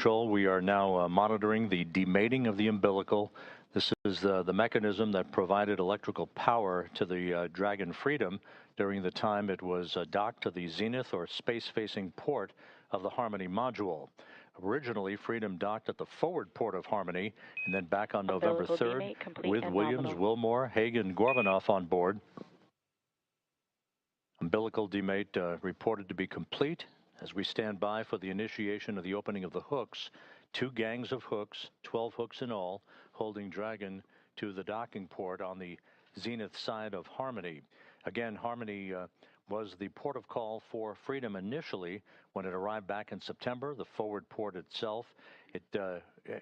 Control, we are now monitoring the demating of the umbilical. This is the mechanism that provided electrical power to the Dragon Freedom during the time it was docked to the zenith or space-facing port of the Harmony module. Originally, Freedom docked at the forward port of Harmony and then back on November 3rd with Williams, Wilmore, Hague and Aleksandr on board. Umbilical demate reported to be complete. As we stand by for the initiation of the opening of the hooks, 2 gangs of hooks, 12 hooks in all, holding Dragon to the docking port on the zenith side of Harmony. Again, Harmony was the port of call for Freedom initially when it arrived back in September. The forward port itself, it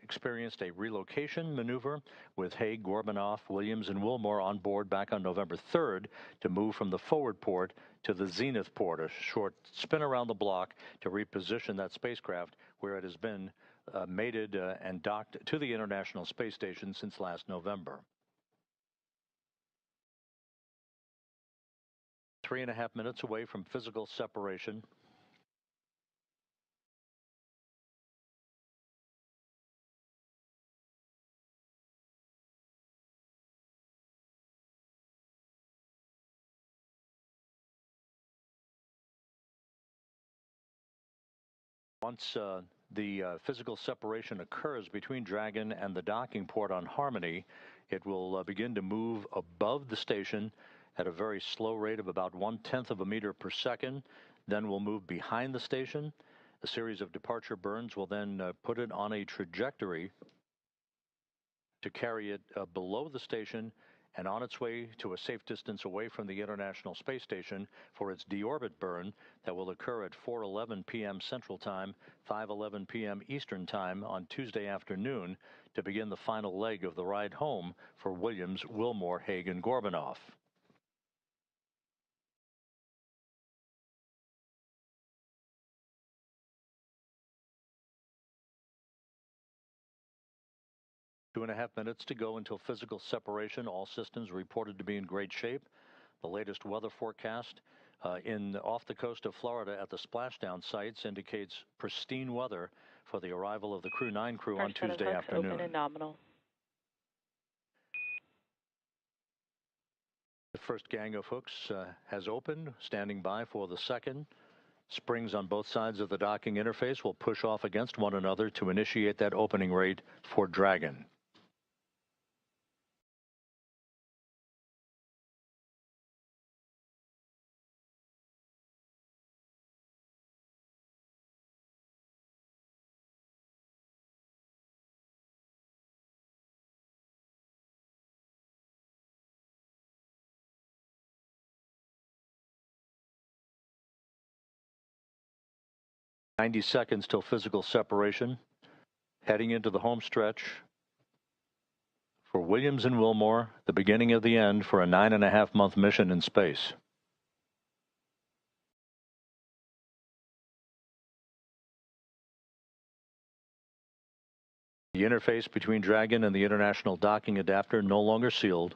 experienced a relocation maneuver with Hague, Aleksandr, Williams, and Wilmore on board back on November 3rd to move from the forward port to the zenith port, a short spin around the block to reposition that spacecraft where it has been mated and docked to the International Space Station since last November. 3.5 minutes away from physical separation. Once the physical separation occurs between Dragon and the docking port on Harmony, it will begin to move above the station at a very slow rate of about 1/10 of a meter per second. Then we'll move behind the station. A series of departure burns will then put it on a trajectory to carry it below the station and on its way to a safe distance away from the International Space Station for its deorbit burn that will occur at 4:11 p.m. Central Time, 5:11 p.m. Eastern Time on Tuesday afternoon to begin the final leg of the ride home for Williams, Wilmore, Hague, and Aleksandr. Two and a half minutes to go until physical separation. All systems reported to be in great shape. The latest weather forecast off the coast of Florida at the splashdown sites indicates pristine weather for the arrival of the Crew 9 crew on Tuesday afternoon. Open and nominal. The first gang of hooks has opened, standing by for the second. Springs on both sides of the docking interface will push off against one another to initiate that opening rate for Dragon. "90 seconds till physical separation. Heading into the home stretch for Williams and Wilmore, the beginning of the end for a 9.5-month mission in space." The interface between Dragon and the International Docking Adapter no longer sealed.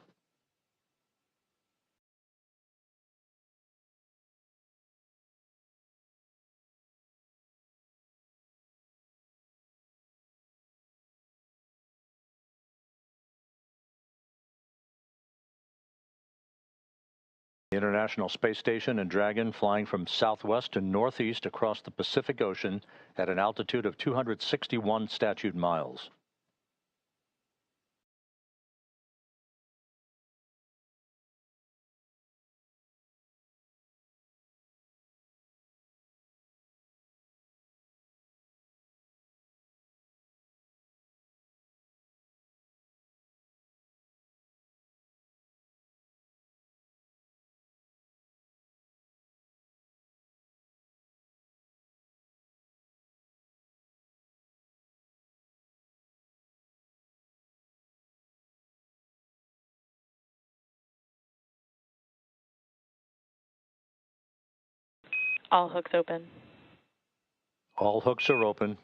The International Space Station and Dragon flying from southwest to northeast across the Pacific Ocean at an altitude of 261 statute miles. All hooks open. All hooks are open.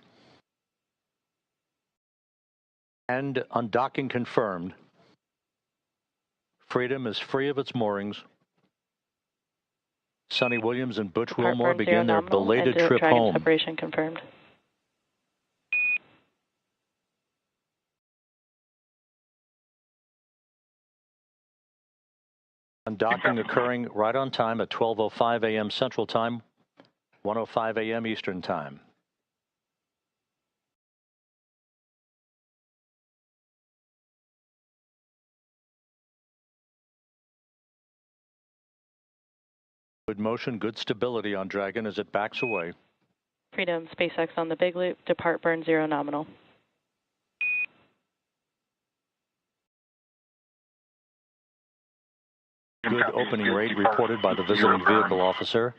And undocking confirmed. Freedom is free of its moorings. Sunny Williams and Butch Wilmore begin their belated trip home. Separation confirmed. Undocking occurring right on time at 12:05 a.m. Central Time, 1:05 a.m. Eastern Time. Good motion, good stability on Dragon as it backs away. Freedom, SpaceX on the big loop, depart burn 0 nominal. Good opening rate reported by the visiting vehicle officer.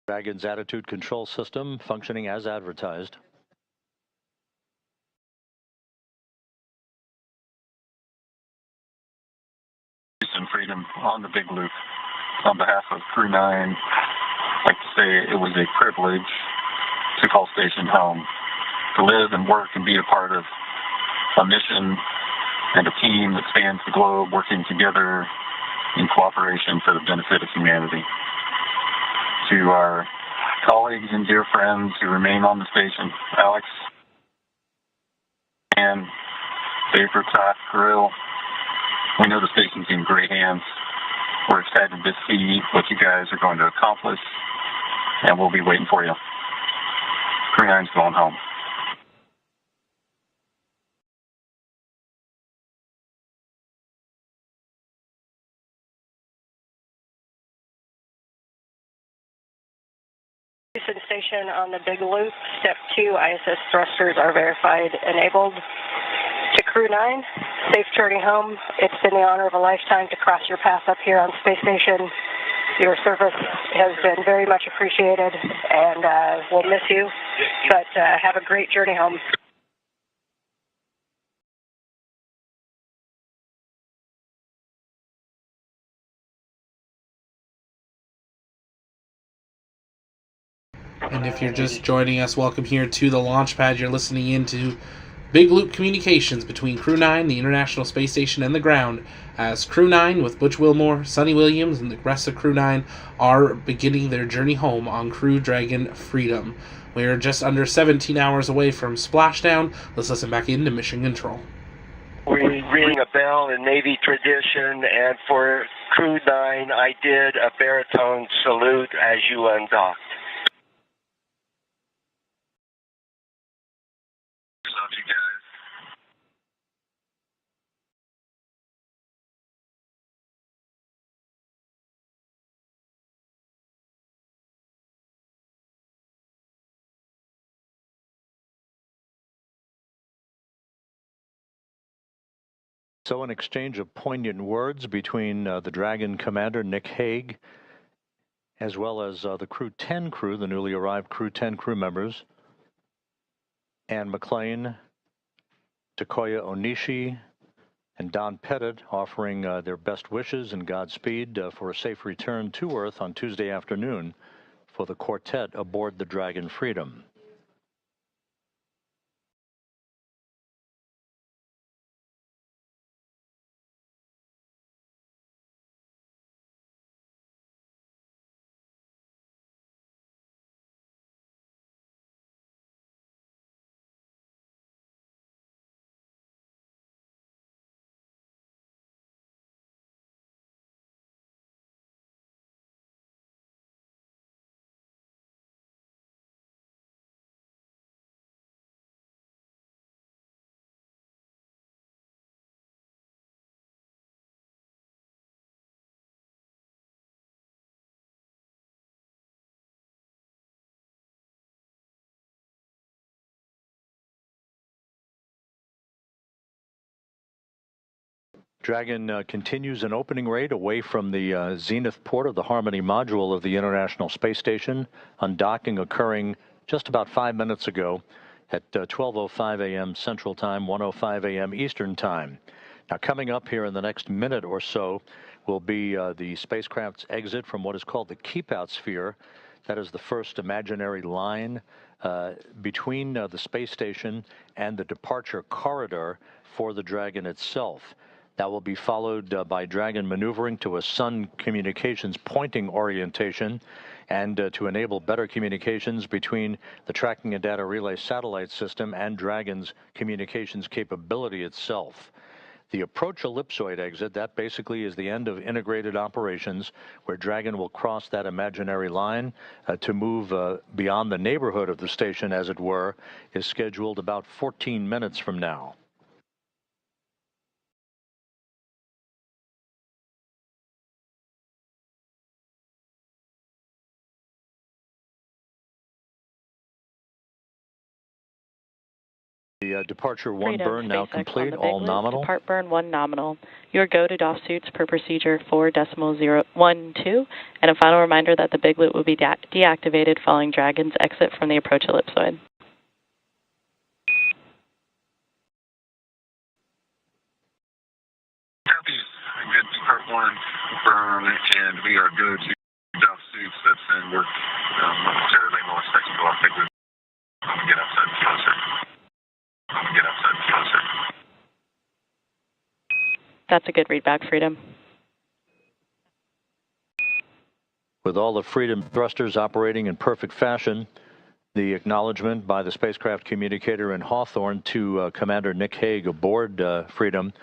Dragon's attitude control system functioning as advertised. And Freedom on the big loop. On behalf of Crew 9, I'd like to say it was a privilege to call station home, to live and work and be a part of a mission and a team that spans the globe working together in cooperation for the benefit of humanity. To our colleagues and dear friends who remain on the station, Alex and Dave Bertot, Grill, we know the station's in great hands. We're excited to see what you guys are going to accomplish, and we'll be waiting for you. Crew 9's going home. Houston Station on the big loop. Step 2, ISS thrusters are verified enabled. To Crew 9, safe journey home. It's been the honor of a lifetime to cross your path up here on Space Station. Your service has been very much appreciated, and we'll miss you, but have a great journey home. And if you're just joining us, welcome here to the launch pad. You're listening into Big Loop Communications between Crew 9, the International Space Station, and the ground, as Crew 9 with Butch Wilmore, Sunita Williams, and the rest of Crew 9 are beginning their journey home on Crew Dragon Freedom. We're just under 17 hours away from splashdown. Let's listen back into Mission Control. We ring a bell in Navy tradition, and for Crew 9, I did a baritone salute as you undocked. Love you guys. So an exchange of poignant words between the Dragon commander, Nick Hague, as well as the Crew 10 crew, the newly arrived Crew 10 crew members, Anne McLean, Takoya Onishi, and Don Pettit, offering their best wishes and Godspeed for a safe return to Earth on Tuesday afternoon for the quartet aboard the Dragon Freedom. Dragon continues an opening rate away from the zenith port of the Harmony module of the International Space Station, undocking occurring just about 5 minutes ago at 12:05 a.m. Central Time, 1:05 a.m. Eastern Time. Now, coming up here in the next minute or so will be the spacecraft's exit from what is called the keep-out sphere. That is the first imaginary line between the space station and the departure corridor for the Dragon itself. That will be followed by Dragon maneuvering to a Sun communications pointing orientation and to enable better communications between the tracking and data relay satellite system and Dragon's communications capability itself. The approach ellipsoid exit, that basically is the end of integrated operations, where Dragon will cross that imaginary line to move beyond the neighborhood of the station, as it were, is scheduled about 14 minutes from now. The departure one burn now complete, all nominal. Depart burn 1 nominal. Your go to DOF suits per procedure 4.012, and a final reminder that the big loop will be deactivated following Dragon's exit from the approach ellipsoid. Copy. We did depart 1 burn, and we are good to DOF suits. That's in work momentarily. We'll expect to go off big loop. Get outside the field, sir. Get outside the field, sir. That's a good readback, Freedom. With all the Freedom thrusters operating in perfect fashion, the acknowledgement by the spacecraft communicator in Hawthorne to Commander Nick Hague aboard Freedom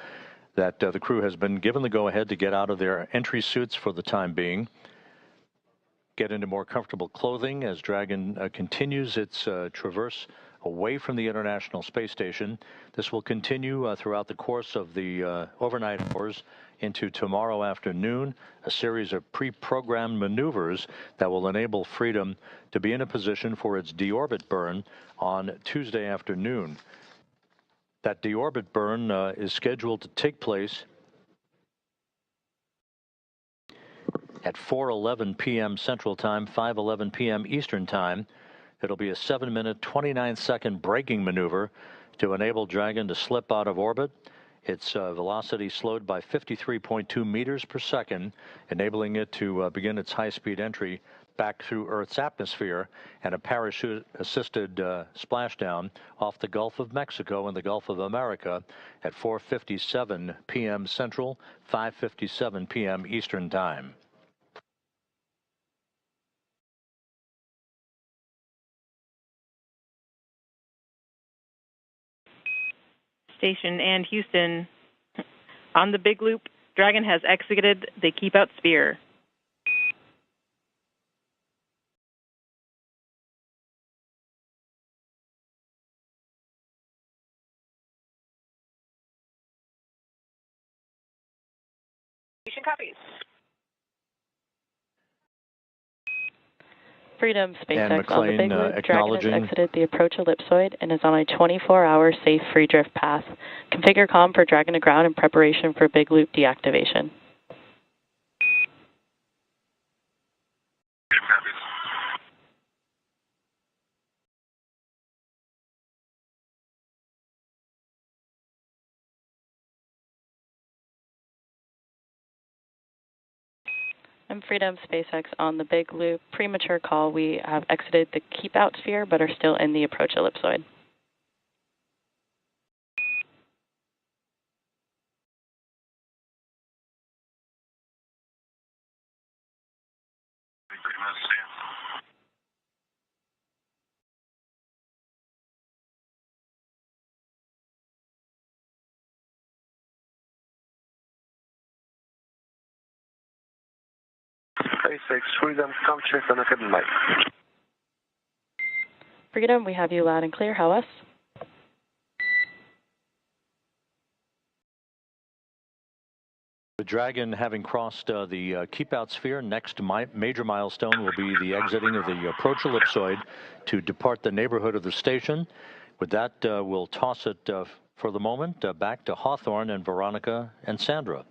that the crew has been given the go-ahead to get out of their entry suits for the time being, get into more comfortable clothing as Dragon continues its traverse away from the International Space Station. This will continue throughout the course of the overnight hours into tomorrow afternoon, a series of pre-programmed maneuvers that will enable Freedom to be in a position for its deorbit burn on Tuesday afternoon. That deorbit burn is scheduled to take place at 4:11 p.m. Central Time, 5:11 p.m. Eastern Time. It'll be a 7-minute, 29-second braking maneuver to enable Dragon to slip out of orbit. Its velocity slowed by 53.2 meters per second, enabling it to begin its high-speed entry back through Earth's atmosphere and a parachute-assisted splashdown off the Gulf of Mexico and the Gulf of America at 4:57 p.m. Central, 5:57 p.m. Eastern Time. Station and Houston, on the big loop, Dragon has exited the keep out sphere. Station copies. Freedom SpaceX on the McLean, big loop. Dragon acknowledging has exited the approach ellipsoid and is on a 24-hour safe free drift path. Configure comm for Dragon to ground in preparation for big loop deactivation. And Freedom SpaceX on the big loop. Premature call. We have exited the keep out sphere but are still in the approach ellipsoid. SpaceX Freedom, come check on the hidden light. Freedom, we have you loud and clear. How us? The Dragon, having crossed the keep-out sphere, next major milestone will be the exiting of the approach ellipsoid to depart the neighborhood of the station. With that, we'll toss it for the moment back to Hawthorne and Veronica and Sandra.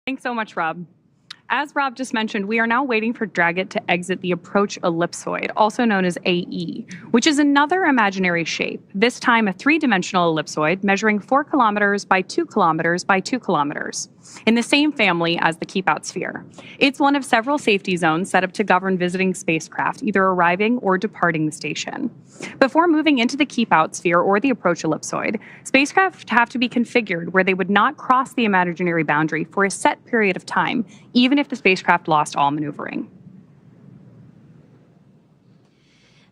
Thanks so much, Rob. As Rob just mentioned, we are now waiting for Dragon to exit the approach ellipsoid, also known as AE, which is another imaginary shape, this time a three-dimensional ellipsoid measuring 4 kilometers by 2 kilometers by 2 kilometers, in the same family as the keep-out sphere. It's one of several safety zones set up to govern visiting spacecraft, either arriving or departing the station. Before moving into the keep-out sphere or the approach ellipsoid, spacecraft have to be configured where they would not cross the imaginary boundary for a set period of time, even if the spacecraft lost all maneuvering.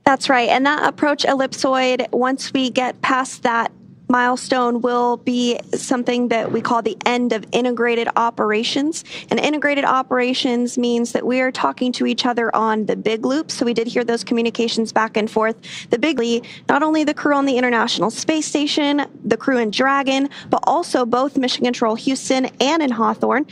That's right. And that approach ellipsoid, once we get past that milestone, will be something that we call the end of integrated operations. And integrated operations means that we are talking to each other on the big loop. So we did hear those communications back and forth. The big loop, not only the crew on the International Space Station, the crew in Dragon, but also both Mission Control Houston and in Hawthorne.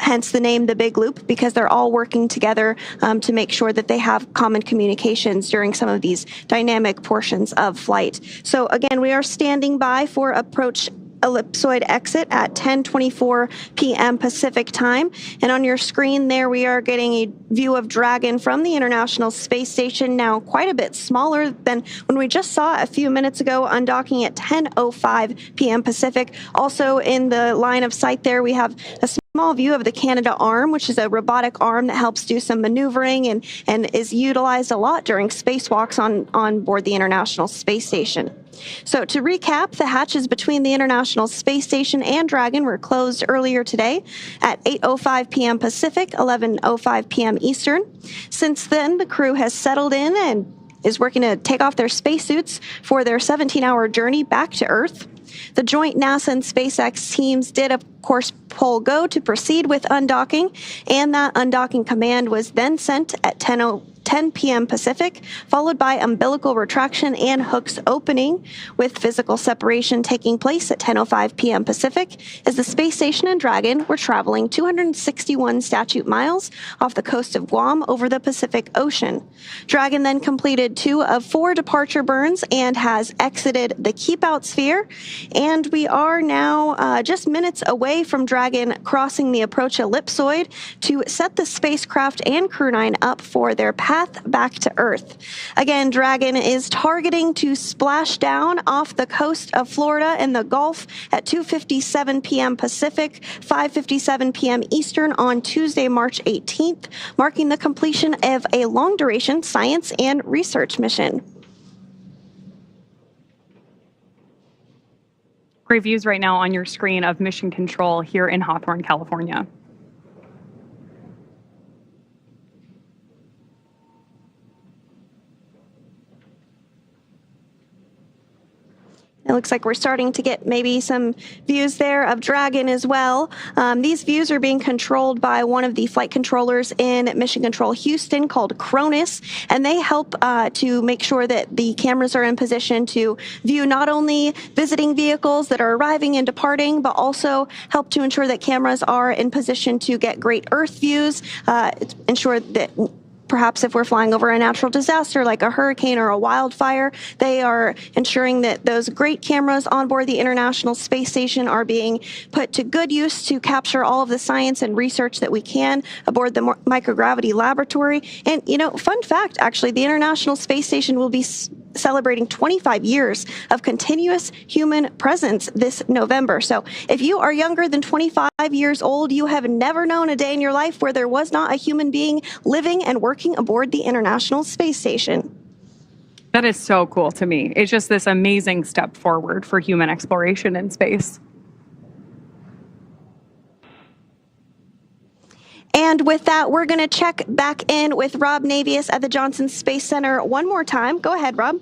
Hence the name The Big Loop, because they're all working together to make sure that they have common communications during some of these dynamic portions of flight. So again, we are standing by for approach ellipsoid exit at 10:24 p.m. Pacific time. And on your screen there, we are getting a view of Dragon from the International Space Station, now quite a bit smaller than when we just saw a few minutes ago, undocking at 10:05 p.m. Pacific. Also in the line of sight there, we have a small view of the Canadarm, which is a robotic arm that helps do some maneuvering and is utilized a lot during spacewalks on board the International Space Station. So to recap, the hatches between the International Space Station and Dragon were closed earlier today at 8:05 p.m. Pacific, 11:05 p.m. Eastern. Since then, the crew has settled in and is working to take off their spacesuits for their 17-hour journey back to Earth. The joint NASA and SpaceX teams did, of course, poll go to proceed with undocking, and that undocking command was then sent at 10 p.m. Pacific, followed by umbilical retraction and hooks opening, with physical separation taking place at 10:05 p.m. Pacific, as the Space Station and Dragon were traveling 261 statute miles off the coast of Guam over the Pacific Ocean. Dragon then completed 2 of 4 departure burns and has exited the keep-out sphere, and we are now just minutes away from Dragon crossing the approach ellipsoid to set the spacecraft and Crew 9 up for their path back to Earth. Again, Dragon is targeting to splash down off the coast of Florida in the Gulf at 2:57 p.m. Pacific, 5:57 p.m. Eastern on Tuesday, March 18th, marking the completion of a long-duration science and research mission. Great views right now on your screen of Mission Control here in Hawthorne, California. It looks like we're starting to get maybe some views there of Dragon as well. These views are being controlled by one of the flight controllers in Mission Control Houston called Cronus, and they help to make sure that the cameras are in position to view not only visiting vehicles that are arriving and departing, but also help to ensure that cameras are in position to get great Earth views, ensure that perhaps if we're flying over a natural disaster like a hurricane or a wildfire, they are ensuring that those great cameras on board the International Space Station are being put to good use to capture all of the science and research that we can aboard the microgravity laboratory. And, you know, fun fact, actually, the International Space Station will be celebrating 25 years of continuous human presence this November. So if you are younger than 25 years old, you have never known a day in your life where there was not a human being living and working aboard the International Space Station. That is so cool to me. It's just this amazing step forward for human exploration in space. And with that, we're going to check back in with Rob Navius at the Johnson Space Center one more time. Go ahead, Rob.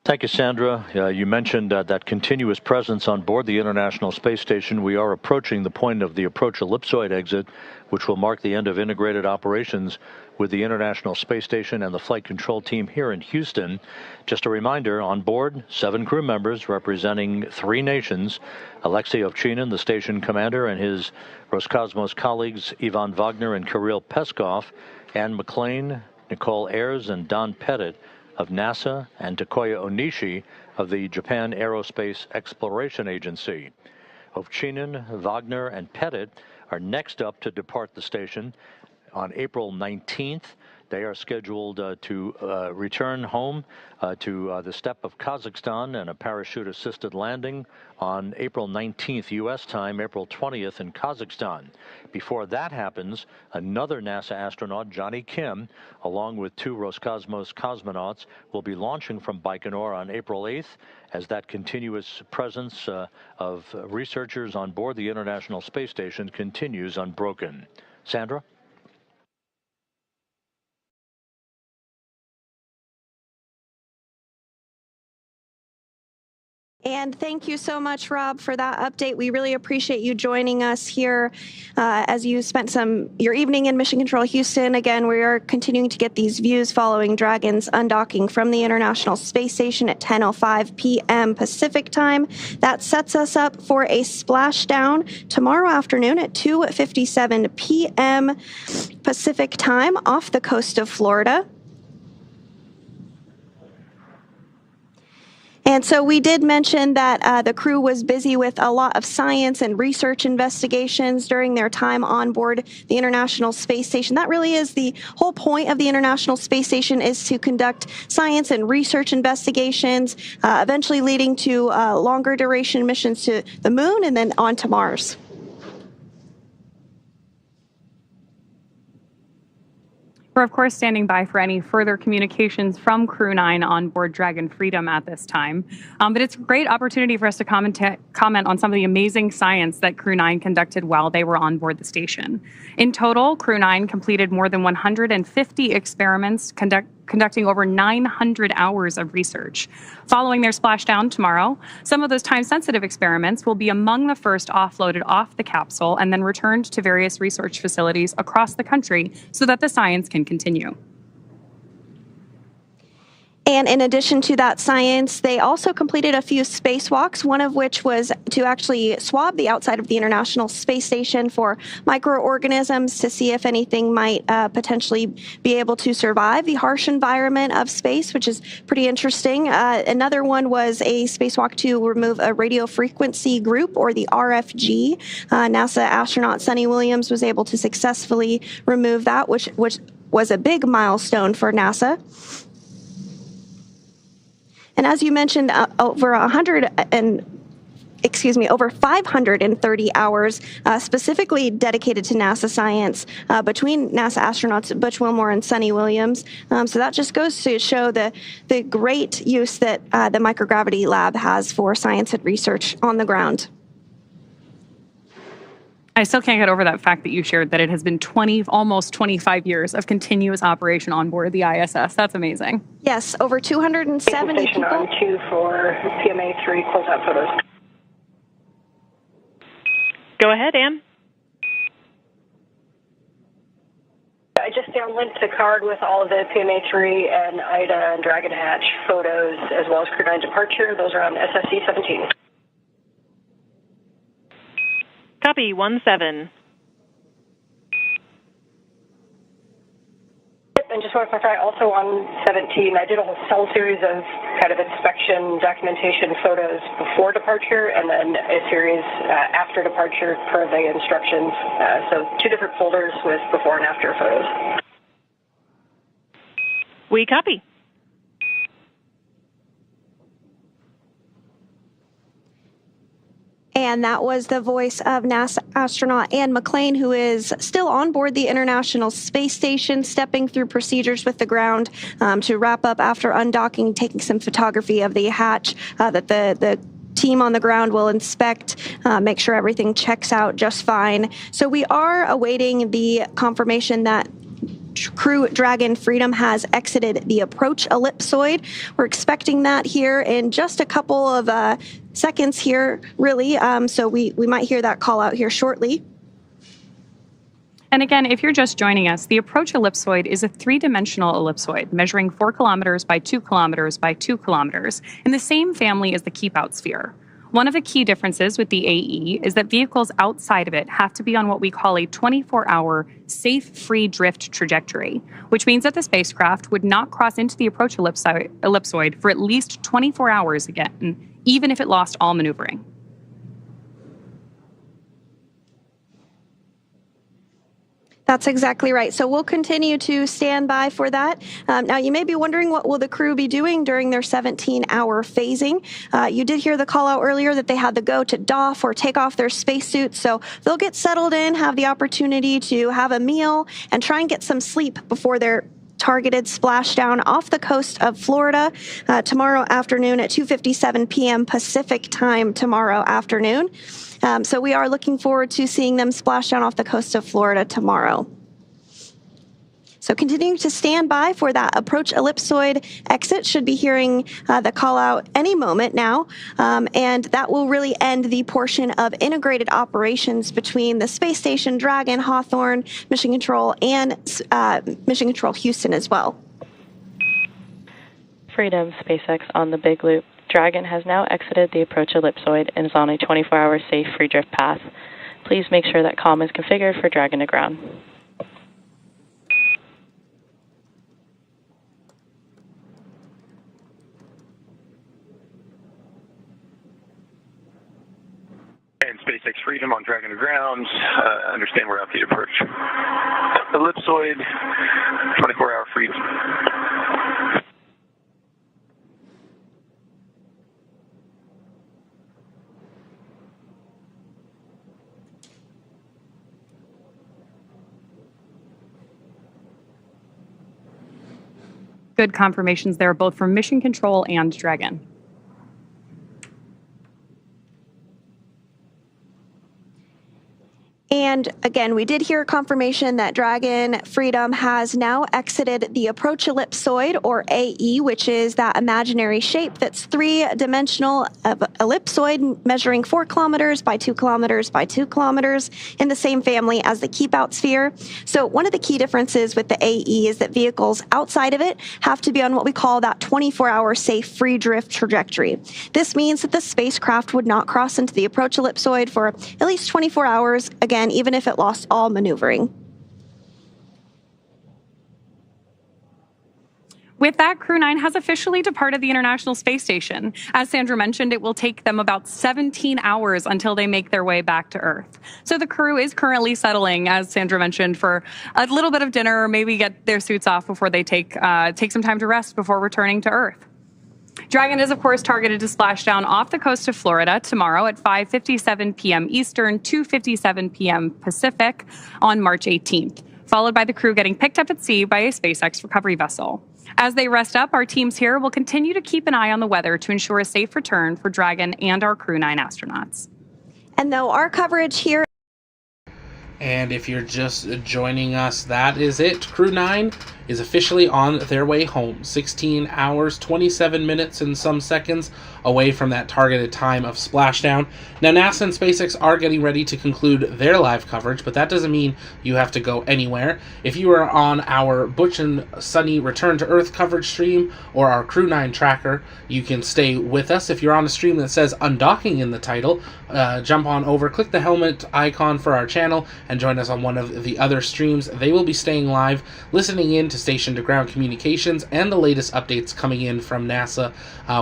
Thank you, Sandra. You mentioned that continuous presence on board the International Space Station. We are approaching the point of the approach ellipsoid exit, which will mark the end of integrated operations with the International Space Station and the flight control team here in Houston. Just a reminder, on board, 7 crew members representing 3 nations: Alexei Ovchinin, the station commander, and his Roscosmos colleagues Ivan Wagner and Kirill Peskov, Anne McLean, Nicole Ayers, and Don Pettit of NASA, and Takoya Onishi of the Japan Aerospace Exploration Agency. Ovchinin, Wagner, and Pettit are next up to depart the station on April 19th. They are scheduled to return home to the steppe of Kazakhstan and a parachute-assisted landing on April 19th U.S. time, April 20th in Kazakhstan. Before that happens, another NASA astronaut, Johnny Kim, along with 2 Roscosmos cosmonauts, will be launching from Baikonur on April 8th as that continuous presence of researchers on board the International Space Station continues unbroken. Sandra? And thank you so much, Rob, for that update. We really appreciate you joining us here as you spent your evening in Mission Control Houston. Again, we are continuing to get these views following Dragon's undocking from the International Space Station at 10:05 p.m. Pacific time. That sets us up for a splashdown tomorrow afternoon at 2:57 p.m. Pacific time off the coast of Florida. And so we did mention that the crew was busy with a lot of science and research investigations during their time on board the International Space Station. That really is the whole point of the International Space Station, is to conduct science and research investigations, eventually leading to longer duration missions to the moon and then on to Mars. We're, of course, standing by for any further communications from Crew 9 on board Dragon Freedom at this time. But it's a great opportunity for us to comment on some of the amazing science that Crew 9 conducted while they were on board the station. In total, Crew 9 completed more than 150 experiments, conducting over 900 hours of research. Following their splashdown tomorrow, some of those time-sensitive experiments will be among the first offloaded off the capsule and then returned to various research facilities across the country so that the science can continue. And in addition to that science, they also completed a few spacewalks, one of which was to actually swab the outside of the International Space Station for microorganisms to see if anything might potentially be able to survive the harsh environment of space, which is pretty interesting. Another one was a spacewalk to remove a radio frequency group, or the RFG. NASA astronaut Sunita Williams was able to successfully remove that, which was a big milestone for NASA. And as you mentioned, over 530 hours specifically dedicated to NASA science between NASA astronauts Butch Wilmore and Sunita Williams. So that just goes to show the great use that the microgravity lab has for science and research on the ground. I still can't get over that fact that you shared that it has been almost 25 years of continuous operation on board the ISS. That's amazing. Yes, over 270 Station people. on 2 for PMA-3 closeout photos. Go ahead, Ann. I just downlinked the card with all of the PMA-3 and IDA and Dragon Hatch photos, as well as Crew 9 departure. Those are on SSC 17. Copy, 1-7. And just want to clarify, also on 17, I did a whole series of kind of inspection documentation photos before departure, and then a series after departure per the instructions. So 2 different folders with before and after photos. We copy. And that was the voice of NASA astronaut Ann McClain, who is still on board the International Space Station, stepping through procedures with the ground to wrap up after undocking, taking some photography of the hatch that the team on the ground will inspect, make sure everything checks out just fine. So we are awaiting the confirmation that Crew Dragon Freedom has exited the approach ellipsoid. We're expecting that here in just a couple of seconds here, really. So we might hear that call out here shortly. And again, if you're just joining us, the approach ellipsoid is a 3-dimensional ellipsoid measuring 4 kilometers by 2 kilometers by 2 kilometers in the same family as the keep-out sphere. One of the key differences with the AE is that vehicles outside of it have to be on what we call a 24-hour safe free drift trajectory, which means that the spacecraft would not cross into the approach ellipsoid for at least 24 hours again, even if it lost all maneuvering. That's exactly right. So we'll continue to stand by for that. Now, you may be wondering, what will the crew be doing during their 17-hour phasing? You did hear the call out earlier that they had to go to doff or take off their spacesuits. So they'll get settled in, have the opportunity to have a meal, and try and get some sleep before their targeted splashdown off the coast of Florida tomorrow afternoon at 2:57 p.m. Pacific time tomorrow afternoon. So we are looking forward to seeing them splash down off the coast of Florida tomorrow. So continuing to stand by for that approach ellipsoid exit. Should be hearing the call out any moment now. And that will really end the portion of integrated operations between the space station, Dragon, Hawthorne, Mission Control, and Mission Control Houston as well. Freedom, SpaceX on the Big Loop. Dragon has now exited the approach ellipsoid and is on a 24-hour safe free drift path. Please make sure that comm is configured for Dragon to ground. And SpaceX Freedom on Dragon to ground. Understand we're out the approach. Ellipsoid, 24-hour free. Good confirmations there, both from Mission Control and Dragon. And again, we did hear confirmation that Dragon Freedom has now exited the approach ellipsoid, or AE, which is that imaginary shape that's three-dimensional ellipsoid measuring 4 kilometers by 2 kilometers by 2 kilometers in the same family as the keep-out sphere. So one of the key differences with the AE is that vehicles outside of it have to be on what we call that 24-hour safe free drift trajectory. This means that the spacecraft would not cross into the approach ellipsoid for at least 24 hours, again, even if it lost all maneuvering. With that, Crew 9 has officially departed the International Space Station. As Sandra mentioned, it will take them about 17 hours until they make their way back to Earth. So the crew is currently settling, as Sandra mentioned, for a little bit of dinner, or maybe get their suits off before they take some time to rest before returning to Earth. Dragon is, of course, targeted to splash down off the coast of Florida tomorrow at 5:57 p.m. Eastern, 2:57 p.m. Pacific on March 18th, followed by the crew getting picked up at sea by a SpaceX recovery vessel. As they rest up, our teams here will continue to keep an eye on the weather to ensure a safe return for Dragon and our Crew 9 astronauts. And though our coverage here... And if you're just joining us, that is it. Crew 9 is officially on their way home. 16 hours, 27 minutes, and some seconds away from that targeted time of splashdown. Now, NASA and SpaceX are getting ready to conclude their live coverage, but that doesn't mean you have to go anywhere. If you are on our Butch and Sunny Return to Earth coverage stream or our Crew 9 tracker, you can stay with us. If you're on a stream that says undocking in the title, jump on over, click the helmet icon for our channel, and join us on one of the other streams. They will be staying live, listening in to station-to-ground communications and the latest updates coming in from NASA.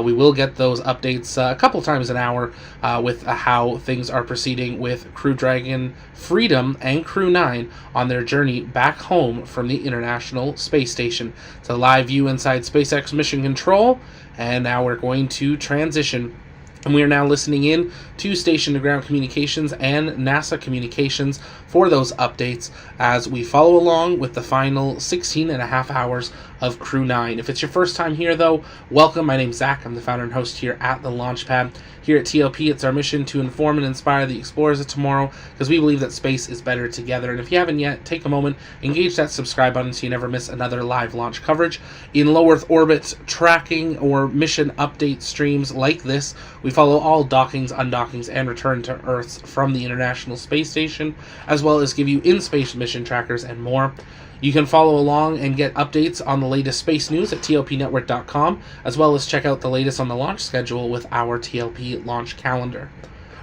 We will get those updates a couple times an hour with how things are proceeding with Crew Dragon Freedom and Crew 9 on their journey back home from the International Space Station. It's a live view inside SpaceX Mission Control, and now we're going to transition. And we are now listening in to station-to-ground communications and NASA communications for those updates as we follow along with the final 16 and a half hours of Crew 9. If it's your first time here, though, welcome. My name's Zach. I'm the founder and host here at the Launchpad. Here at TLP, it's our mission to inform and inspire the explorers of tomorrow, because we believe that space is better together. And if you haven't yet, take a moment, engage that subscribe button so you never miss another live launch coverage. In low Earth orbit tracking or mission update streams like this, we follow all dockings, undockings, and return to Earths from the International Space Station, as well as give you in-space mission trackers and more. You can follow along and get updates on the latest space news at tlpnetwork.com, as well as check out the latest on the launch schedule with our TLP launch calendar.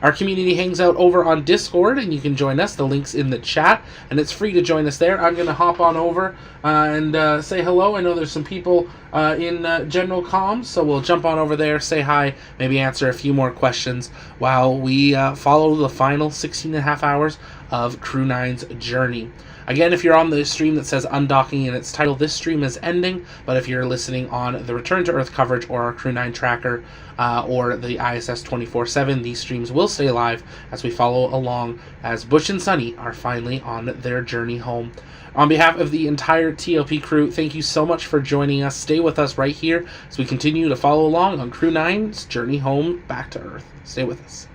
Our community hangs out over on Discord, and you can join us. The link's in the chat, and it's free to join us there. I'm going to hop on over and say hello. I know there's some people in general comms, so we'll jump on over there, say hi, maybe answer a few more questions while we follow the final 16 and a half hours of Crew 9's journey. Again, if you're on the stream that says undocking in its title, this stream is ending, but if you're listening on the Return to Earth coverage or our Crew 9 tracker or the ISS 24/7, these streams will stay live as we follow along as Butch and Sunny are finally on their journey home. On behalf of the entire TLP crew, thank you so much for joining us. Stay with us right here as we continue to follow along on Crew 9's journey home back to Earth. Stay with us.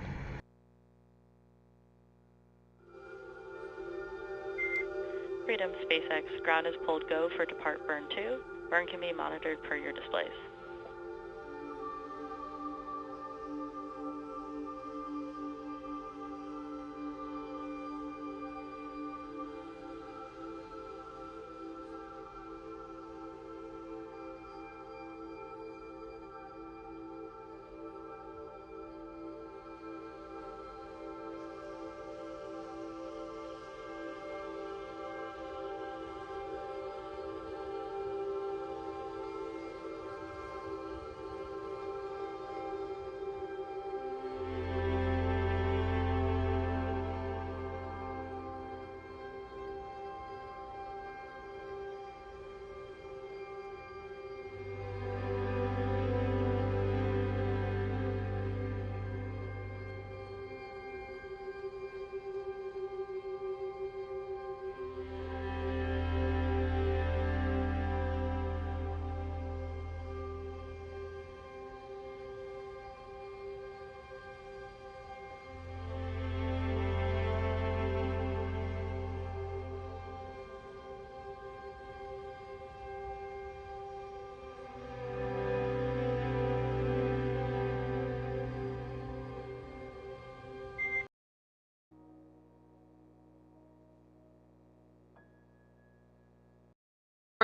Freedom SpaceX, ground is pulled go for depart burn 2. Burn can be monitored per your displays.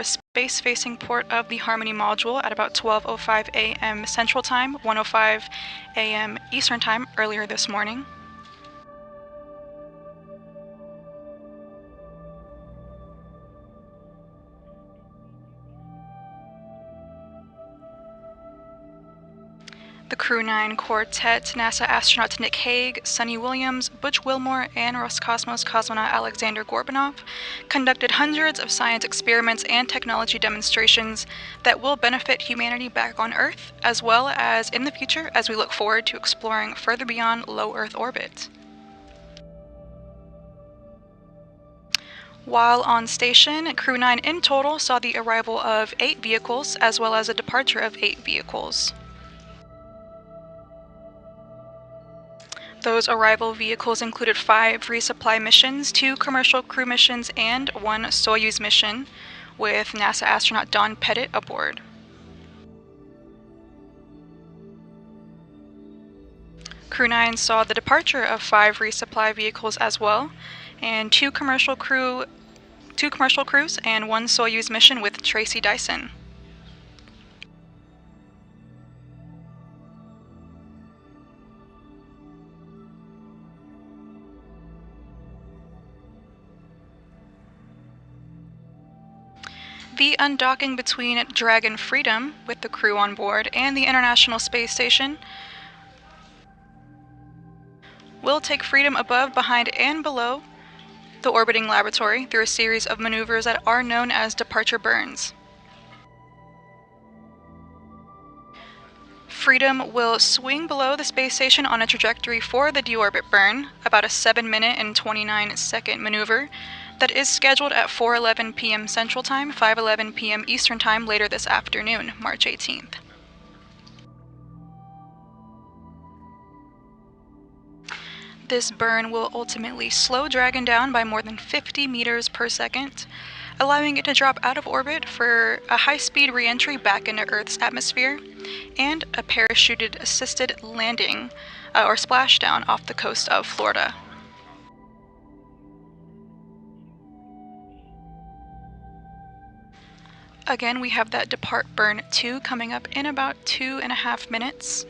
Space-facing port of the Harmony module at about 12:05 a.m. Central Time, 1:05 a.m. Eastern Time earlier this morning. The Crew 9 quartet, NASA astronaut Nick Hague, Sunita Williams, Butch Wilmore, and Roscosmos cosmonaut Alexander Gorbanov conducted hundreds of science experiments and technology demonstrations that will benefit humanity back on Earth, as well as in the future as we look forward to exploring further beyond low Earth orbit. While on station, Crew 9 in total saw the arrival of 8 vehicles, as well as a departure of 8 vehicles. Those arrival vehicles included 5 resupply missions, 2 commercial crew missions, and 1 Soyuz mission, with NASA astronaut Don Pettit aboard. Crew 9 saw the departure of 5 resupply vehicles as well, and 2 commercial crews and 1 Soyuz mission with Tracy Dyson. The undocking between Dragon Freedom, with the crew on board, and the International Space Station will take Freedom above, behind, and below the orbiting laboratory through a series of maneuvers that are known as departure burns. Freedom will swing below the space station on a trajectory for the deorbit burn, about a 7-minute and 29-second maneuver that is scheduled at 4:11 p.m. Central Time, 5:11 p.m. Eastern Time later this afternoon, March 18th. This burn will ultimately slow Dragon down by more than 50 meters per second, allowing it to drop out of orbit for a high-speed re-entry back into Earth's atmosphere and a parachuted assisted landing or splashdown off the coast of Florida. Again, we have that depart burn 2 coming up in about 2.5 minutes.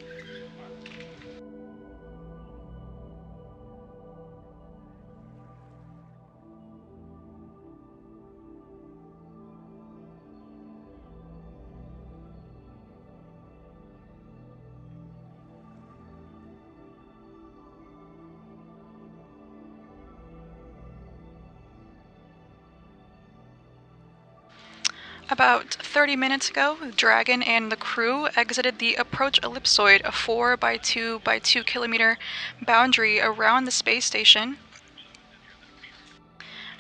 About 30 minutes ago, Dragon and the crew exited the approach ellipsoid, a 4 by 2 by 2 kilometer boundary around the space station.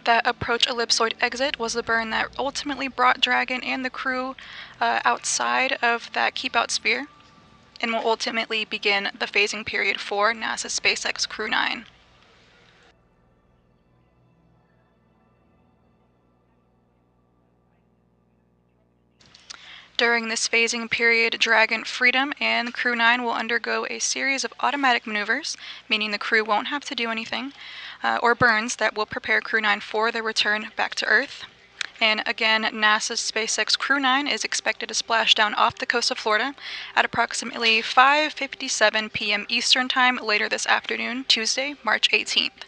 That approach ellipsoid exit was the burn that ultimately brought Dragon and the crew outside of that keep-out sphere, and will ultimately begin the phasing period for NASA's SpaceX Crew 9. During this phasing period, Dragon, Freedom, and Crew 9 will undergo a series of automatic maneuvers, meaning the crew won't have to do anything, or burns that will prepare Crew 9 for their return back to Earth. And again, NASA's SpaceX Crew 9 is expected to splash down off the coast of Florida at approximately 5:57 p.m. Eastern Time later this afternoon, Tuesday, March 18th.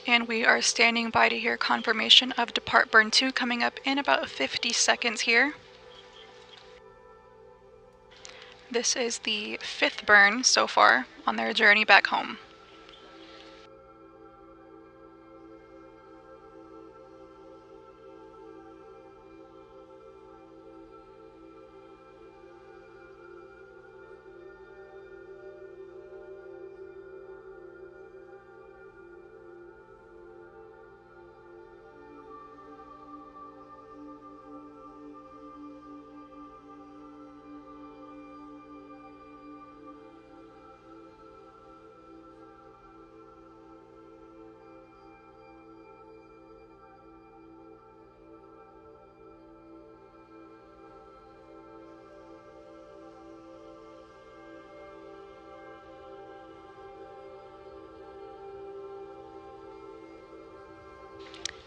And we are standing by to hear confirmation of Depart Burn 2 coming up in about 50 seconds here. This is the 5th burn so far on their journey back home.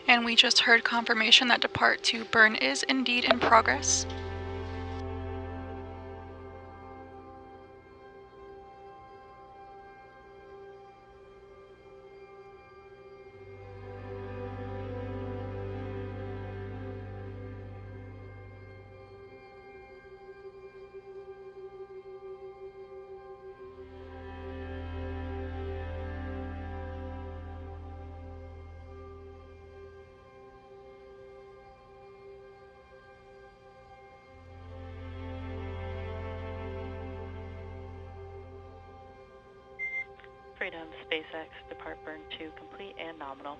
And we just heard confirmation that Depart 2 burn is indeed in progress. Freedom, SpaceX, Depart Burn 2 complete and nominal.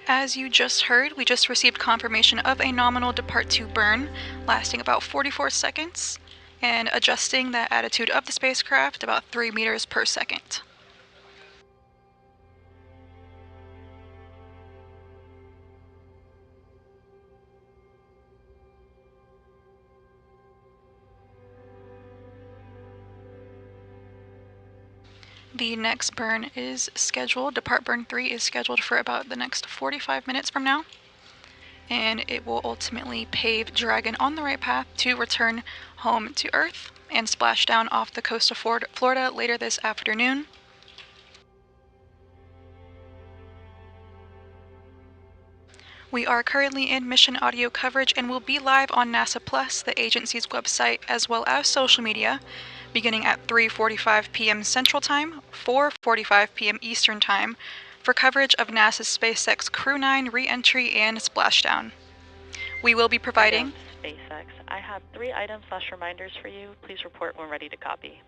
As you just heard, we just received confirmation of a nominal Depart 2 burn lasting about 44 seconds and adjusting that attitude of the spacecraft about 3 meters per second. The next burn is scheduled, Depart Burn 3 is scheduled for about the next 45 minutes from now, and it will ultimately pave Dragon on the right path to return home to Earth and splash down off the coast of Florida later this afternoon. We are currently in mission audio coverage and will be live on NASA Plus, the agency's website, as well as social media, beginning at 3:45 p.m. Central Time, 4:45 p.m. Eastern Time, for coverage of NASA's SpaceX Crew 9 re-entry and splashdown. We will be providing... SpaceX, I have 3 items/reminders for you. Please report when ready to copy.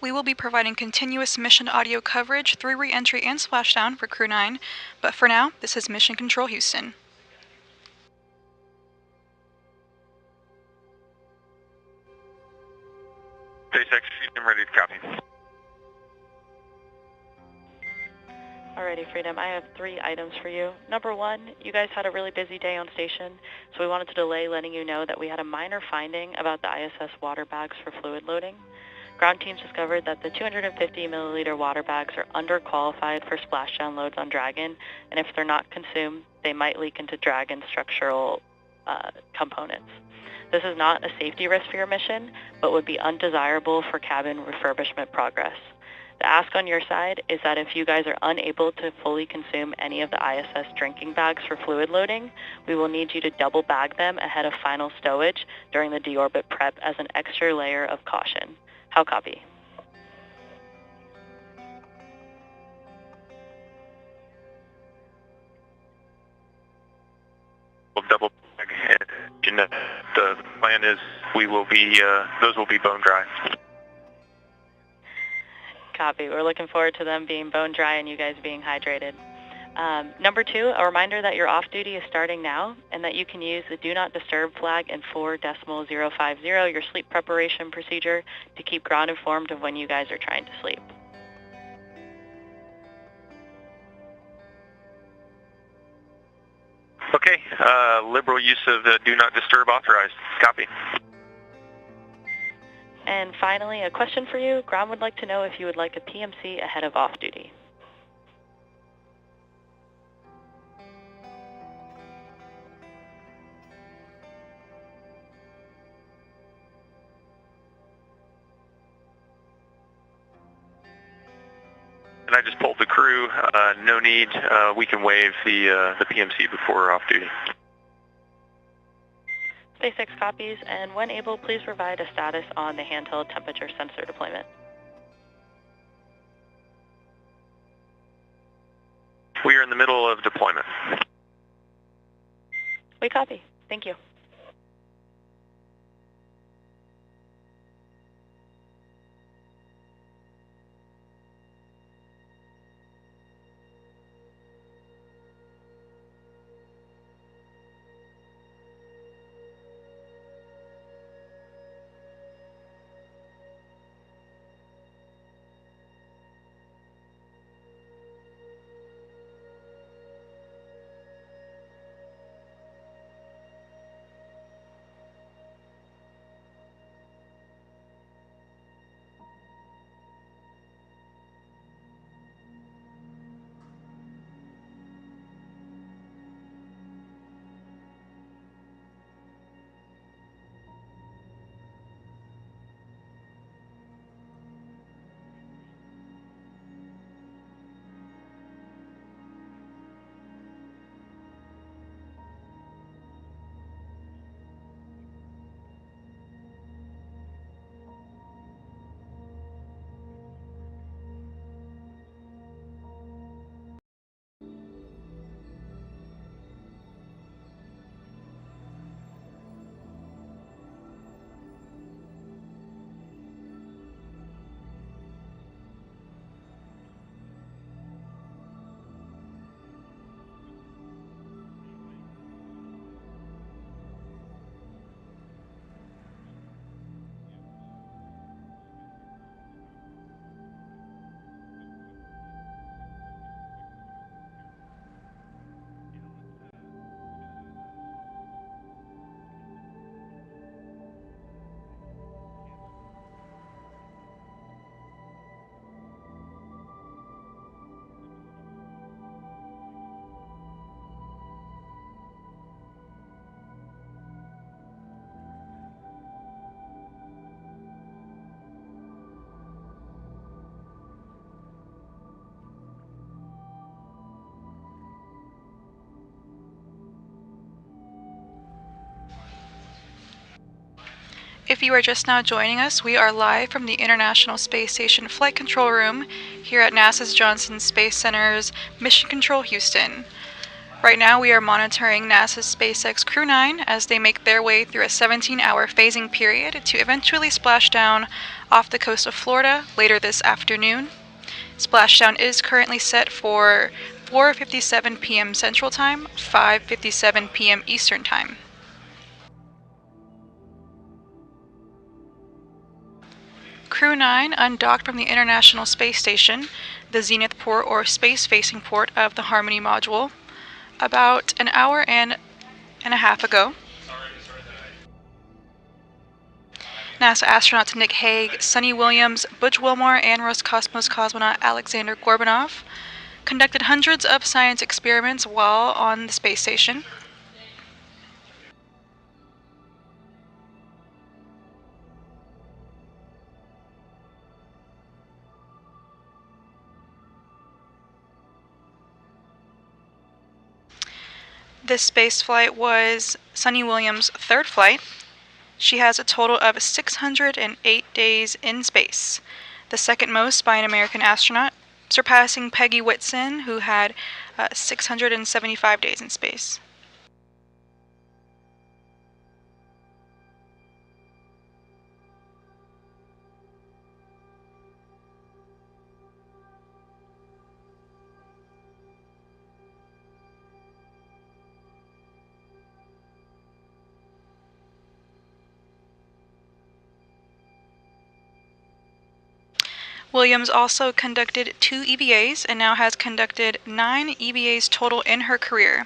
We will be providing continuous mission audio coverage through re-entry and splashdown for Crew 9, but for now, this is Mission Control Houston. SpaceX, I'm ready to copy. Alrighty, Freedom. I have 3 items for you. Number 1, you guys had a really busy day on station, so we wanted to delay letting you know that we had a minor finding about the ISS water bags for fluid loading. Ground teams discovered that the 250 milliliter water bags are underqualified for splashdown loads on Dragon, and if they're not consumed, they might leak into Dragon structural components. This is not a safety risk for your mission, but would be undesirable for cabin refurbishment progress. The ask on your side is that if you guys are unable to fully consume any of the ISS drinking bags for fluid loading, we will need you to double bag them ahead of final stowage during the deorbit prep as an extra layer of caution. How copy? We'll double bag, and the plan is we will be those will be bone dry. Copy. We're looking forward to them being bone dry and you guys being hydrated. Number 2, a reminder that your off-duty is starting now and that you can use the Do Not Disturb flag in 4.050, your sleep preparation procedure, to keep ground informed of when you guys are trying to sleep. Okay, liberal use of the Do Not Disturb authorized. Copy. And finally, a question for you. Ground would like to know if you would like a PMC ahead of off-duty. And I just pulled the crew. No need. We can waive the PMC before off-duty. SpaceX copies, and when able, please provide a status on the handheld temperature sensor deployment. We are in the middle of deployment. We copy. Thank you. If you are just now joining us, we are live from the International Space Station Flight Control Room here at NASA's Johnson Space Center's Mission Control Houston. Right now we are monitoring NASA's SpaceX Crew 9 as they make their way through a 17-hour phasing period to eventually splash down off the coast of Florida later this afternoon. Splashdown is currently set for 4:57 p.m. Central Time, 5:57 p.m. Eastern Time. Crew 9 undocked from the International Space Station, the Zenith port or space-facing port of the Harmony module, about an hour and a half ago. NASA astronauts Nick Hague, Sunny Williams, Butch Wilmore, and Roscosmos cosmonaut Alexander Gorbanov conducted hundreds of science experiments while on the space station. This spaceflight was Sunny Williams' third flight. She has a total of 608 days in space, the second most by an American astronaut, surpassing Peggy Whitson, who had 675 days in space. Williams also conducted 2 EVAs and now has conducted 9 EVAs total in her career,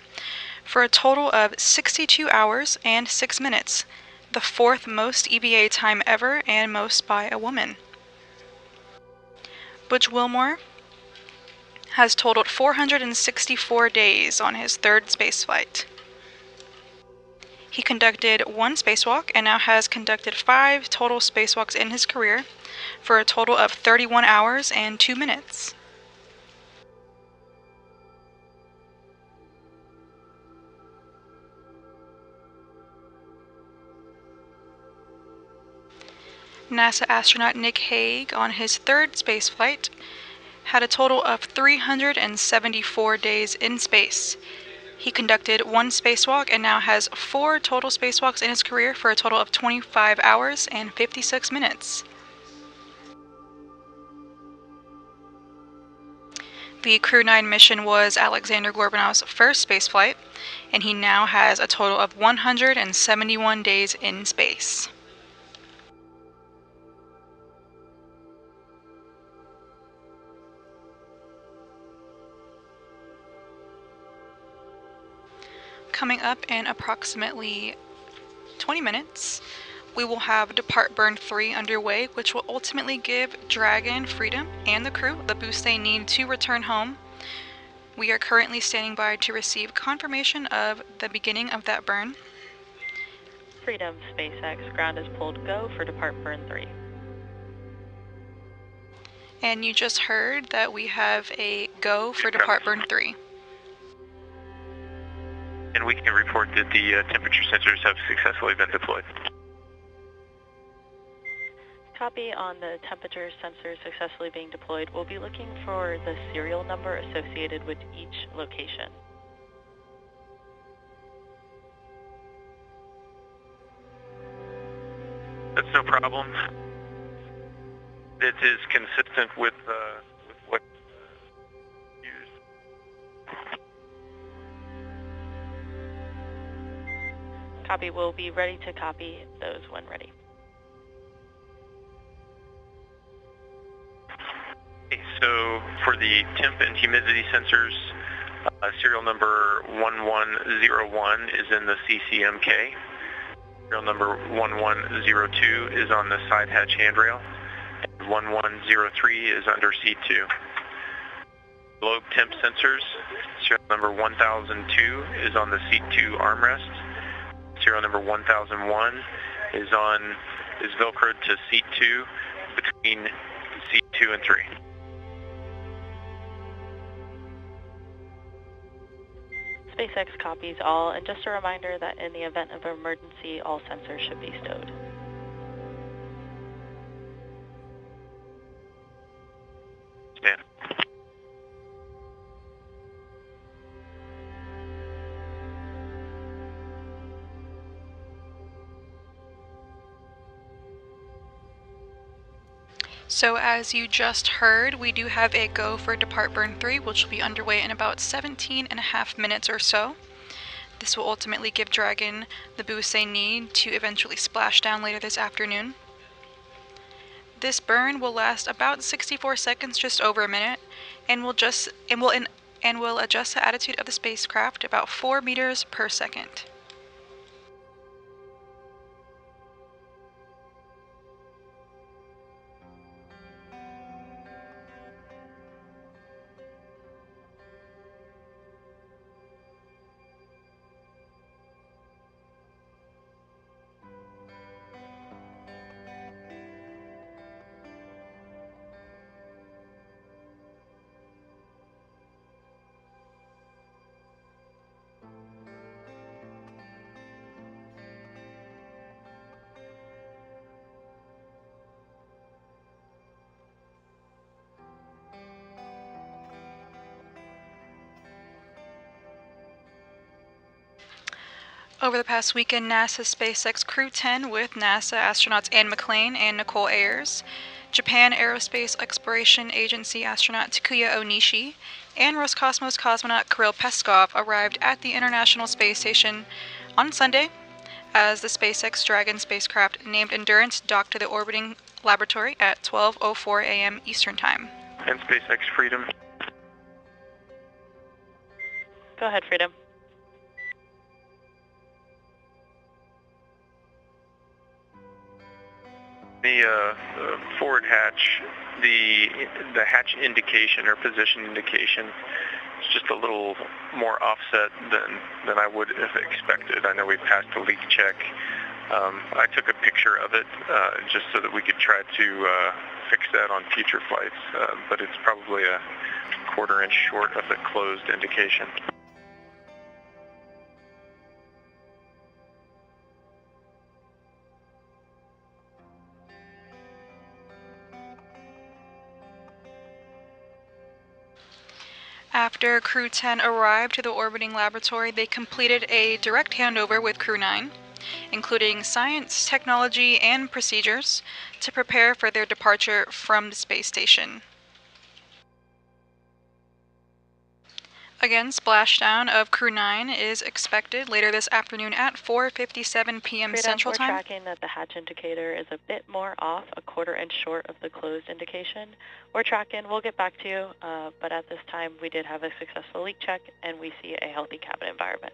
for a total of 62 hours and 6 minutes, the 4th most EVA time ever and most by a woman. Butch Wilmore has totaled 464 days on his 3rd spaceflight. He conducted 1 spacewalk and now has conducted 5 total spacewalks in his career, for a total of 31 hours and 2 minutes. NASA astronaut Nick Hague, on his 3rd spaceflight, had a total of 374 days in space. He conducted 1 spacewalk and now has 4 total spacewalks in his career for a total of 25 hours and 56 minutes. The Crew 9 mission was Alexander Gorbanov's first spaceflight, and he now has a total of 171 days in space. Coming up in approximately 20 minutes, we will have Depart Burn 3 underway, which will ultimately give Dragon, Freedom, and the crew the boost they need to return home. We are currently standing by to receive confirmation of the beginning of that burn. Freedom, SpaceX, ground is pulled go for Depart Burn 3. And you just heard that we have a go for Depart Burn 3. And we can report that the temperature sensors have successfully been deployed. Copy on the temperature sensor successfully being deployed. We'll be looking for the serial number associated with each location. That's no problem. It is consistent with what used. Copy. We'll be ready to copy those when ready. Okay, so for the temp and humidity sensors, serial number 1101 is in the CCMK. Serial number 1102 is on the side hatch handrail. And 1103 is under C2. Globe temp sensors, serial number 1002 is on the C2 armrest. Serial number 1001 is velcroed to C2 between C2 and 3. SpaceX copies all, and just a reminder that in the event of an emergency, all sensors should be stowed. Yeah. So as you just heard, we do have a go for Depart Burn 3, which will be underway in about 17.5 minutes or so. This will ultimately give Dragon the boost they need to eventually splash down later this afternoon. This burn will last about 64 seconds, just over a minute, and will adjust the attitude of the spacecraft about 4 meters per second. Over the past weekend, NASA's SpaceX Crew 10 with NASA astronauts Anne McClain and Nicole Ayers, Japan Aerospace Exploration Agency astronaut Takuya Onishi, and Roscosmos cosmonaut Kirill Peskov arrived at the International Space Station on Sunday as the SpaceX Dragon spacecraft named Endurance docked to the orbiting laboratory at 12:04 a.m. Eastern Time. And SpaceX Freedom. Go ahead, Freedom. The forward hatch, the hatch indication or position indication is just a little more offset than I would have expected. I know we passed a leak check. I took a picture of it just so that we could try to fix that on future flights, but it's probably a quarter-inch short of the closed indication. After Crew 10 arrived to the orbiting laboratory, they completed a direct handover with Crew 9, including science, technology, and procedures to prepare for their departure from the space station. Again, splashdown of Crew 9 is expected later this afternoon at 4:57 p.m. Central Time. We're tracking that the hatch indicator is a bit more off, a quarter-inch short of the closed indication. We're tracking. We'll get back to you, but at this time we did have a successful leak check, and we see a healthy cabin environment.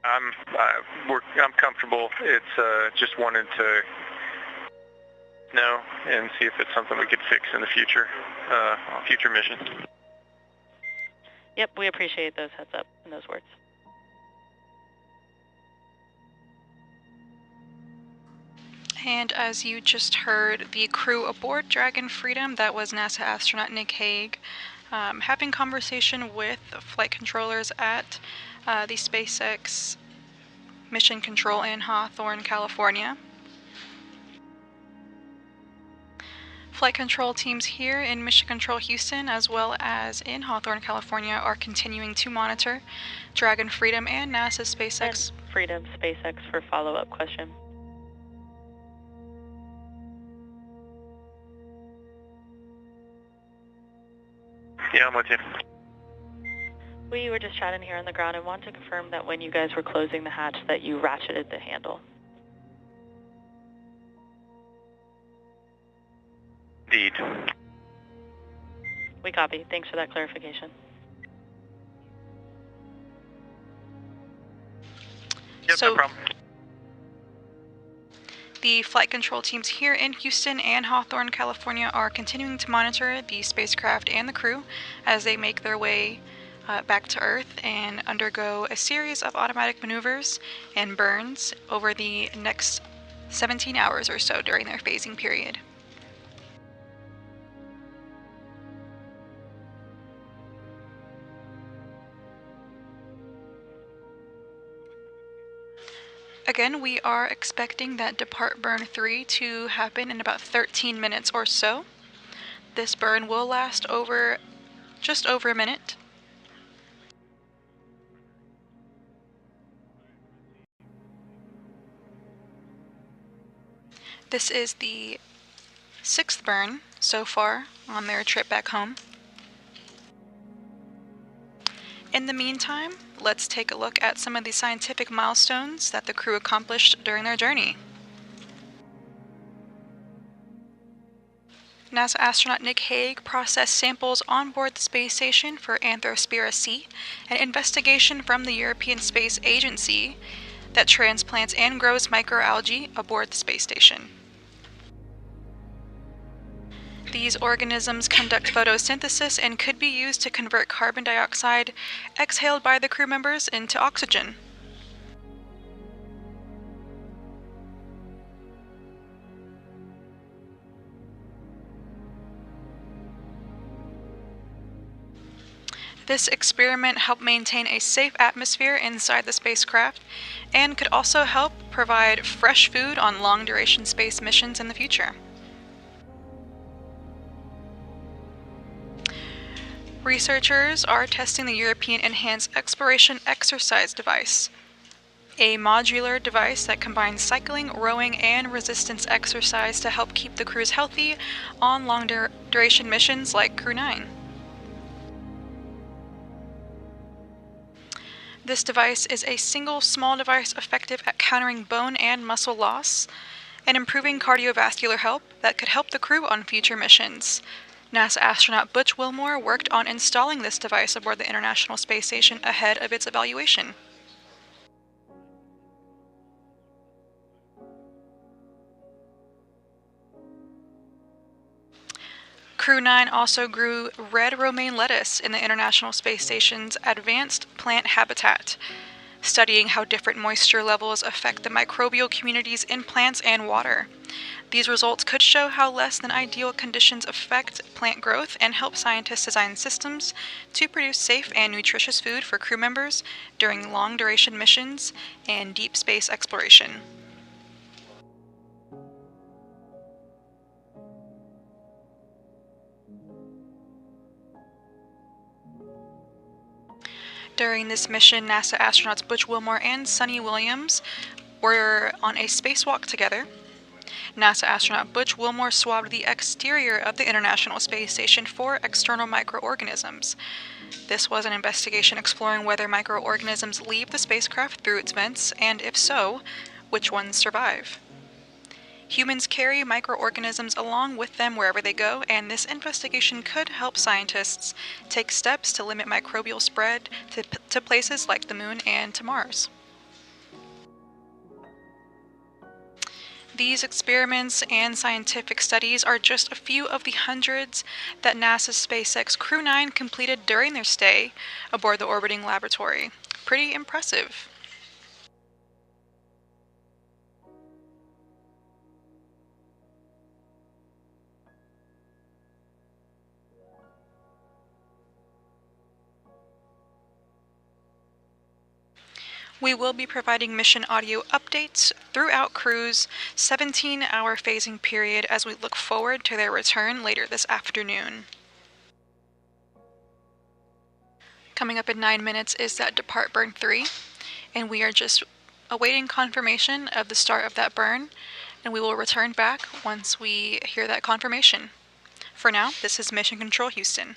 I'm comfortable. It's just wanted to know and see if it's something we could fix in the future, on future missions. Yep, we appreciate those heads up and those words. And as you just heard, the crew aboard Dragon Freedom, that was NASA astronaut Nick Hague, having conversation with flight controllers at the SpaceX Mission Control in Hawthorne, California. Flight control teams here in Mission Control Houston as well as in Hawthorne, California are continuing to monitor Dragon Freedom and NASA SpaceX. And Freedom SpaceX for follow-up question. Yeah, I'm with you. We were just chatting here on the ground and wanted to confirm that when you guys were closing the hatch that you ratcheted the handle. Indeed. We copy. Thanks for that clarification. Yep, no problem. The flight control teams here in Houston and Hawthorne, California are continuing to monitor the spacecraft and the crew as they make their way back to Earth and undergo a series of automatic maneuvers and burns over the next 17 hours or so during their phasing period. Again, we are expecting that depart burn 3 to happen in about 13 minutes or so. This burn will last just over a minute. This is the 6th burn so far on their trip back home. In the meantime, let's take a look at some of the scientific milestones that the crew accomplished during their journey. NASA astronaut Nick Hague processed samples on board the space station for Anthrospira C, an investigation from the European Space Agency that transplants and grows microalgae aboard the space station. These organisms conduct photosynthesis and could be used to convert carbon dioxide exhaled by the crew members into oxygen. This experiment helped maintain a safe atmosphere inside the spacecraft and could also help provide fresh food on long-duration space missions in the future. Researchers are testing the European Enhanced Exploration Exercise Device, a modular device that combines cycling, rowing, and resistance exercise to help keep the crews healthy on long-duration missions like Crew 9. This device is a single small device effective at countering bone and muscle loss and improving cardiovascular health that could help the crew on future missions. NASA astronaut Butch Wilmore worked on installing this device aboard the International Space Station ahead of its evaluation. Crew 9 also grew red romaine lettuce in the International Space Station's Advanced Plant Habitat, studying how different moisture levels affect the microbial communities in plants and water. These results could show how less than ideal conditions affect plant growth and help scientists design systems to produce safe and nutritious food for crew members during long-duration missions and deep space exploration. During this mission, NASA astronauts Butch Wilmore and Sunita Williams were on a spacewalk together. NASA astronaut Butch Wilmore swabbed the exterior of the International Space Station for external microorganisms. This was an investigation exploring whether microorganisms leave the spacecraft through its vents, and if so, which ones survive. Humans carry microorganisms along with them wherever they go, and this investigation could help scientists take steps to limit microbial spread to places like the Moon and to Mars. These experiments and scientific studies are just a few of the hundreds that NASA's SpaceX Crew 9 completed during their stay aboard the orbiting laboratory. Pretty impressive. We will be providing mission audio updates throughout Crew's 17-hour phasing period as we look forward to their return later this afternoon. Coming up in 9 minutes is that depart burn 3, and we are just awaiting confirmation of the start of that burn, and we will return back once we hear that confirmation. For now, this is Mission Control Houston.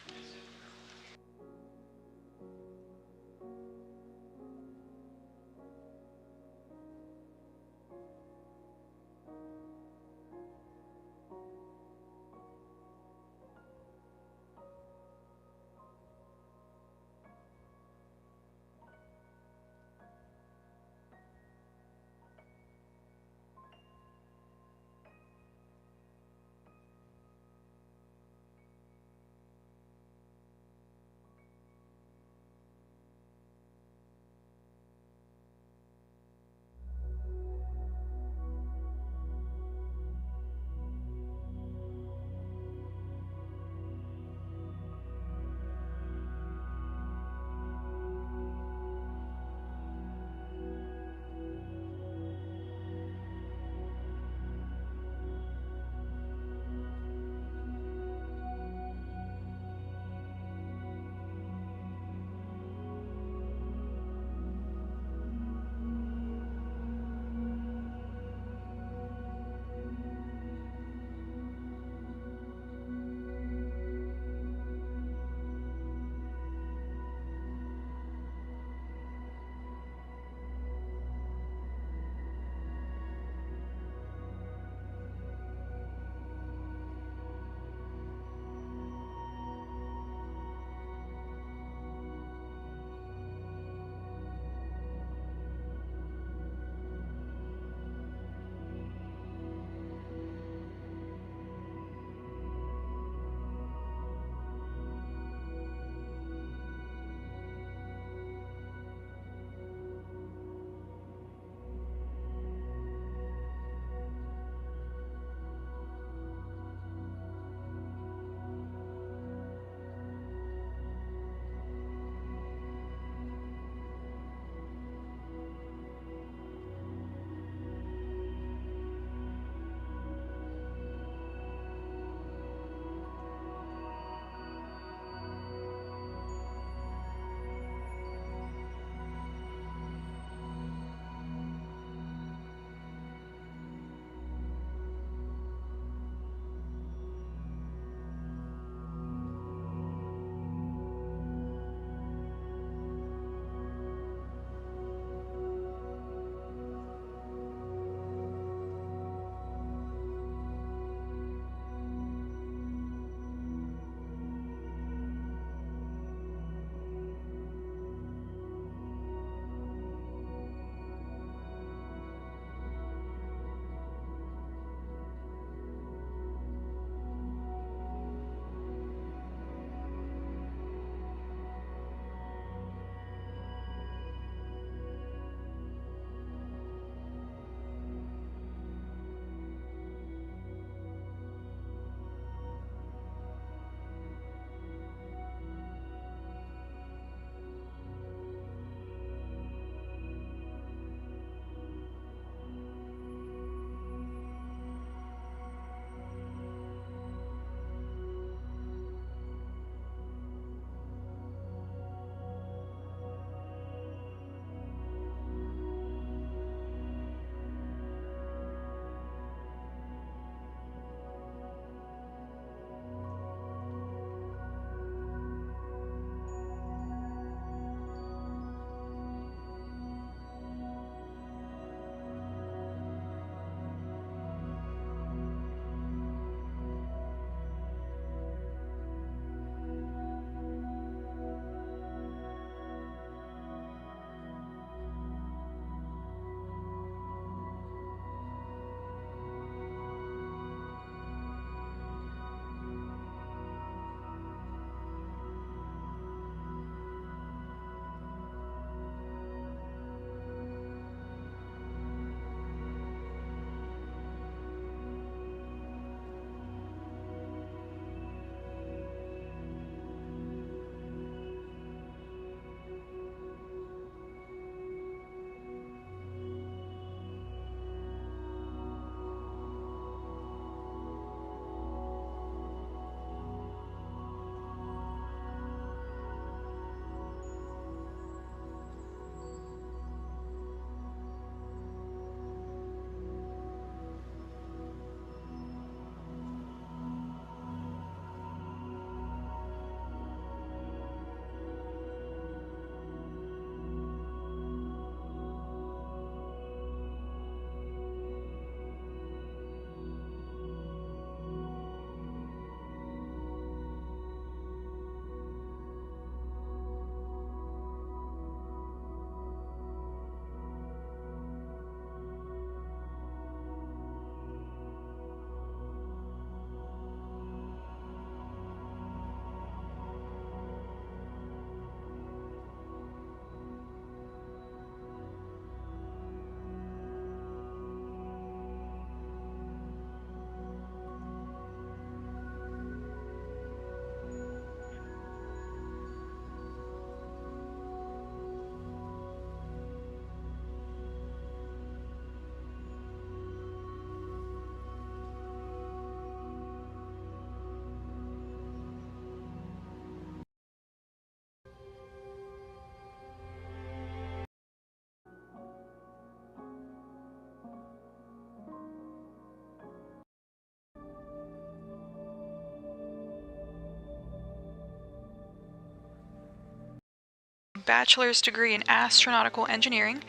bachelor's degree in astronautical engineering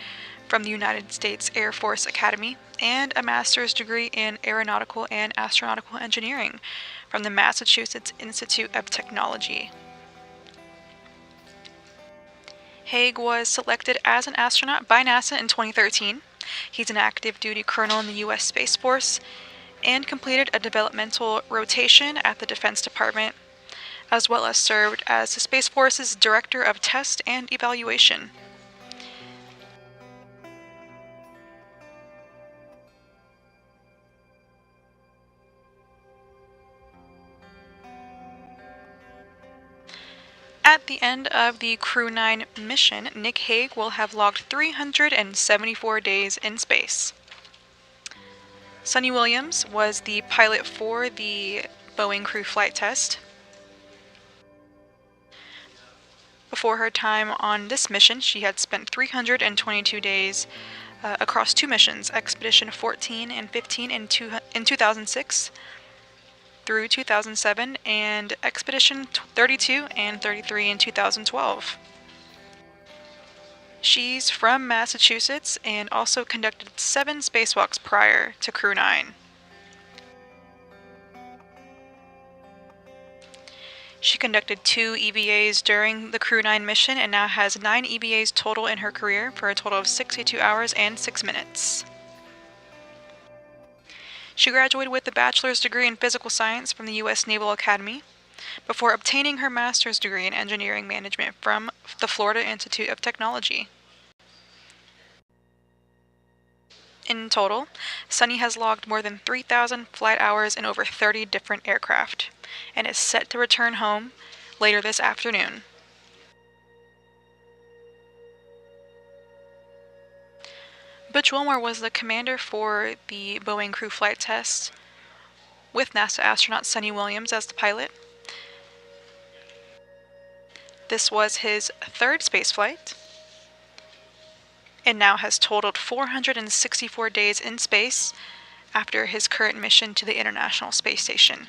from the United States Air Force Academy and a master's degree in aeronautical and astronautical engineering from the Massachusetts Institute of Technology. Hague was selected as an astronaut by NASA in 2013. He's an active duty colonel in the U.S. Space Force and completed a developmental rotation at the Defense Department, as well as served as the Space Force's Director of Test and Evaluation. At the end of the Crew 9 mission, Nick Hague will have logged 374 days in space. Sunita Williams was the pilot for the Boeing crew flight test. Before her time on this mission, she had spent 322 days across two missions, Expedition 14 and 15 in 2006 through 2007, and Expedition 32 and 33 in 2012. She's from Massachusetts and also conducted 7 spacewalks prior to Crew 9. She conducted 2 EVAs during the Crew 9 mission and now has 9 EVAs total in her career for a total of 62 hours and 6 minutes. She graduated with a bachelor's degree in physical science from the U.S. Naval Academy before obtaining her master's degree in engineering management from the Florida Institute of Technology. In total, Sunny has logged more than 3,000 flight hours in over 30 different aircraft and is set to return home later this afternoon. Butch Wilmore was the commander for the Boeing crew flight test with NASA astronaut Sunita Williams as the pilot. This was his 3rd spaceflight and now has totaled 464 days in space after his current mission to the International Space Station.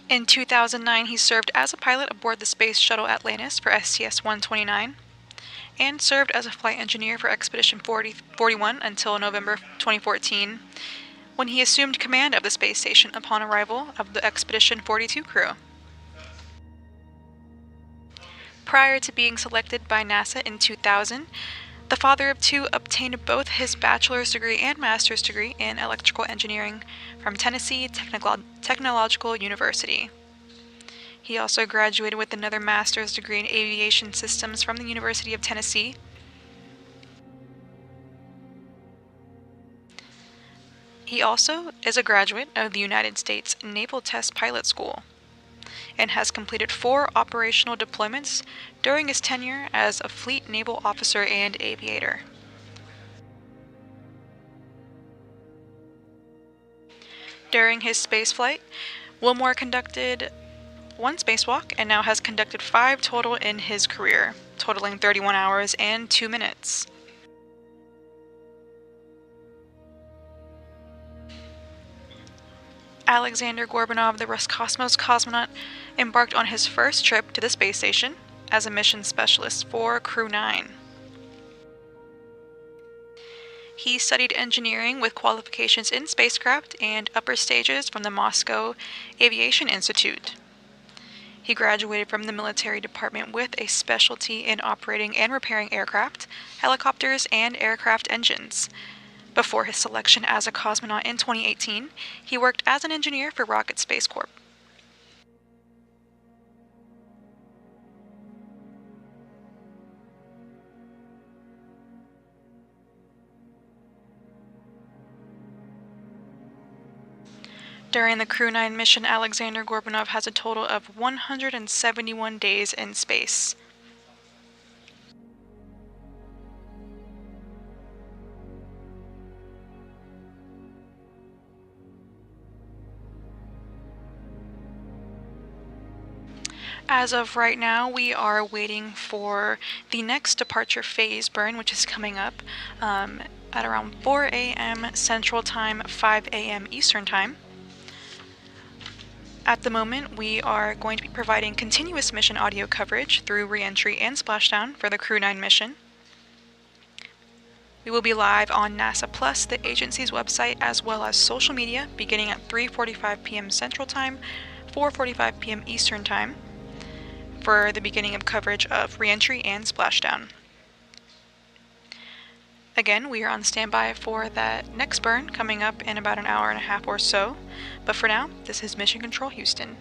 In 2009, he served as a pilot aboard the Space Shuttle Atlantis for STS-129 and served as a flight engineer for Expedition 41 until November 2014, when he assumed command of the space station upon arrival of the Expedition 42 crew. Prior to being selected by NASA in 2000, the father of 2 obtained both his bachelor's degree and master's degree in electrical engineering from Tennessee Technological University. He also graduated with another master's degree in aviation systems from the University of Tennessee. He also is a graduate of the United States Naval Test Pilot School and has completed 4 operational deployments during his tenure as a fleet naval officer and aviator. During his spaceflight, Wilmore conducted 1 spacewalk and now has conducted 5 total in his career, totaling 31 hours and 2 minutes. Alexander Gorbanov, the Roscosmos cosmonaut, embarked on his first trip to the space station as a mission specialist for Crew 9. He studied engineering with qualifications in spacecraft and upper stages from the Moscow Aviation Institute. He graduated from the military department with a specialty in operating and repairing aircraft, helicopters, and aircraft engines. Before his selection as a cosmonaut in 2018, he worked as an engineer for Rocket Space Corp. During the Crew 9 mission, Alexander Gorbanov has a total of 171 days in space. As of right now, we are waiting for the next departure phase burn, which is coming up at around 4 a.m. Central Time, 5 a.m. Eastern Time. At the moment, we are going to be providing continuous mission audio coverage through reentry and splashdown for the Crew 9 mission. We will be live on NASA Plus, the agency's website, as well as social media, beginning at 3:45 p.m. Central Time, 4:45 p.m. Eastern Time, for the beginning of coverage of reentry and splashdown. Again, we are on standby for that next burn coming up in about an hour and a half or so, but for now, this is Mission Control Houston.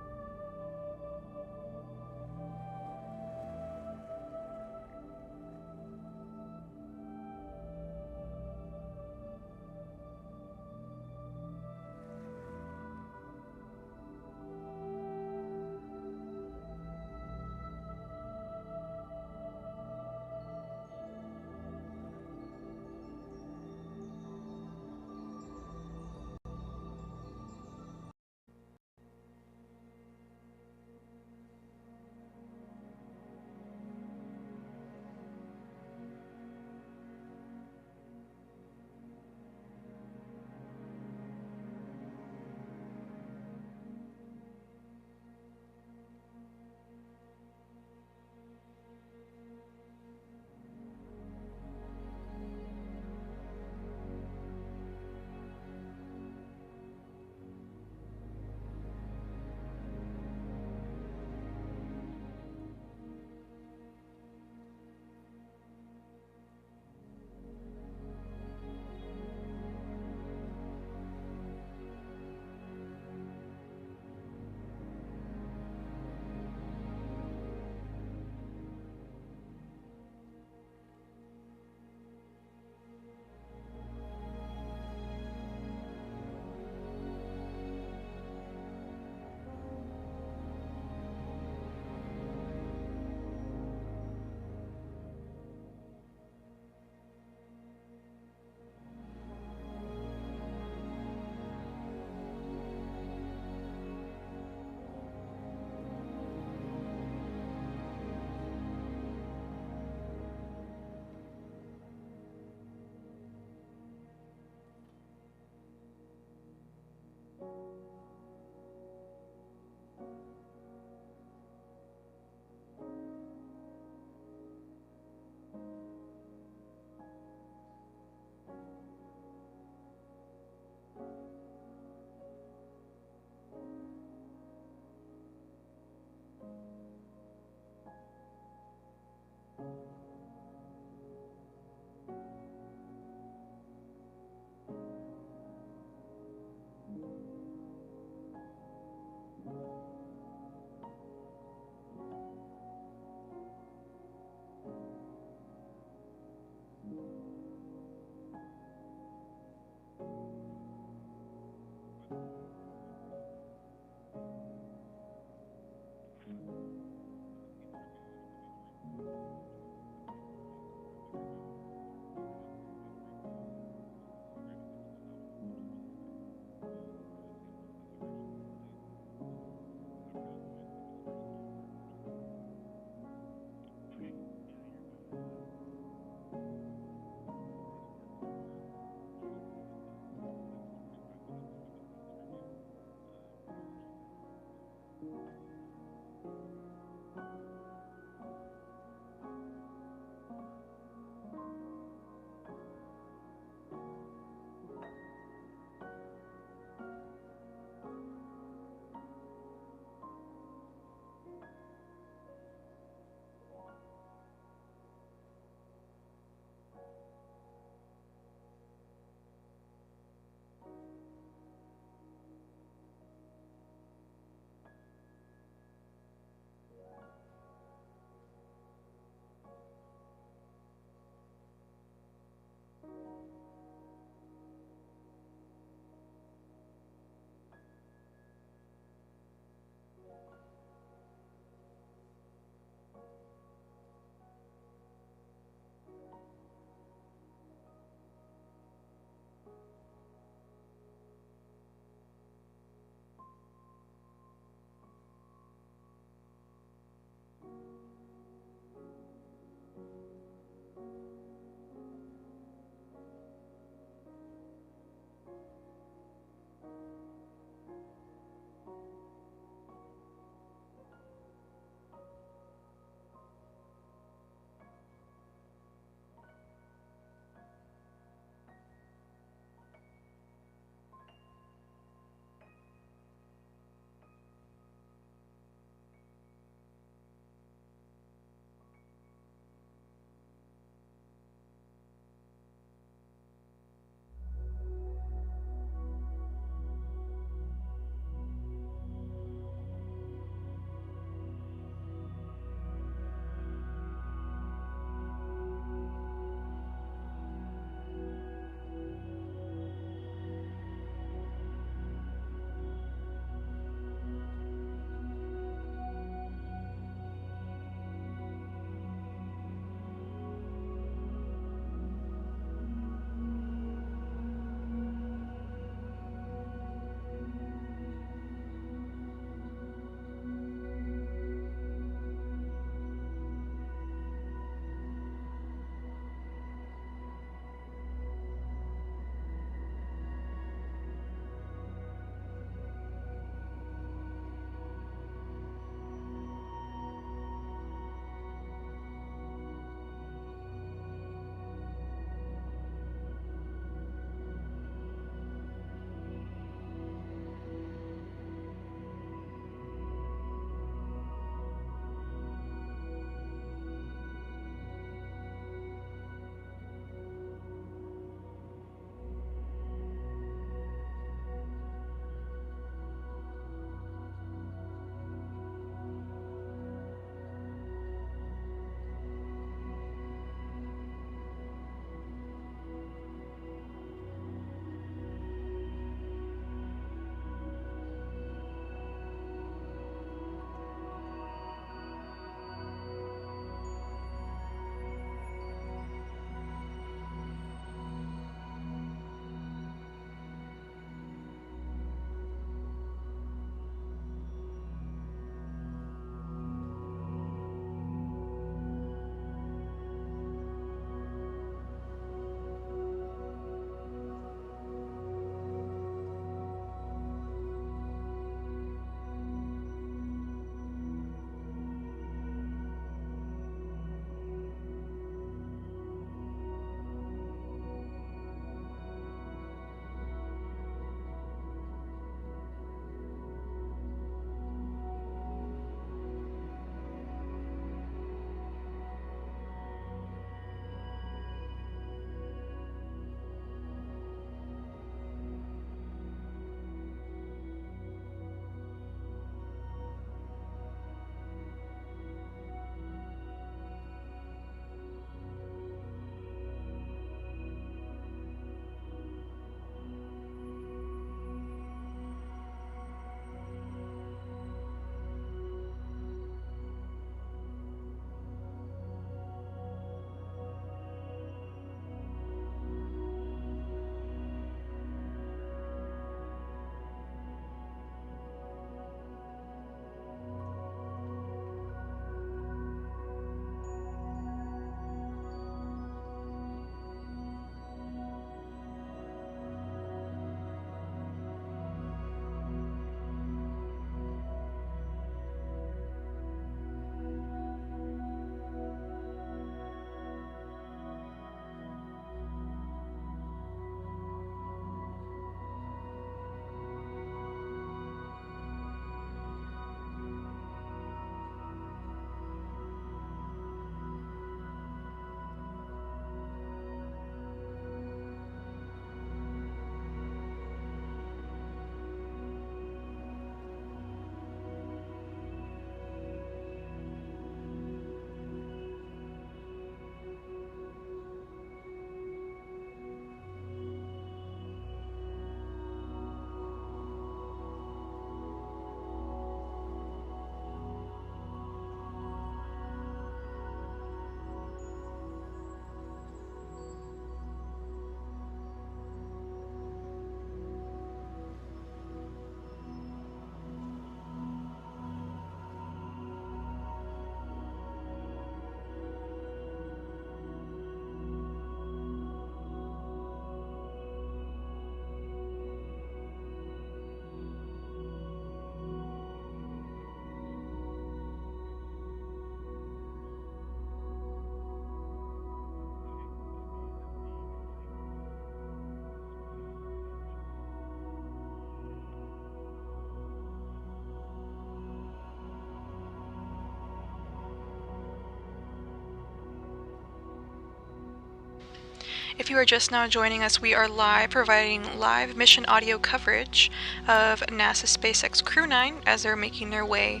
If you are just now joining us, we are live, providing live mission audio coverage of NASA's SpaceX Crew 9 as they're making their way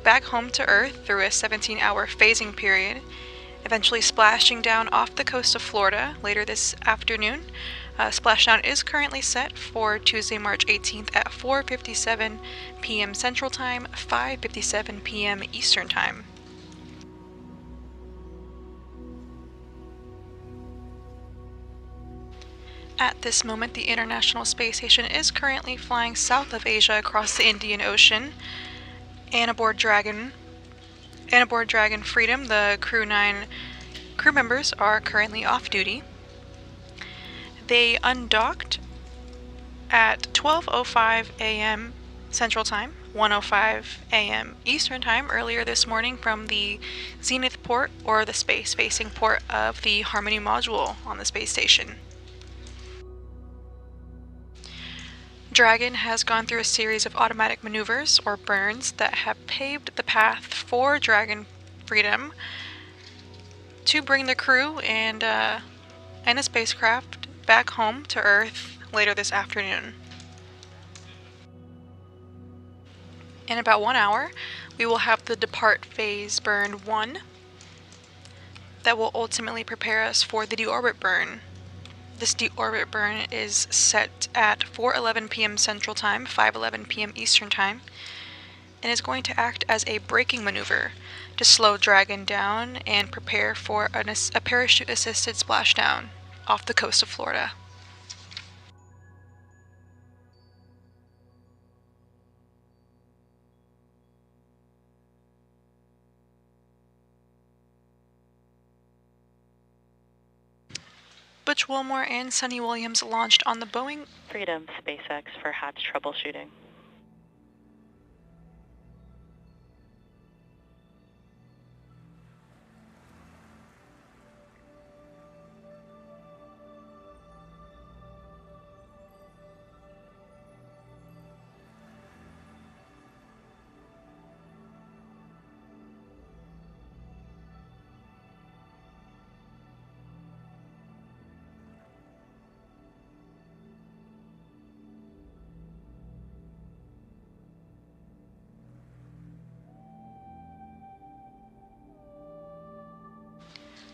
back home to Earth through a 17-hour phasing period, eventually splashing down off the coast of Florida later this afternoon. Splashdown is currently set for Tuesday, March 18th at 4:57 p.m. Central Time, 5:57 p.m. Eastern Time. At this moment, the International Space Station is currently flying south of Asia across the Indian Ocean. And aboard Dragon Freedom, the Crew 9 crew members are currently off duty. They undocked at 12:05 a.m. Central Time, 1:05 a.m. Eastern Time earlier this morning from the Zenith port, or the space-facing port of the Harmony module on the space station. Dragon has gone through a series of automatic maneuvers, or burns, that have paved the path for Dragon Freedom to bring the crew and a spacecraft back home to Earth later this afternoon. In about 1 hour, we will have the depart phase burn 1 that will ultimately prepare us for the deorbit burn. This deorbit burn is set at 4:11 p.m. Central Time, 5:11 p.m. Eastern Time, and is going to act as a braking maneuver to slow Dragon down and prepare for a parachute-assisted splashdown off the coast of Florida. Butch Wilmore and Sunita Williams launched on the Boeing Freedom SpaceX for hatch troubleshooting.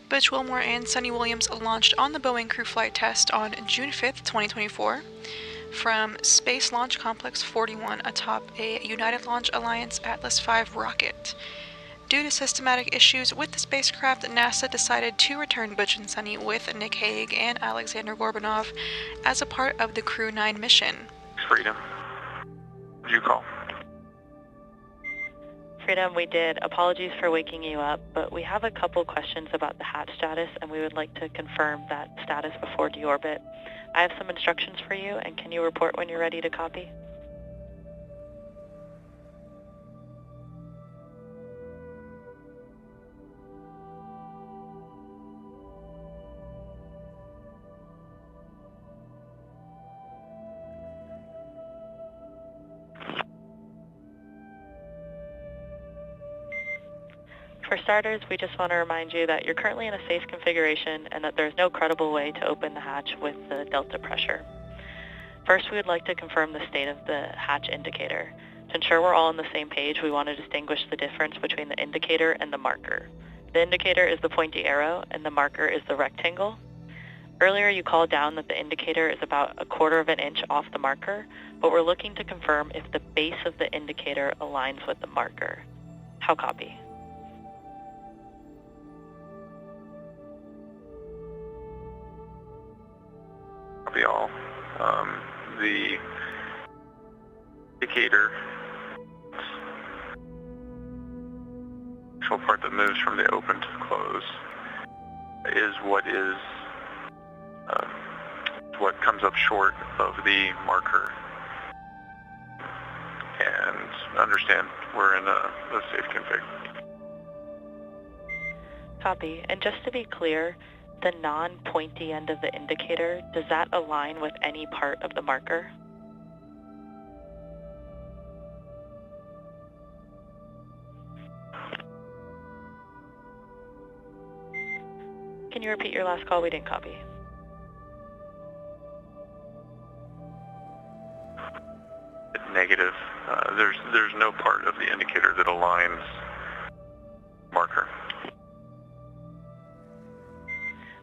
Butch Wilmore and Sunita Williams launched on the Boeing crew flight test on June 5th, 2024, from Space Launch Complex 41 atop a United Launch Alliance Atlas V rocket. Due to systematic issues with the spacecraft, NASA decided to return Butch and Sunny with Nick Hague and Aleksandr Gorbanov as a part of the Crew 9 mission. Freedom. Did you call? Freedom, we did. Apologies for waking you up, but we have a couple questions about the hatch status, and we would like to confirm that status before deorbit. I have some instructions for you, and can you report when you're ready to copy? For starters, we just want to remind you that you're currently in a safe configuration and that there's no credible way to open the hatch with the delta pressure. First, we would like to confirm the state of the hatch indicator. To ensure we're all on the same page, we want to distinguish the difference between the indicator and the marker. The indicator is the pointy arrow and the marker is the rectangle. Earlier, you called down that the indicator is about 1/4 of an inch off the marker, but we're looking to confirm if the base of the indicator aligns with the marker. How copy? Copy all. The indicator, actual part that moves from the open to the close, is what comes up short of the marker. And understand we're in a safe config. Copy. And just to be clear, the non-pointy end of the indicator, does that align with any part of the marker? Can you repeat your last call? We didn't copy. There's no part of the indicator that aligns marker.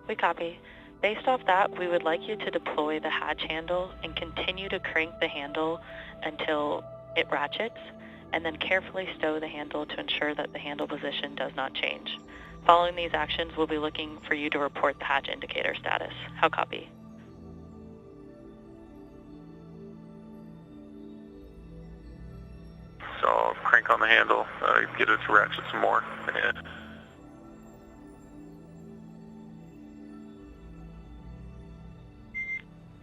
We copy. Based off that, we would like you to deploy the hatch handle and continue to crank the handle until it ratchets, and then carefully stow the handle to ensure that the handle position does not change. Following these actions, we'll be looking for you to report the hatch indicator status. How copy? So I'll crank on the handle, get it to ratchet some more. And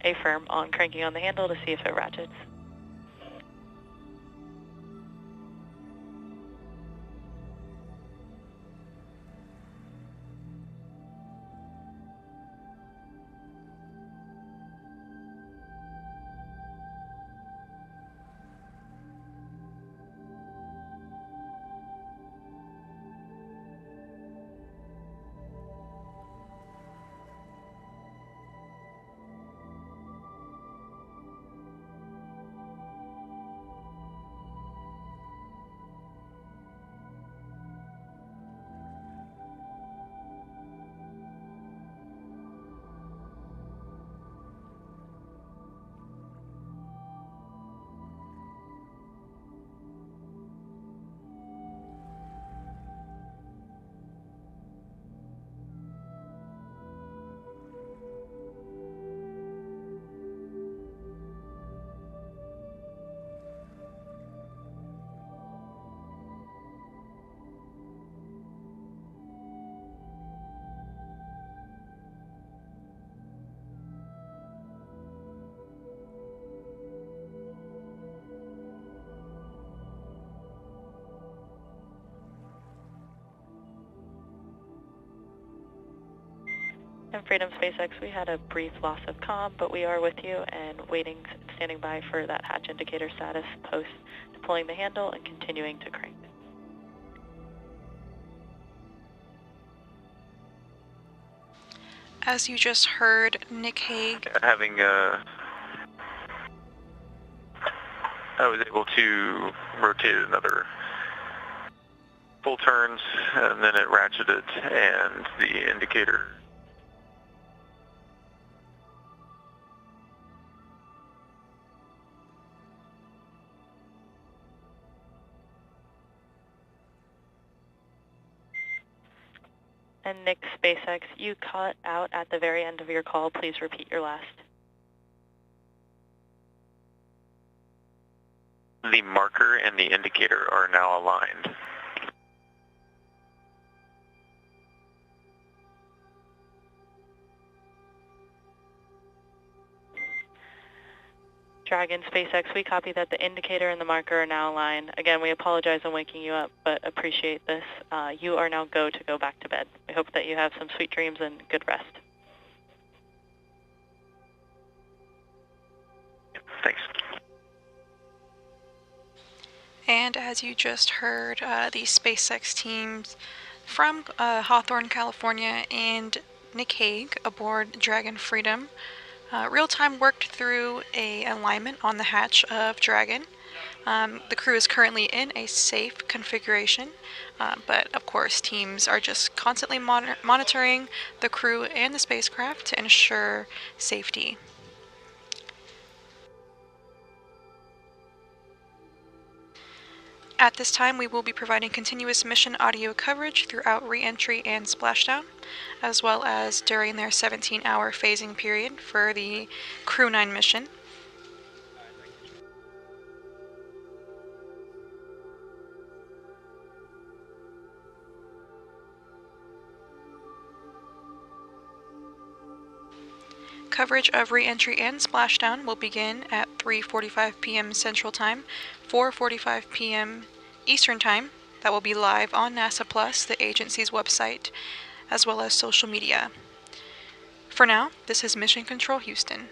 Affirm on cranking on the handle to see if it ratchets. And Freedom SpaceX, we had a brief loss of comm, but we are with you and waiting, standing by for that hatch indicator status post deploying the handle and continuing to crank. As you just heard, Nick Hague. I was able to rotate another full turns, and then it ratcheted, and the indicator. And Nick SpaceX, you cut out at the very end of your call. Please repeat your last. The marker and the indicator are now aligned. Dragon SpaceX, we copy that the indicator and the marker are now aligned. Again, we apologize on waking you up, but appreciate this. You are now go back to bed. We hope that you have some sweet dreams and good rest. Thanks. And as you just heard, the SpaceX teams from Hawthorne, California, and Nick Hague aboard Dragon Freedom real-time worked through a alignment on the hatch of Dragon. The crew is currently in a safe configuration, but of course teams are just constantly monitoring the crew and the spacecraft to ensure safety. At this time, we will be providing continuous mission audio coverage throughout re-entry and splashdown, as well as during their 17-hour phasing period for the Crew 9 mission. Coverage of re-entry and splashdown will begin at 3:45 p.m. Central Time, 4:45 p.m. Eastern Time. That will be live on NASA Plus, the agency's website, as well as social media. For now, this is Mission Control Houston.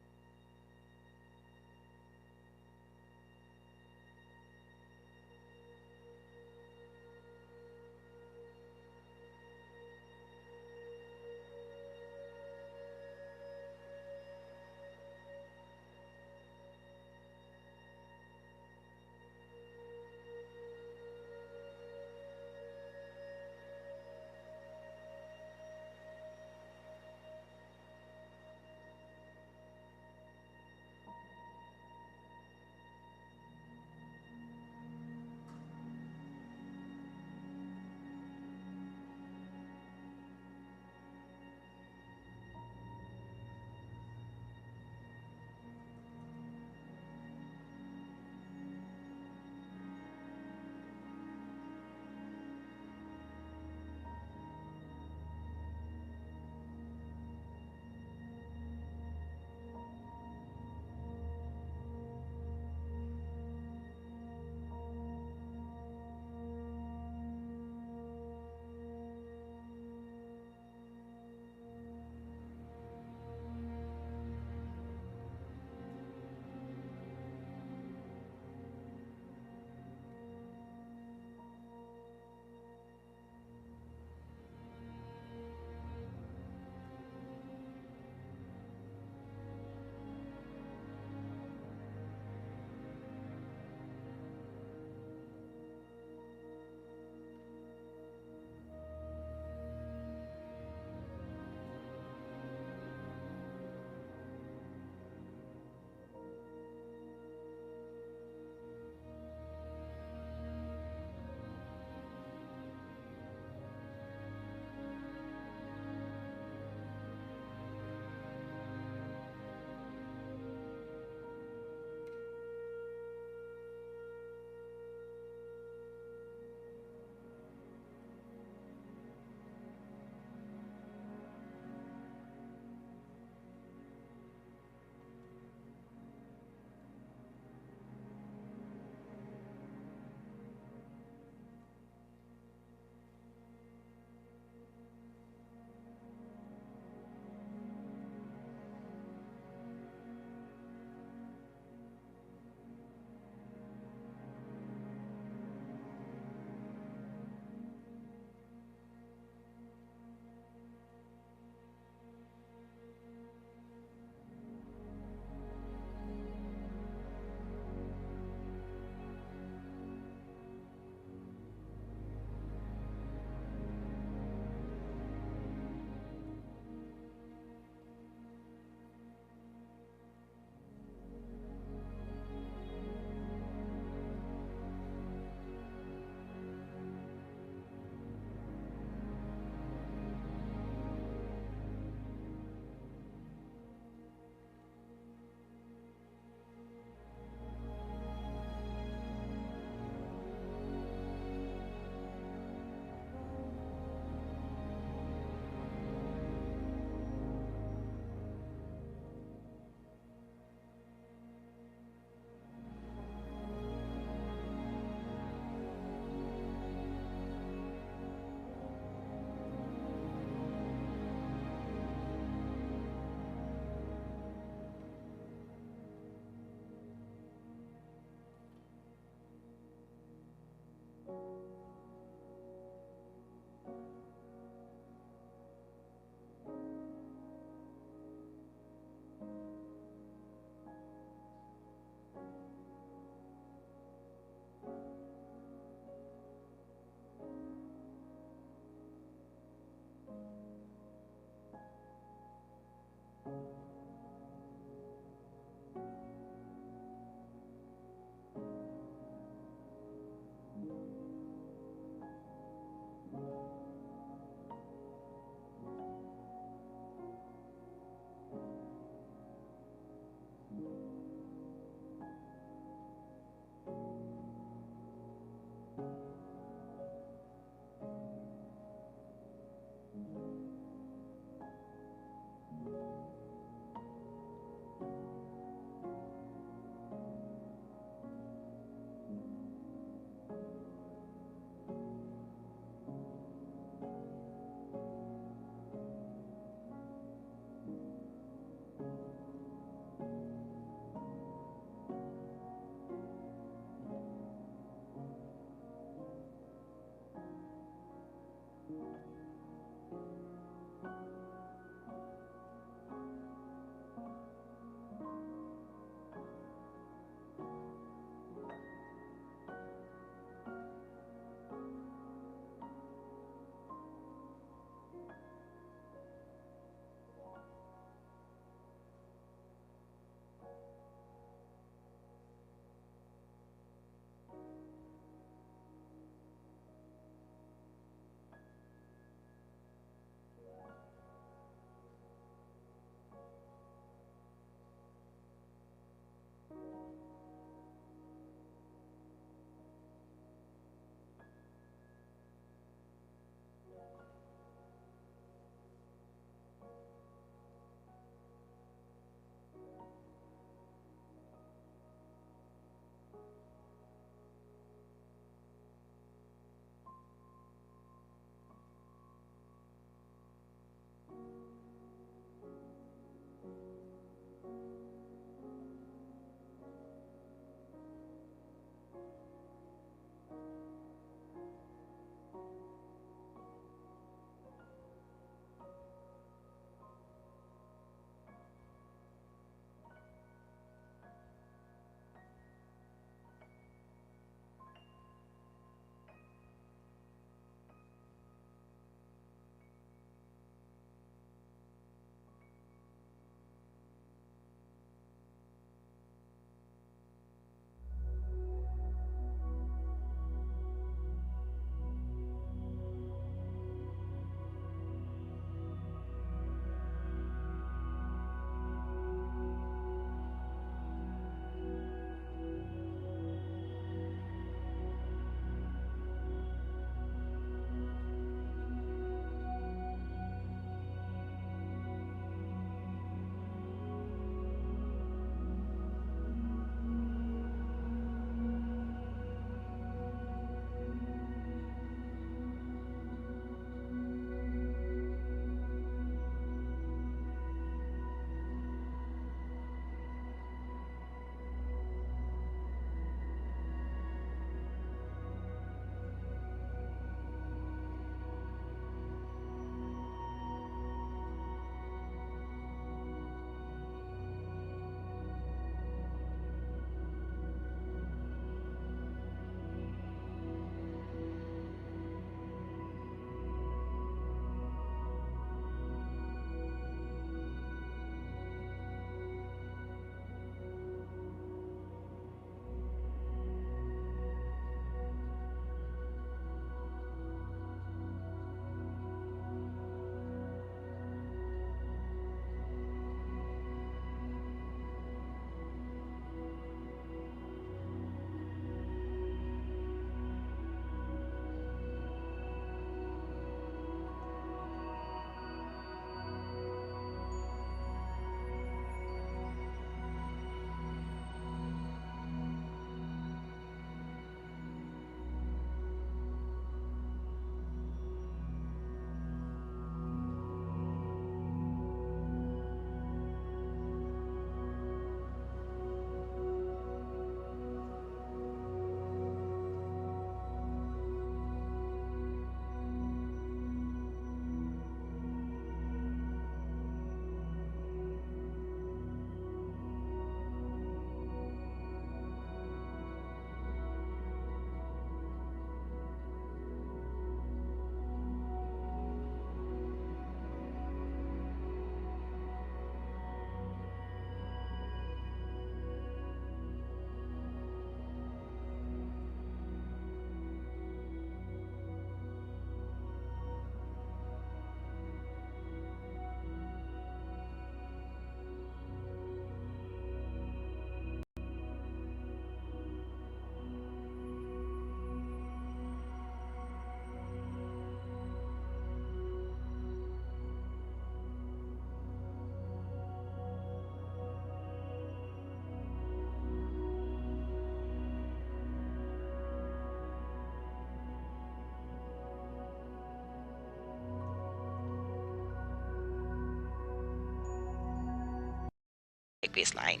baseline.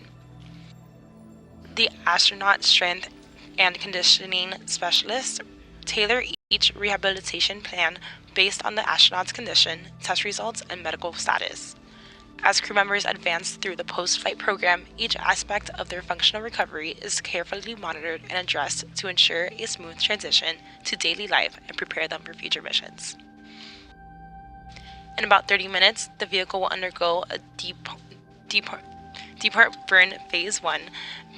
The astronaut strength and conditioning specialists tailor each rehabilitation plan based on the astronaut's condition, test results, and medical status. As crew members advance through the post-flight program, each aspect of their functional recovery is carefully monitored and addressed to ensure a smooth transition to daily life and prepare them for future missions. In about 30 minutes, the vehicle will undergo a depart burn phase 1,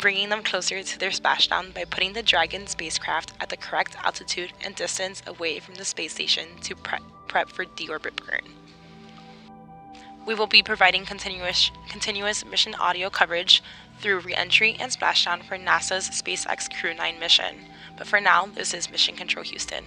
bringing them closer to their splashdown by putting the Dragon spacecraft at the correct altitude and distance away from the space station to prep for deorbit burn. We will be providing continuous mission audio coverage through re-entry and splashdown for NASA's SpaceX Crew 9 mission. But for now, this is Mission Control Houston.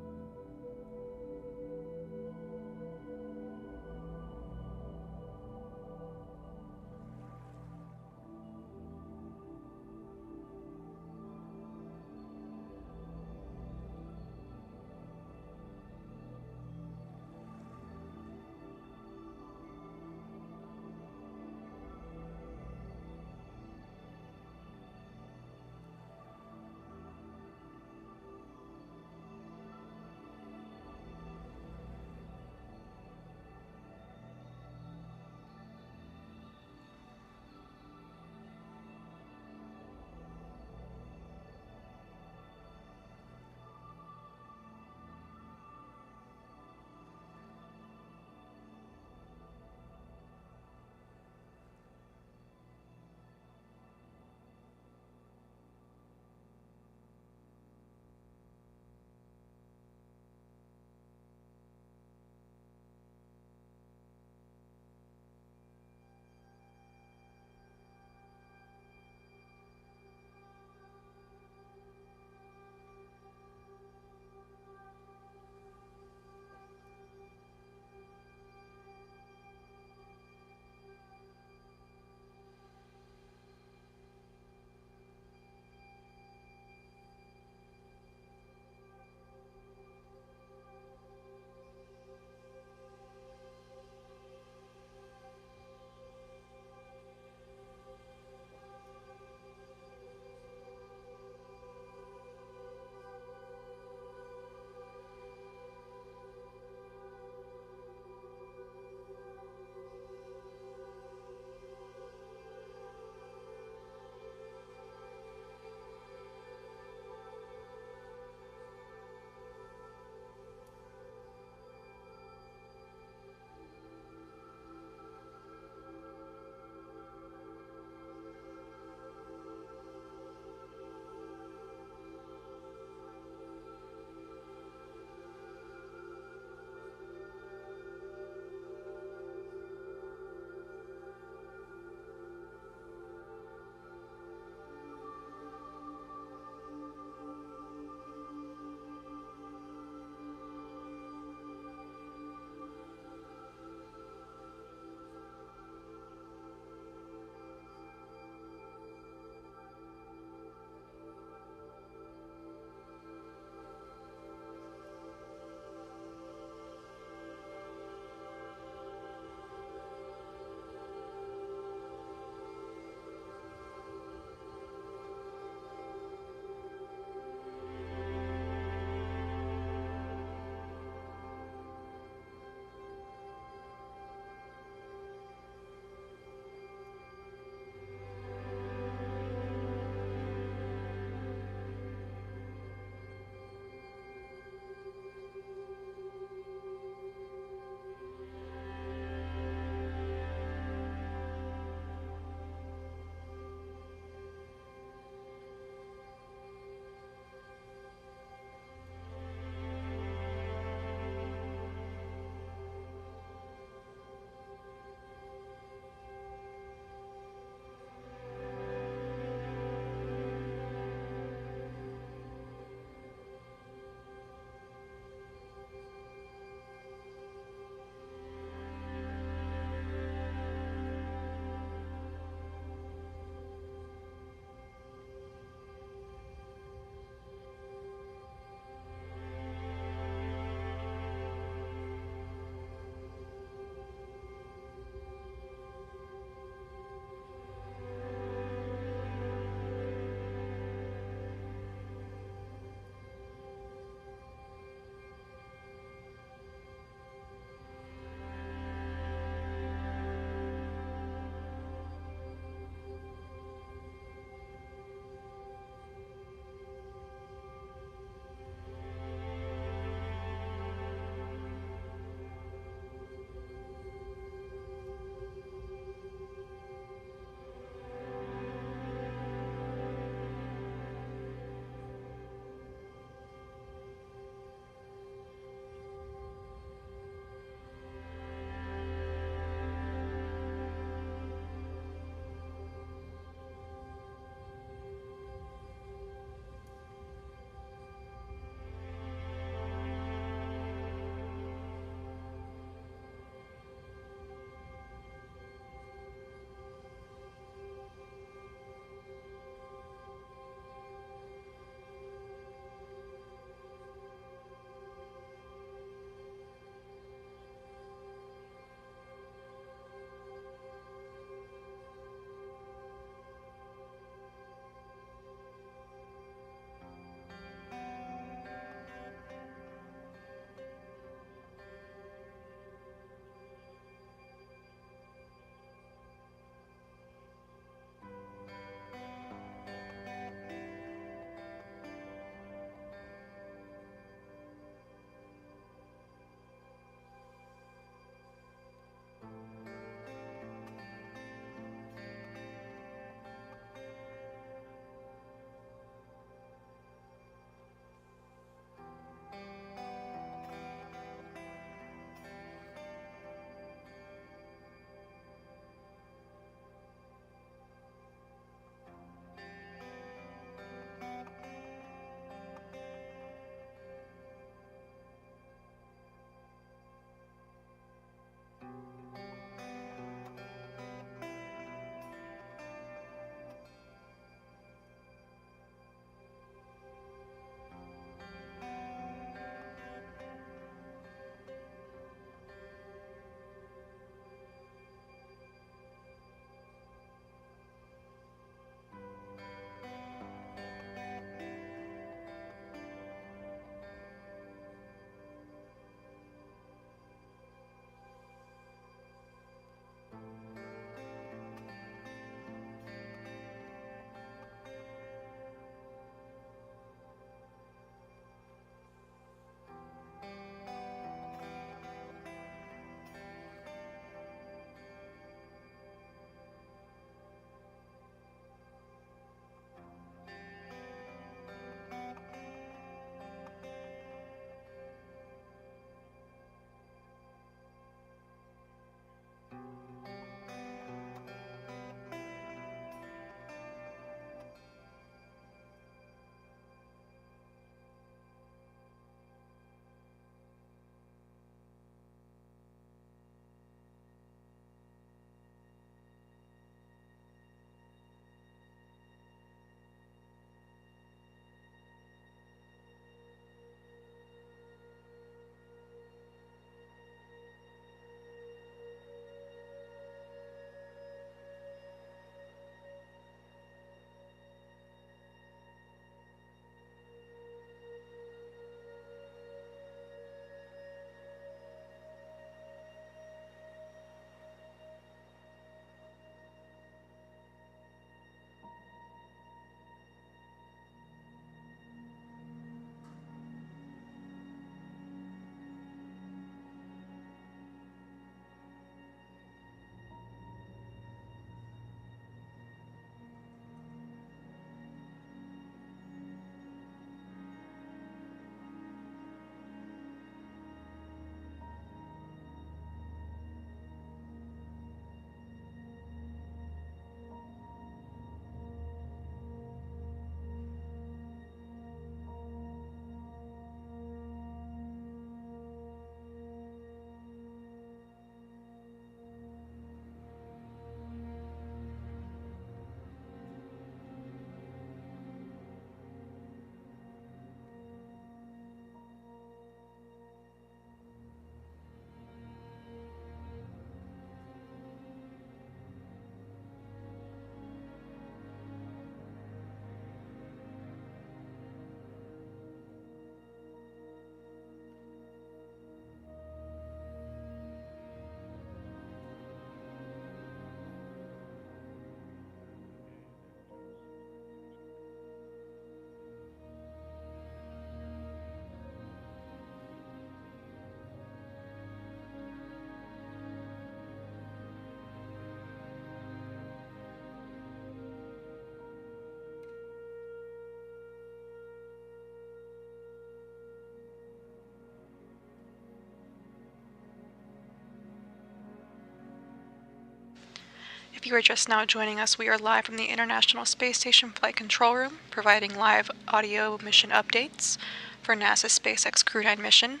If you are just now joining us, we are live from the International Space Station Flight Control Room, providing live audio mission updates for NASA's SpaceX Crew 9 mission.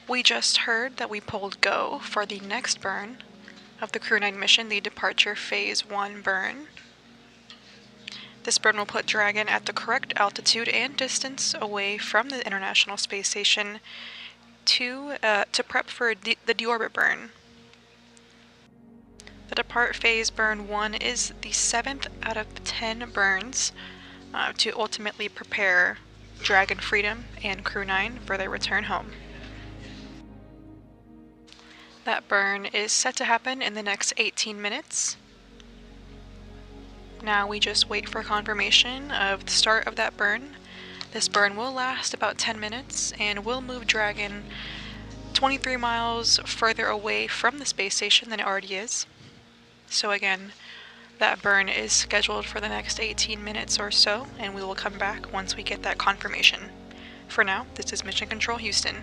We just heard that we pulled go for the next burn of the Crew 9 mission, the departure phase 1 burn. This burn will put Dragon at the correct altitude and distance away from the International Space Station to prep for the deorbit burn. The depart phase burn 1 is the 7th out of 10 burns to ultimately prepare Dragon Freedom and Crew 9 for their return home. That burn is set to happen in the next 18 minutes. Now we just wait for confirmation of the start of that burn. This burn will last about 10 minutes and will move Dragon 23 miles further away from the space station than it already is. So again, that burn is scheduled for the next 18 minutes or so, and we will come back once we get that confirmation. For now, this is Mission Control Houston.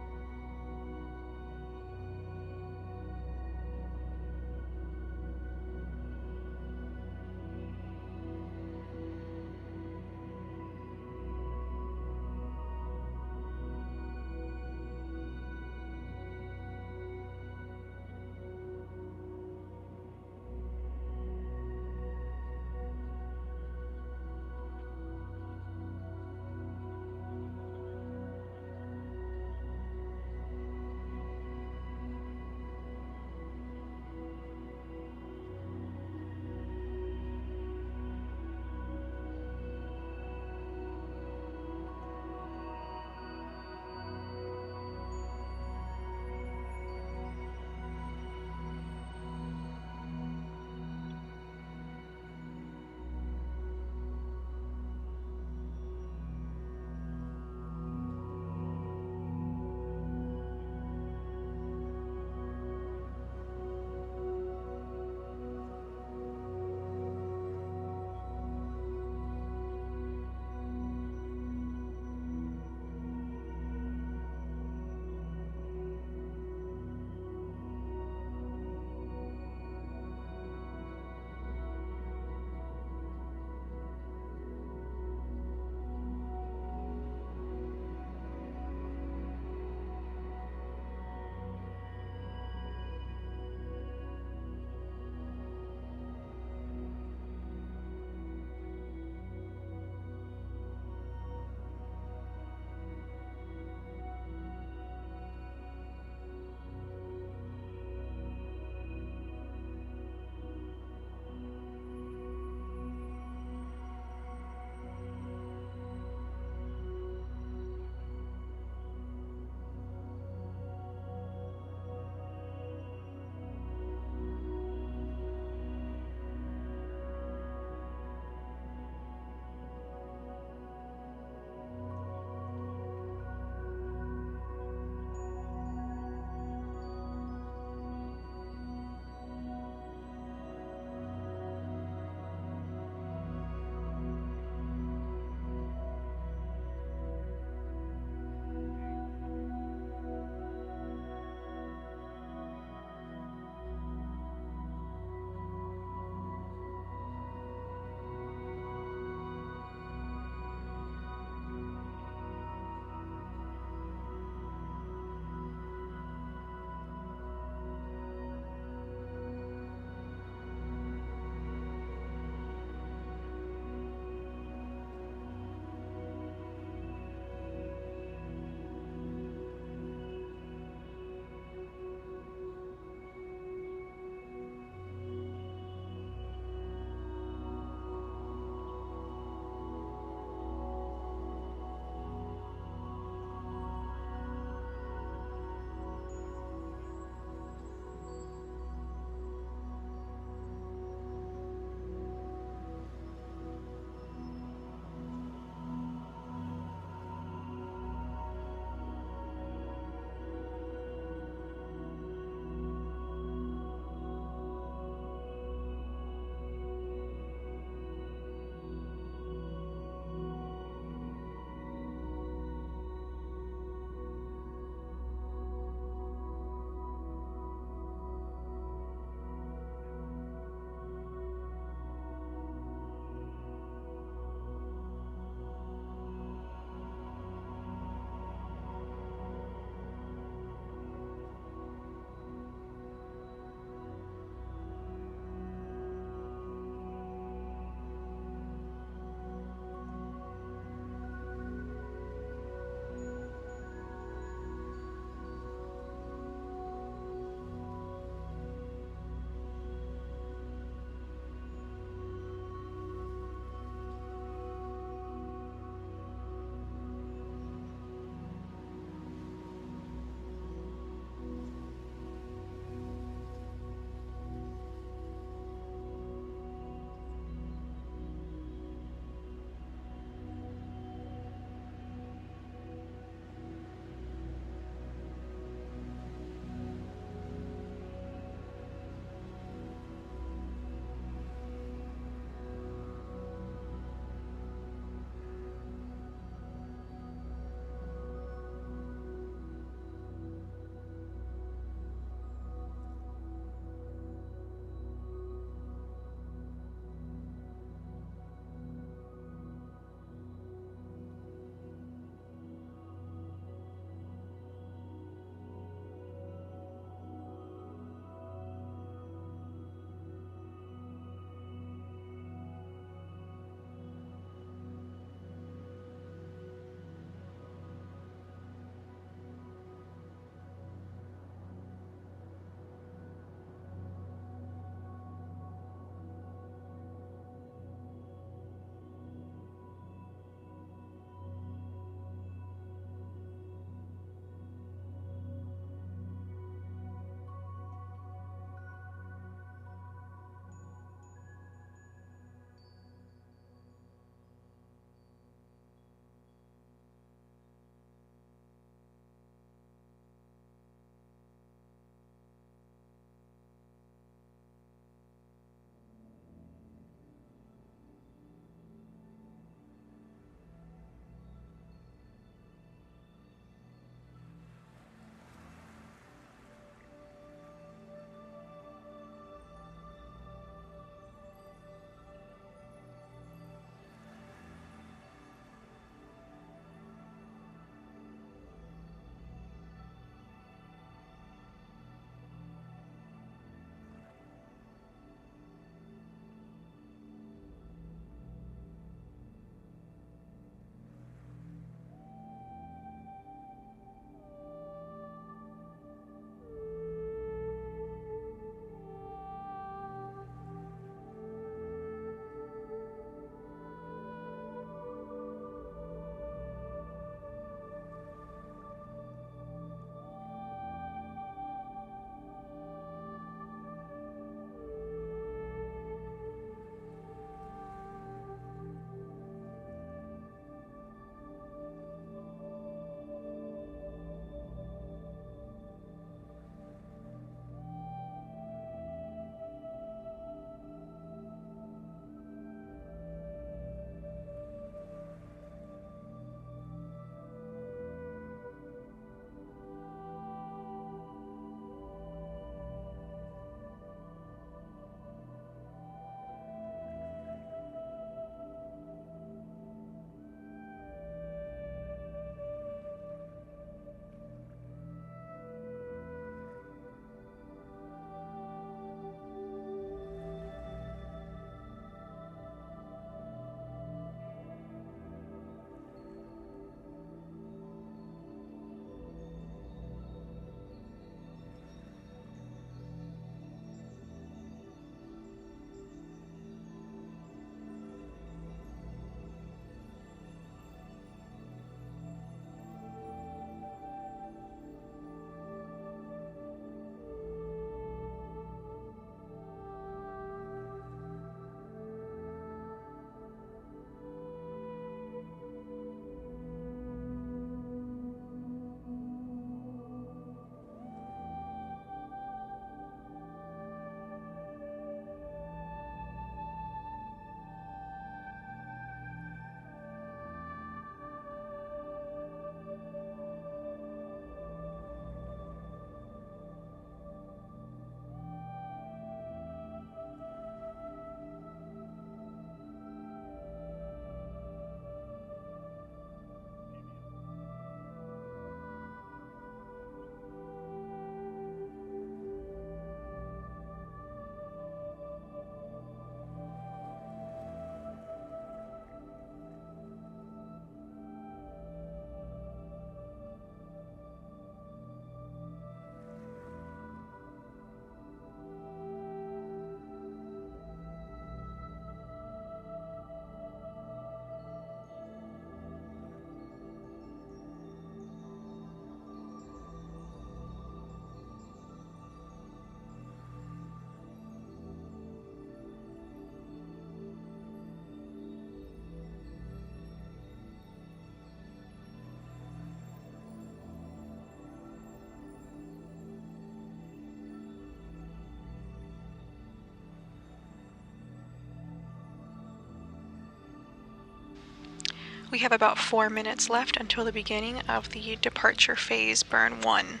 We have about 4 minutes left until the beginning of the departure phase burn 1.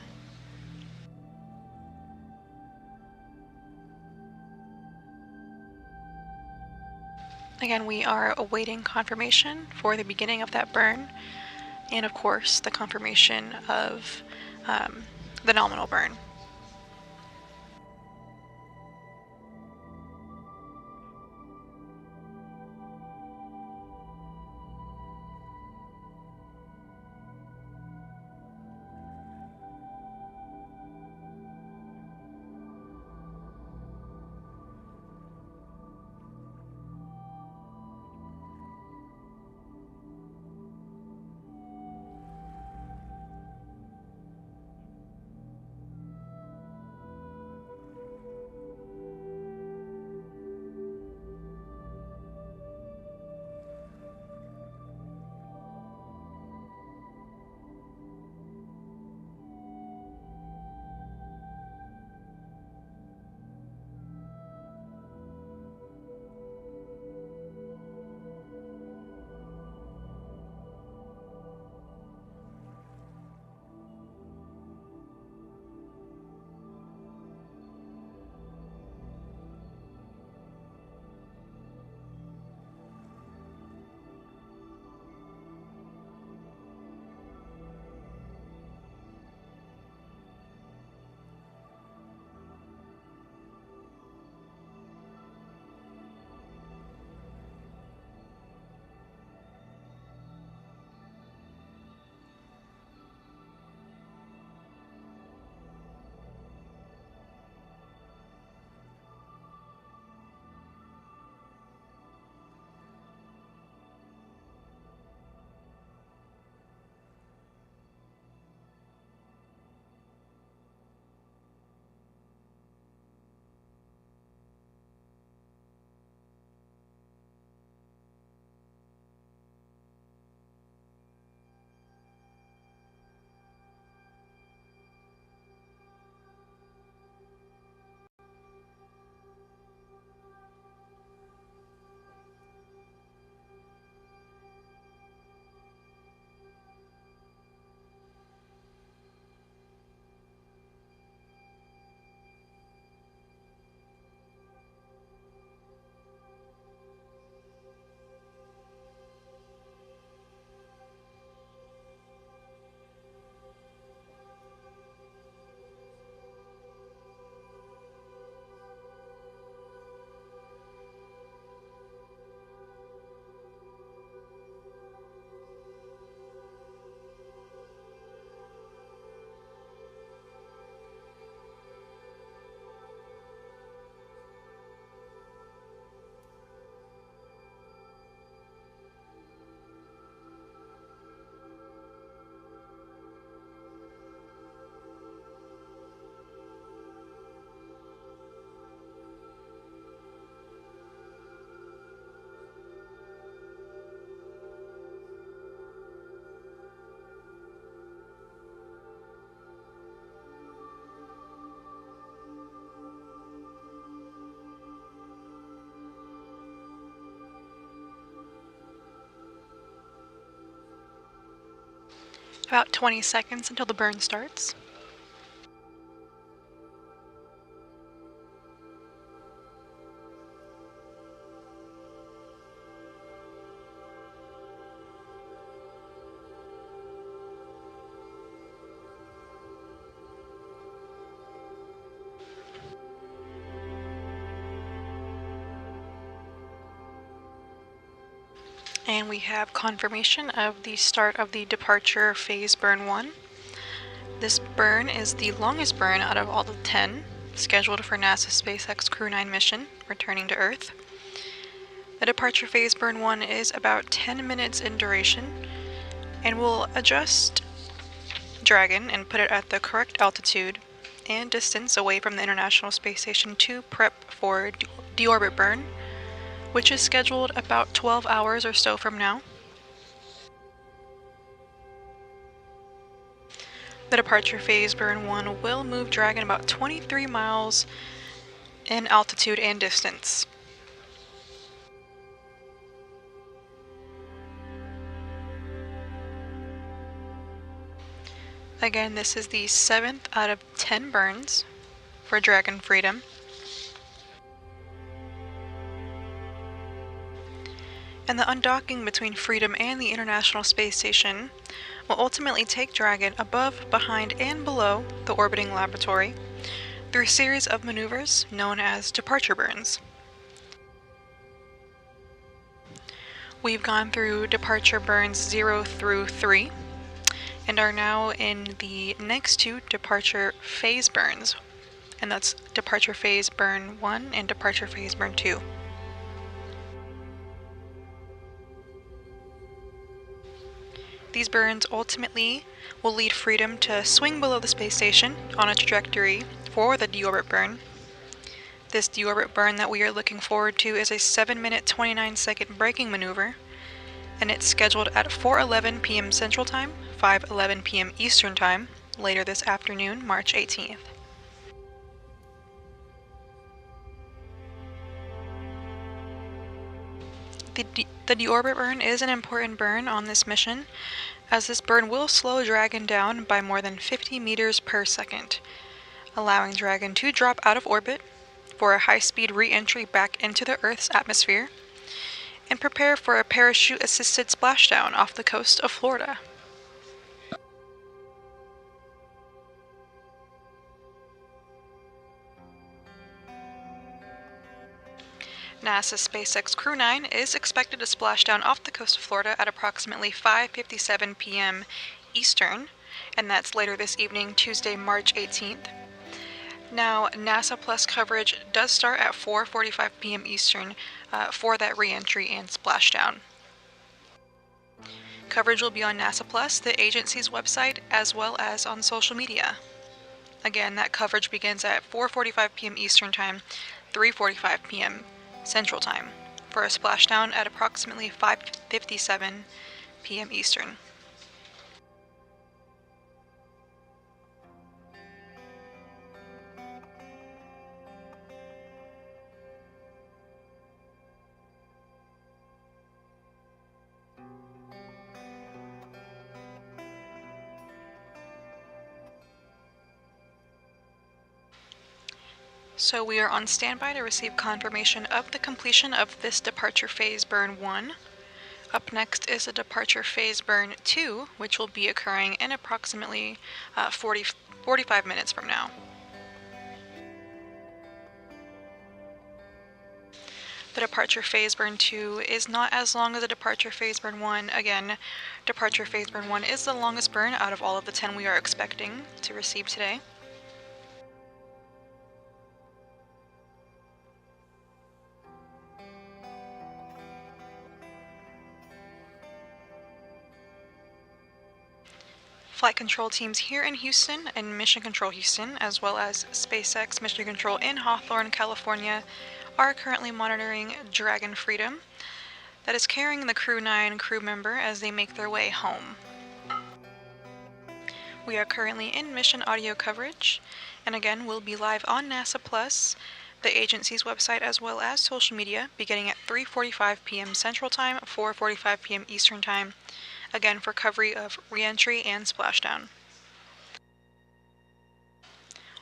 Again, we are awaiting confirmation for the beginning of that burn, and of course the confirmation of the nominal burn. About 20 seconds until the burn starts. And we have confirmation of the start of the departure phase burn 1. This burn is the longest burn out of all the 10 scheduled for NASA's SpaceX Crew 9 mission returning to Earth. The departure phase burn 1 is about 10 minutes in duration, and we'll adjust Dragon and put it at the correct altitude and distance away from the International Space Station to prep for deorbit burn, which is scheduled about 12 hours or so from now. The departure phase burn 1 will move Dragon about 23 miles in altitude and distance. Again, this is the 7th out of 10 burns for Dragon Freedom. And the undocking between Freedom and the International Space Station will ultimately take Dragon above, behind, and below the orbiting laboratory through a series of maneuvers known as departure burns. We've gone through departure burns 0 through 3 and are now in the next two departure phase burns, and that's departure phase burn 1 and departure phase burn 2. These burns ultimately will lead Freedom to swing below the space station on a trajectory for the deorbit burn. This deorbit burn that we are looking forward to is a 7-minute 29-second braking maneuver, and it's scheduled at 4:11 p.m. Central Time, 5:11 p.m. Eastern Time, later this afternoon, March 18th. The deorbit burn is an important burn on this mission, as this burn will slow Dragon down by more than 50 meters per second, allowing Dragon to drop out of orbit for a high-speed re-entry back into the Earth's atmosphere, and prepare for a parachute-assisted splashdown off the coast of Florida. NASA's SpaceX Crew 9 is expected to splash down off the coast of Florida at approximately 5:57 p.m. Eastern, and that's later this evening, Tuesday, March 18th. Now, NASA Plus coverage does start at 4:45 p.m. Eastern for that re-entry and splashdown. Coverage will be on NASA Plus, the agency's website, as well as on social media. Again, that coverage begins at 4:45 p.m. Eastern Time, 3:45 p.m. Central Time, for a splashdown at approximately 5:57 p.m. Eastern. So we are on standby to receive confirmation of the completion of this departure phase burn 1. Up next is a departure phase burn 2, which will be occurring in approximately 45 minutes from now. The departure phase burn 2 is not as long as the departure phase burn 1. Again, departure phase burn 1 is the longest burn out of all of the 10 we are expecting to receive today. Flight control teams here in Houston and Mission Control Houston, as well as SpaceX Mission Control in Hawthorne, California, are currently monitoring Dragon Freedom, that is carrying the Crew 9 crew member as they make their way home. We are currently in mission audio coverage, and again, we'll be live on NASA Plus, the agency's website, as well as social media, beginning at 3:45 p.m. Central Time, 4:45 p.m. Eastern Time, again for coverage of re-entry and splashdown.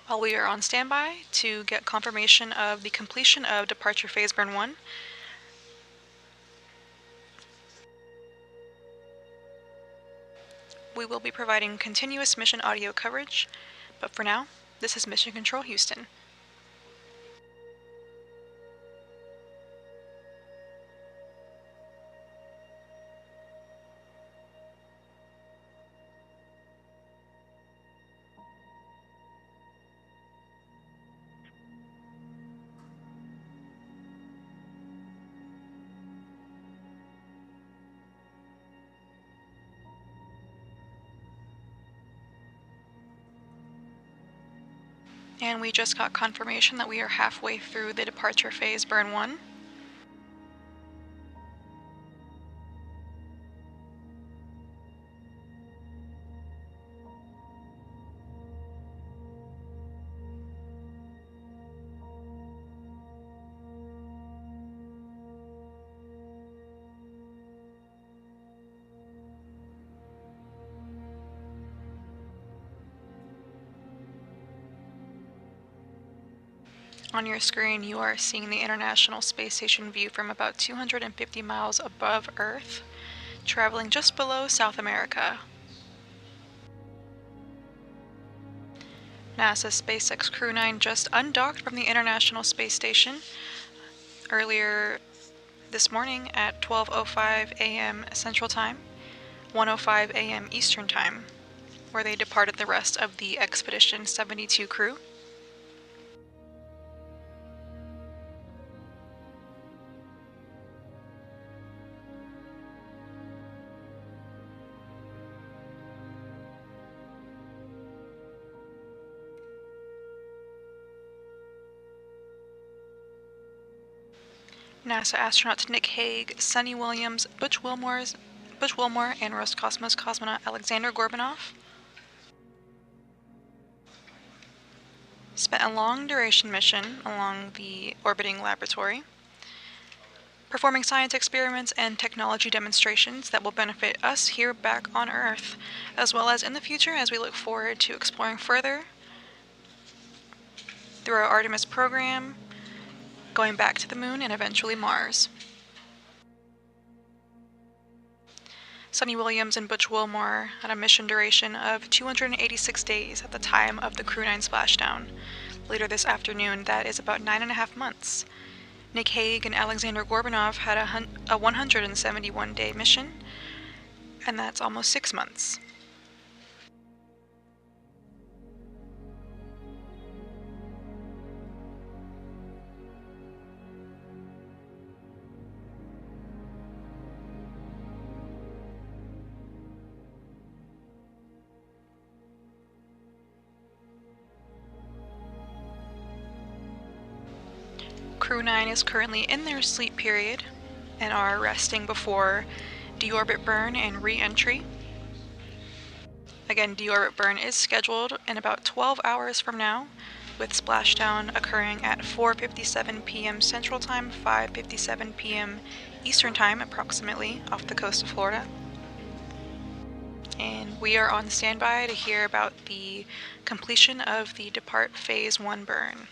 While we are on standby to get confirmation of the completion of departure phase burn 1, we will be providing continuous mission audio coverage, but for now, this is Mission Control Houston. And we just got confirmation that we are halfway through the departure phase burn 1. On your screen, you are seeing the International Space Station view from about 250 miles above Earth, traveling just below South America. NASA's SpaceX Crew 9 just undocked from the International Space Station earlier this morning at 12:05 a.m. Central Time, 1:05 a.m. Eastern Time, where they departed the rest of the Expedition 72 crew. NASA astronauts Nick Hague, Sunita Williams, Butch Wilmore, and Roscosmos cosmonaut Alexander Gorbanov spent a long-duration mission along the orbiting laboratory, performing science experiments and technology demonstrations that will benefit us here back on Earth, as well as in the future as we look forward to exploring further through our Artemis program, going back to the Moon and eventually Mars. Sunita Williams and Butch Wilmore had a mission duration of 286 days at the time of the Crew 9 splashdown. Later this afternoon, that is about 9.5 months. Nick Hague and Alexander Gorbanov had a 171-day mission, and that's almost 6 months. Crew 9 is currently in their sleep period and are resting before deorbit burn and re-entry. Again, deorbit burn is scheduled in about 12 hours from now, with splashdown occurring at 4:57 p.m. Central Time, 5:57 p.m. Eastern Time, approximately, off the coast of Florida. And we are on standby to hear about the completion of the Depart Phase 1 burn.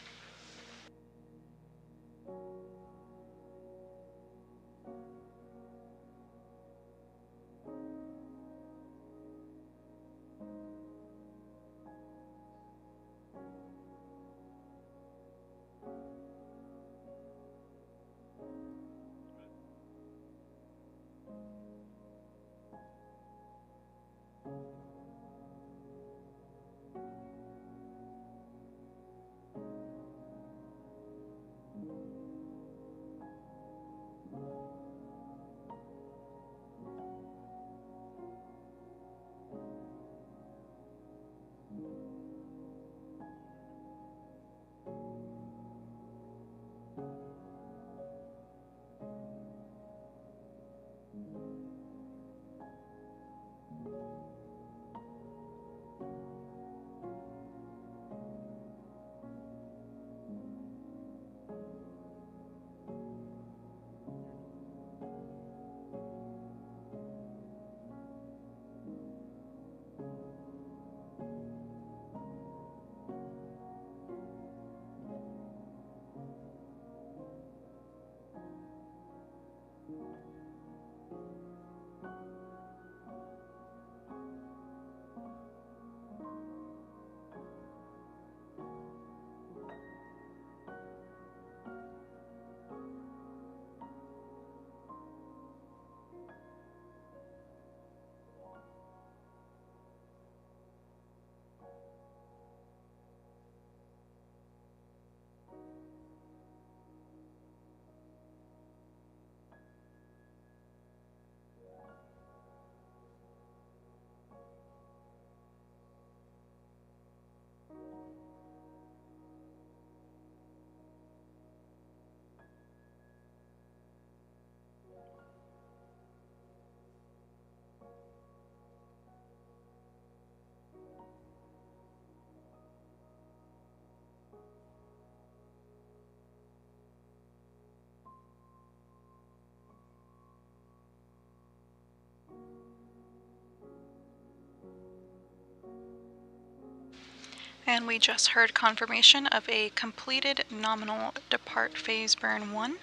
And we just heard confirmation of a completed nominal depart phase burn 1.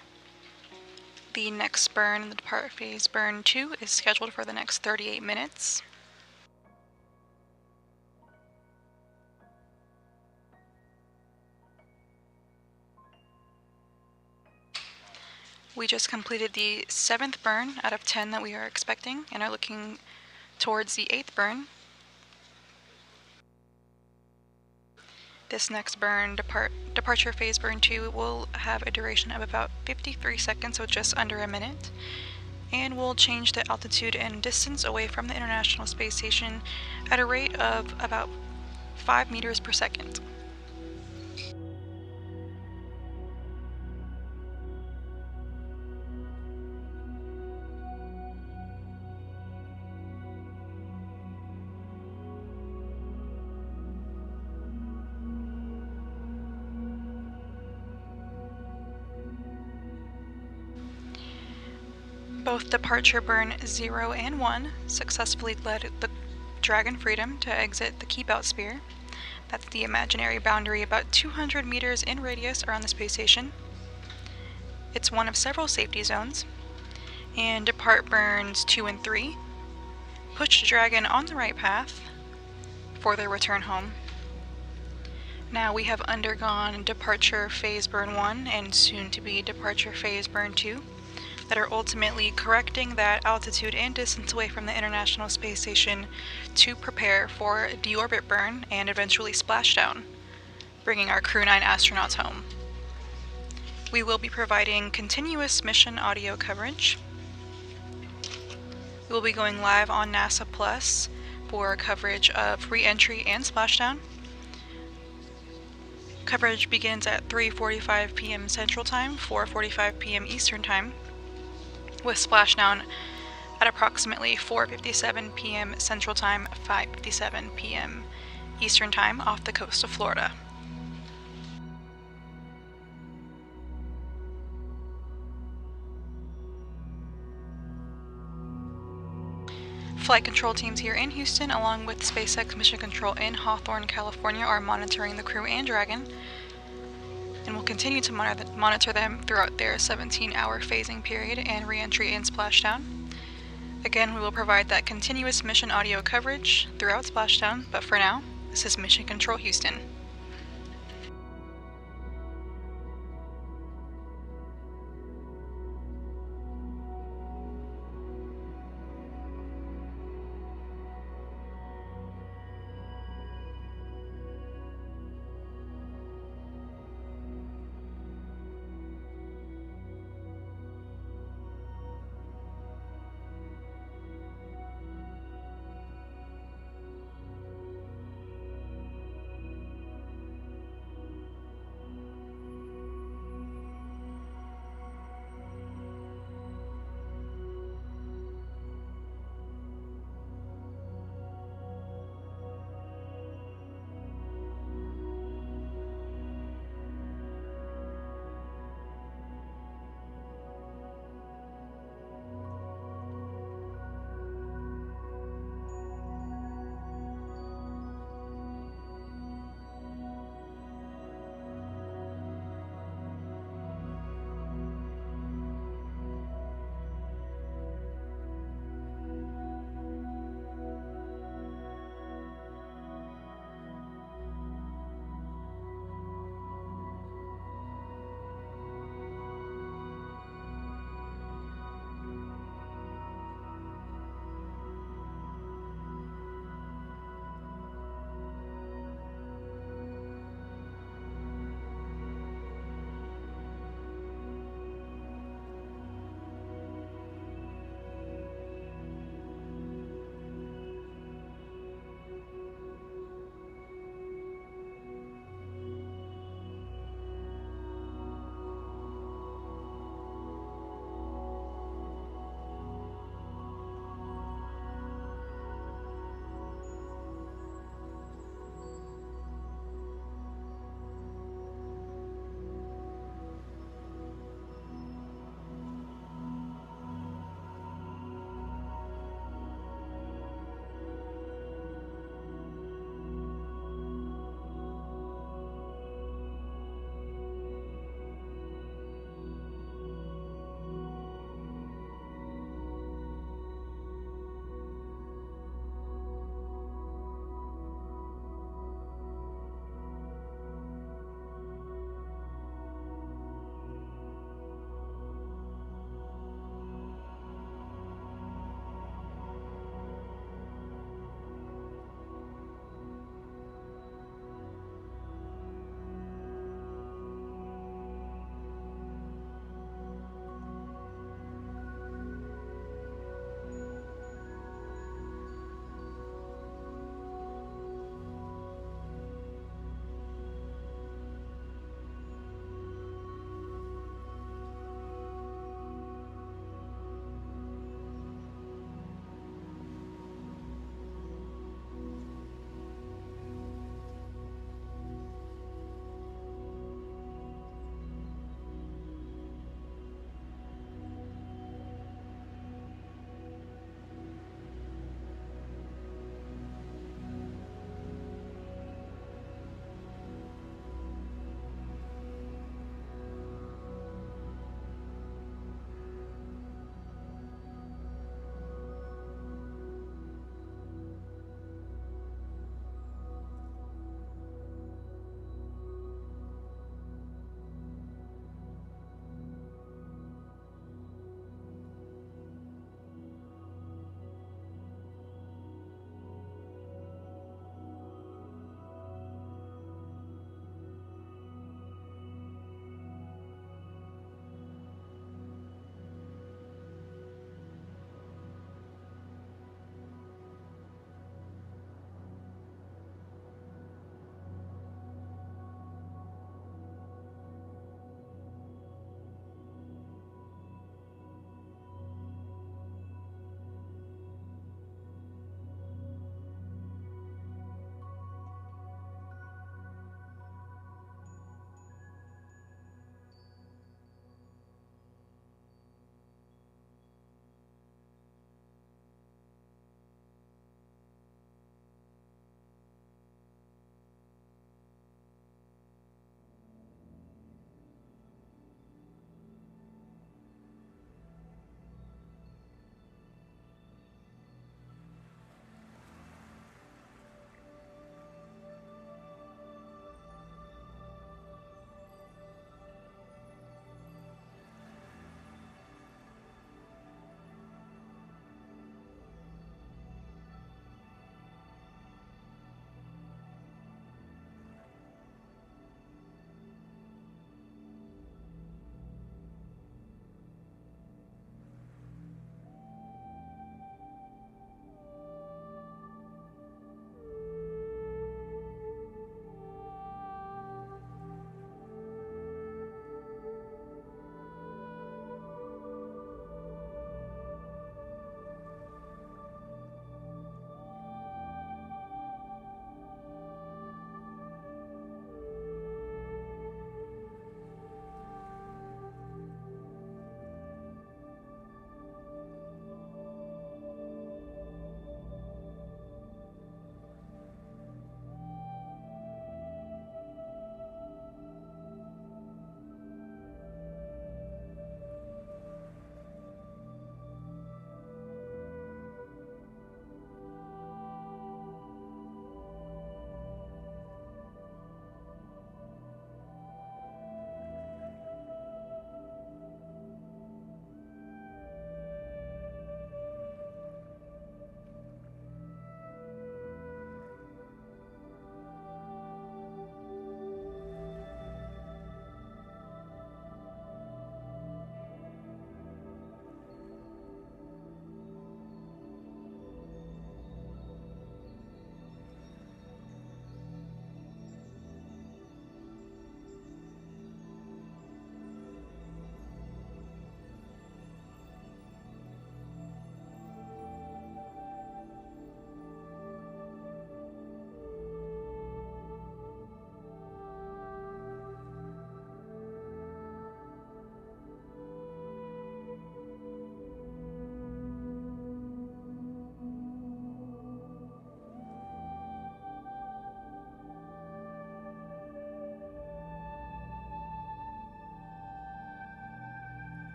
The next burn, the depart phase burn 2, is scheduled for the next 38 minutes. We just completed the 7th burn out of 10 that we are expecting and are looking towards the 8th burn. This next burn, departure phase burn 2, will have a duration of about 53 seconds, so just under a minute. And we'll change the altitude and distance away from the International Space Station at a rate of about 5 meters per second. Both departure burn 0 and 1 successfully led the Dragon Freedom to exit the keep-out sphere. That's the imaginary boundary about 200 meters in radius around the space station. It's one of several safety zones. And depart burns 2 and 3 push Dragon on the right path for their return home. Now we have undergone departure phase burn 1 and soon to be departure phase burn 2. That are ultimately correcting that altitude and distance away from the International Space Station to prepare for deorbit burn and eventually splashdown, bringing our Crew 9 astronauts home. We will be providing continuous mission audio coverage. We will be going live on NASA Plus for coverage of re-entry and splashdown. Coverage begins at 3:45 p.m. Central Time, 4:45 p.m. Eastern Time, with splashdown at approximately 4:57 p.m. Central Time, 5:57 p.m. Eastern Time off the coast of Florida. Flight control teams here in Houston, along with SpaceX Mission Control in Hawthorne, California, are monitoring the Crew and Dragon, and will continue to monitor them throughout their 17-hour phasing period and re-entry and splashdown. Again, we will provide that continuous mission audio coverage throughout splashdown, but for now, this is Mission Control Houston.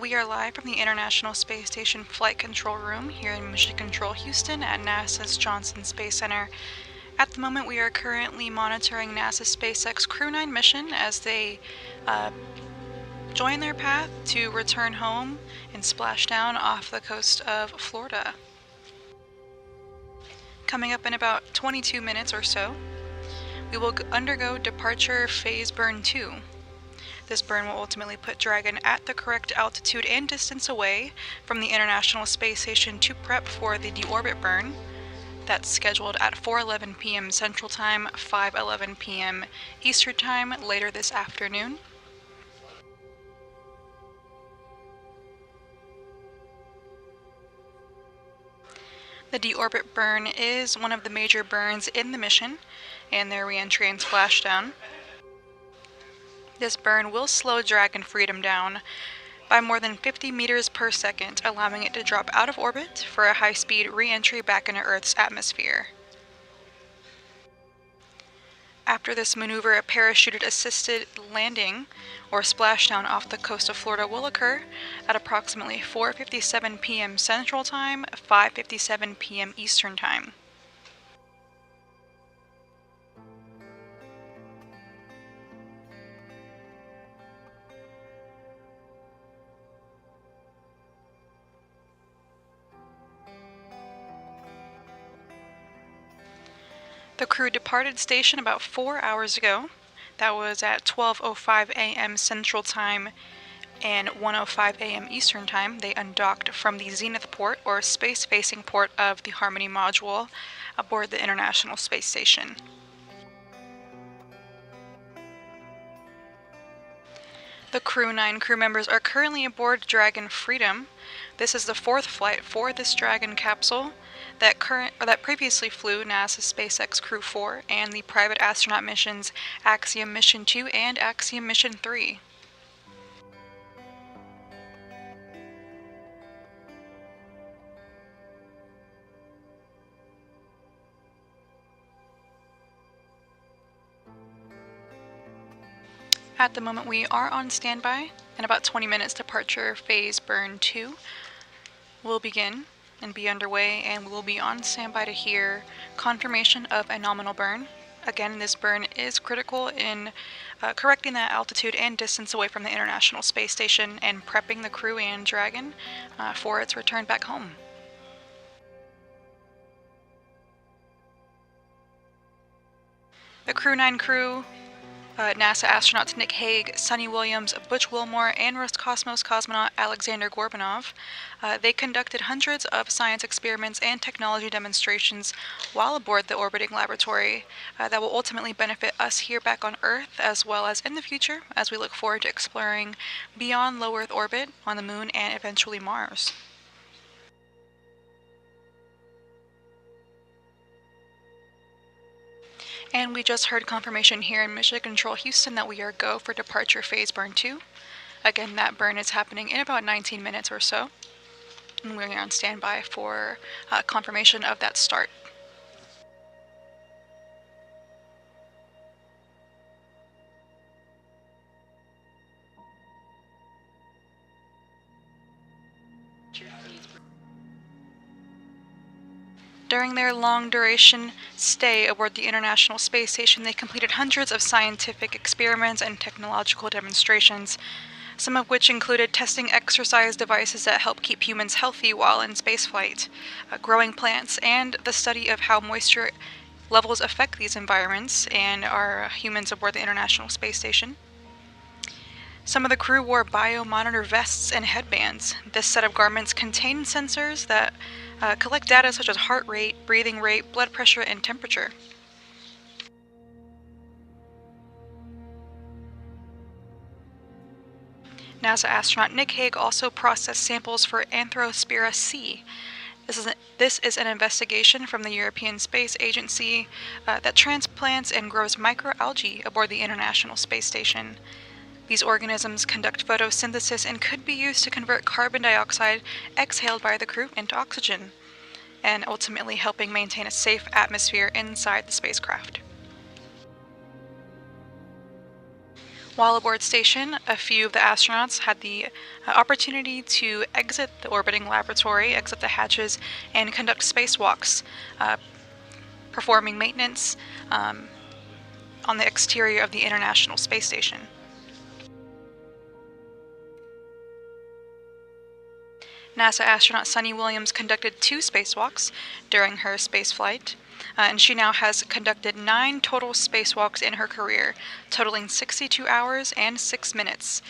We are live from the International Space Station Flight Control Room here in Mission Control Houston at NASA's Johnson Space Center. At the moment, we are currently monitoring NASA's SpaceX Crew 9 mission as they join their path to return home and splash down off the coast of Florida. Coming up in about 22 minutes or so, we will undergo departure phase burn 2. This burn will ultimately put Dragon at the correct altitude and distance away from the International Space Station to prep for the deorbit burn. That's scheduled at 4:11 p.m. Central Time, 5:11 p.m. Eastern Time later this afternoon. The deorbit burn is one of the major burns in the mission and their re-entry and splashdown. This burn will slow Dragon Freedom down by more than 50 meters per second, allowing it to drop out of orbit for a high-speed re-entry back into Earth's atmosphere. After this maneuver, a parachuted-assisted landing or splashdown off the coast of Florida will occur at approximately 4:57 p.m. Central Time, 5:57 p.m. Eastern Time. The crew departed station about 4 hours ago. That was at 12:05 a.m. Central Time and 1:05 a.m. Eastern Time. They undocked from the Zenith port, or space-facing port, of the Harmony module aboard the International Space Station. The Crew 9 crew members are currently aboard Dragon Freedom. This is the 4th flight for this Dragon capsule that previously flew NASA's SpaceX Crew 4 and the private astronaut missions Axiom Mission 2 and Axiom Mission 3. At the moment, we are on standby. In about 20 minutes, departure phase burn 2 will begin and be underway, and we will be on standby to hear confirmation of a nominal burn. Again, this burn is critical in correcting that altitude and distance away from the International Space Station and prepping the crew and Dragon for its return back home. The Crew 9 crew, NASA astronauts Nick Hague, Sunita Williams, Butch Wilmore, and Roscosmos cosmonaut Alexander Gorbanov, they conducted hundreds of science experiments and technology demonstrations while aboard the orbiting laboratory that will ultimately benefit us here back on Earth, as well as in the future as we look forward to exploring beyond low Earth orbit on the Moon and eventually Mars. And we just heard confirmation here in Mission Control Houston that we are go for departure phase burn 2. Again, that burn is happening in about 19 minutes or so. And we're on standby for confirmation of that start. During their long-duration stay aboard the International Space Station, they completed hundreds of scientific experiments and technological demonstrations, some of which included testing exercise devices that help keep humans healthy while in spaceflight, growing plants, and the study of how moisture levels affect these environments and our humans aboard the International Space Station. Some of the crew wore biomonitor vests and headbands. This set of garments contained sensors that collect data such as heart rate, breathing rate, blood pressure, and temperature. NASA astronaut Nick Hague also processed samples for Anthrospira C. This is an investigation from the European Space Agency that transplants and grows microalgae aboard the International Space Station. These organisms conduct photosynthesis and could be used to convert carbon dioxide exhaled by the crew into oxygen, and ultimately helping maintain a safe atmosphere inside the spacecraft. While aboard station, a few of the astronauts had the opportunity to exit the orbiting laboratory, exit the hatches, and conduct spacewalks, performing maintenance on the exterior of the International Space Station. NASA astronaut Sunny Williams conducted 2 spacewalks during her spaceflight, and she now has conducted 9 total spacewalks in her career, totaling 62 hours and 6 minutes.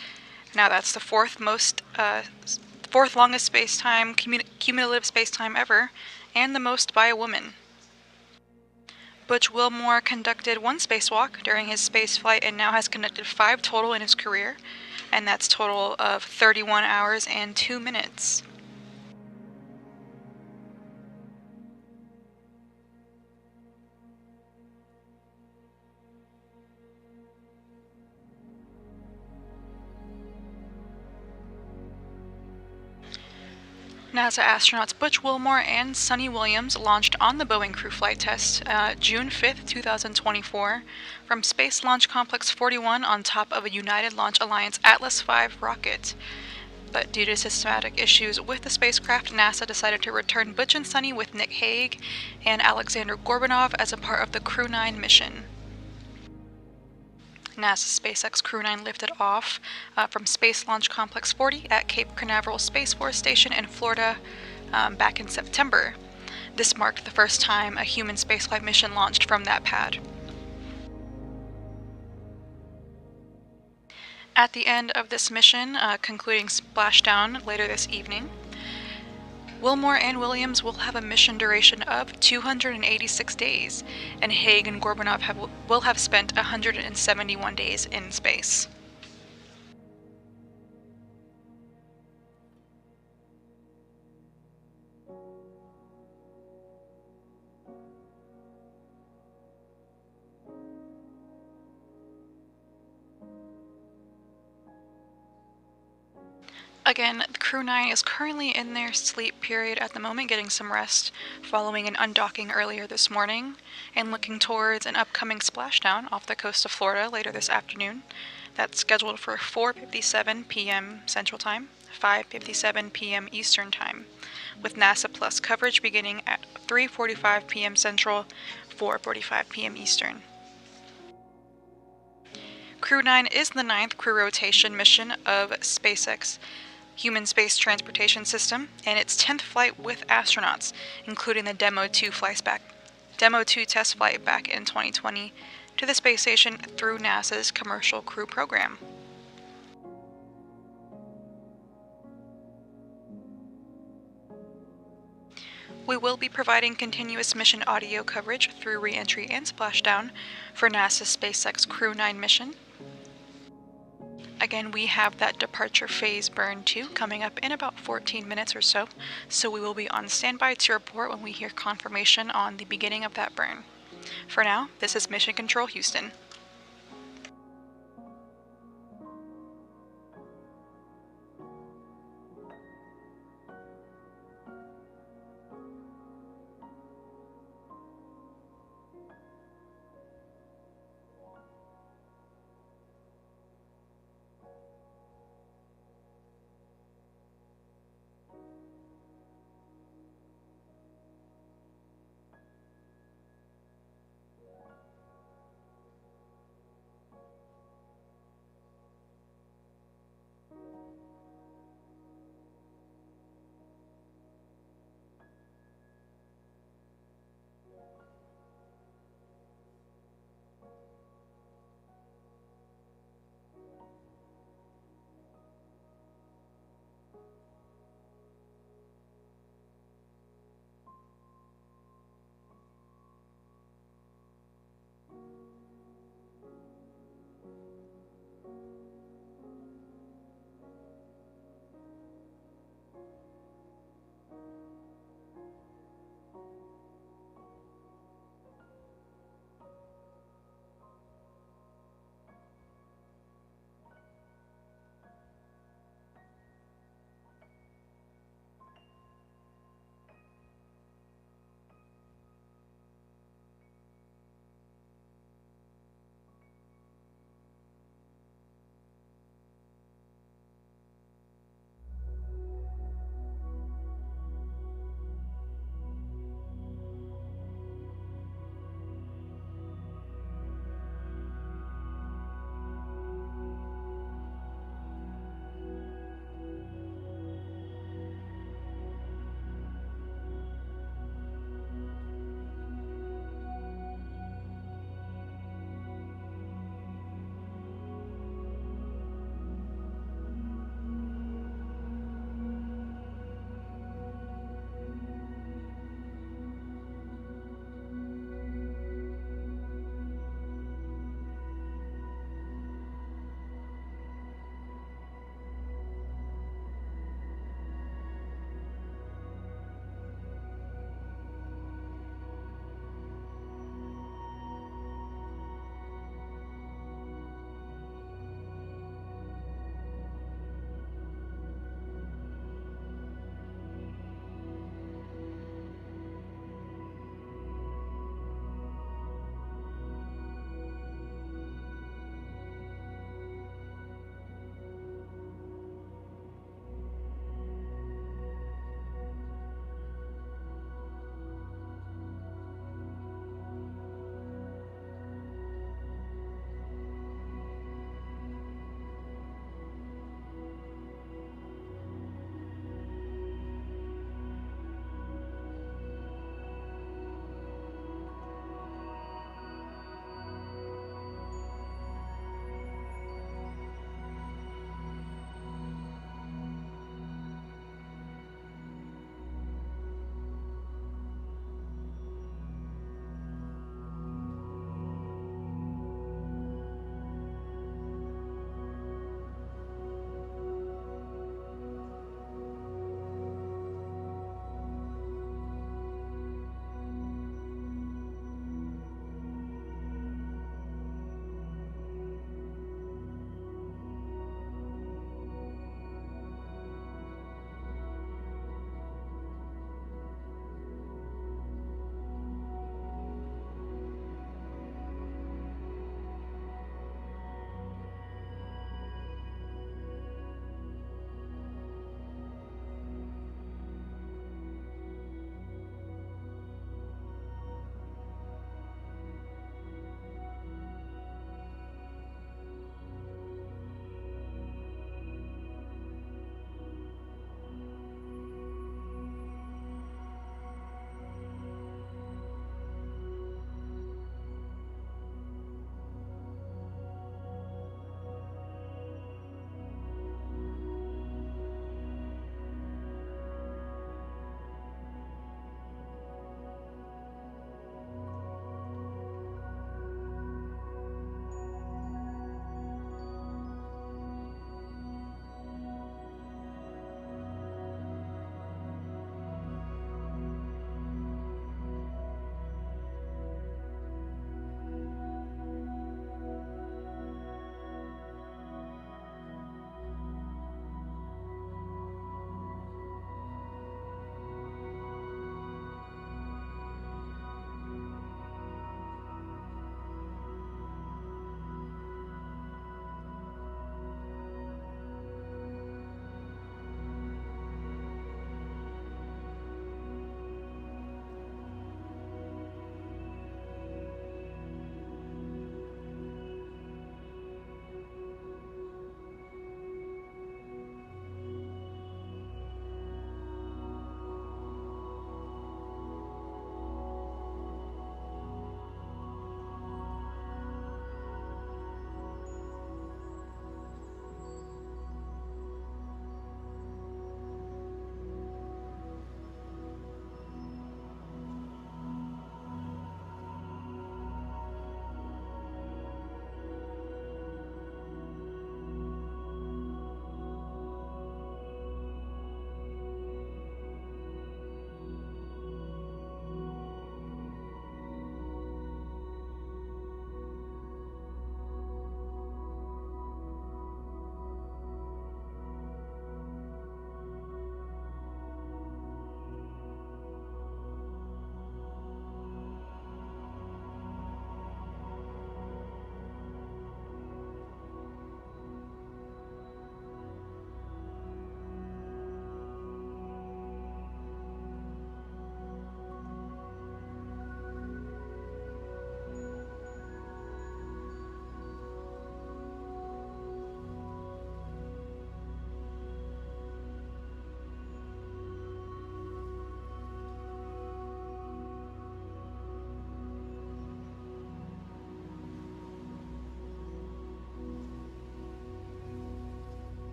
Now that's the fourth longest cumulative spacetime ever, and the most by a woman. Butch Wilmore conducted 1 spacewalk during his spaceflight and now has conducted 5 total in his career, and that's total of 31 hours and 2 minutes. NASA astronauts Butch Wilmore and Sunny Williams launched on the Boeing Crew Flight Test June 5, 2024, from Space Launch Complex 41 on top of a United Launch Alliance Atlas V rocket. But due to systematic issues with the spacecraft, NASA decided to return Butch and Sunny with Nick Hague and Aleksandr Gorbanov as a part of the Crew 9 mission. NASA's SpaceX Crew 9 lifted off from Space Launch Complex 40 at Cape Canaveral Space Force Station in Florida back in September. This marked the first time a human spaceflight mission launched from that pad. At the end of this mission, concluding splashdown later this evening, Wilmore and Williams will have a mission duration of 286 days, and Hague and Gorbanov will have spent 171 days in space. Again, the Crew 9 is currently in their sleep period at the moment, getting some rest following an undocking earlier this morning, and looking towards an upcoming splashdown off the coast of Florida later this afternoon. That's scheduled for 4:57 p.m. Central Time, 5:57 p.m. Eastern Time, with NASA Plus coverage beginning at 3:45 p.m. Central, 4:45 p.m. Eastern. Crew 9 is the 9th crew rotation mission of SpaceX Human Space Transportation System, and its 10th flight with astronauts, including the Demo 2 test flight back in 2020 to the space station through NASA's Commercial Crew Program. We will be providing continuous mission audio coverage through re-entry and splashdown for NASA's SpaceX Crew 9 mission. Again, we have that departure phase burn 2 coming up in about 14 minutes or so we will be on standby to report when we hear confirmation on the beginning of that burn. For now, this is Mission Control Houston.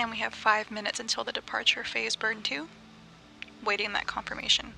And we have 5 minutes until the departure phase burn 2. Waiting that confirmation.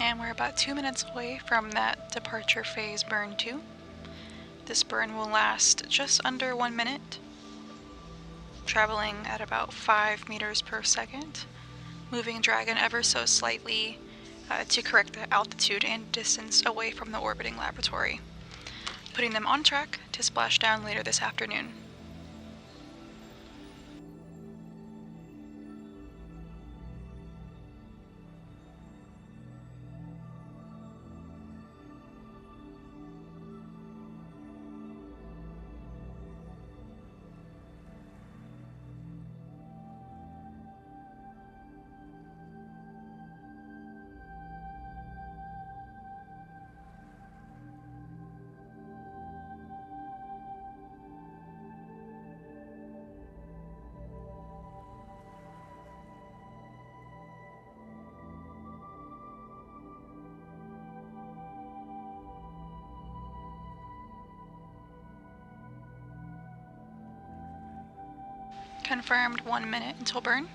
And we're about 2 minutes away from that departure phase burn 2. This burn will last just under 1 minute, traveling at about 5 meters per second, moving Dragon ever so slightly to correct the altitude and distance away from the orbiting laboratory, putting them on track to splash down later this afternoon. Confirmed 1 minute until burn.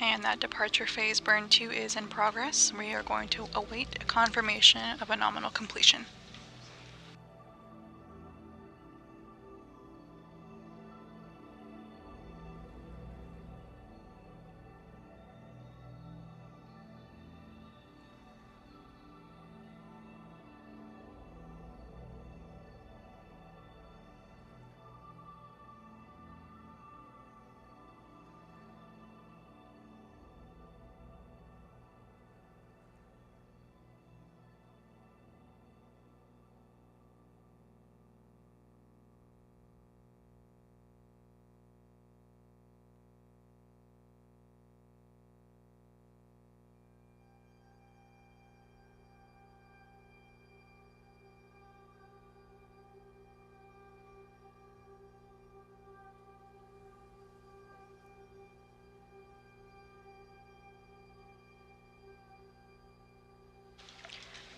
And that departure phase burn 2 is in progress. We are going to await confirmation of a nominal completion.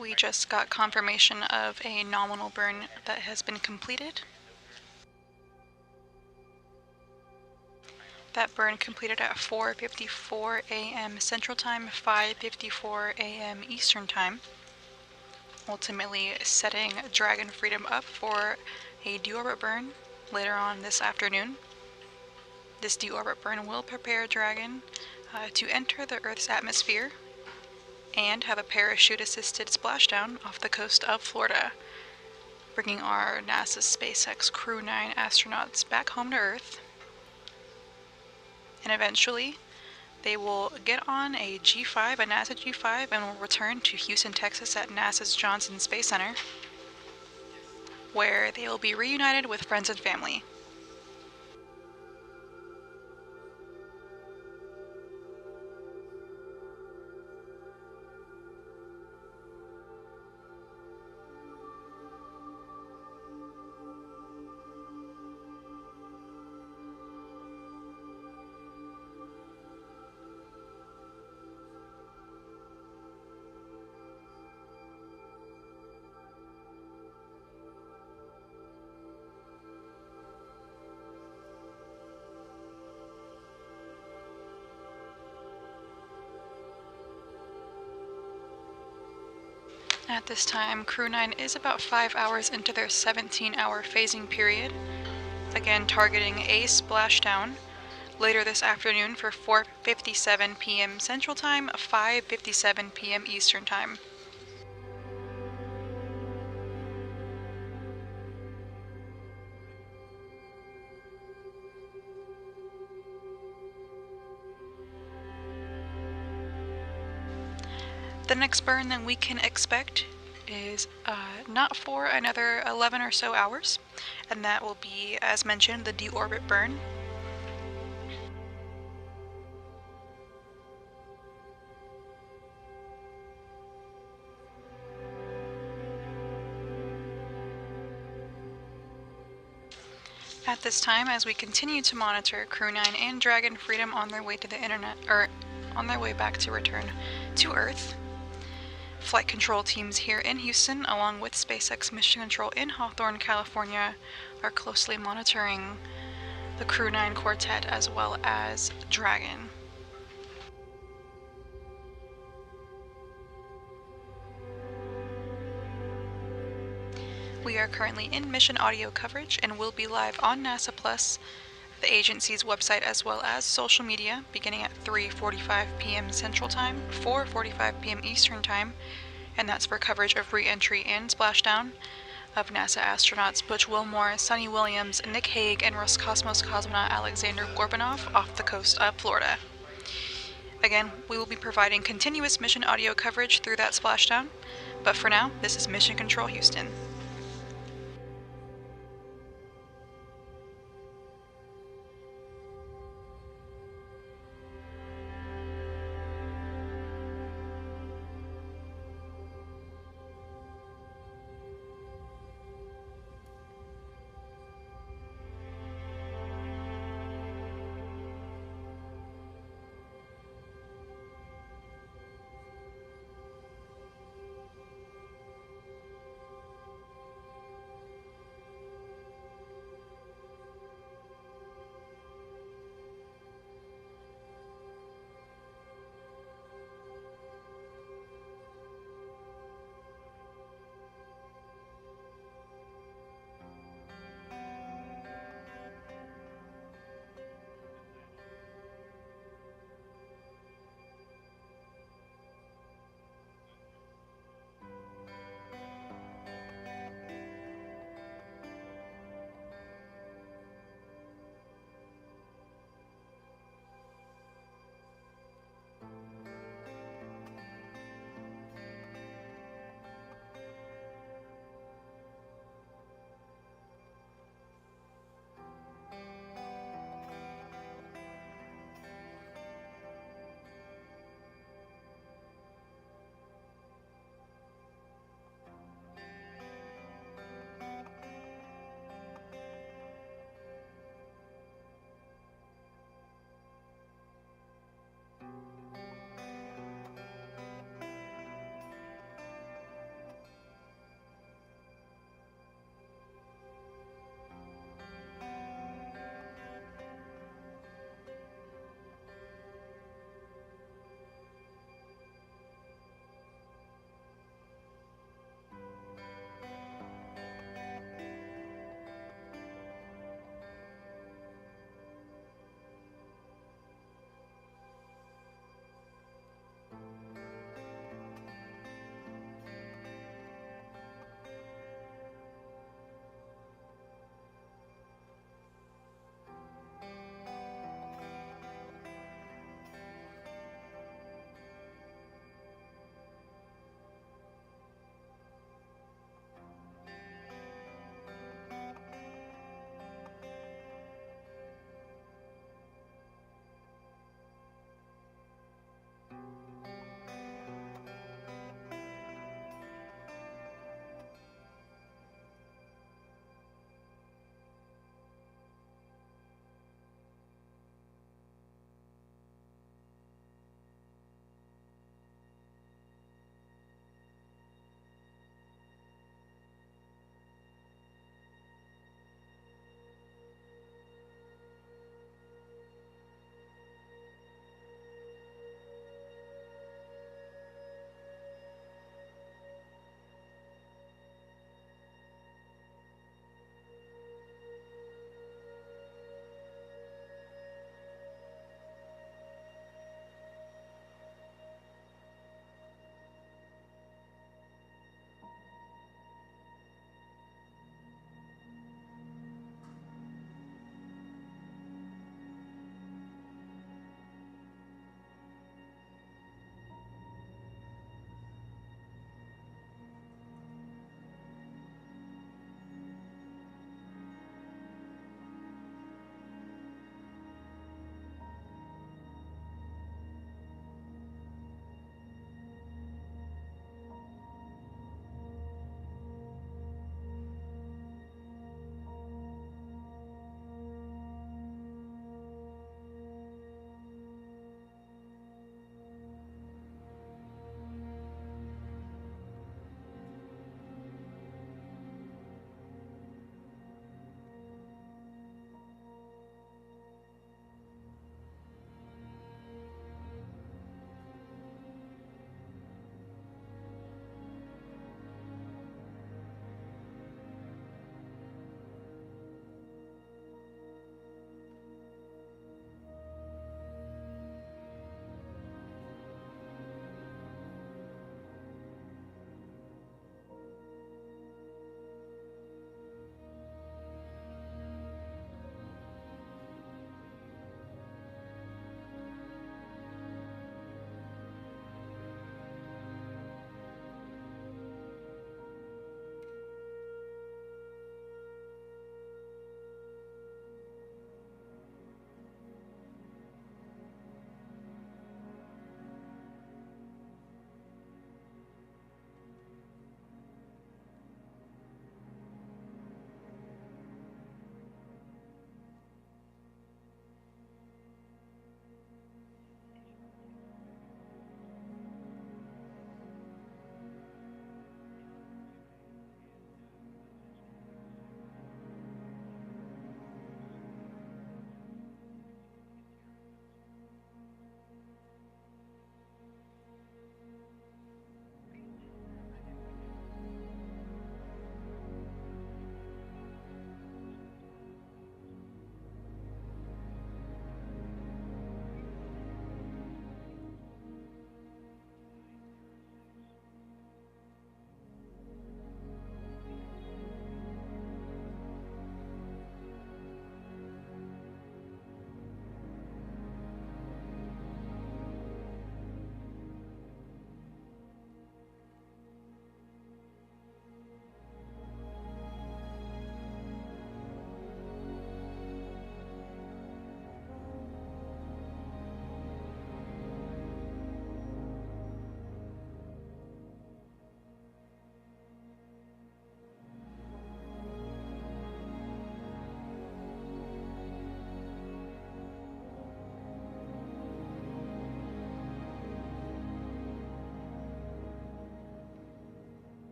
We just got confirmation of a nominal burn that has been completed. That burn completed at 4:54 a.m. Central Time, 5:54 a.m. Eastern Time, ultimately setting Dragon Freedom up for a deorbit burn later on this afternoon. This deorbit burn will prepare Dragon to enter the Earth's atmosphere and have a parachute-assisted splashdown off the coast of Florida, bringing our NASA SpaceX Crew 9 astronauts back home to Earth. And eventually, they will get on a G5, a NASA G5, and will return to Houston, Texas at NASA's Johnson Space Center, where they will be reunited with friends and family. At this time, Crew 9 is about 5 hours into their 17-hour phasing period, again targeting a splashdown later this afternoon for 4:57 p.m. Central Time, 5:57 p.m. Eastern Time. The next burn that we can expect is not for another 11 or so hours, and that will be, as mentioned, the deorbit burn. At this time, as we continue to monitor Crew 9 and Dragon Freedom on their way to the internet, or on their way back to return to Earth, flight control teams here in Houston, along with SpaceX Mission Control in Hawthorne, California, are closely monitoring the Crew 9 quartet as well as Dragon. We are currently in mission audio coverage and will be live on NASA Plus, the agency's website, as well as social media, beginning at 3:45 p.m. Central Time, 4:45 p.m. Eastern Time, and that's for coverage of re-entry and splashdown of NASA astronauts Butch Wilmore, Sunita Williams, Nick Hague, and Roscosmos cosmonaut Alexander Gorbanov off the coast of Florida. Again, we will be providing continuous mission audio coverage through that splashdown, but for now, this is Mission Control Houston.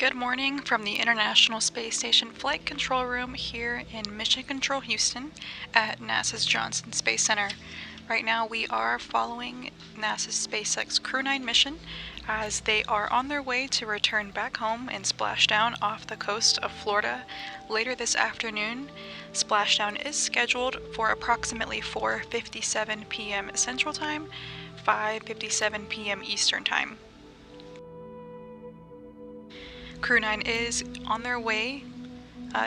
Good morning from the International Space Station Flight Control Room here in Mission Control, Houston at NASA's Johnson Space Center. Right now we are following NASA's SpaceX Crew 9 mission as they are on their way to return back home and splashdown off the coast of Florida later this afternoon. Splashdown is scheduled for approximately 4:57 p.m. Central Time, 5:57 p.m. Eastern Time. Crew 9 is on their way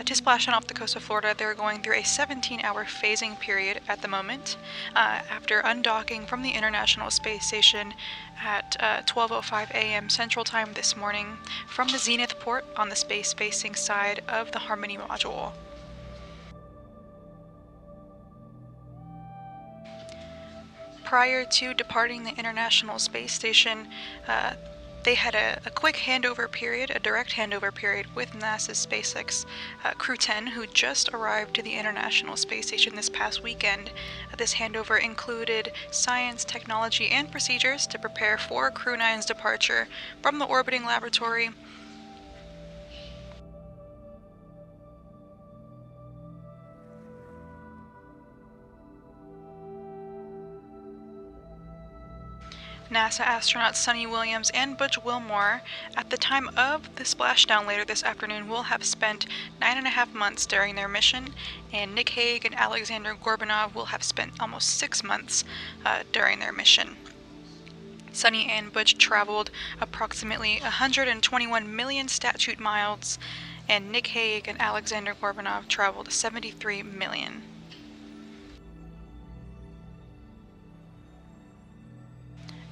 to splash down off the coast of Florida. They're going through a 17-hour phasing period at the moment after undocking from the International Space Station at 12:05 a.m. Central Time this morning from the Zenith port on the space-facing side of the Harmony module. Prior to departing the International Space Station, they had a quick handover period, a direct handover period with NASA's SpaceX Crew 10, who just arrived to the International Space Station this past weekend. This handover included science, technology, and procedures to prepare for Crew 9's departure from the orbiting laboratory. NASA astronauts Sunita Williams and Butch Wilmore, at the time of the splashdown later this afternoon, will have spent 9.5 months during their mission, and Nick Hague and Aleksandr will have spent almost 6 months during their mission. Sunny and Butch traveled approximately 121 million statute miles, and Nick Hague and Aleksandr traveled 73 million.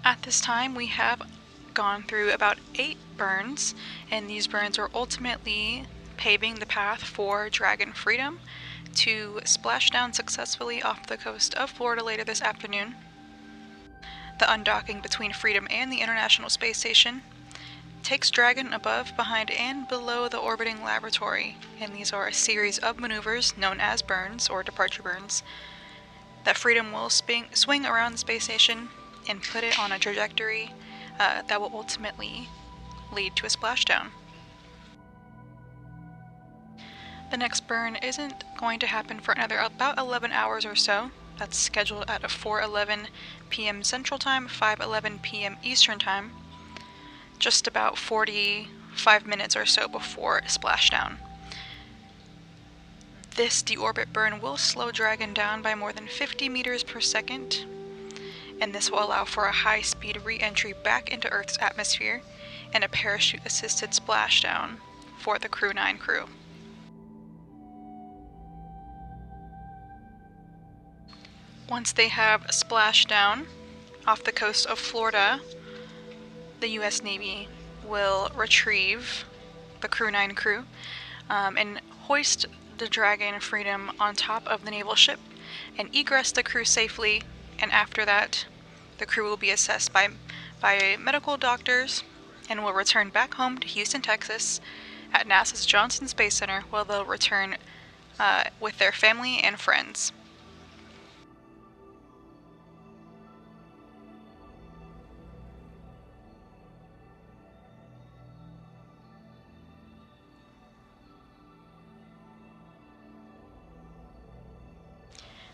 At this time, we have gone through about 8 burns, and these burns are ultimately paving the path for Dragon Freedom to splash down successfully off the coast of Florida later this afternoon. The undocking between Freedom and the International Space Station takes Dragon above, behind, and below the orbiting laboratory, and these are a series of maneuvers known as burns or departure burns that Freedom will swing around the space station and put it on a trajectory that will ultimately lead to a splashdown. The next burn isn't going to happen for another about 11 hours or so. That's scheduled at 4:11 p.m. Central Time, 5:11 p.m. Eastern Time, just about 45 minutes or so before splashdown. This deorbit burn will slow Dragon down by more than 50 meters per second, and this will allow for a high-speed re-entry back into Earth's atmosphere and a parachute-assisted splashdown for the Crew 9 crew. Once they have splashed down off the coast of Florida, the U.S. Navy will retrieve the Crew 9 crew and hoist the Dragon Freedom on top of the naval ship and egress the crew safely. And after that, the crew will be assessed by medical doctors and will return back home to Houston, Texas at NASA's Johnson Space Center, where they'll return with their family and friends.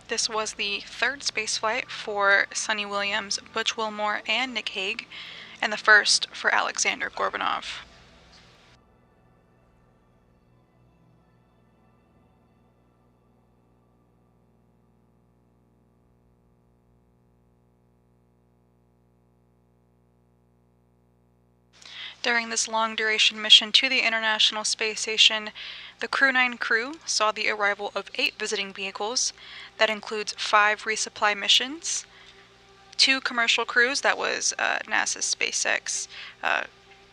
This was the third spaceflight for Sunita Williams, Butch Wilmore, and Nick Hague, and the first for Aleksandr Gorbanov. During this long-duration mission to the International Space Station, the Crew 9 crew saw the arrival of 8 visiting vehicles. That includes 5 resupply missions, 2 commercial crews, that was NASA's SpaceX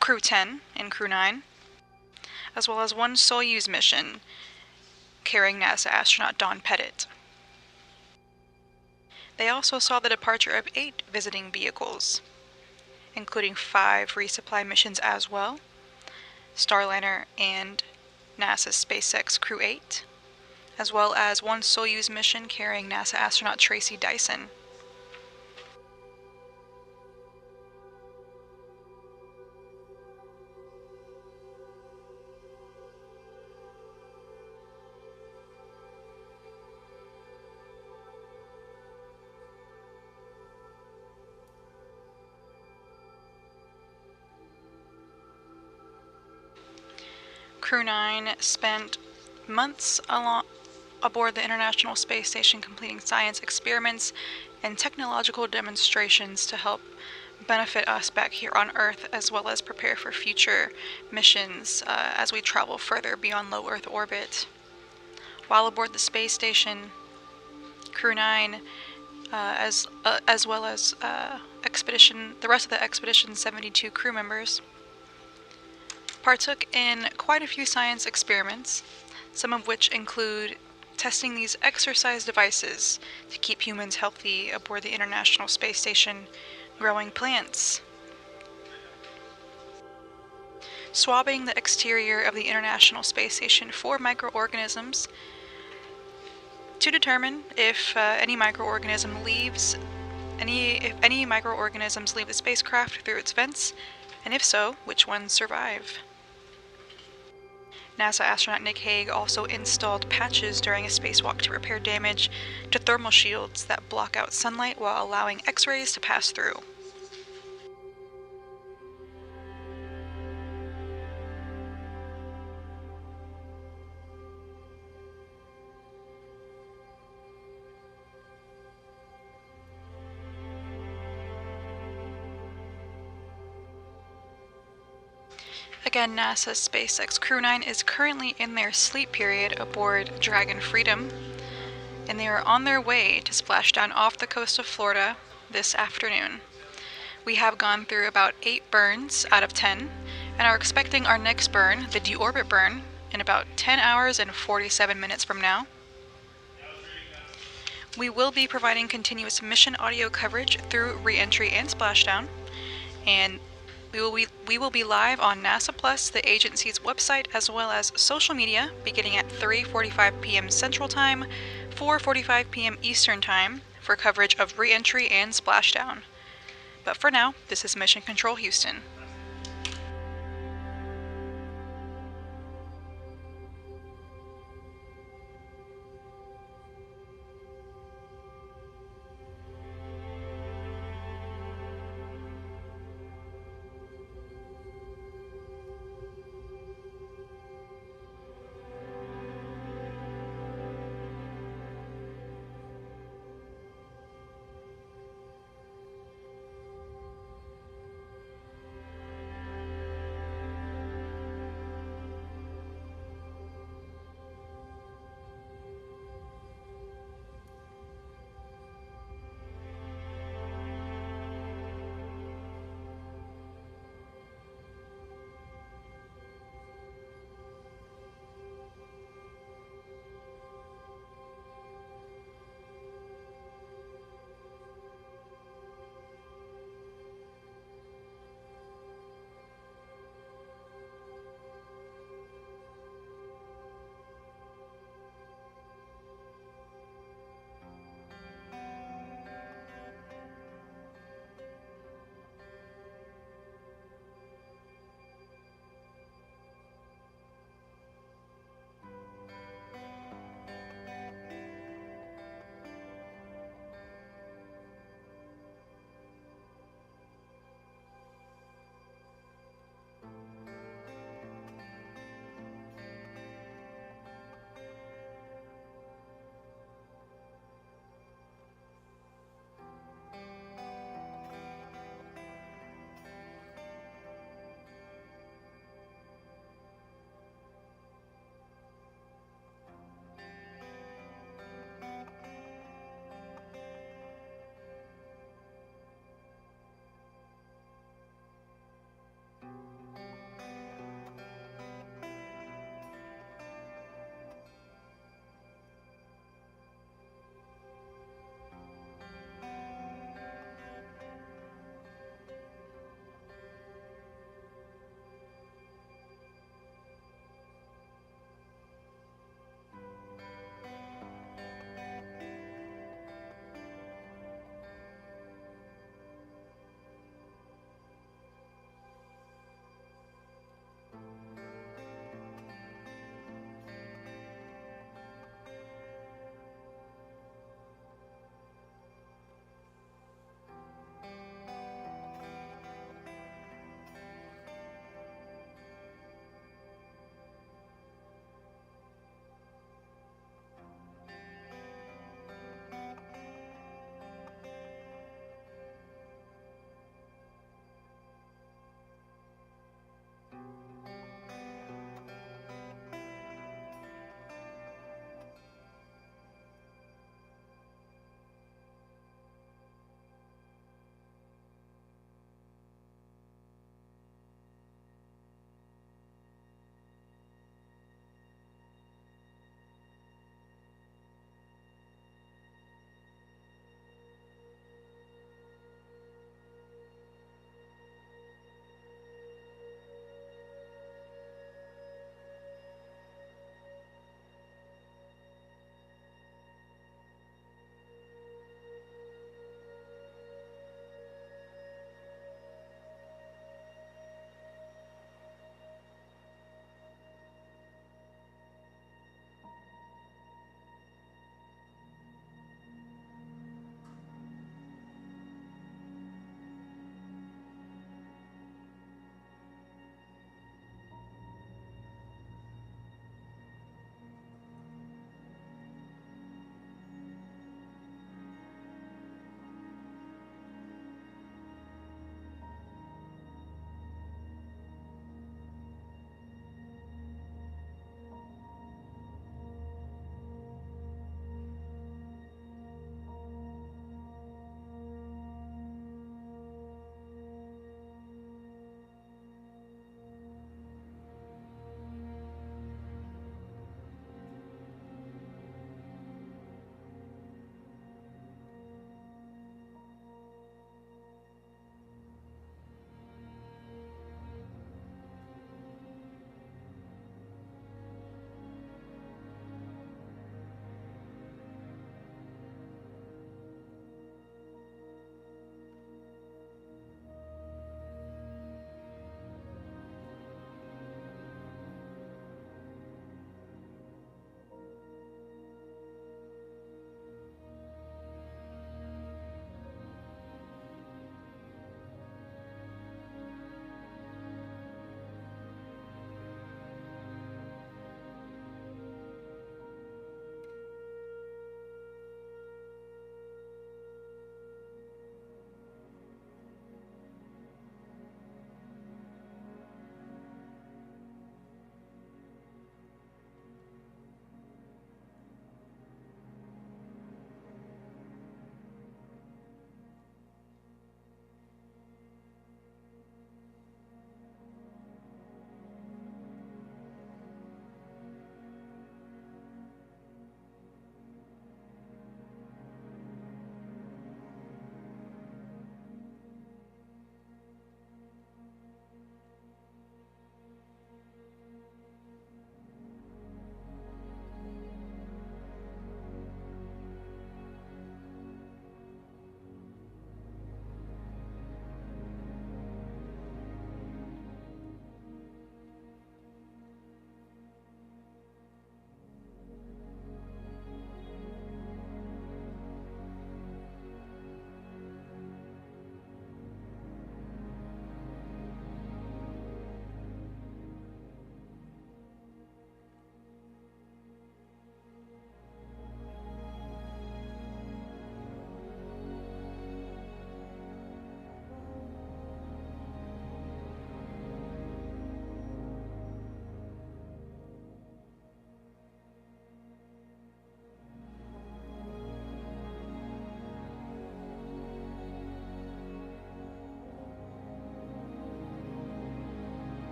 Crew 10 and Crew 9, as well as 1 Soyuz mission carrying NASA astronaut Don Pettit. They also saw the departure of 8 visiting vehicles, including 5 resupply missions as well, Starliner and NASA's SpaceX Crew 8, as well as 1 Soyuz mission carrying NASA astronaut Tracy Dyson. Crew 9 spent months aboard the International Space Station completing science experiments and technological demonstrations to help benefit us back here on Earth, as well as prepare for future missions as we travel further beyond low Earth orbit. While aboard the space station, Crew 9, as well as the rest of the Expedition 72 crew members, partook in quite a few science experiments, some of which include testing these exercise devices to keep humans healthy aboard the International Space Station, growing plants, swabbing the exterior of the International Space Station for microorganisms to determine if any microorganisms leave the spacecraft through its vents, and if so, which ones survive. NASA astronaut Nick Hague also installed patches during a spacewalk to repair damage to thermal shields that block out sunlight while allowing X-rays to pass through. Again, NASA's SpaceX Crew 9 is currently in their sleep period aboard Dragon Freedom, and they are on their way to splashdown off the coast of Florida this afternoon. We have gone through about 8 burns out of 10, and are expecting our next burn, the deorbit burn, in about 10 hours and 47 minutes from now. We will be providing continuous mission audio coverage through re-entry and splashdown, and we will be live on NASA Plus, the agency's website, as well as social media, beginning at 3:45 p.m. Central Time, 4:45 p.m. Eastern Time, for coverage of re-entry and splashdown. But for now, this is Mission Control Houston.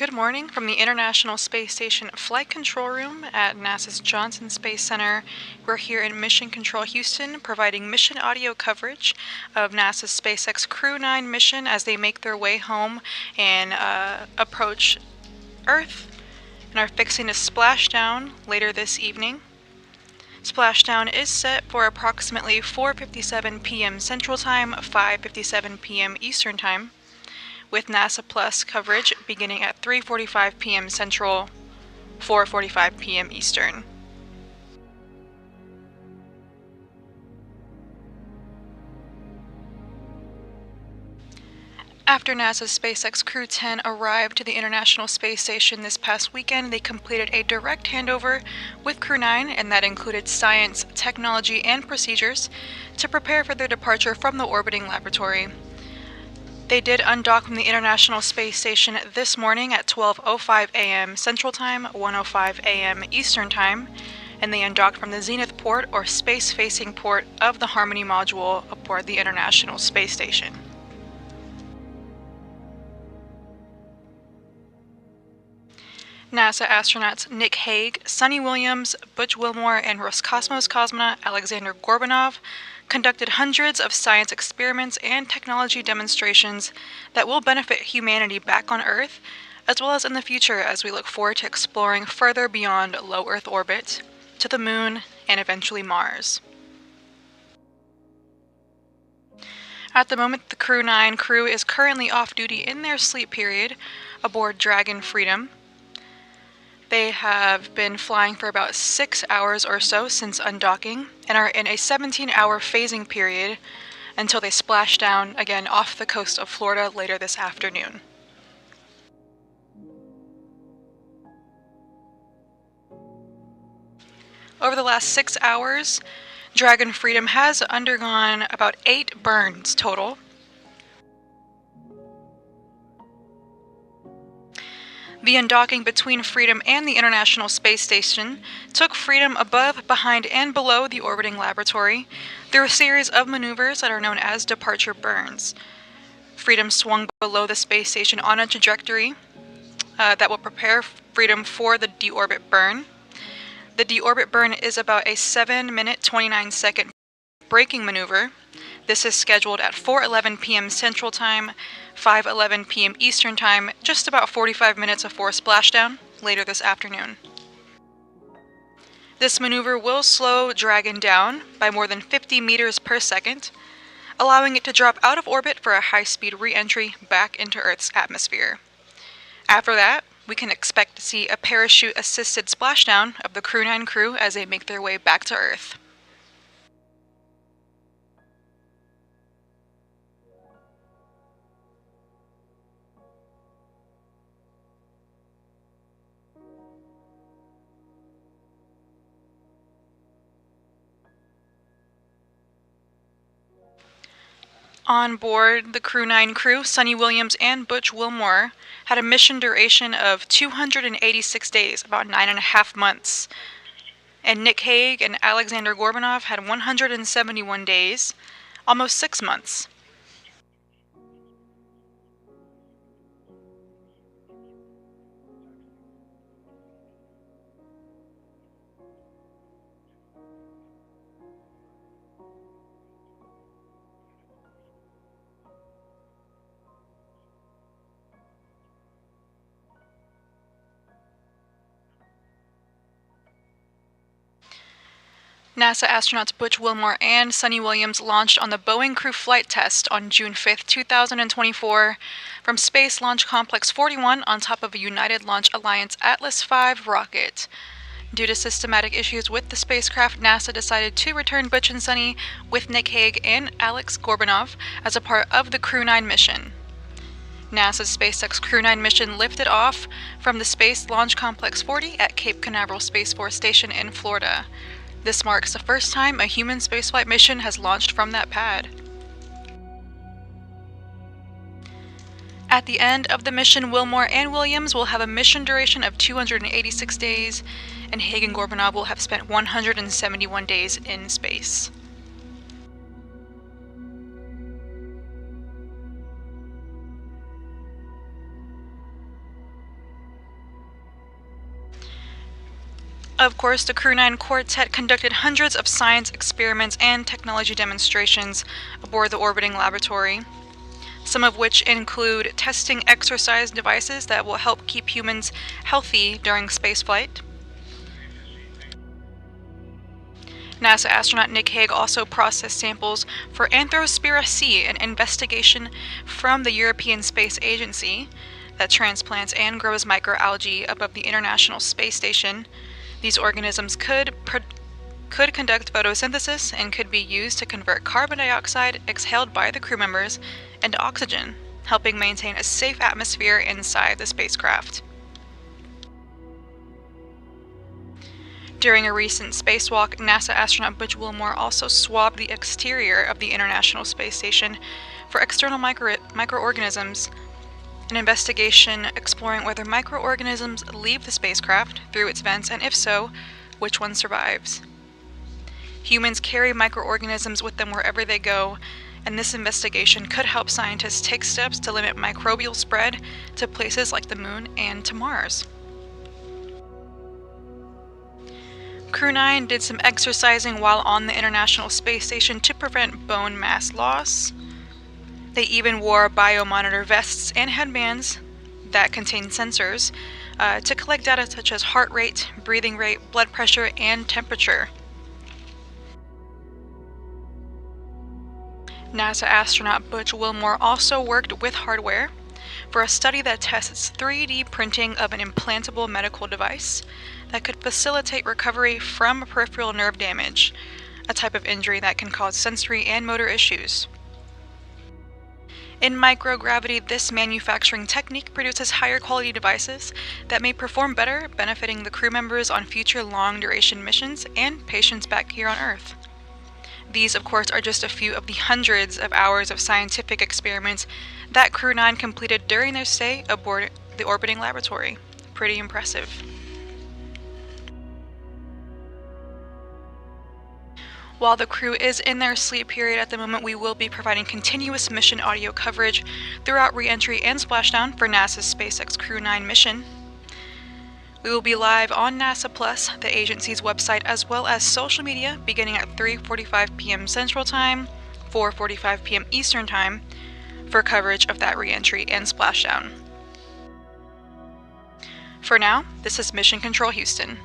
Good morning from the International Space Station Flight Control Room at NASA's Johnson Space Center. We're here in Mission Control Houston, providing mission audio coverage of NASA's SpaceX Crew 9 mission as they make their way home and approach Earth, and are fixing to splash down later this evening. Splashdown is set for approximately 4:57 p.m. Central Time, 5:57 p.m. Eastern Time, with NASA Plus coverage beginning at 3:45 p.m. Central, 4:45 p.m. Eastern. After NASA's SpaceX Crew 10 arrived to the International Space Station this past weekend, they completed a direct handover with Crew 9, and that included science, technology, and procedures to prepare for their departure from the orbiting laboratory. They did undock from the International Space Station this morning at 12:05 a.m. Central Time, 1:05 a.m. Eastern Time, and they undocked from the Zenith port, or space-facing port, of the Harmony module aboard the International Space Station. NASA astronauts Nick Hague, Sunny Williams, Butch Wilmore, and Roscosmos cosmonaut Alexander Gorbanov conducted hundreds of science experiments and technology demonstrations that will benefit humanity back on Earth, as well as in the future as we look forward to exploring further beyond low Earth orbit, to the Moon, and eventually Mars. At the moment, the Crew 9 crew is currently off duty in their sleep period aboard Dragon Freedom. They have been flying for about 6 hours or so since undocking, and are in a 17-hour phasing period until they splash down again off the coast of Florida later this afternoon. Over the last 6 hours, Dragon Freedom has undergone about 8 burns total. The undocking between Freedom and the International Space Station took Freedom above, behind, and below the orbiting laboratory through a series of maneuvers that are known as departure burns. Freedom swung below the space station on a trajectory that will prepare Freedom for the deorbit burn. The deorbit burn is about a 7-minute, 29-second braking maneuver. This is scheduled at 4:11 p.m. Central Time, 5:11 p.m. Eastern Time, just about 45 minutes before splashdown later this afternoon. This maneuver will slow Dragon down by more than 50 meters per second, allowing it to drop out of orbit for a high-speed re-entry back into Earth's atmosphere. After that, we can expect to see a parachute-assisted splashdown of the Crew 9 crew as they make their way back to Earth. On board the Crew 9 crew, Sunny Williams and Butch Wilmore had a mission duration of 286 days, about 9.5 months. And Nick Hague and Alexander Gorbanov had 171 days, almost 6 months. NASA astronauts Butch Wilmore and Sunny Williams launched on the Boeing Crew Flight Test on June 5, 2024, from Space Launch Complex 41 on top of a United Launch Alliance Atlas V rocket. Due to systematic issues with the spacecraft, NASA decided to return Butch and Sunny with Nick Hague and Alex Gorbanov as a part of the Crew 9 mission. NASA's SpaceX Crew 9 mission lifted off from the Space Launch Complex 40 at Cape Canaveral Space Force Station in Florida. This marks the first time a human spaceflight mission has launched from that pad. At the end of the mission, Wilmore and Williams will have a mission duration of 286 days, and Hague and Gorbanov will have spent 171 days in space. Of course, the Crew 9 quartet conducted hundreds of science experiments and technology demonstrations aboard the orbiting laboratory, some of which include testing exercise devices that will help keep humans healthy during spaceflight. NASA astronaut Nick Hague also processed samples for Anthrospira C, an investigation from the European Space Agency that transplants and grows microalgae above the International Space Station. These organisms could conduct photosynthesis and could be used to convert carbon dioxide exhaled by the crew members into oxygen, helping maintain a safe atmosphere inside the spacecraft. During a recent spacewalk, NASA astronaut Butch Wilmore also swabbed the exterior of the International Space Station for external microorganisms, an investigation exploring whether microorganisms leave the spacecraft through its vents, and if so, which one survives. Humans carry microorganisms with them wherever they go, and this investigation could help scientists take steps to limit microbial spread to places like the Moon and to Mars. Crew 9 did some exercising while on the International Space Station to prevent bone mass loss. They even wore biomonitor vests and headbands that contain sensors to collect data such as heart rate, breathing rate, blood pressure, and temperature. NASA astronaut Butch Wilmore also worked with hardware for a study that tests 3D printing of an implantable medical device that could facilitate recovery from peripheral nerve damage, a type of injury that can cause sensory and motor issues. In microgravity, this manufacturing technique produces higher quality devices that may perform better, benefiting the crew members on future long-duration missions and patients back here on Earth. These, of course, are just a few of the hundreds of hours of scientific experiments that Crew 9 completed during their stay aboard the orbiting laboratory. Pretty impressive. While the crew is in their sleep period at the moment, we will be providing continuous mission audio coverage throughout re-entry and splashdown for NASA's SpaceX Crew 9 mission. We will be live on NASA Plus, the agency's website, as well as social media beginning at 3:45 p.m. Central Time, 4:45 p.m. Eastern Time, for coverage of that re-entry and splashdown. For now, this is Mission Control Houston.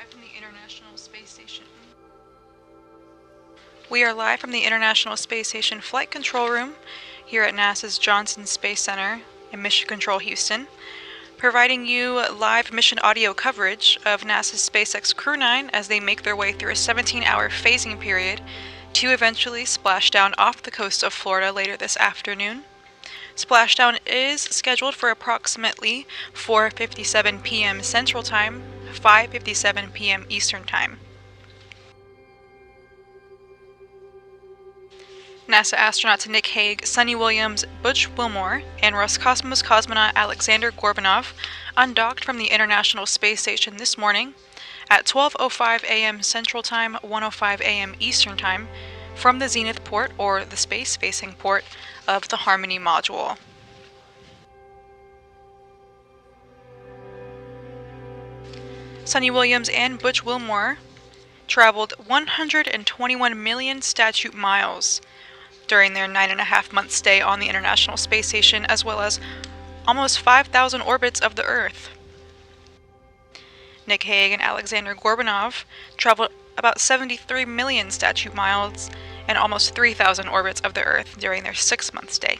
from the International Space Station. We are live from the International Space Station Flight Control Room here at NASA's Johnson Space Center in Mission Control, Houston, providing you live mission audio coverage of NASA's SpaceX Crew 9 as they make their way through a 17-hour phasing period to eventually splash down off the coast of Florida later this afternoon. Splashdown is scheduled for approximately 4:57 p.m. Central Time, 5:57 p.m. Eastern Time. NASA astronauts Nick Hague, Sunny Williams, Butch Wilmore, and Roscosmos cosmonaut Alexander Gorbanov undocked from the International Space Station this morning at 12:05 a.m. Central Time, 1:05 a.m. Eastern Time from the Zenith port, or the space-facing port, of the Harmony module. Sunny Williams and Butch Wilmore traveled 121 million statute miles during their 9.5-month stay on the International Space Station, as well as almost 5,000 orbits of the Earth. Nick Hague and Alexander Gorbanov traveled about 73 million statute miles and almost 3,000 orbits of the Earth during their 6-month stay.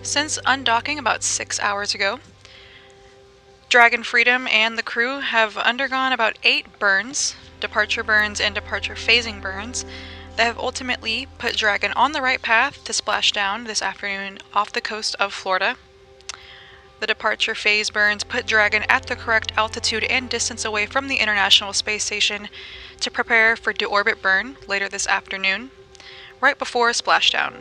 Since undocking about 6 hours ago, Dragon Freedom and the crew have undergone about 8 burns, departure burns and departure phasing burns, that have ultimately put Dragon on the right path to splash down this afternoon off the coast of Florida. The departure phase burns put Dragon at the correct altitude and distance away from the International Space Station to prepare for deorbit burn later this afternoon, right before splashdown.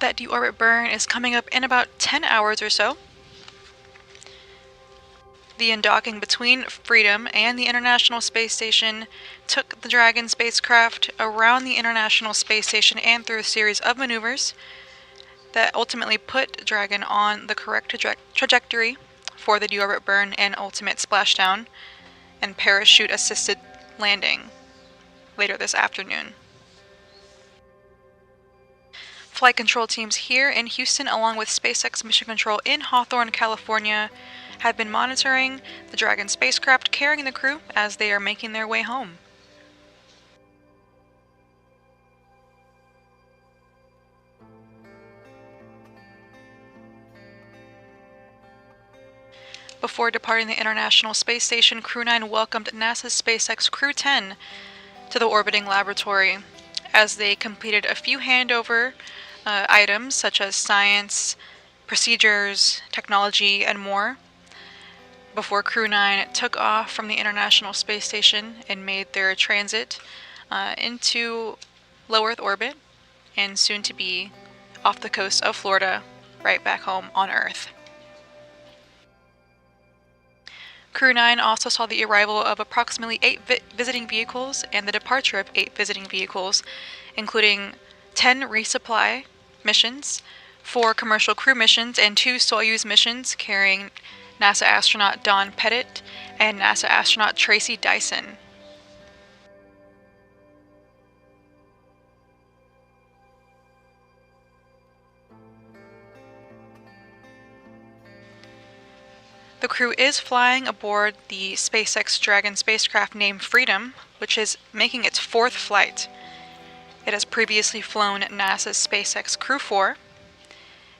That deorbit burn is coming up in about 10 hours or so. The undocking between Freedom and the International Space Station took the Dragon spacecraft around the International Space Station and through a series of maneuvers that ultimately put Dragon on the correct trajectory for the deorbit burn and ultimate splashdown and parachute-assisted landing later this afternoon. Flight control teams here in Houston, along with SpaceX Mission Control in Hawthorne, California, have been monitoring the Dragon spacecraft carrying the crew as they are making their way home. Before departing the International Space Station, Crew 9 welcomed NASA's SpaceX Crew 10 to the orbiting laboratory as they completed a few handover items such as science, procedures, technology, and more, before Crew 9 took off from the International Space Station and made their transit into low Earth orbit and soon to be off the coast of Florida, right back home on Earth. Crew 9 also saw the arrival of approximately 8 visiting vehicles and the departure of 8 visiting vehicles, including 10 resupply missions, 4 commercial crew missions, and 2 Soyuz missions carrying NASA astronaut Don Pettit and NASA astronaut Tracy Dyson. The crew is flying aboard the SpaceX Dragon spacecraft named Freedom, which is making its 4th flight. It has previously flown NASA's SpaceX Crew 4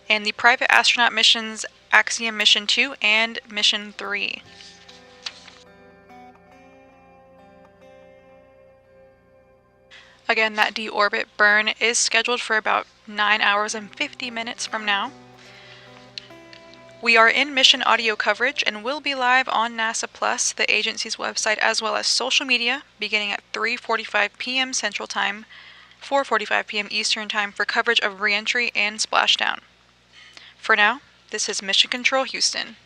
and the private astronaut missions Axiom Mission 2 and Mission 3. Again, that deorbit burn is scheduled for about 9 hours and 50 minutes from now. We are in mission audio coverage and will be live on NASA Plus, the agency's website, as well as social media, beginning at 3:45 p.m. Central Time, 4:45 p.m. Eastern Time for coverage of reentry and splashdown. For now, this is Mission Control Houston.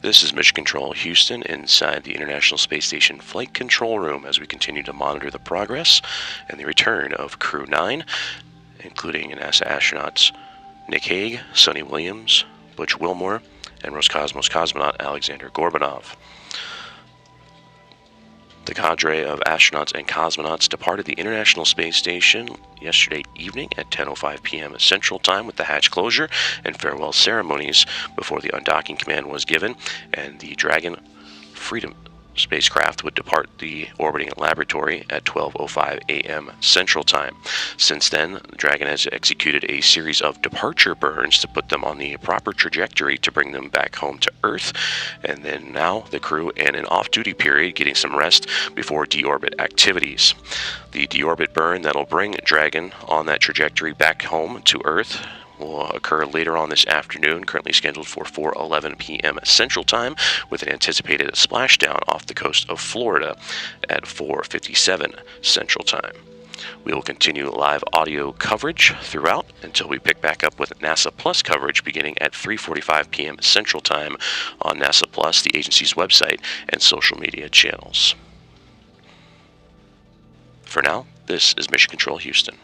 This is Mission Control Houston inside the International Space Station Flight Control Room as we continue to monitor the progress and the return of Crew 9, including NASA astronauts Nick Hague, Sunita Williams, Butch Wilmore, and Roscosmos cosmonaut Alexander Gorbanov. The cadre of astronauts and cosmonauts departed the International Space Station yesterday evening at 10:05 p.m. Central Time with the hatch closure and farewell ceremonies before the undocking command was given, and the Dragon Freedom spacecraft would depart the orbiting laboratory at 12:05 a.m. Central Time. Since then, the Dragon has executed a series of departure burns to put them on the proper trajectory to bring them back home to Earth, and then now the crew in an off-duty period getting some rest before deorbit activities. The deorbit burn that'll bring Dragon on that trajectory back home to Earth will occur later on this afternoon, currently scheduled for 4:11 p.m. Central Time, with an anticipated splashdown off the coast of Florida at 4:57 Central Time. We will continue live audio coverage throughout until we pick back up with NASA Plus coverage beginning at 3:45 p.m. Central Time on NASA Plus, the agency's website and social media channels. For now, this is Mission Control Houston.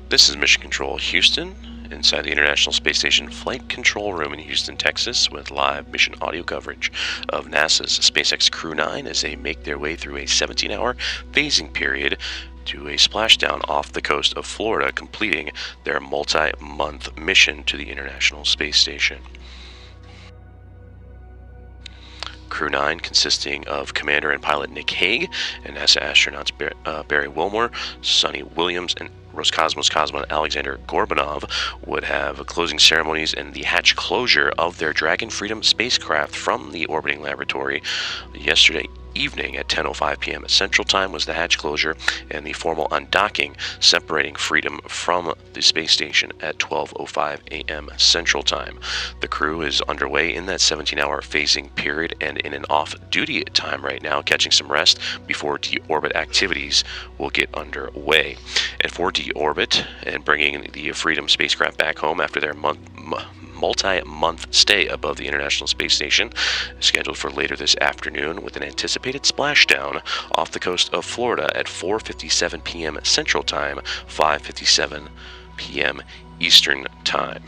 This is Mission Control Houston, inside the International Space Station Flight Control Room in Houston, Texas, with live mission audio coverage of NASA's SpaceX Crew 9 as they make their way through a 17-hour phasing period to a splashdown off the coast of Florida, completing their multi-month mission to the International Space Station. Crew 9, consisting of Commander and Pilot Nick Hague and NASA astronauts Barry Wilmore, Sunny Williams, and Roscosmos cosmonaut Alexander Gorbanov, would have closing ceremonies and the hatch closure of their Dragon Freedom spacecraft from the orbiting laboratory yesterday evening at 10:05 p.m. Central Time was the hatch closure, and the formal undocking separating Freedom from the space station at 12:05 a.m. Central Time. The crew is underway in that 17-hour phasing period and in an off-duty time right now, catching some rest before deorbit activities will get underway. And for deorbit and bringing the Freedom spacecraft back home after their multi-month stay above the International Space Station, scheduled for later this afternoon, with an anticipated splashdown off the coast of Florida at 4:57 p.m. Central Time, 5:57 p.m. Eastern Time.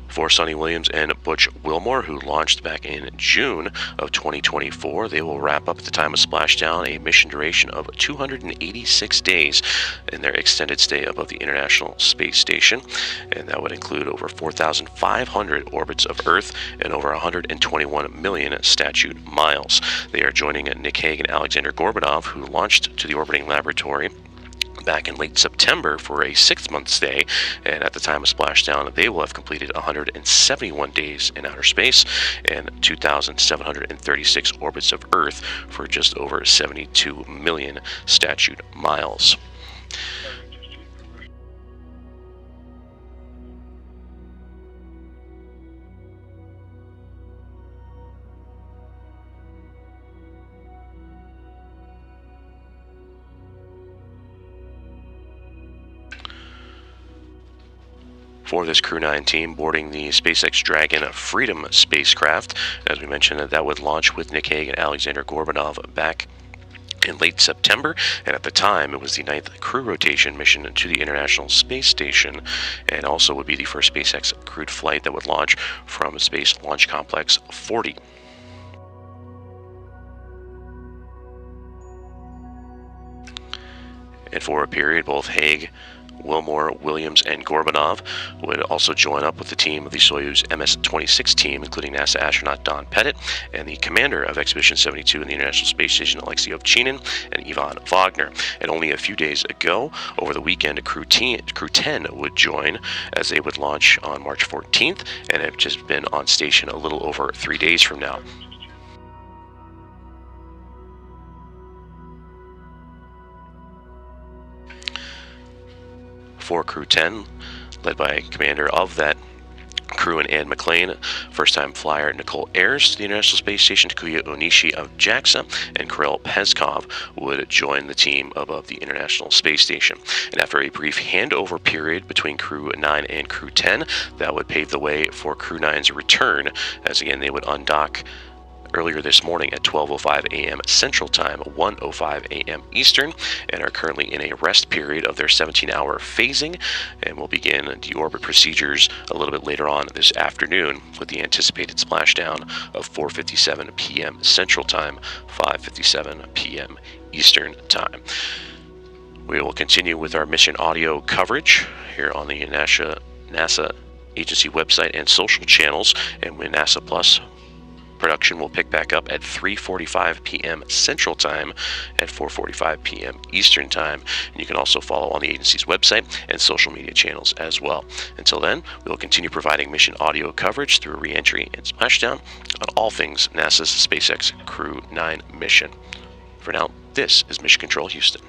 For Sunny Williams and Butch Wilmore, who launched back in June of 2024, they will wrap up at the time of splashdown a mission duration of 286 days in their extended stay above the International Space Station, and that would include over 4,500 orbits of Earth and over 121 million statute miles. They are joining Nick Hague and Alexander Gorbanov, who launched to the orbiting laboratory back in late September for a 6-month stay, and at the time of splashdown they will have completed 171 days in outer space and 2,736 orbits of Earth for just over 72 million statute miles. For this Crew 9 team boarding the SpaceX Dragon Freedom spacecraft, as we mentioned, that would launch with Nick Hague and Alexander Gorbanov back in late September, and at the time it was the 9th crew rotation mission to the International Space Station, and also would be the first SpaceX crewed flight that would launch from Space Launch Complex 40. And for a period, both Hague, Wilmore, Williams, and Gorbanov would also join up with the team of the Soyuz MS-26 team, including NASA astronaut Don Pettit and the commander of Expedition 72 in the International Space Station, Alexei Ovchinin, and Ivan Wagner. And only a few days ago, over the weekend, Crew 10 would join as they would launch on March 14th, and have just been on station a little over 3 days from now. For Crew 10, led by commander of that crew and Ann McLean, first-time flyer Nicole Ayers to the International Space Station, Takuya Onishi of JAXA, and Kirill Peskov would join the team above the International Space Station. And after a brief handover period between Crew 9 and Crew 10, that would pave the way for Crew 9's return, as again they would undock earlier this morning at 12:05 a.m. Central Time, 1:05 a.m. Eastern, and are currently in a rest period of their 17-hour phasing, and will begin deorbit procedures a little bit later on this afternoon with the anticipated splashdown of 4:57 p.m. Central Time, 5:57 p.m. Eastern Time. We will continue with our mission audio coverage here on the NASA agency website and social channels, and with NASA Plus production will pick back up at 3:45 p.m. Central Time at 4:45 p.m. Eastern Time. And you can also follow on the agency's website and social media channels as well. Until then, we will continue providing mission audio coverage through re-entry and splashdown on all things NASA's SpaceX Crew 9 mission. For now, this is Mission Control Houston.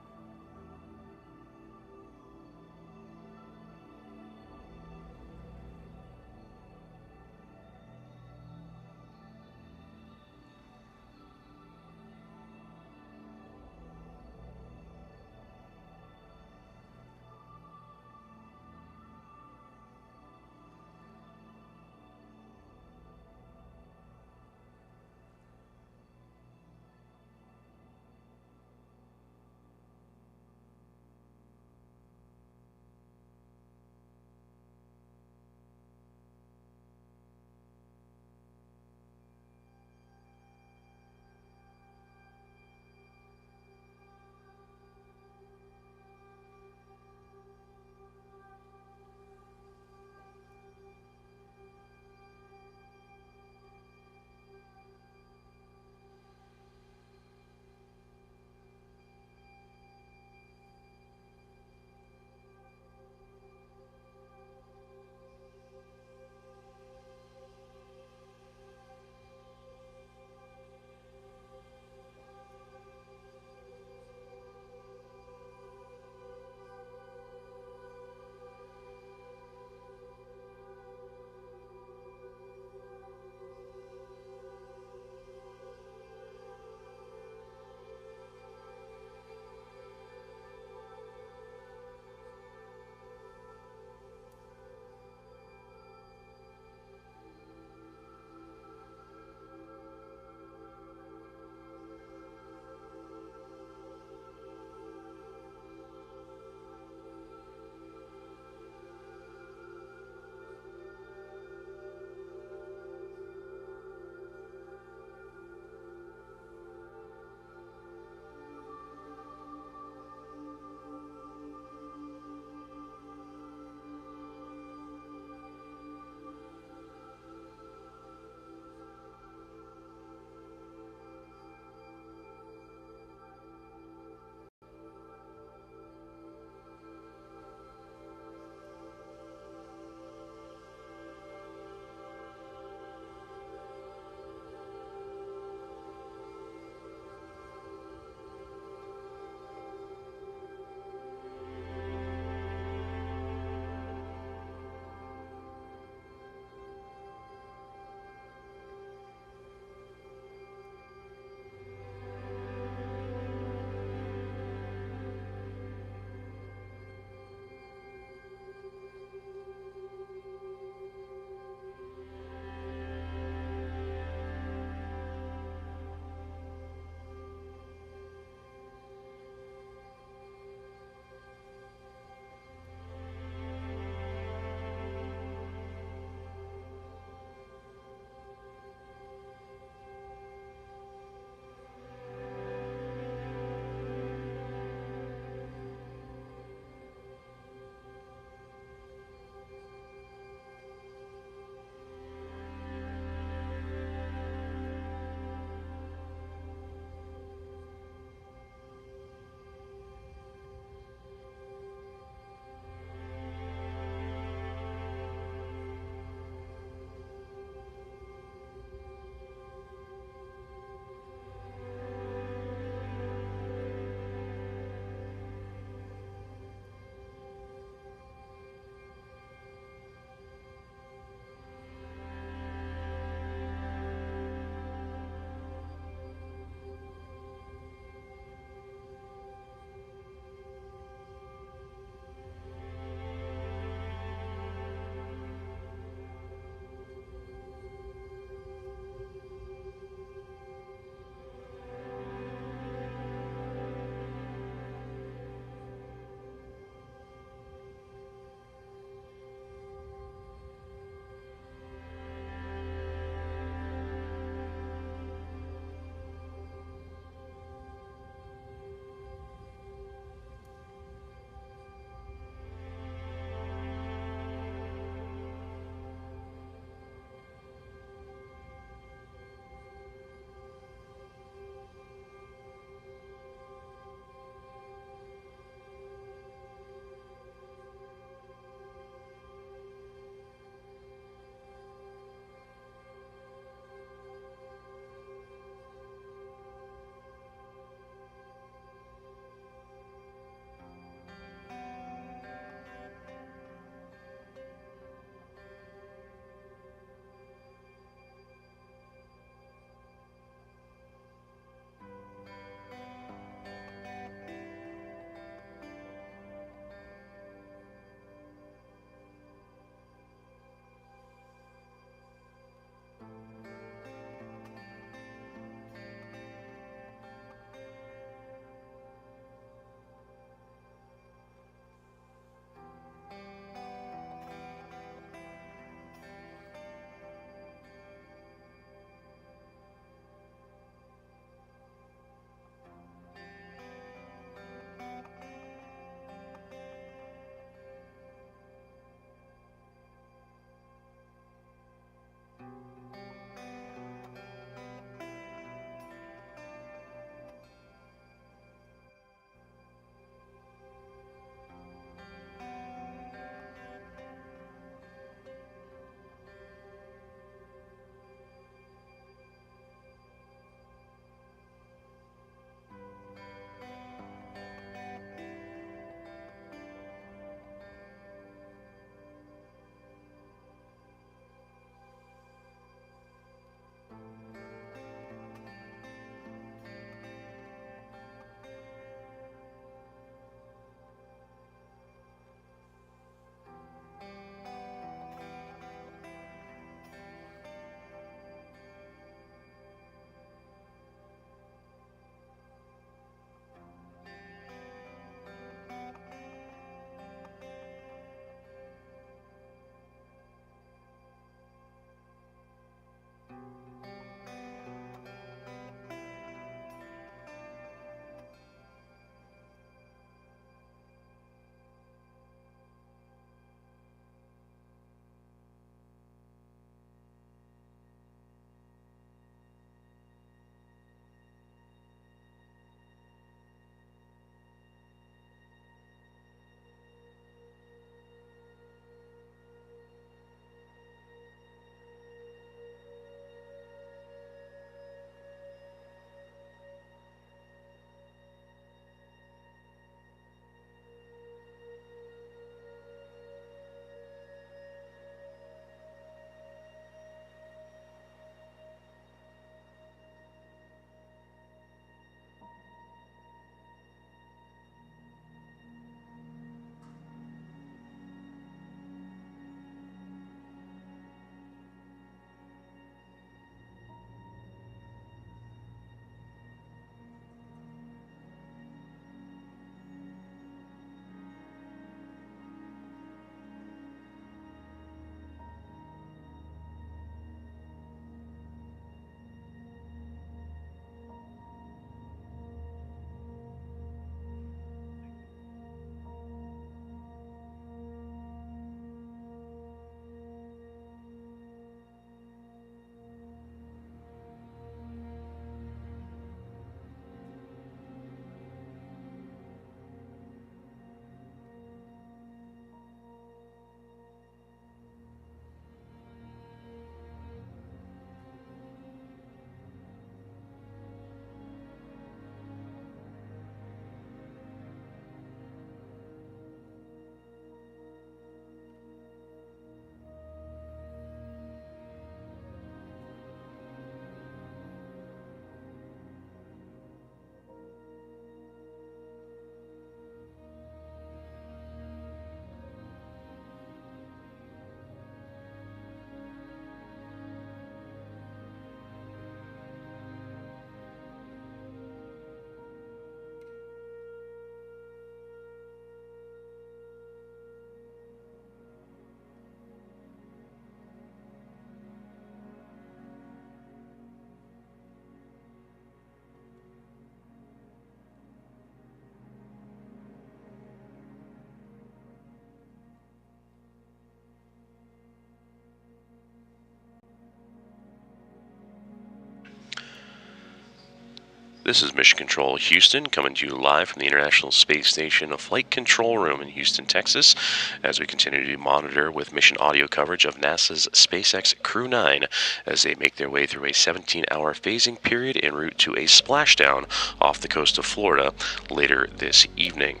This is Mission Control Houston, coming to you live from the International Space Station Flight Control Room in Houston, Texas, as we continue to monitor with mission audio coverage of NASA's SpaceX Crew 9 as they make their way through a 17-hour phasing period en route to a splashdown off the coast of Florida later this evening.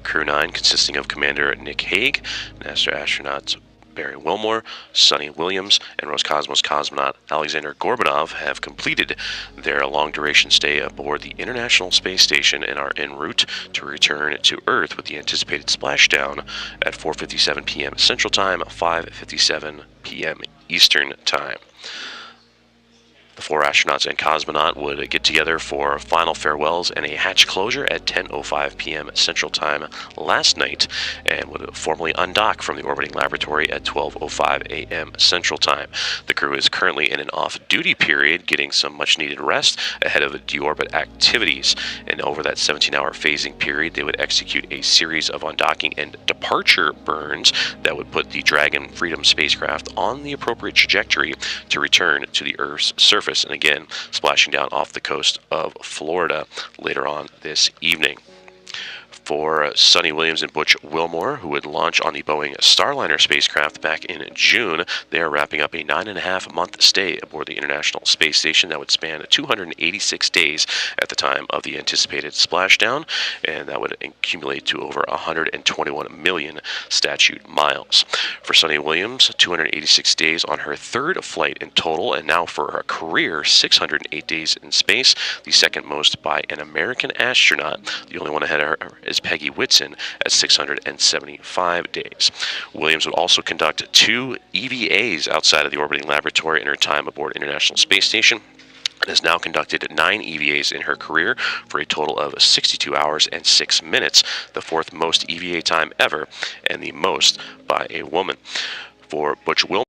Crew 9, consisting of Commander Nick Hague, NASA astronauts Butch Wilmore, Sunita Williams, and Roscosmos cosmonaut Alexander Gorbanov, have completed their long-duration stay aboard the International Space Station and are en route to return to Earth with the anticipated splashdown at 4:57 p.m. Central Time, 5:57 p.m. Eastern Time. The 4 astronauts and cosmonaut would get together for final farewells and a hatch closure at 10:05 p.m. Central Time last night, and would formally undock from the orbiting laboratory at 12:05 a.m. Central Time. The crew is currently in an off-duty period, getting some much-needed rest ahead of deorbit activities. And over that 17-hour phasing period, they would execute a series of undocking and departure burns that would put the Dragon Freedom spacecraft on the appropriate trajectory to return to the Earth's surface, and again splashing down off the coast of Florida later on this evening. For Sunita Williams and Butch Wilmore, who would launch on the Boeing Starliner spacecraft back in June, they are wrapping up a 9.5-month stay aboard the International Space Station that would span 286 days at the time of the anticipated splashdown, and that would accumulate to over 121 million statute miles. For Sunita Williams, 286 days on her 3rd flight in total, and now for her career, 608 days in space, the second most by an American astronaut. The only one ahead of her is Peggy Whitson at 675 days. Williams would also conduct 2 EVAs outside of the orbiting laboratory in her time aboard International Space Station, and has now conducted 9 EVAs in her career for a total of 62 hours and 6 minutes, the 4th most EVA time ever, and the most by a woman. For Butch Wilmore,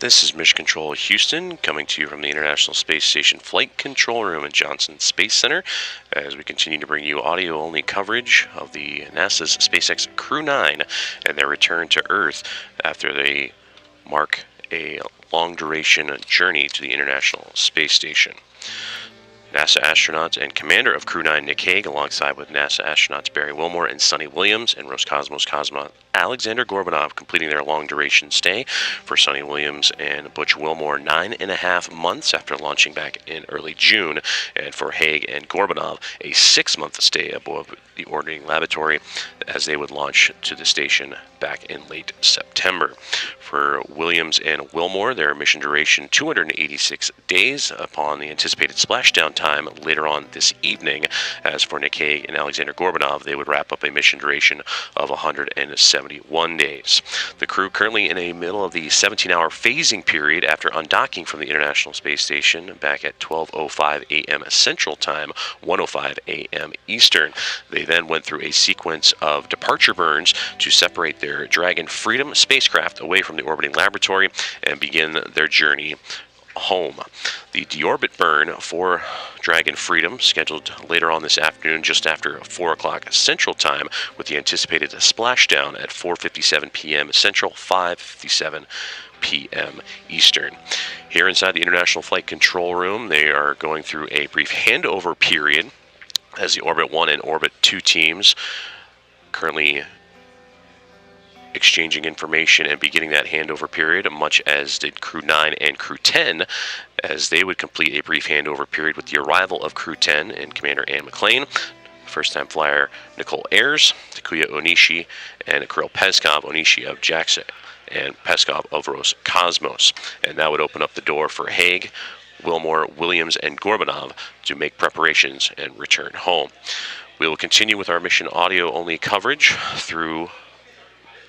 This is Mission Control Houston, coming to you from the International Space Station Flight Control Room at Johnson Space Center, as we continue to bring you audio-only coverage of the NASA's SpaceX Crew 9 and their return to Earth after they mark a long-duration journey to the International Space Station. NASA astronauts and commander of Crew 9 Nick Hague, alongside with NASA astronauts Barry Wilmore and Sunny Williams, and Roscosmos cosmonaut Alexander Gorbanov completing their long-duration stay. For Sunny Williams and Butch Wilmore, 9.5 months after launching back in early June, and for Hague and Gorbanov, a 6-month stay above the orbiting laboratory as they would launch to the station back in late September. For Williams and Wilmore, their mission duration 286 days upon the anticipated splashdown time later on this evening. As for Nick Hague and Alexander Gorbanov, they would wrap up a mission duration of 171 days. The crew currently in the middle of the 17-hour phasing period after undocking from the International Space Station back at 12:05 a.m. Central Time, 1:05 a.m. Eastern. They then went through a sequence of departure burns to separate their Dragon Freedom spacecraft away from the orbiting laboratory and begin their journey home. The deorbit burn for Dragon Freedom scheduled later on this afternoon just after 4 o'clock Central Time, with the anticipated splashdown at 4:57 p.m. Central, 5:57 p.m. Eastern. Here inside the International Flight Control Room, they are going through a brief handover period as the Orbit 1 and Orbit 2 teams currently exchanging information and beginning that handover period, much as did Crew 9 and Crew 10, as they would complete a brief handover period with the arrival of Crew 10 and Commander Ann McLean, first-time flyer Nicole Ayers, Takuya Onishi, and Kirill Peskov, Onishi of JAXA and Peskov of Roscosmos. And that would open up the door for Hague, Wilmore, Williams, and Gorbanov to make preparations and return home. We will continue with our mission audio-only coverage through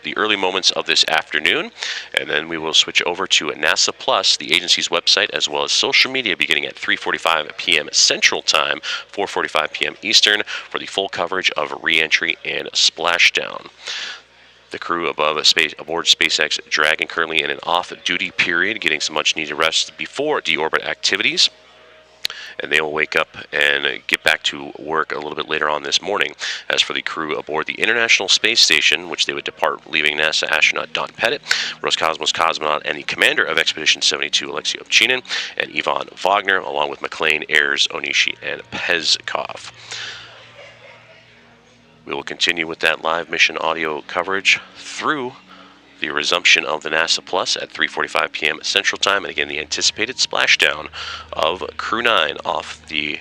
the early moments of this afternoon, and then we will switch over to NASA Plus, the agency's website, as well as social media, beginning at 3:45 p.m. Central Time, 4:45 p.m. Eastern, for the full coverage of re-entry and splashdown. The crew aboard SpaceX Dragon currently in an off-duty period, getting some much-needed rest before deorbit activities. And they will wake up and get back to work a little bit later on this morning. As for the crew aboard the International Space Station, which they would depart, leaving NASA astronaut Don Pettit, Roscosmos cosmonaut and the commander of Expedition 72, Alexei Ovchinin, and Ivan Wagner, along with McLean, Ayers, Onishi, and Peskov. We will continue with that live mission audio coverage through the resumption of the NASA Plus at 3:45 p.m. Central Time, and again the anticipated splashdown of Crew 9 off the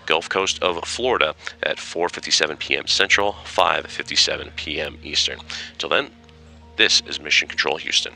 Gulf Coast of Florida at 4:57 p.m. Central, 5:57 p.m. Eastern. Till then, this is Mission Control Houston.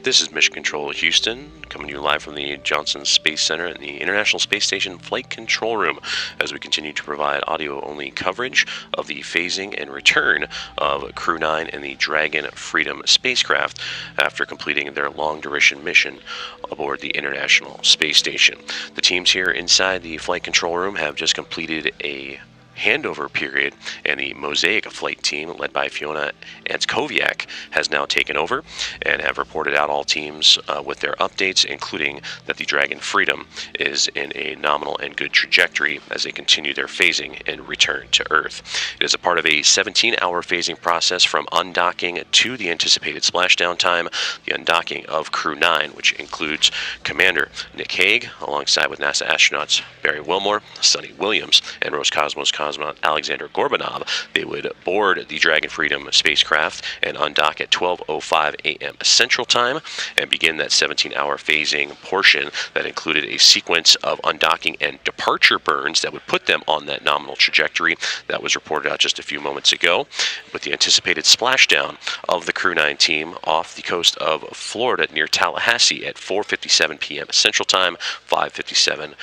This is Mission Control Houston, coming to you live from the Johnson Space Center and the International Space Station Flight Control Room as we continue to provide audio-only coverage of the phasing and return of Crew 9 and the Dragon Freedom spacecraft after completing their long-duration mission aboard the International Space Station. The teams here inside the Flight Control Room have just completed a handover period, and the Mosaic flight team, led by Fiona Antkowiak, has now taken over and have reported out all teams with their updates, including that the Dragon Freedom is in a nominal and good trajectory as they continue their phasing and return to Earth. It is a part of a 17-hour phasing process from undocking to the anticipated splashdown time, the undocking of Crew 9, which includes Commander Nick Hague, alongside with NASA astronauts Barry Wilmore, Sunita Williams, and Roscosmos cosmonaut Alexander Gorbanov. They would board the Dragon Freedom spacecraft and undock at 12:05 a.m. Central Time and begin that 17-hour phasing portion that included a sequence of undocking and departure burns that would put them on that nominal trajectory that was reported out just a few moments ago, with the anticipated splashdown of the Crew 9 team off the coast of Florida near Tallahassee at 4:57 p.m. Central Time, 5:57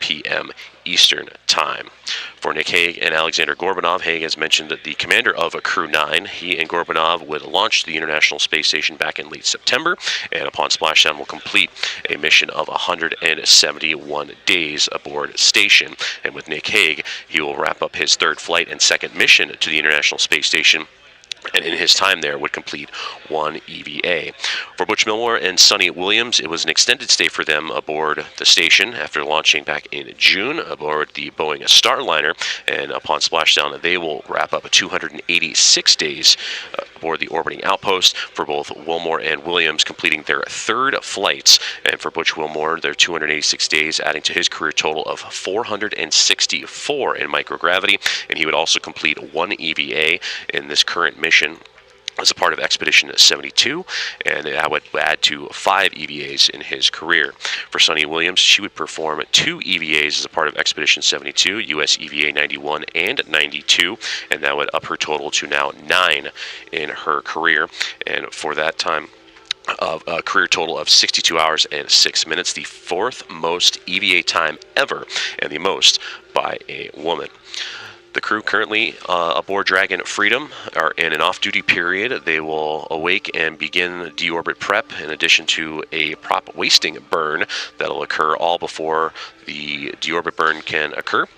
p.m. Eastern Time. For Nick Hague and Alexander Gorbanov, Hague has mentioned that the commander of Crew 9, he and Gorbanov would launch the International Space Station back in late September, and upon splashdown will complete a mission of 171 days aboard station. And with Nick Hague, he will wrap up his third flight and second mission to the International Space Station, and in his time there would complete one EVA. For Butch Wilmore and Sunita Williams, it was an extended stay for them aboard the station after launching back in June aboard the Boeing Starliner, and upon splashdown they will wrap up 286 days aboard the orbiting outpost. For both Wilmore and Williams, completing their third flights, and for Butch Wilmore, their 286 days, adding to his career total of 464 in microgravity, and he would also complete one EVA in this current mission as a part of Expedition 72, and that would add to 5 EVAs in his career. For Sunita Williams, she would perform 2 EVAs as a part of Expedition 72, US EVA 91 and 92, and that would up her total to now 9 in her career. And for that time, of a career total of 62 hours and 6 minutes, the 4th most EVA time ever, and the most by a woman. The crew currently aboard Dragon Freedom are in an off-duty period. They will awake and begin deorbit prep, in addition to a prop wasting burn that'll occur all before the deorbit burn can occur.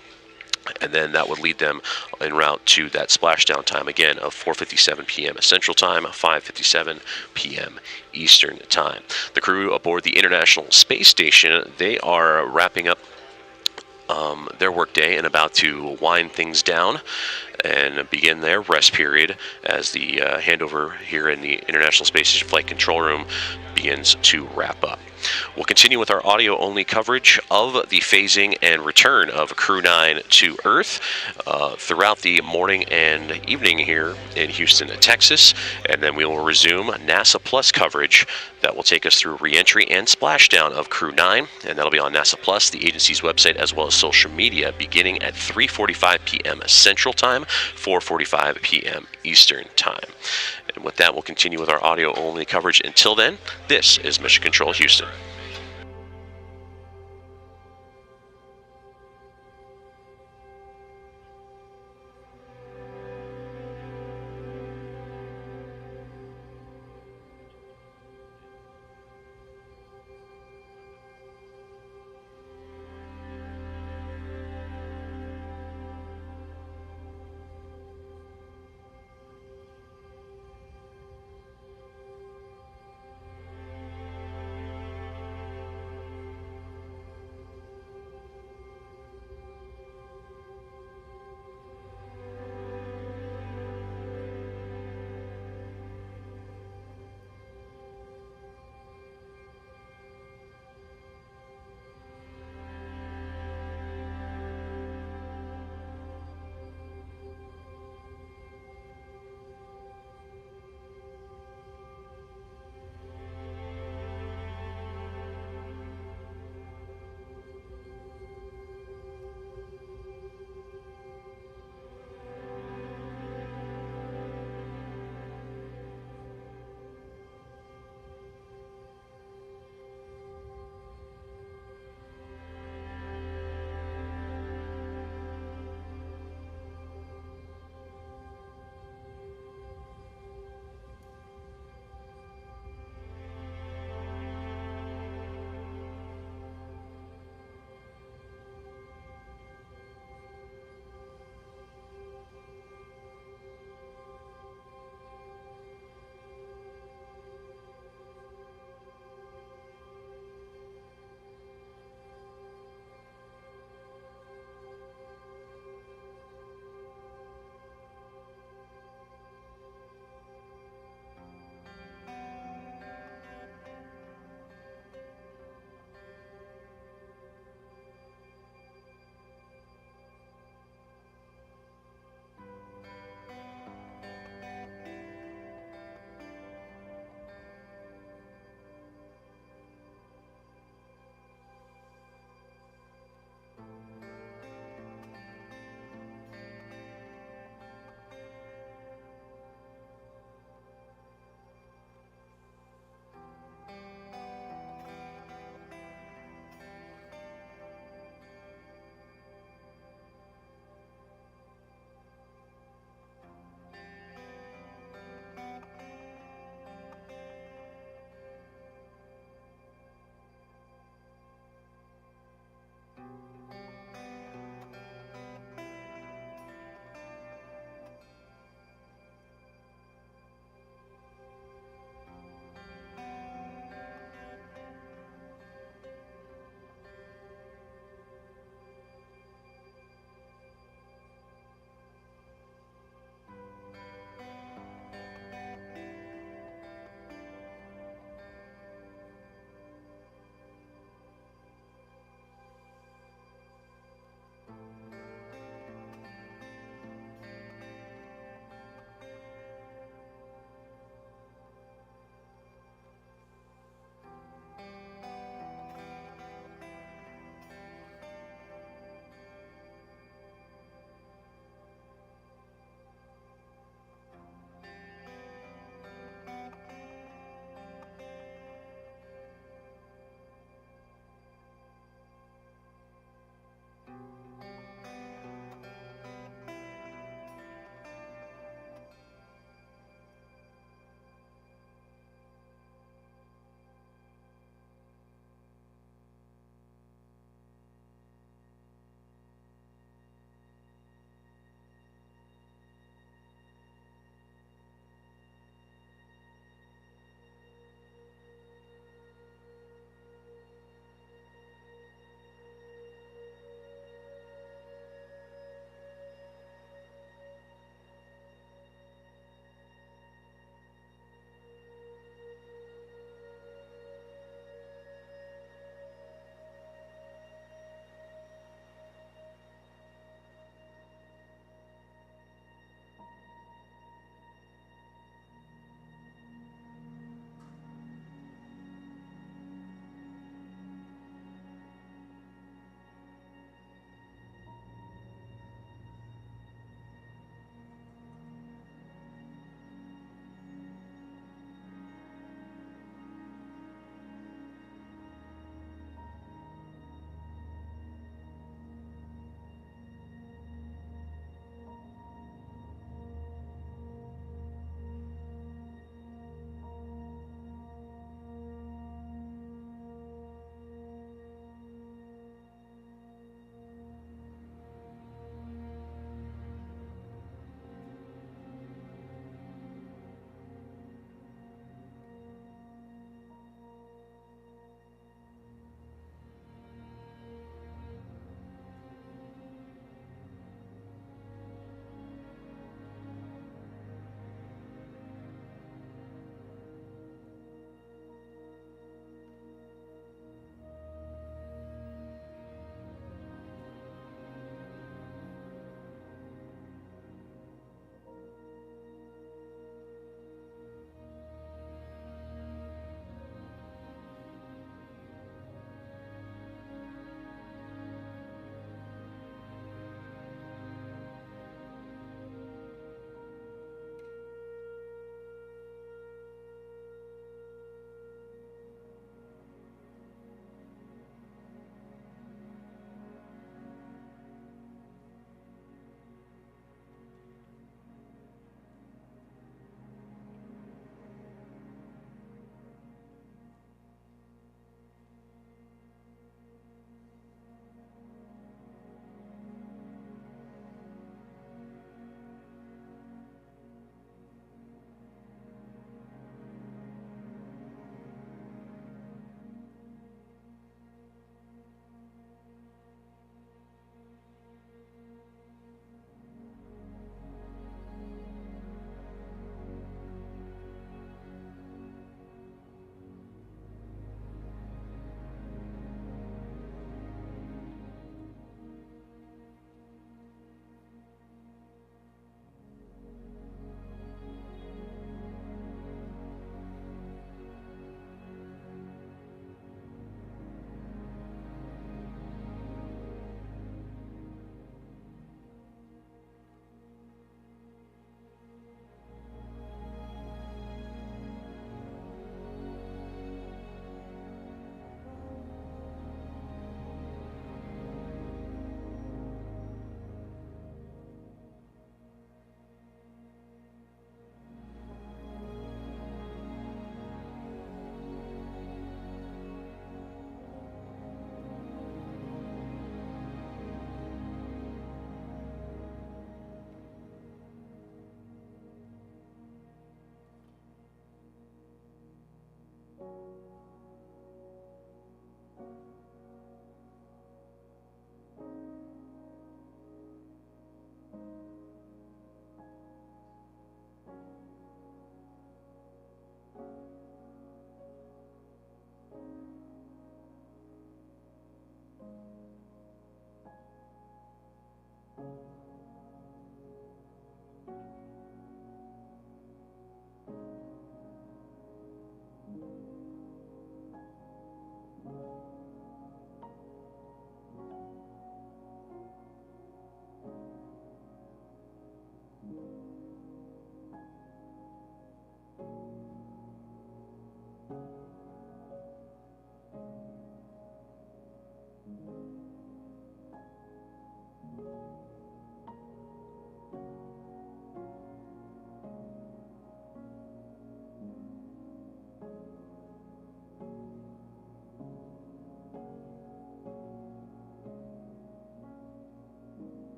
And then that would lead them en route to that splashdown time, again, of 4:57 p.m. Central Time, 5:57 p.m. Eastern Time. The crew aboard the International Space Station, they are wrapping up their workday and about to wind things down and begin their rest period as the handover here in the International Space Station Flight Control Room begins to wrap up. We'll continue with our audio-only coverage of the phasing and return of Crew 9 to Earth throughout the morning and evening here in Houston, Texas, and then we will resume NASA Plus coverage that will take us through re-entry and splashdown of Crew 9, and that'll be on NASA Plus, the agency's website, as well as social media, beginning at 3:45 p.m. Central Time, 4:45 p.m. Eastern Time. And with that, we'll continue with our audio-only coverage. Until then, this is Mission Control Houston.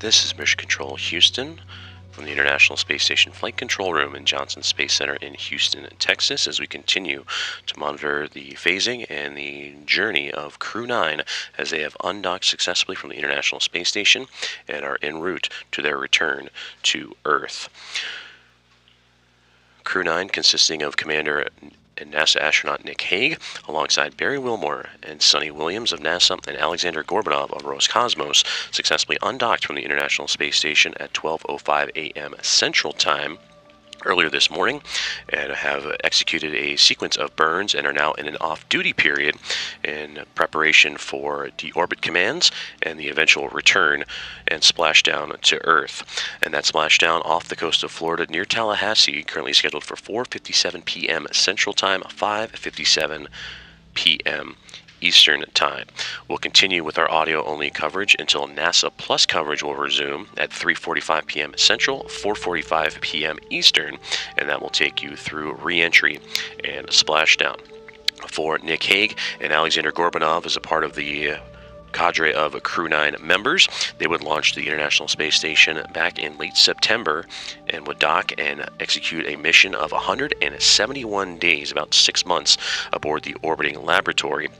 This is Mission Control Houston from the International Space Station Flight Control Room in Johnson Space Center in Houston, Texas, as we continue to monitor the phasing and the journey of Crew 9 as they have undocked successfully from the International Space Station and are en route to their return to Earth. Crew 9 consisting of Commander and NASA astronaut Nick Hague, alongside Barry Wilmore and Sunny Williams of NASA and Alexander Gorbanov of Roscosmos, successfully undocked from the International Space Station at 12:05 a.m. Central Time earlier this morning, and have executed a sequence of burns and are now in an off-duty period in preparation for deorbit commands and the eventual return and splashdown to Earth. And that splashdown off the coast of Florida near Tallahassee, currently scheduled for 4:57 p.m. Central Time, 5:57 p.m. Eastern Time. We'll continue with our audio-only coverage until NASA Plus coverage will resume at 3:45 p.m. Central, 4:45 p.m. Eastern, and that will take you through re-entry and splashdown. For Nick Hague and Alexander Gorbanov as a part of the cadre of Crew 9 members, they would launch the International Space Station back in late September and would dock and execute a mission of 171 days, about 6 months, aboard the orbiting laboratory,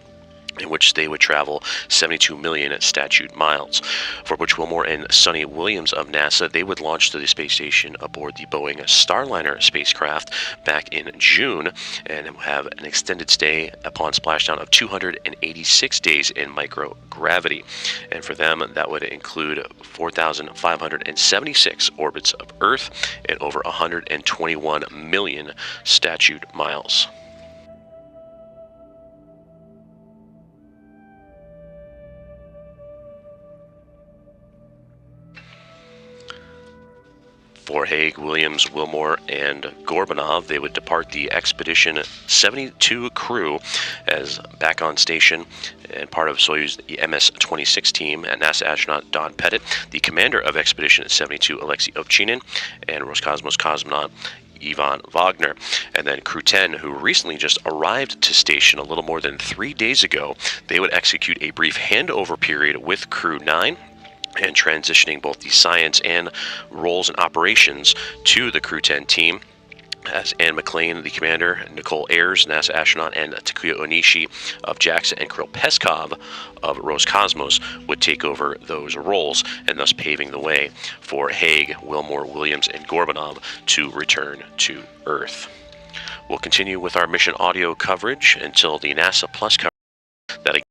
in which they would travel 72 million statute miles. For Butch Wilmore and Sunny Williams of NASA, they would launch to the space station aboard the Boeing Starliner spacecraft back in June and have an extended stay upon splashdown of 286 days in microgravity. And for them, that would include 4,576 orbits of Earth and over 121 million statute miles. For Hague, Williams, Wilmore, and Gorbanov, they would depart the Expedition 72 crew as back on station and part of Soyuz MS-26 team, and NASA astronaut Don Pettit, the commander of Expedition 72, Alexei Ovchinin, and Roscosmos cosmonaut Ivan Wagner. And then Crew 10, who recently just arrived to station a little more than 3 days ago, they would execute a brief handover period with Crew 9, and transitioning both the science and roles and operations to the Crew 10 team, as Ann McLean, the commander, Nicole Ayers, NASA astronaut, and Takuya Onishi of JAXA, and Kirill Peskov of Roscosmos would take over those roles, and thus paving the way for Hague, Wilmore, Williams, and Gorbanov to return to Earth. We'll continue with our mission audio coverage until the NASA Plus coverage that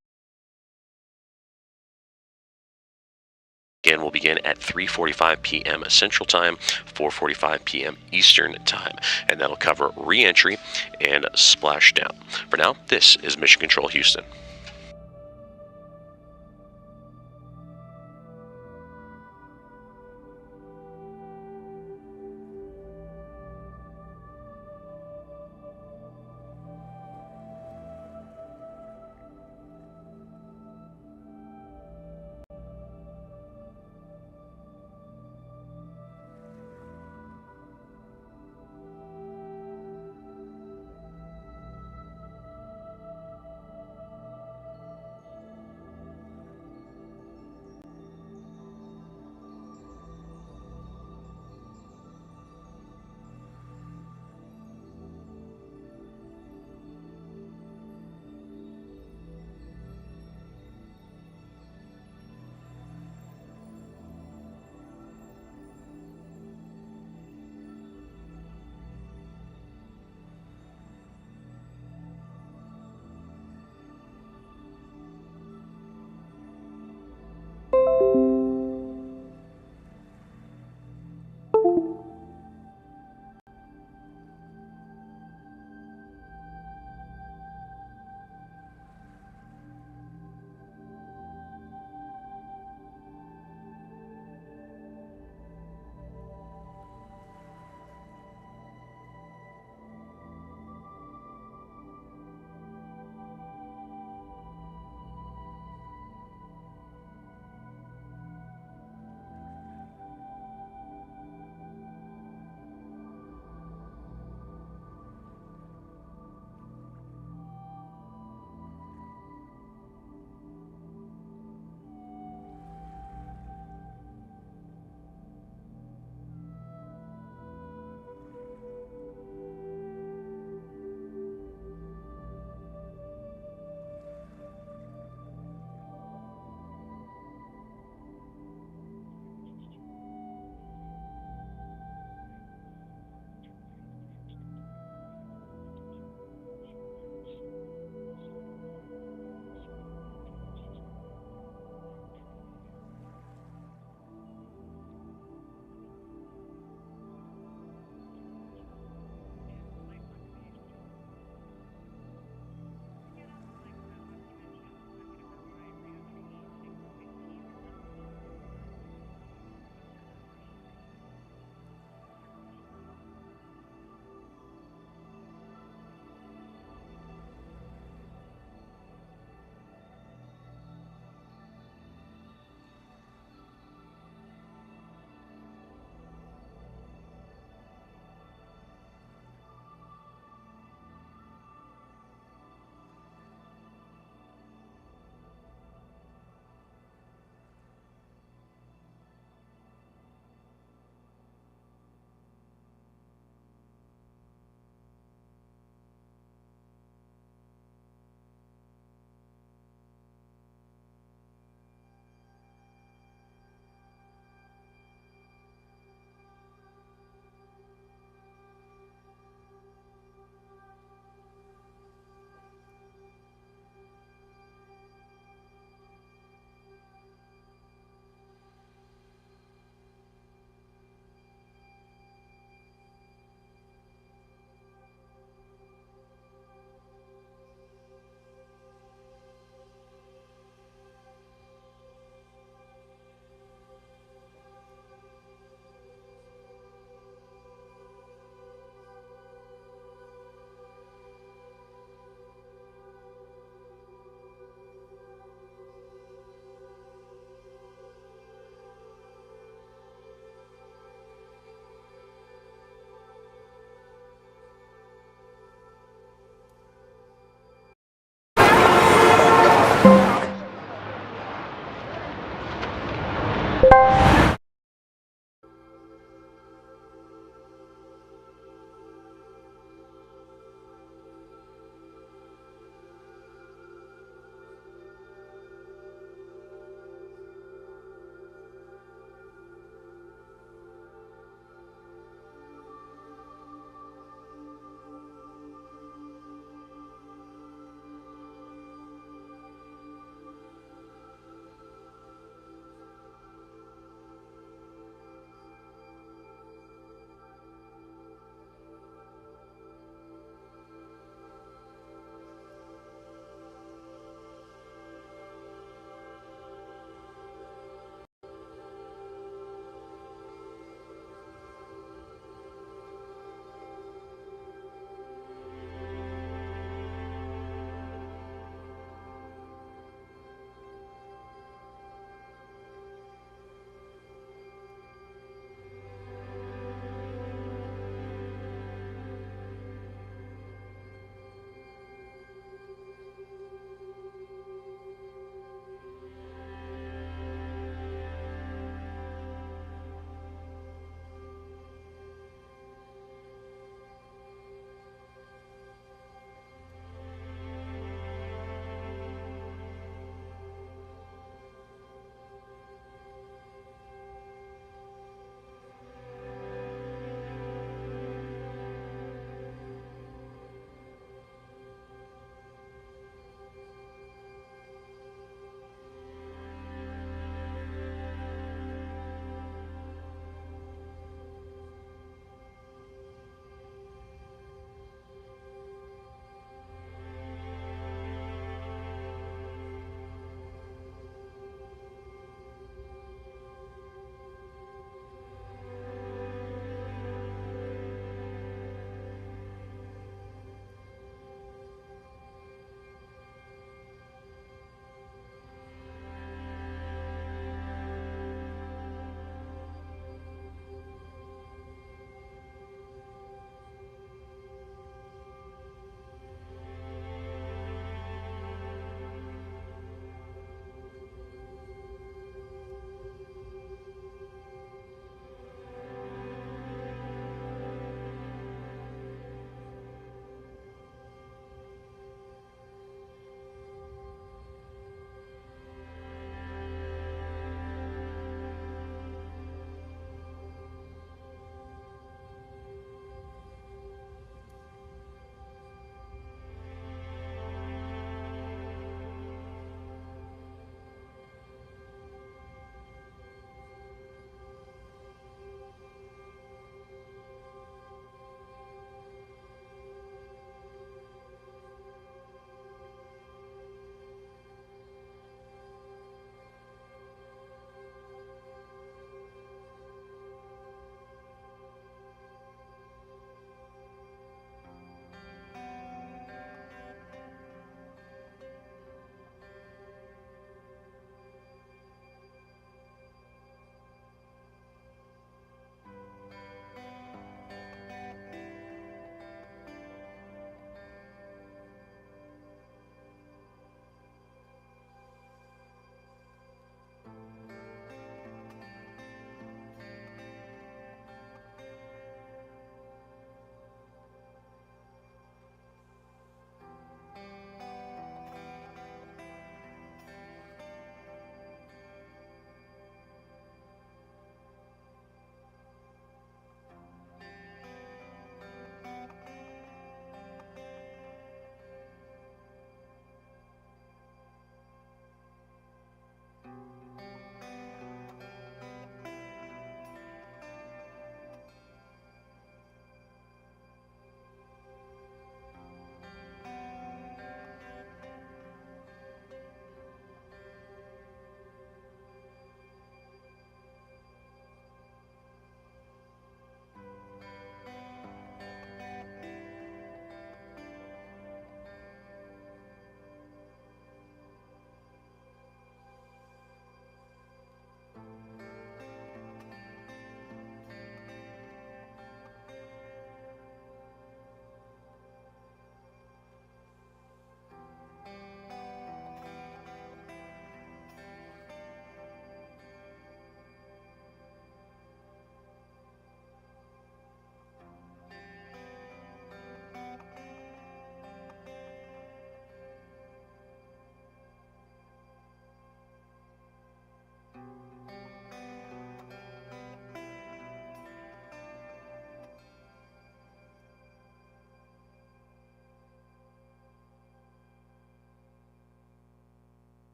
again will begin at 3:45 p.m. Central Time, 4:45 p.m. Eastern Time, and that'll cover re-entry and splashdown. For now, this is Mission Control Houston.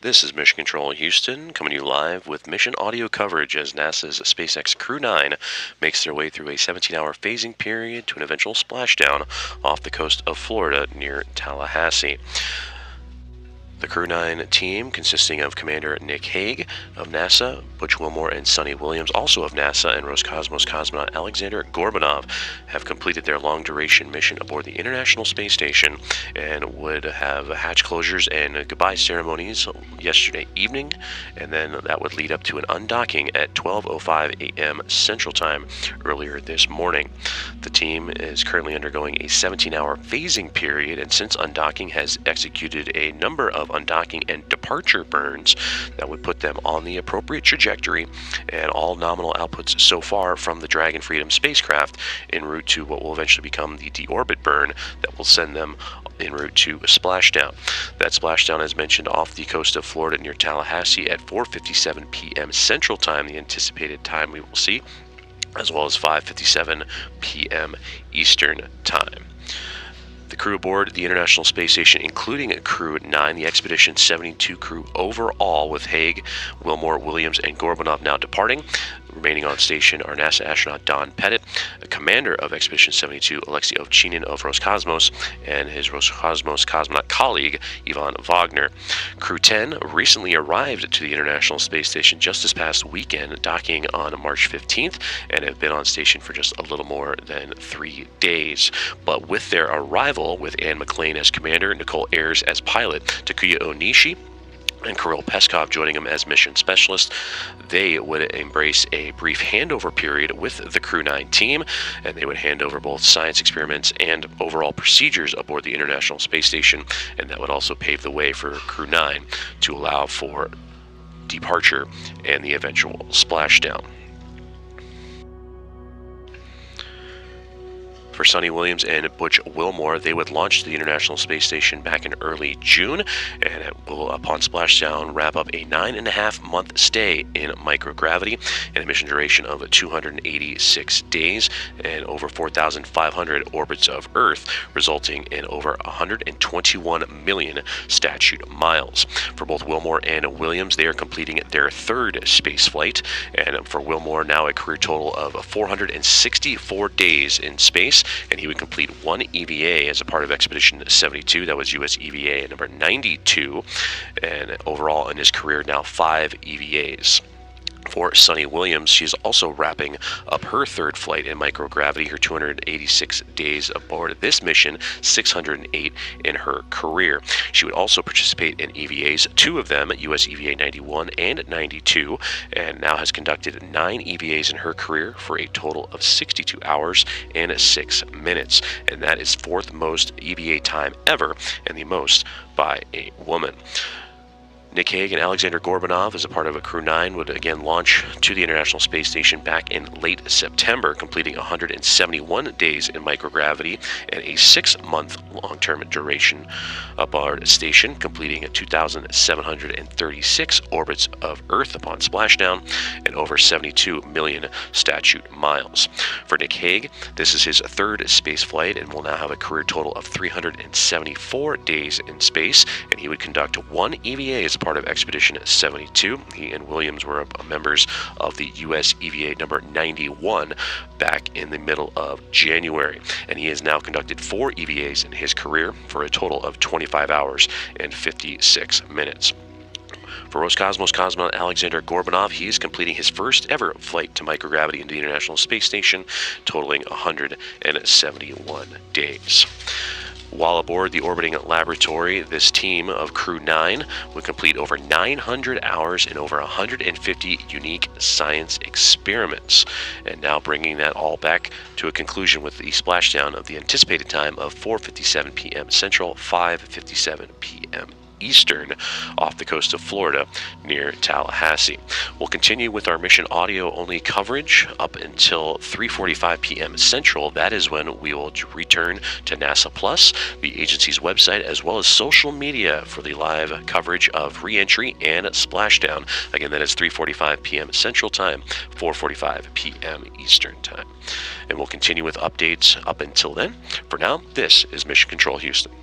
This is Mission Control Houston, coming to you live with mission audio coverage as NASA's SpaceX Crew 9 makes their way through a 17-hour phasing period to an eventual splashdown off the coast of Florida near Tallahassee. The Crew 9 team, consisting of Commander Nick Hague of NASA, Butch Wilmore and Sunny Williams, also of NASA, and Roscosmos cosmonaut Alexander Gorbanov, have completed their long-duration mission aboard the International Space Station and would have hatch closures and goodbye ceremonies yesterday evening, and then that would lead up to an undocking at 12:05 a.m. Central Time earlier this morning. The team is currently undergoing a 17-hour phasing period, and since undocking has executed a number of undocking and departure burns that would put them on the appropriate trajectory and all nominal outputs so far from the Dragon Freedom spacecraft en route to what will eventually become the deorbit burn that will send them en route to a splashdown. That splashdown, as mentioned, off the coast of Florida near Tallahassee at 4:57 p.m. Central Time, the anticipated time we will see, as well as 5:57 p.m. Eastern Time. The crew aboard the International Space Station, including Crew 9, the Expedition 72 crew overall, with Hague, Wilmore, Williams, and Gorbanov now departing. Remaining on station are NASA astronaut Don Pettit, the commander of Expedition 72, Alexei Ovchinin of Roscosmos, and his Roscosmos cosmonaut colleague, Ivan Wagner. Crew 10 recently arrived to the International Space Station just this past weekend, docking on March 15th, and have been on station for just a little more than 3 days. But with their arrival, with Anne McLean as commander, Nicole Ayers as pilot, Takuya Onishi and Kirill Peskov joining them as mission specialist, they would embrace a brief handover period with the Crew 9 team, and they would hand over both science experiments and overall procedures aboard the International Space Station, and that would also pave the way for Crew 9 to allow for departure and the eventual splashdown. For Sunny Williams and Butch Wilmore, they would launch to the International Space Station back in early June, and it will, upon splashdown, wrap up a 9.5-month stay in microgravity and a mission duration of 286 days and over 4,500 orbits of Earth, resulting in over 121 million statute miles. For both Wilmore and Williams, they are completing their third space flight, and for Wilmore, now a career total of 464 days in space, and he would complete one EVA as a part of Expedition 72. That was US EVA number 92, and overall in his career now 5 EVAs. For Sunny Williams, she's also wrapping up her third flight in microgravity, her 286 days aboard this mission, 608 in her career. She would also participate in EVAs, 2 of them, US EVA 91 and 92, and now has conducted 9 EVAs in her career for a total of 62 hours and 6 minutes, and that is 4th most EVA time ever, and the most by a woman. Nick Hague and Aleksandr Gorbanov, as a part of a Crew 9, would again launch to the International Space Station back in late September, completing 171 days in microgravity and a 6-month long-term duration aboard station, completing 2,736 orbits of Earth upon splashdown and over 72 million statute miles. For Nick Hague, this is his third space flight and will now have a career total of 374 days in space, and he would conduct one EVA as a part of Expedition 72. He and Williams were members of the U.S. EVA number 91 back in the middle of January, and he has now conducted 4 EVAs in his career for a total of 25 hours and 56 minutes. For Roscosmos cosmonaut Aleksandr Gorbanov, he is completing his first ever flight to microgravity into the International Space Station, totaling 171 days. While aboard the orbiting laboratory, this team of Crew 9 would complete over 900 hours and over 150 unique science experiments, and now bringing that all back to a conclusion with the splashdown of the anticipated time of 4:57 p.m. Central, 5:57 p.m. Eastern, off the coast of Florida near Tallahassee. We'll continue with our mission audio-only coverage up until 3:45 p.m. Central. That is when we will return to NASA Plus, the agency's website, as well as social media for the live coverage of re-entry and splashdown. Again, that is 3:45 p.m. Central Time, 4:45 p.m. Eastern Time. And we'll continue with updates up until then. For now, this is Mission Control Houston.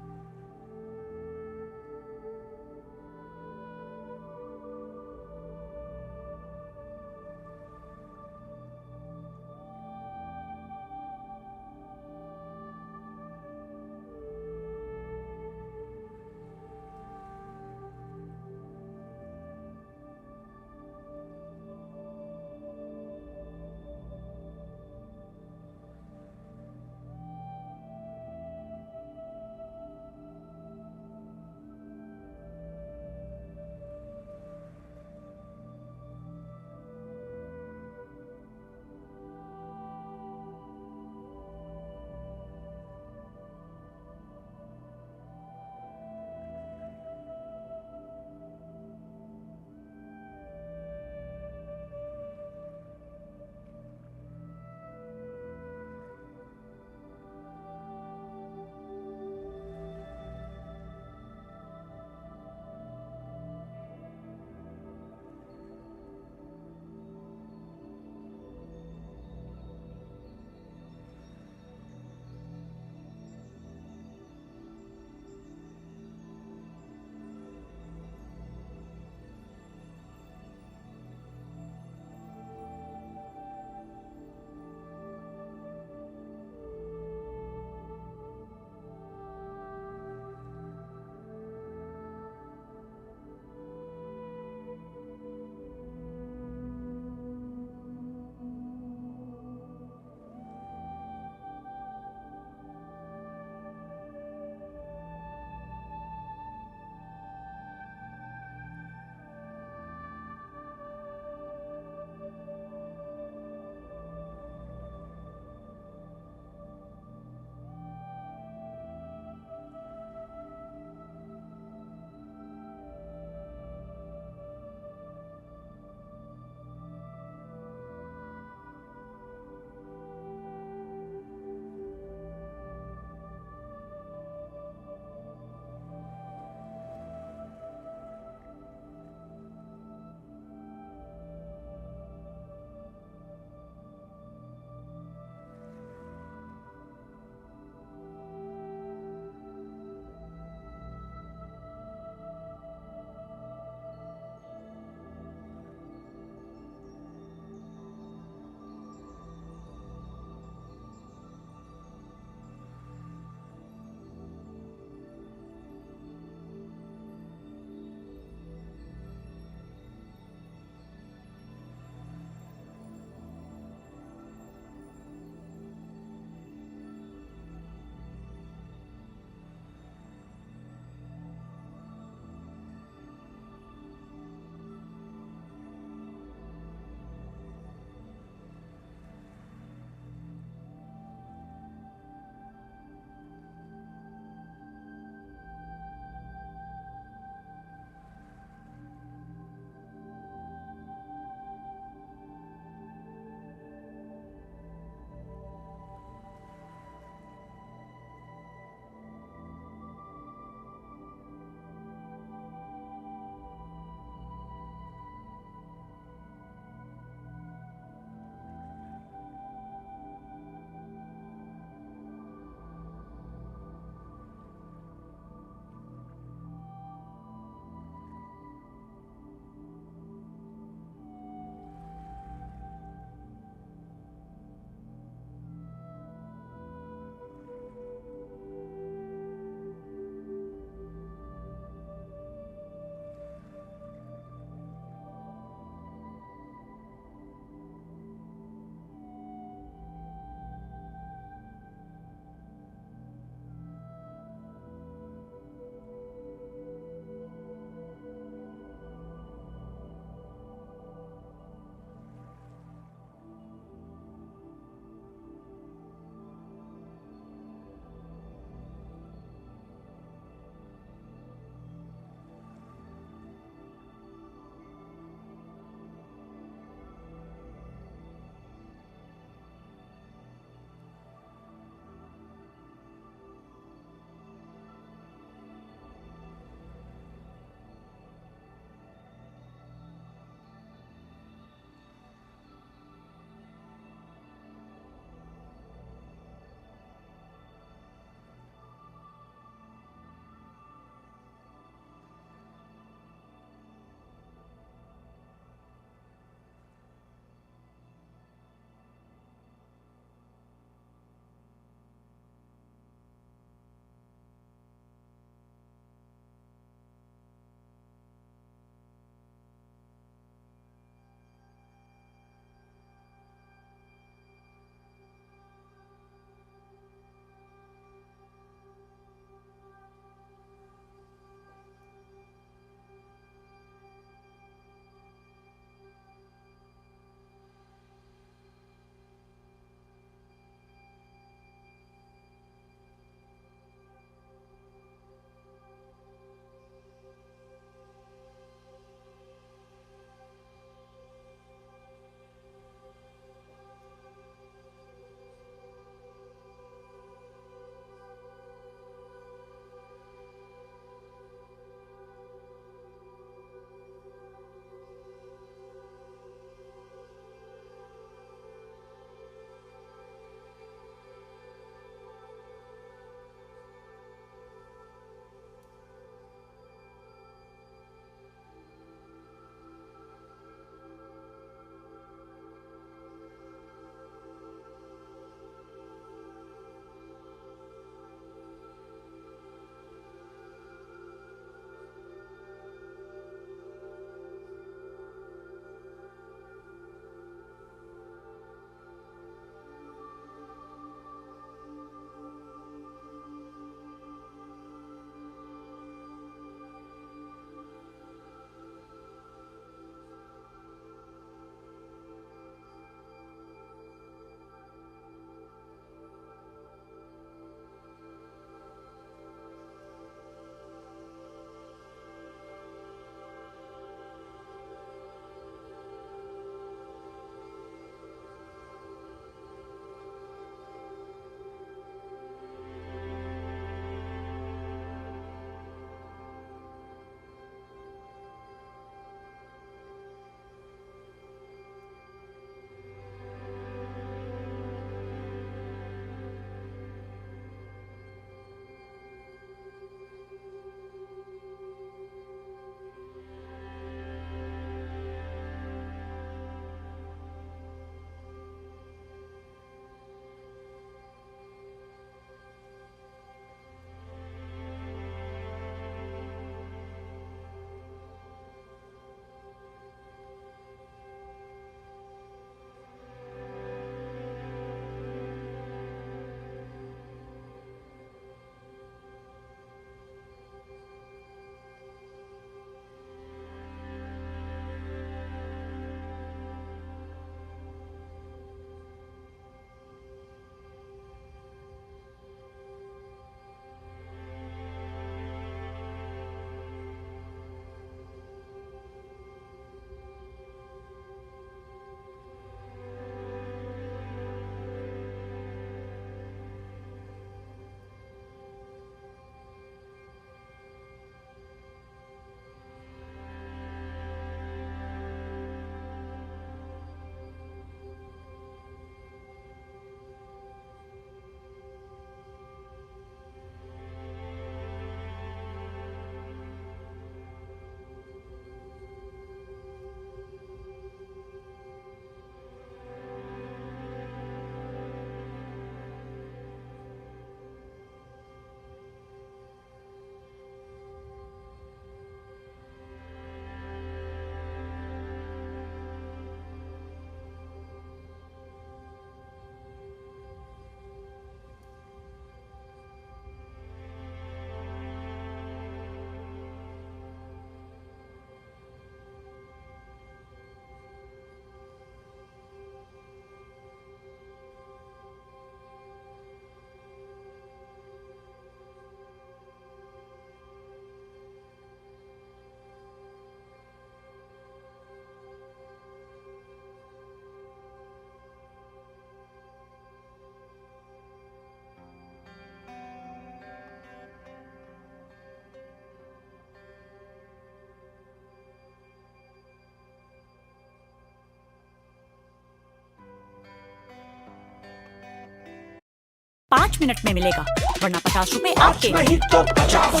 5 minute में मिलेगा, वरना 50 रुपए आपके। नहीं तो 50,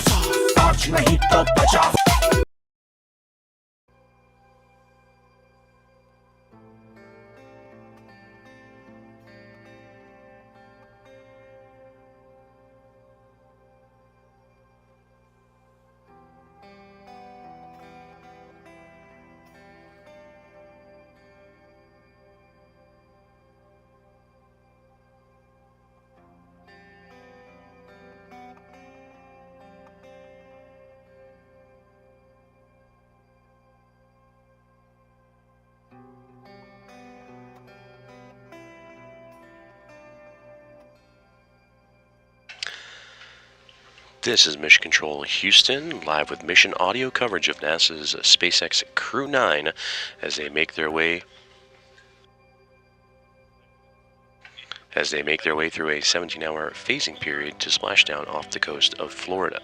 5 नहीं तो 50। This is Mission Control Houston, live with mission audio coverage of NASA's SpaceX Crew 9 as they make their way through a 17-hour phasing period to splashdown off the coast of Florida.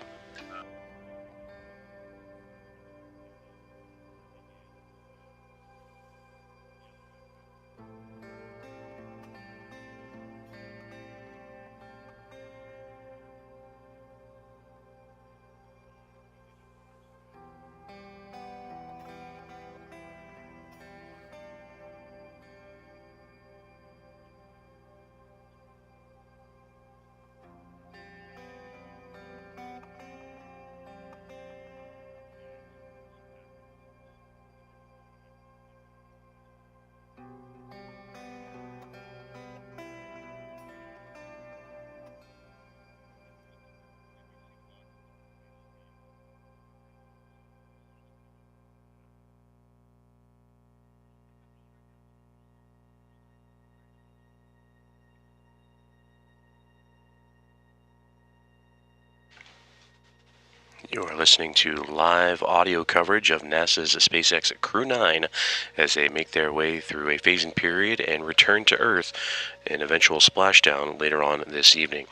You are listening to live audio coverage of NASA's SpaceX Crew 9 as they make their way through a phasing period and return to Earth, an eventual splashdown later on this evening.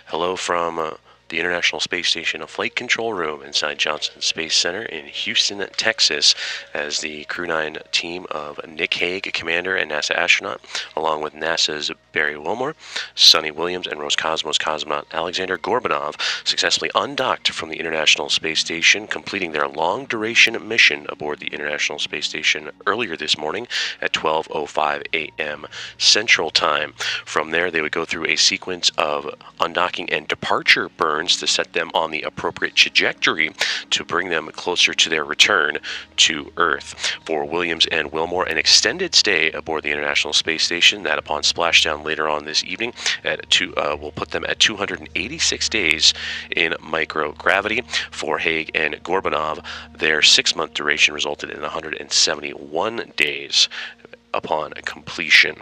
Hello from the International Space Station Flight Control Room inside Johnson Space Center in Houston, Texas, as the Crew 9 team of Nick Hague, commander and NASA astronaut, along with NASA's Barry Wilmore, Sunny Williams, and Roscosmos cosmonaut Alexander Gorbanov successfully undocked from the International Space Station, completing their long-duration mission aboard the International Space Station earlier this morning at 12:05 a.m. Central Time. From there, they would go through a sequence of undocking and departure burns to set them on the appropriate trajectory to bring them closer to their return to Earth. For Williams and Wilmore, an extended stay aboard the International Space Station that upon splashdown later on this evening will put them at 286 days in microgravity. For Hague and Gorbanov, their 6-month duration resulted in 171 days upon completion.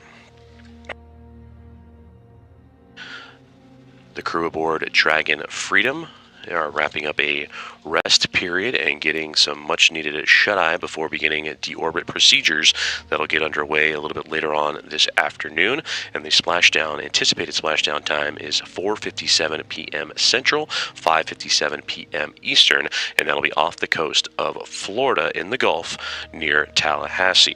The crew aboard Dragon Freedom are wrapping up a rest period and getting some much-needed shut-eye before beginning deorbit procedures that'll get underway a little bit later on this afternoon. And the anticipated splashdown time is 4:57 p.m. Central, 5:57 p.m. Eastern, and that'll be off the coast of Florida in the Gulf near Tallahassee.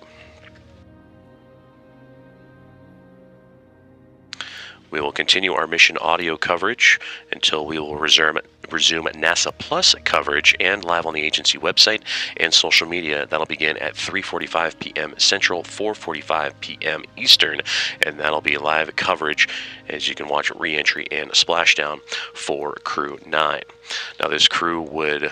We will continue our mission audio coverage until we will resume NASA Plus coverage and live on the agency website and social media. That'll begin at 3:45 p.m. Central, 4:45 p.m. Eastern, and that'll be live coverage as you can watch re-entry and splashdown for Crew 9. Now, this crew would,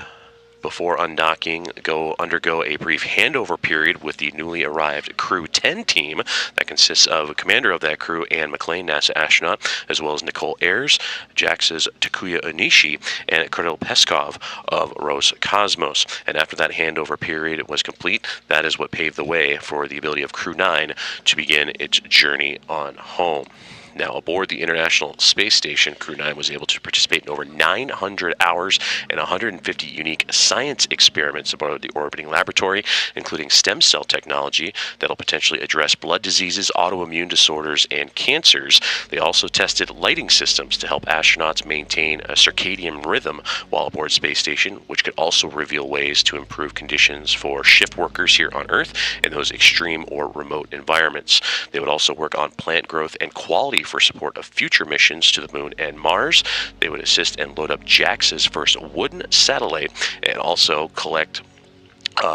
before undocking, undergo a brief handover period with the newly arrived Crew 10 team that consists of a commander of that crew, Anne McClain, NASA astronaut, as well as Nicole Ayers, JAXA's Takuya Onishi, and Kirill Peskov of Roscosmos. And after that handover period was complete, that is what paved the way for the ability of Crew 9 to begin its journey on home. Now, aboard the International Space Station, Crew 9 was able to participate in over 900 hours and 150 unique science experiments aboard the orbiting laboratory, including stem cell technology that'll potentially address blood diseases, autoimmune disorders, and cancers. They also tested lighting systems to help astronauts maintain a circadian rhythm while aboard Space Station, which could also reveal ways to improve conditions for shift workers here on Earth in those extreme or remote environments. They would also work on plant growth and quality ready for support of future missions to the Moon and Mars. They would assist and load up JAXA's first wooden satellite and also collect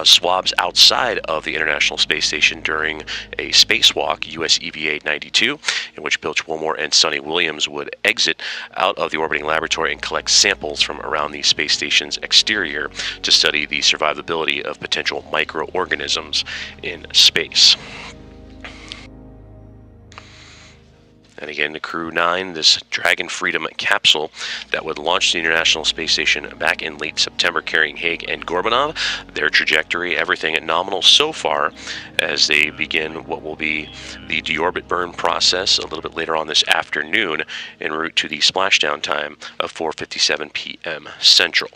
swabs outside of the International Space Station during a spacewalk, US EVA 92, in which Butch Wilmore and Sunny Williams would exit out of the orbiting laboratory and collect samples from around the space station's exterior to study the survivability of potential microorganisms in space. And again, the Crew 9, this Dragon Freedom capsule that would launch the International Space Station back in late September, carrying Hague and Gorbanov. Their trajectory, everything at nominal so far, as they begin what will be the deorbit burn process a little bit later on this afternoon, en route to the splashdown time of 4:57 p.m. Central.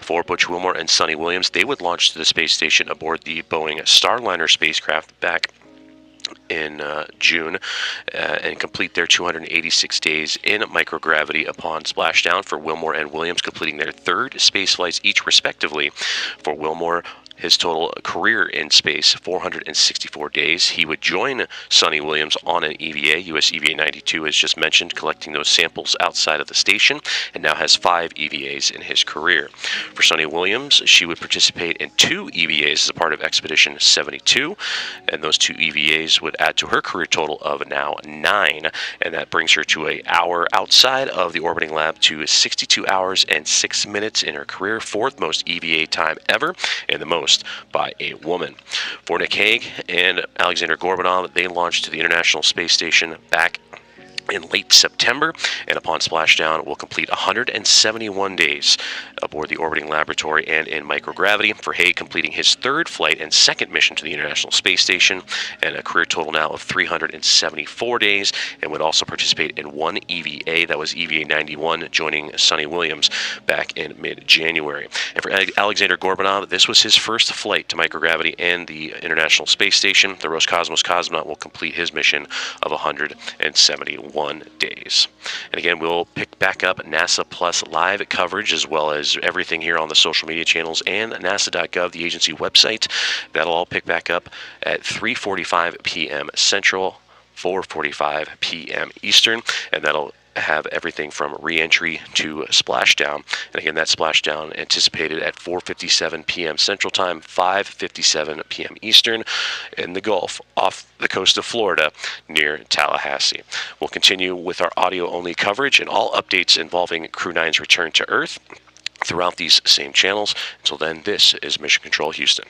For Butch Wilmore and Sunny Williams, they would launch to the space station aboard the Boeing Starliner spacecraft back in June and complete their 286 days in microgravity upon splashdown. For Wilmore and Williams, completing their third space flights each respectively. For Wilmore, his total career in space, 464 days. He would join Sunny Williams on an EVA, US EVA 92, as just mentioned, collecting those samples outside of the station, and now has 5 EVAs in his career. For Sunny Williams, she would participate in 2 EVAs as a part of Expedition 72, and those 2 EVAs would add to her career total of now 9, and that brings her to an hour outside of the orbiting lab to 62 hours and 6 minutes in her career, 4th most EVA time ever, and the most by a woman. For Nick Hague and Alexander Gorbanov, they launched to the International Space Station back in late September, and upon splashdown will complete 171 days aboard the orbiting laboratory and in microgravity. For Hague, completing his 3rd flight and 2nd mission to the International Space Station, and a career total now of 374 days, and would also participate in 1 EVA, that was EVA 91, joining Sunny Williams back in mid-January. And for Alexander Gorbanov, this was his first flight to microgravity and the International Space Station. The Roscosmos cosmonaut will complete his mission of 171 days. And again, we'll pick back up NASA Plus live coverage, as well as everything here on the social media channels and nasa.gov, the agency website. That'll all pick back up at 3:45 p.m. Central, 4:45 p.m. Eastern, and that'll have everything from re-entry to splashdown. And again, that splashdown anticipated at 4:57 p.m. Central Time, 5:57 p.m. Eastern, in the Gulf off the coast of Florida near Tallahassee. We'll continue with our audio-only coverage and all updates involving Crew 9's return to Earth throughout these same channels. Until then, this is Mission Control Houston.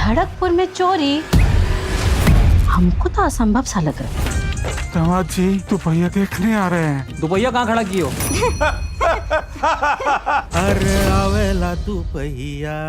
धड़कपुर में चोरी हमको तो असंभव सा लग रहा है। दामाद जी दुपहिया देखने आ रहे हैं। दुपहिया कहाँ खड़ा कियो? अरे आवेला दुपहिया।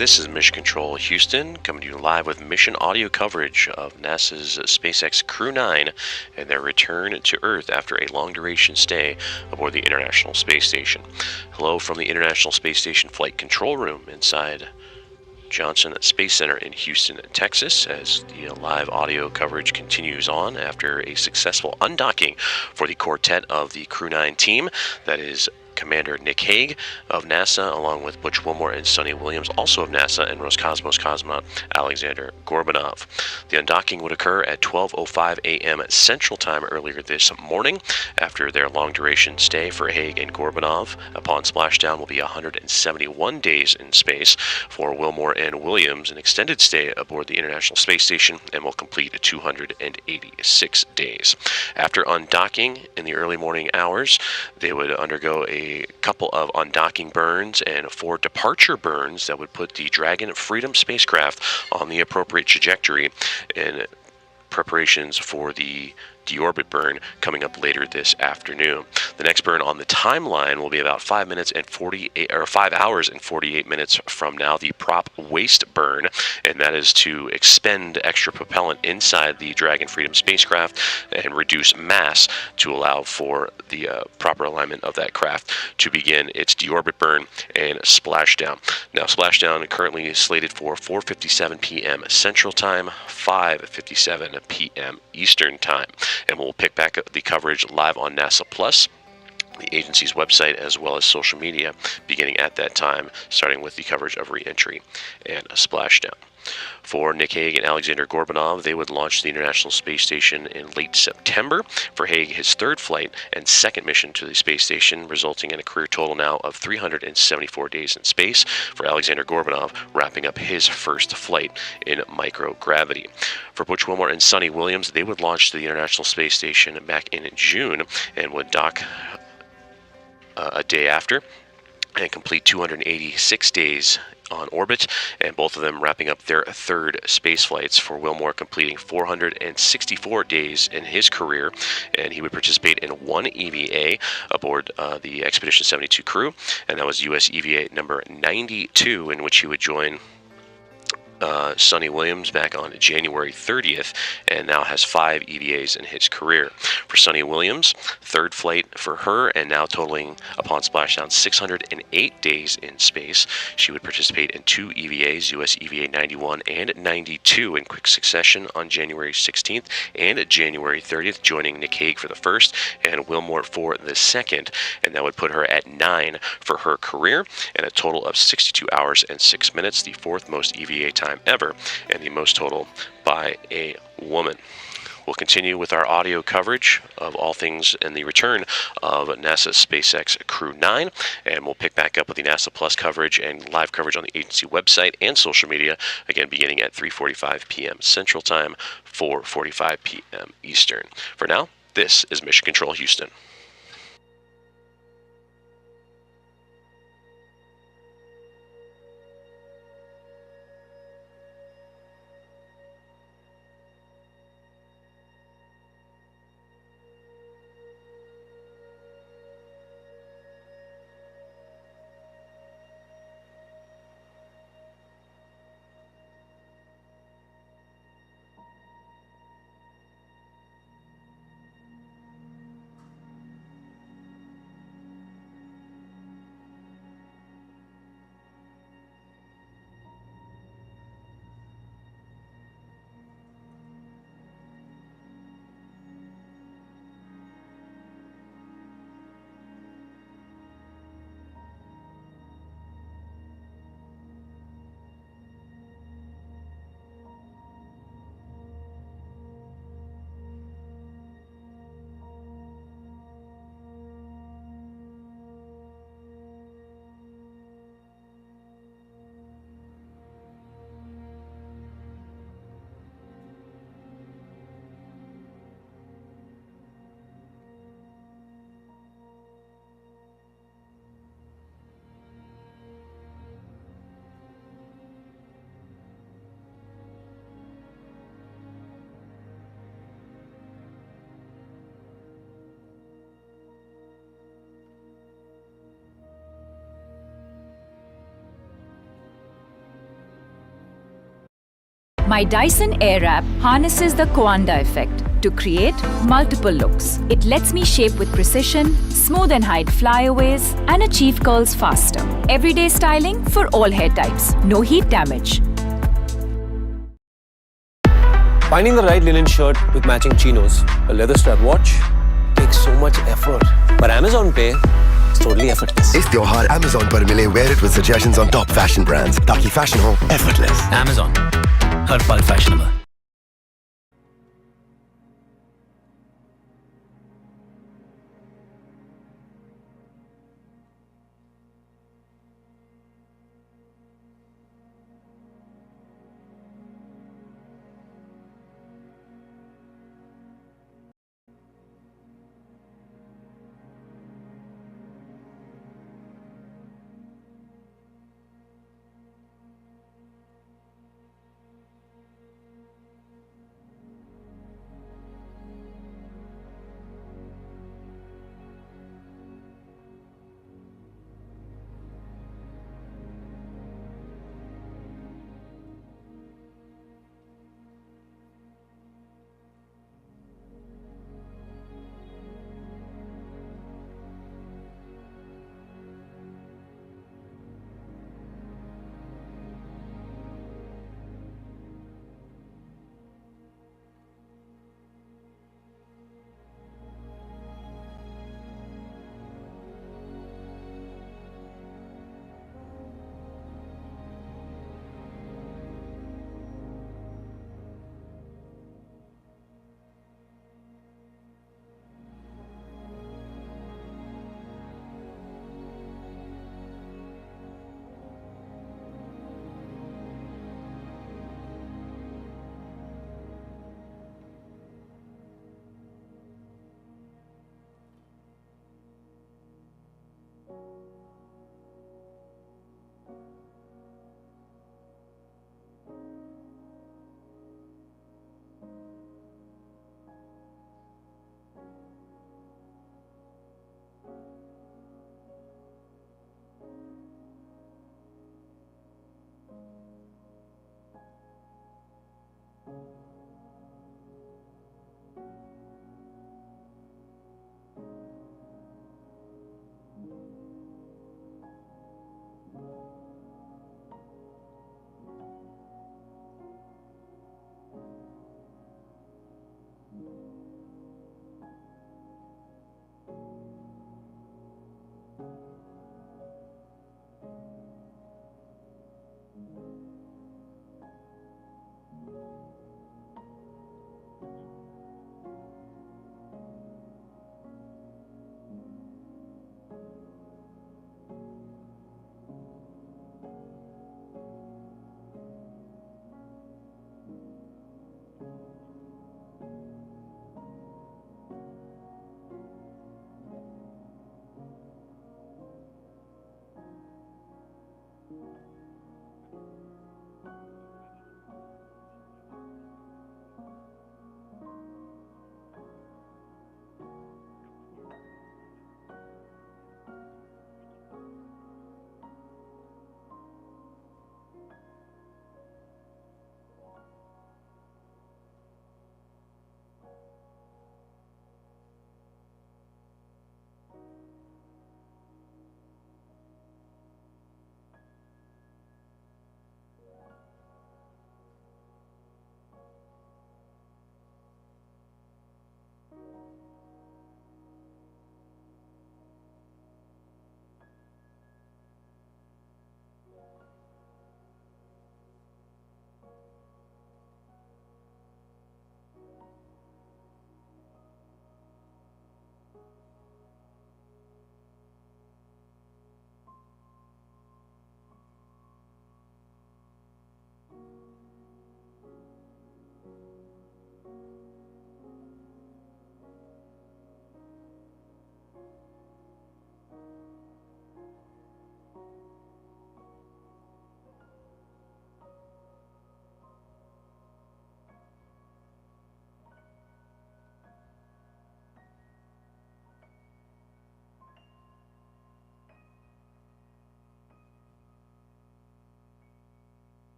This is Mission Control Houston, coming to you live with mission audio coverage of NASA's SpaceX Crew 9 and their return to Earth after a long-duration stay aboard the International Space Station. Hello from the International Space Station Flight Control Room inside Johnson Space Center in Houston, Texas, as the live audio coverage continues on after a successful undocking for the quartet of the Crew 9 team. That is Commander Nick Hague of NASA, along with Butch Wilmore and Sunita Williams, also of NASA, and Roscosmos cosmonaut Alexander Gorbanov. The undocking would occur at 12:05 a.m. Central Time earlier this morning. After their long-duration stay for Hague and Gorbanov, upon splashdown will be 171 days in space. For Wilmore and Williams, an extended stay aboard the International Space Station, and will complete 286 days. After undocking in the early morning hours, they would undergo a couple of undocking burns and 4 departure burns that would put the Dragon Freedom spacecraft on the appropriate trajectory in preparations for the deorbit burn coming up later this afternoon. The next burn on the timeline will be about 5 hours and 48 minutes from now, the prop waste burn, and that is to expend extra propellant inside the Dragon Freedom spacecraft and reduce mass to allow for the proper alignment of that craft to begin its deorbit burn and splashdown. Now, splashdown currently slated for 4:57 p.m. Central Time, 5:57 p.m. Eastern Time. And we'll pick back up the coverage live on NASA Plus, the agency's website, as well as social media, beginning at that time, starting with the coverage of re-entry and a splashdown. For Nick Hague and Alexander Gorbanov, they would launch the International Space Station in late September. For Hague, his 3rd flight and 2nd mission to the space station, resulting in a career total now of 374 days in space. For Alexander Gorbanov, wrapping up his 1st flight in microgravity. For Butch Wilmore and Sunita Williams, they would launch to the International Space Station back in June and would dock a day after and complete 286 days on orbit, and both of them wrapping up their 3rd space flights. For Wilmore completing 464 days in his career, and he would participate in 1 EVA aboard the Expedition 72 crew, and that was US EVA number 92, in which he would join Sunita Williams back on January 30th, and now has 5 EVAs in his career. For Sunita Williams, 3rd flight for her, and now totaling upon splashdown 608 days in space. She would participate in 2 EVAs, US EVA 91 and 92, in quick succession on January 16th and January 30th, joining Nick Hague for the 1st and Wilmore for the 2nd, and that would put her at 9 for her career, and a total of 62 hours and 6 minutes, the 4th most EVA time ever, and the most total by a woman. We'll continue with our audio coverage of all things in the return of NASA's SpaceX Crew 9, and we'll pick back up with the NASA Plus coverage and live coverage on the agency website and social media, again beginning at 3:45 p.m. Central Time, 4:45 p.m. Eastern. For now, this is Mission Control Houston. My Dyson Airwrap harnesses the Coanda effect to create multiple looks. It lets me shape with precision, smooth and hide flyaways, and achieve curls faster. Everyday styling for all hair types. No heat damage. Finding the right linen shirt with matching chinos, a leather strap watch, takes so much effort. But Amazon Pay is totally effortless. इस त्योहार Amazon पर मिले wear it with suggestions on top fashion brands ताकि fashion हो effortless. Amazon, हर पल fashionable.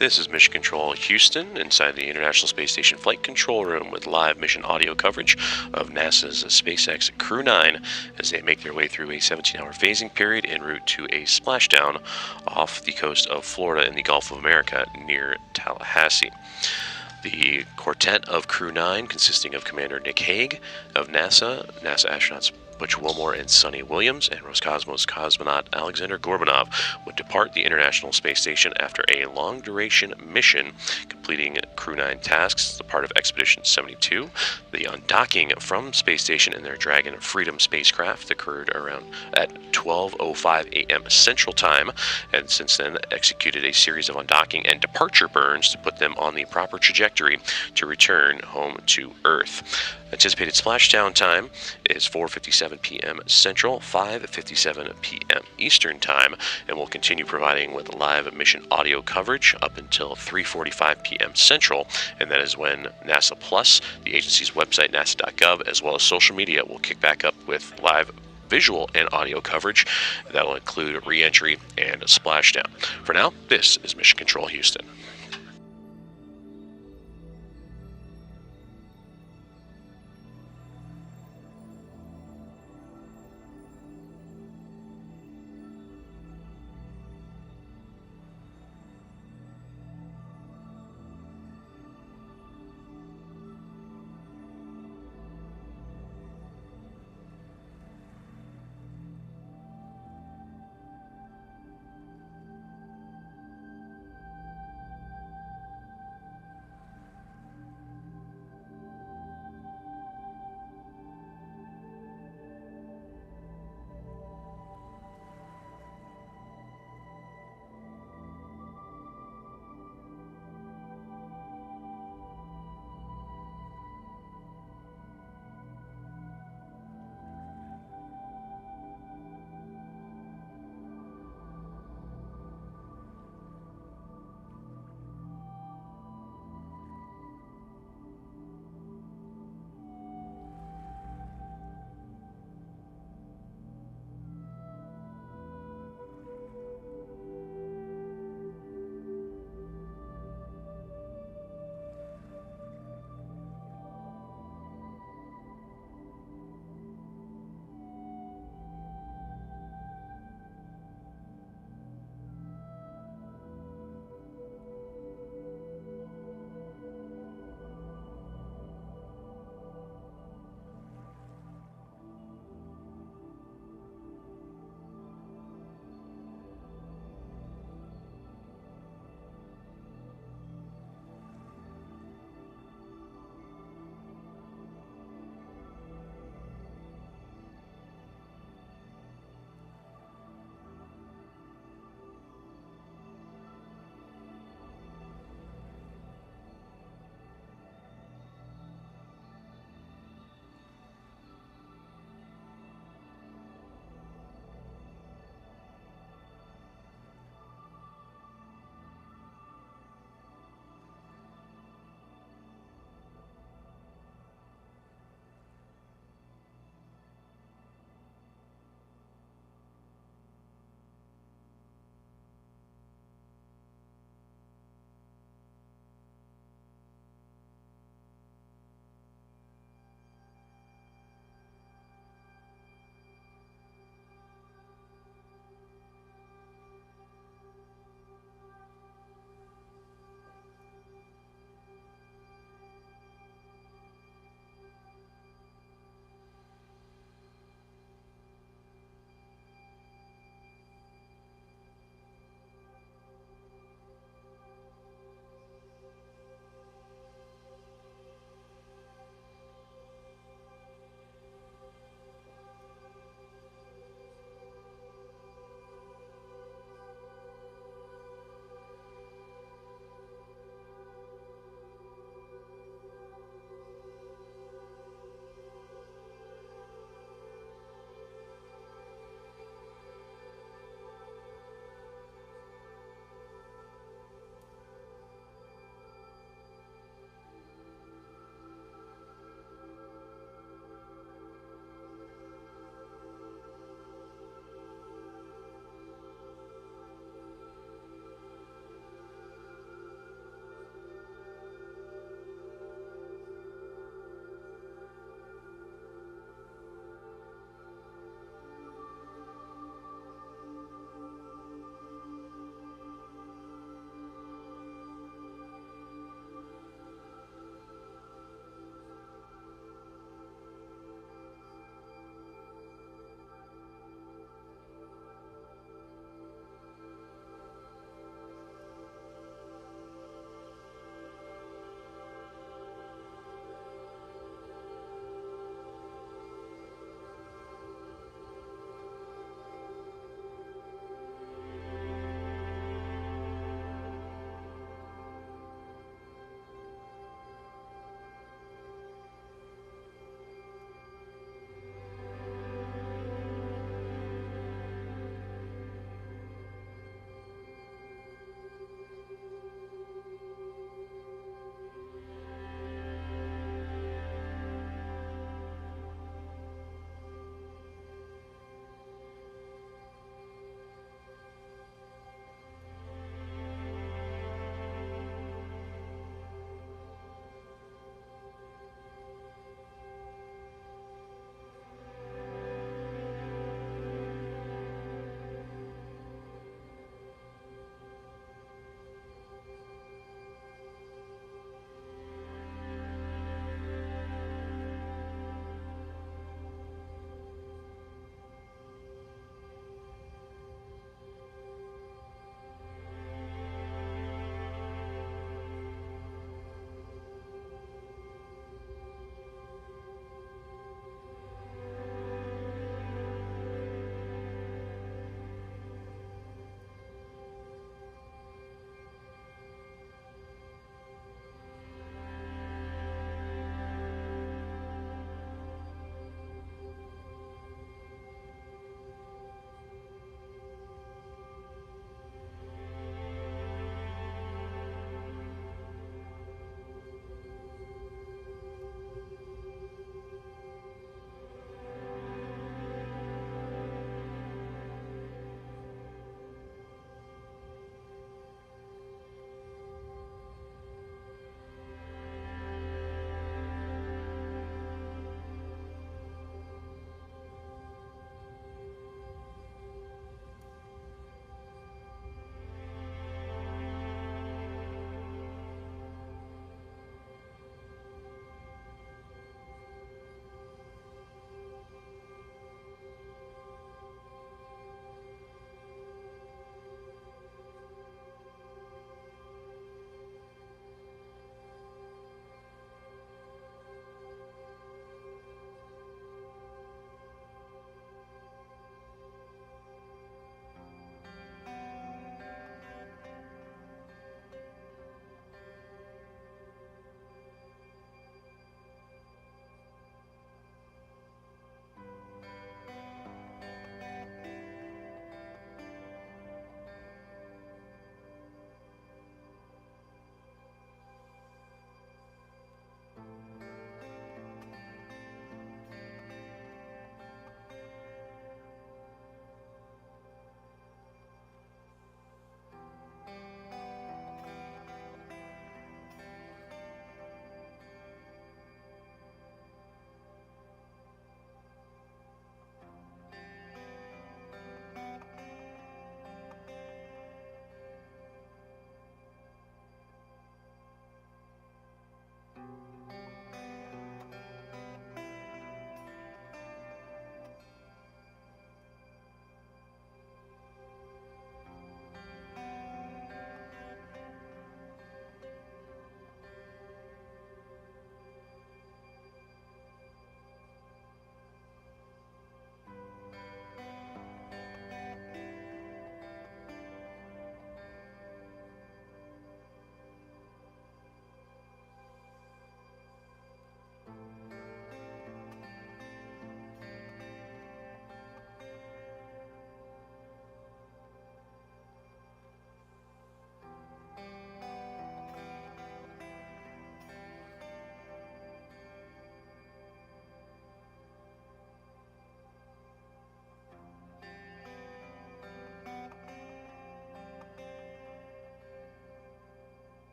This is Mission Control Houston inside the International Space Station Flight Control Room with live mission audio coverage of NASA's SpaceX Crew 9 as they make their way through a 17-hour phasing period en route to a splashdown off the coast of Florida in the Gulf of America near Tallahassee. The quartet of Crew 9, consisting of Commander Nick Hague of NASA astronauts Butch Wilmore and Sunita Williams, and Roscosmos cosmonaut Alexander Gorbanov, would depart the International Space Station after a long-duration mission, completing Crew 9 tasks as a part of Expedition 72. The undocking from space station in their Dragon Freedom spacecraft occurred around at 12:05 a.m. Central Time, and since then executed a series of undocking and departure burns to put them on the proper trajectory to return home to Earth. Anticipated splashdown time is 4:57 p.m. Central, 5:57 p.m. Eastern Time, and we'll continue providing with live mission audio coverage up until 3:45 p.m. Central, and that is when NASA Plus, the agency's website, nasa.gov, as well as social media will kick back up with live visual and audio coverage that will include re-entry and splashdown. For now, this is Mission Control Houston.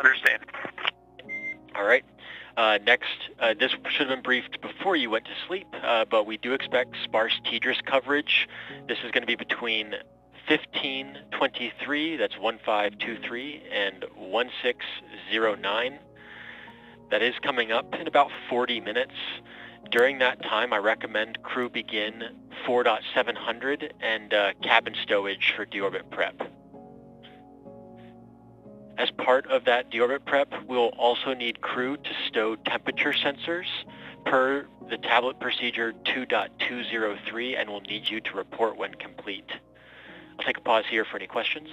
Understand. All right. Next, this should have been briefed before you went to sleep, but we do expect sparse TDRS coverage. This is going to be between 1523, that's 1523, and 1609. That is coming up in about 40 minutes. During that time, I recommend crew begin 4.700 and cabin stowage for deorbit prep. As part of that deorbit prep, we'll also need crew to stow temperature sensors per the tablet procedure 2.203, and we'll need you to report when complete. I'll take a pause here for any questions.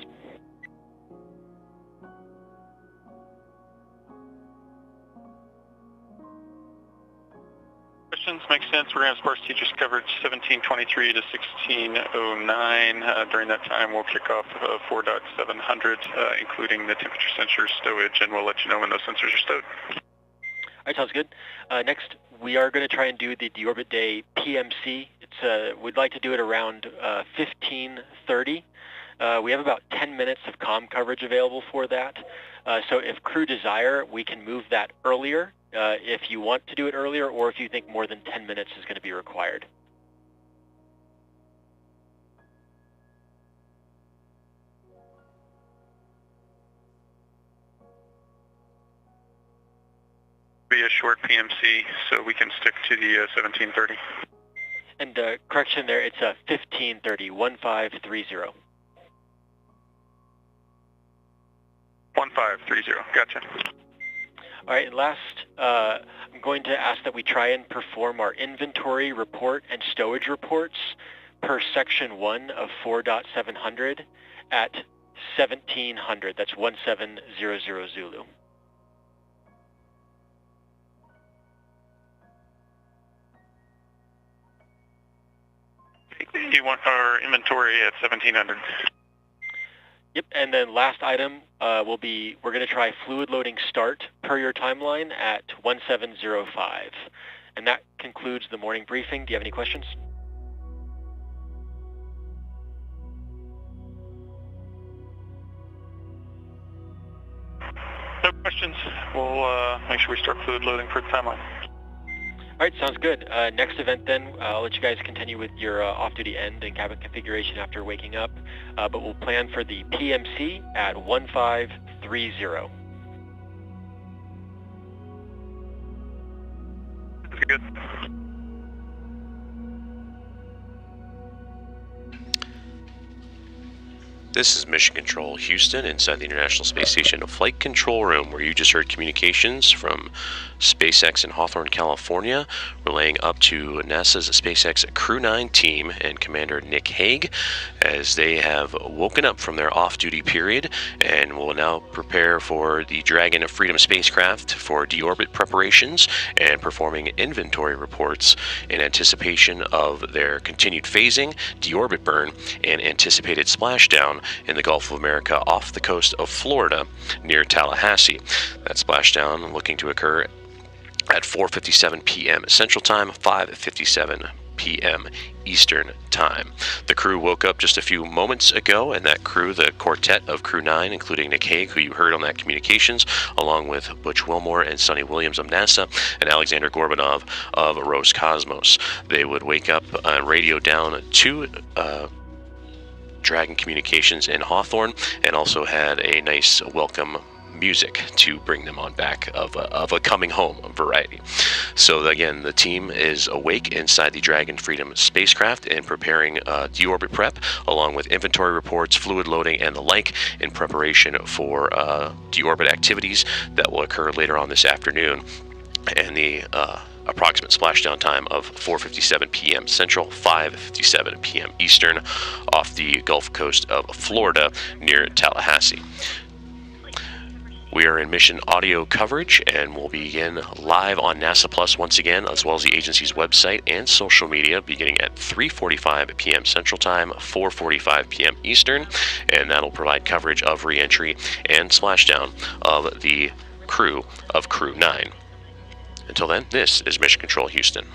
Questions? Makes sense. We're going to have sparse teachers coverage 1723 to 1609. During that time, we'll kick off 4.700, including the temperature sensor stowage, and we'll let you know when those sensors are stowed. All right, sounds good. Next, we are going to try and do the deorbit day PMC. We'd like to do it around 1530. We have about 10 minutes of comm coverage available for that. So if crew desire, we can move that earlier if you want to do it earlier, or if you think more than 10 minutes is going to be required. Be a short PMC, so we can stick to the 1730. And correction there, it's 1530, 1530. 1530, gotcha. All right, and last, I'm going to ask that we try and perform our inventory report and stowage reports per section 1 of 4.700 at 1700. That's 1700 Zulu. You want our inventory at 1700. Yep, and then last item we're going to try fluid loading start per your timeline at 1705. And that concludes the morning briefing. Do you have any questions? No questions. We'll make sure we start fluid loading per the timeline. All right, sounds good. Next event then, I'll let you guys continue with your off-duty end and cabin configuration after waking up, but we'll plan for the PMC at 1530. That's good. This is Mission Control Houston inside the International Space Station Flight Control Room, where you just heard communications from SpaceX in Hawthorne, California, relaying up to NASA's SpaceX Crew 9 team and Commander Nick Hague, as they have woken up from their off-duty period and will now prepare for the Dragon of Freedom spacecraft for deorbit preparations and performing inventory reports in anticipation of their continued phasing, deorbit burn, and anticipated splashdown in the Gulf of America off the coast of Florida near Tallahassee. That splashdown looking to occur at 4:57 p.m. Central Time, 5:57 p.m. Eastern Time. The crew woke up just a few moments ago, and that crew, the quartet of Crew 9, including Nick Hague, who you heard on that communications, along with Butch Wilmore and Sunita Williams of NASA, and Alexander Gorbanov of Roscosmos. They would wake up and radio down to Dragon Communications in Hawthorne, and also had a nice welcome music to bring them on back of a coming home variety. So again, the team is awake inside the Dragon Freedom spacecraft and preparing deorbit prep, along with inventory reports, fluid loading, and the like, in preparation for deorbit activities that will occur later on this afternoon. And the approximate splashdown time of 4:57 p.m. Central, 5:57 p.m. Eastern, off the Gulf Coast of Florida near Tallahassee. We are in mission audio coverage, and we'll begin live on NASA Plus once again, as well as the agency's website and social media, beginning at 3:45 p.m. Central Time, 4:45 p.m. Eastern, and that'll provide coverage of re-entry and splashdown of the crew of Crew 9. Until then, this is Mission Control Houston.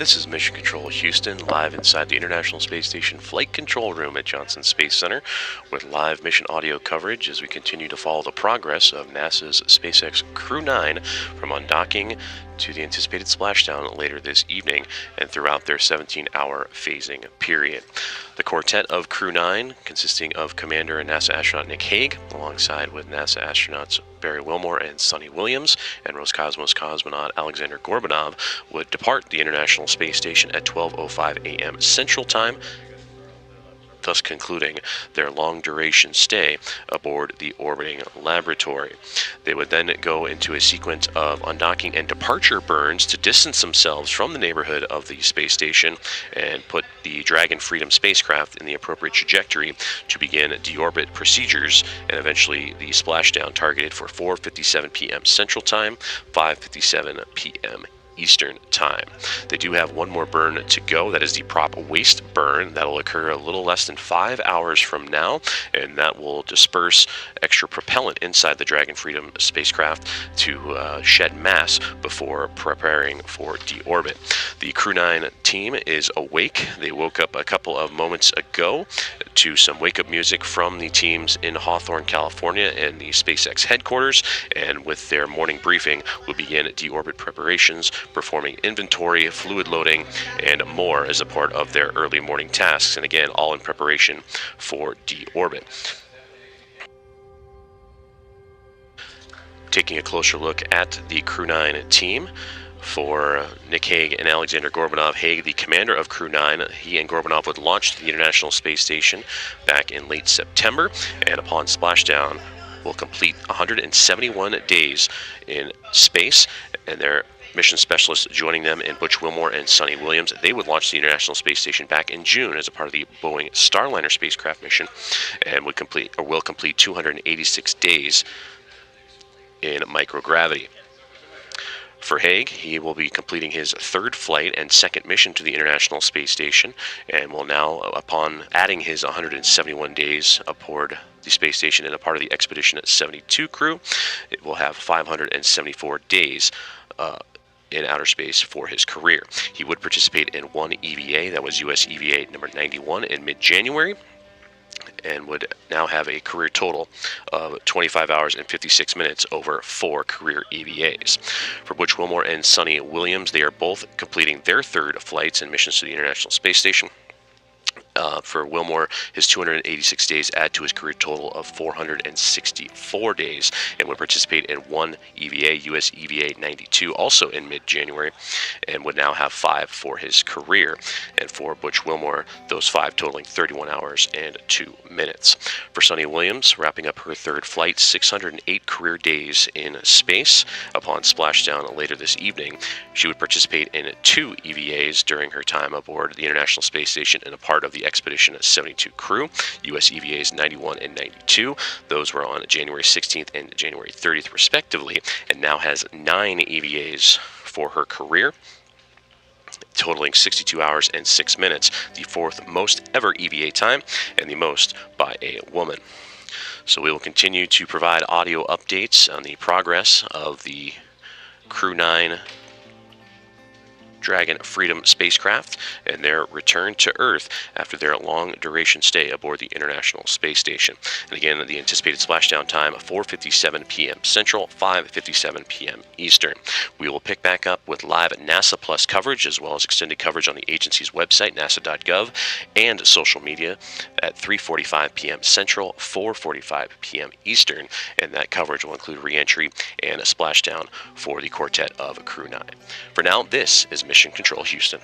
This is Mission Control Houston, live inside the International Space Station Flight Control Room at Johnson Space Center, with live mission audio coverage as we continue to follow the progress of NASA's SpaceX Crew 9 from undocking to the anticipated splashdown later this evening and throughout their 17-hour phasing period. The quartet of Crew 9, consisting of Commander and NASA astronaut Nick Hague, alongside with NASA astronauts Barry Wilmore and Sunny Williams, and Roscosmos cosmonaut Alexander Gorbanov, would depart the International Space Station at 12:05 a.m. Central Time, thus concluding their long-duration stay aboard the orbiting laboratory. They would then go into a sequence of undocking and departure burns to distance themselves from the neighborhood of the space station and put the Dragon Freedom spacecraft in the appropriate trajectory to begin deorbit procedures, and eventually the splashdown targeted for 4:57 p.m. Central Time, 5:57 p.m. Eastern Time. They do have one more burn to go. That is the prop waste burn. That will occur a little less than 5 hours from now, and that will disperse extra propellant inside the Dragon Freedom spacecraft to shed mass before preparing for deorbit. The Crew 9 team is awake. They woke up a couple of moments ago to some wake-up music from the teams in Hawthorne, California, and the SpaceX headquarters, and with their morning briefing will begin deorbit preparations, performing inventory, fluid loading, and more as a part of their early morning tasks, and again, all in preparation for deorbit. Taking a closer look at the Crew 9 team, for Nick Hague and Alexander Gorbanov. Hague, the commander of Crew 9, he and Gorbanov would launch to the International Space Station back in late September, and upon splashdown will complete 171 days in space, and their mission specialists joining them in Butch Wilmore and Sunny Williams. They would launch the International Space Station back in June as a part of the Boeing Starliner spacecraft mission, and will complete 286 days in microgravity. For Hague, he will be completing his third flight and second mission to the International Space Station, and will now, upon adding his 171 days aboard the space station and a part of the Expedition 72 crew, it will have 574 days in outer space for his career. He would participate in one EVA, that was US EVA number 91, in mid-January, and would now have a career total of 25 hours and 56 minutes over 4 career EVAs. For Butch Wilmore and Sunny Williams, they are both completing their third flights and missions to the International Space Station. For Wilmore, his 286 days add to his career total of 464 days, and would participate in one EVA, US EVA 92, also in mid-January, and would now have 5 for his career. And for Butch Wilmore, those 5 totaling 31 hours and 2 minutes. For Sunny Williams, wrapping up her third flight, 608 career days in space. Upon splashdown later this evening, she would participate in 2 EVAs during her time aboard the International Space Station and a part of the Expedition 72 crew, US EVAs 91 and 92. Those were on January 16th and January 30th, respectively, and now has 9 EVAs for her career, totaling 62 hours and 6 minutes, the 4th most ever EVA time, and the most by a woman. So we will continue to provide audio updates on the progress of the Crew 9 Dragon Freedom spacecraft and their return to Earth after their long-duration stay aboard the International Space Station. And again, the anticipated splashdown time, 4:57 p.m. Central, 5:57 p.m. Eastern. We will pick back up with live NASA Plus coverage, as well as extended coverage on the agency's website, nasa.gov, and social media at 3:45 p.m. Central, 4:45 p.m. Eastern, and that coverage will include re-entry and a splashdown for the quartet of Crew 9. For now, this is Mission Control Houston.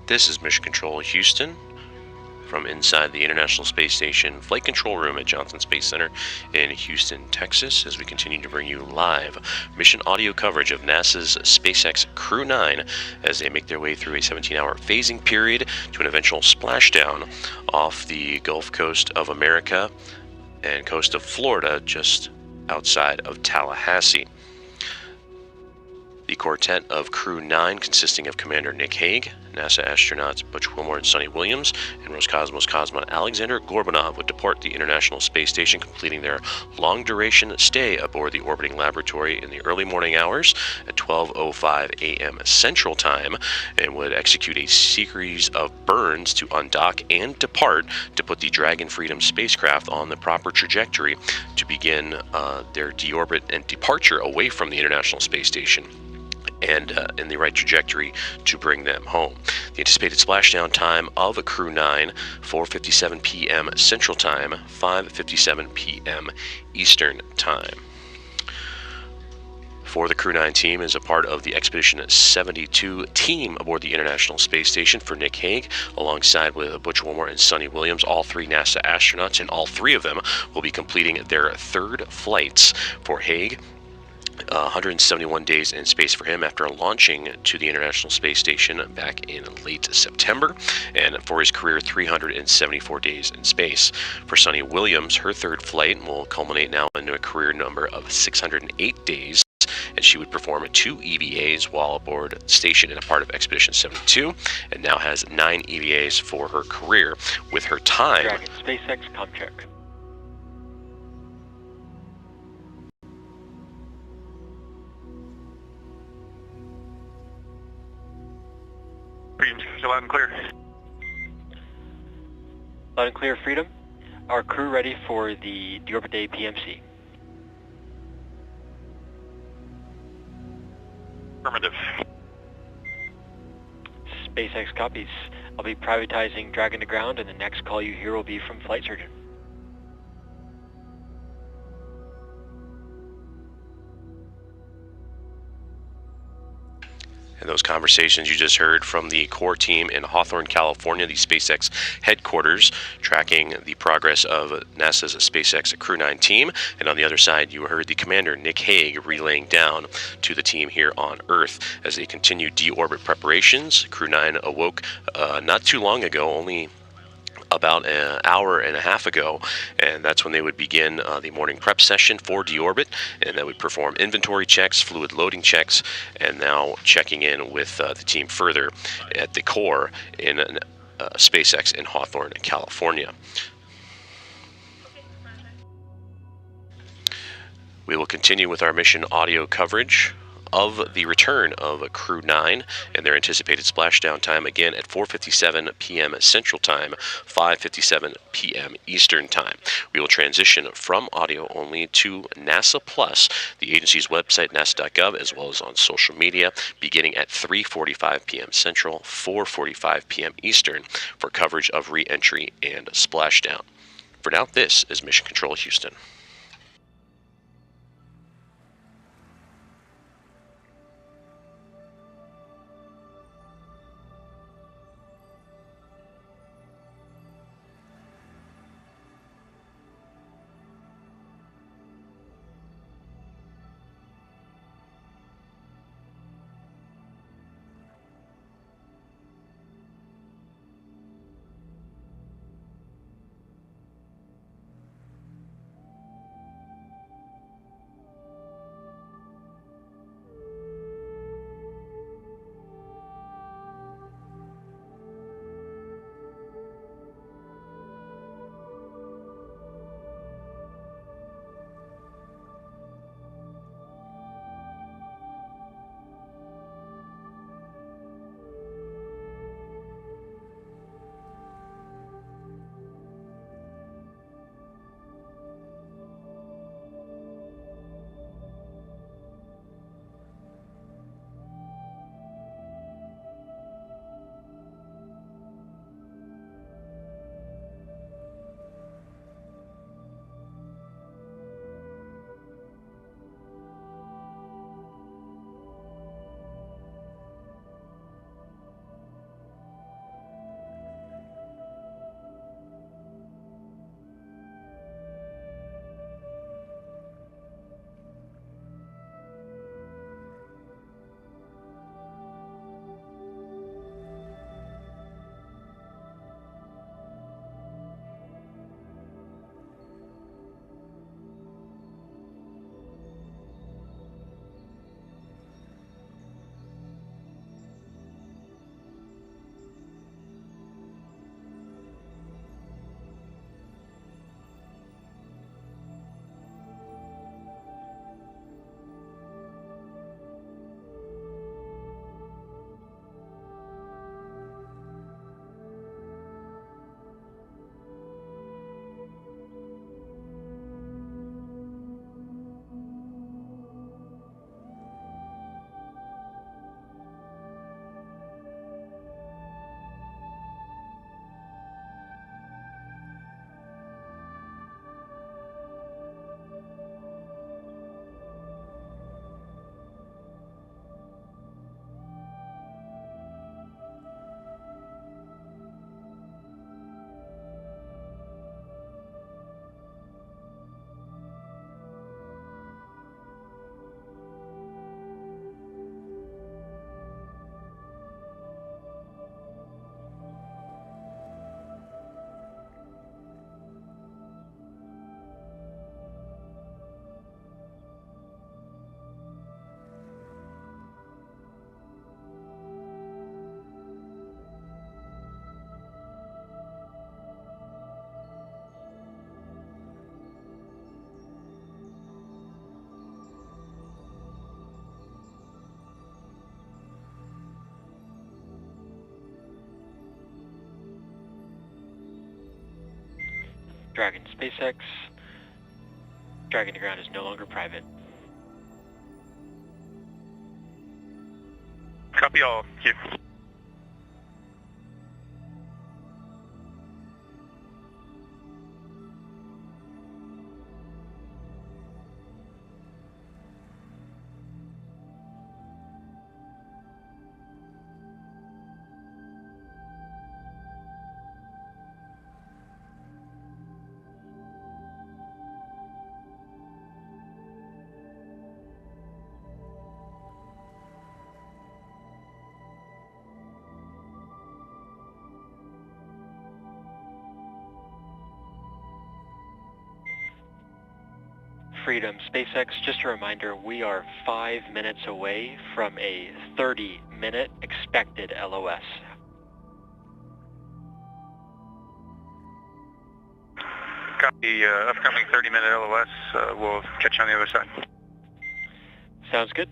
This is Mission Control Houston from inside the International Space Station Flight Control Room at Johnson Space Center in Houston, Texas, as we continue to bring you live mission audio coverage of NASA's SpaceX Crew 9 as they make their way through a 17-hour phasing period to an eventual splashdown off the Gulf Coast of America and coast of Florida, just outside of Tallahassee. The quartet of Crew 9, consisting of Commander Nick Hague, NASA astronauts Butch Wilmore and Sunita Williams, and Roscosmos cosmonaut Alexander Gorbanov, would depart the International Space Station, completing their long-duration stay aboard the orbiting laboratory in the early morning hours at 12:05 a.m. Central Time, and would execute a series of burns to undock and depart to put the Dragon Freedom spacecraft on the proper trajectory to begin their deorbit and departure away from the International Space Station, and in the right trajectory to bring them home. The anticipated splashdown time of Crew 9, 4:57 p.m. Central Time, 5:57 p.m. Eastern Time. For the Crew 9 team is a part of the Expedition 72 team aboard the International Space Station for Nick Hague, alongside with Butch Wilmore and Sunny Williams, all three NASA astronauts, and all three of them will be completing their third flights. For Hague, 171 days in space for him after launching to the International Space Station back in late September, and for his career, 374 days in space. For Sunny Williams, her third flight will culminate now into a career number of 608 days, and she would perform 2 EVAs while aboard station and a part of Expedition 72, and now has 9 EVAs for her career, with her time... Dragon, SpaceX, com check. Freedom's loud and clear. Loud and clear, Freedom. Our crew ready for the deorbit day PMC. Affirmative. SpaceX copies. I'll be privatizing Dragon to ground, and the next call you hear will be from Flight Surgeon. And those conversations you just heard from the core team in Hawthorne, California, the SpaceX headquarters, tracking the progress of NASA's SpaceX Crew 9 team. And on the other side, you heard the commander, Nick Hague, relaying down to the team here on Earth as they continue deorbit preparations. Crew 9 awoke not too long ago, only about an hour and a half ago, and that's when they would begin the morning prep session for deorbit, and they would perform inventory checks, fluid loading checks, and now checking in with the team further at the core in SpaceX in Hawthorne, California. We will continue with our mission audio coverage of the return of Crew 9 and their anticipated splashdown time, again at 4:57 p.m. Central Time, 5:57 p.m. Eastern Time. We will transition from audio only to NASA Plus, the agency's website, nasa.gov, as well as on social media, beginning at 3:45 p.m. Central, 4:45 p.m. Eastern, for coverage of re-entry and splashdown. For now, this is Mission Control Houston. Dragon SpaceX. Dragon to ground is no longer private. Copy all. Here. Freedom SpaceX, just a reminder, we are 5 minutes away from a 30-minute expected LOS. Copy. Upcoming 30-minute LOS. We'll catch you on the other side. Sounds good.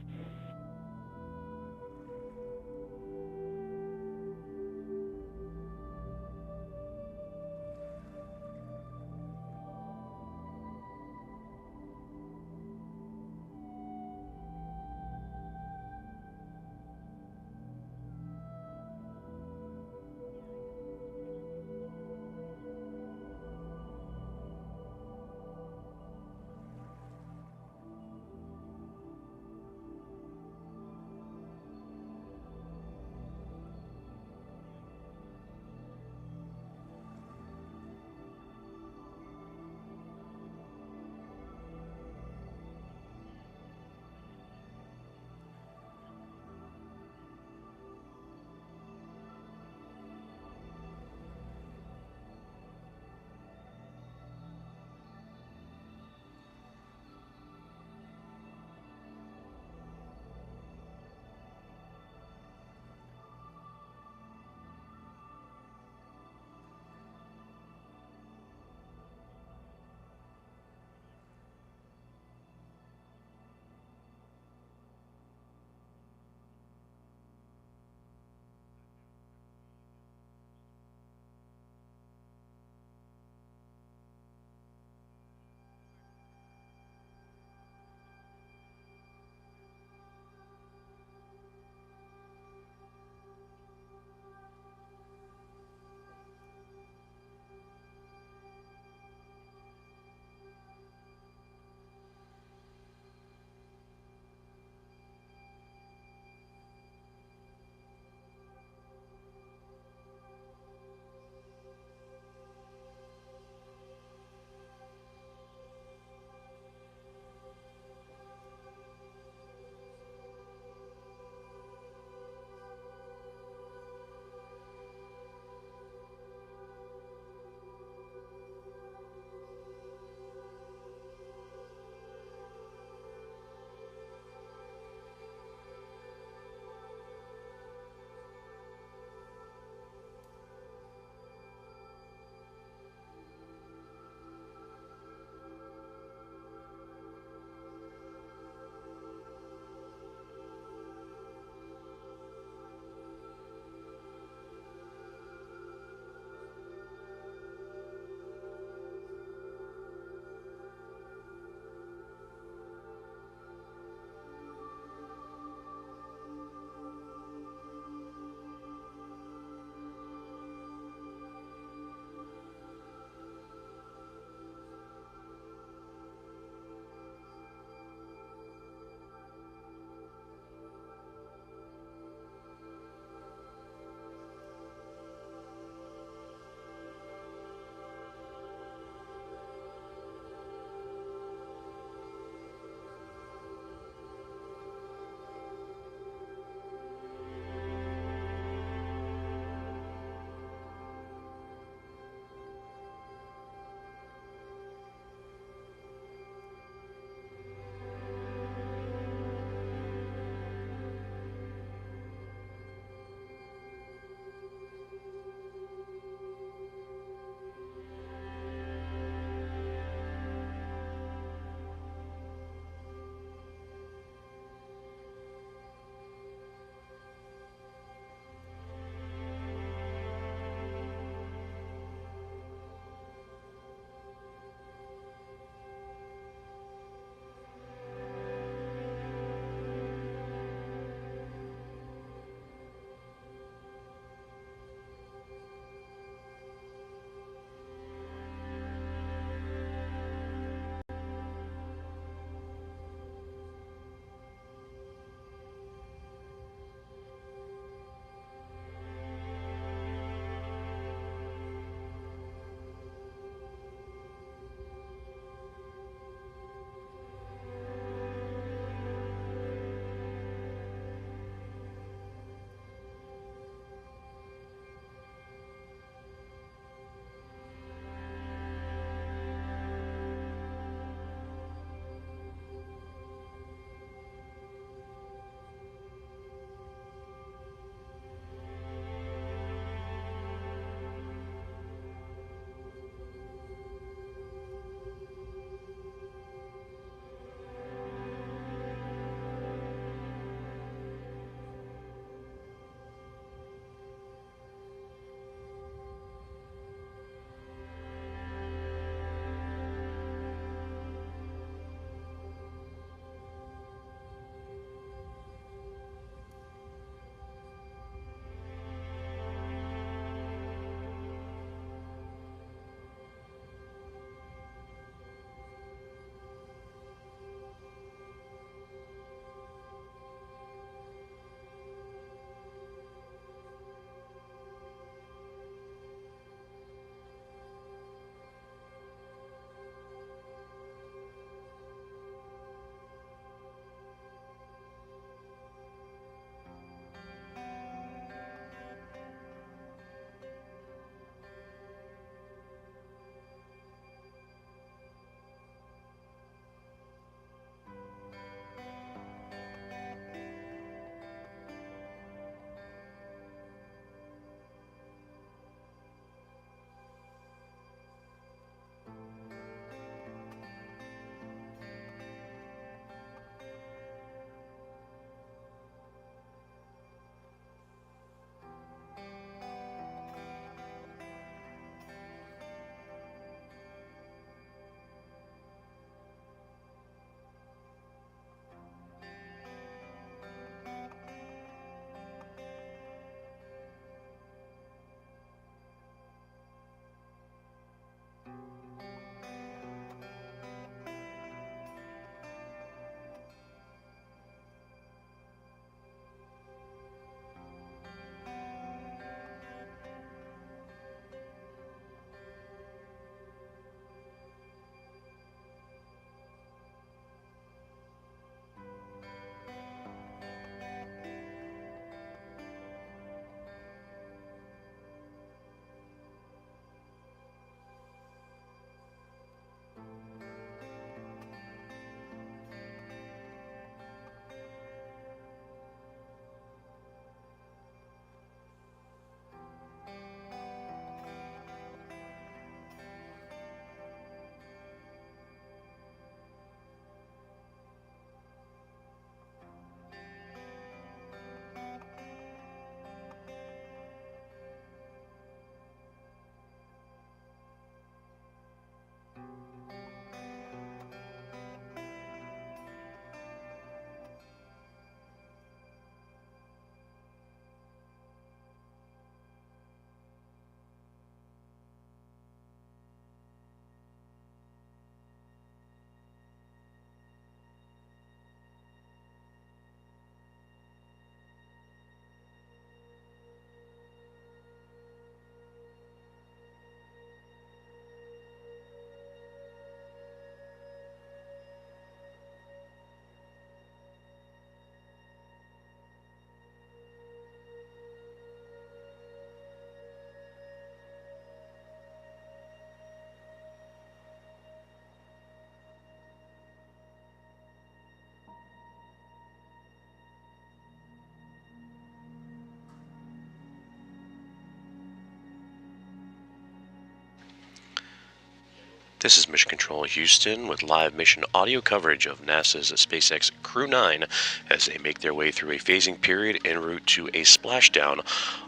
This is Mission Control Houston with live mission audio coverage of NASA's SpaceX Crew 9 as they make their way through a phasing period en route to a splashdown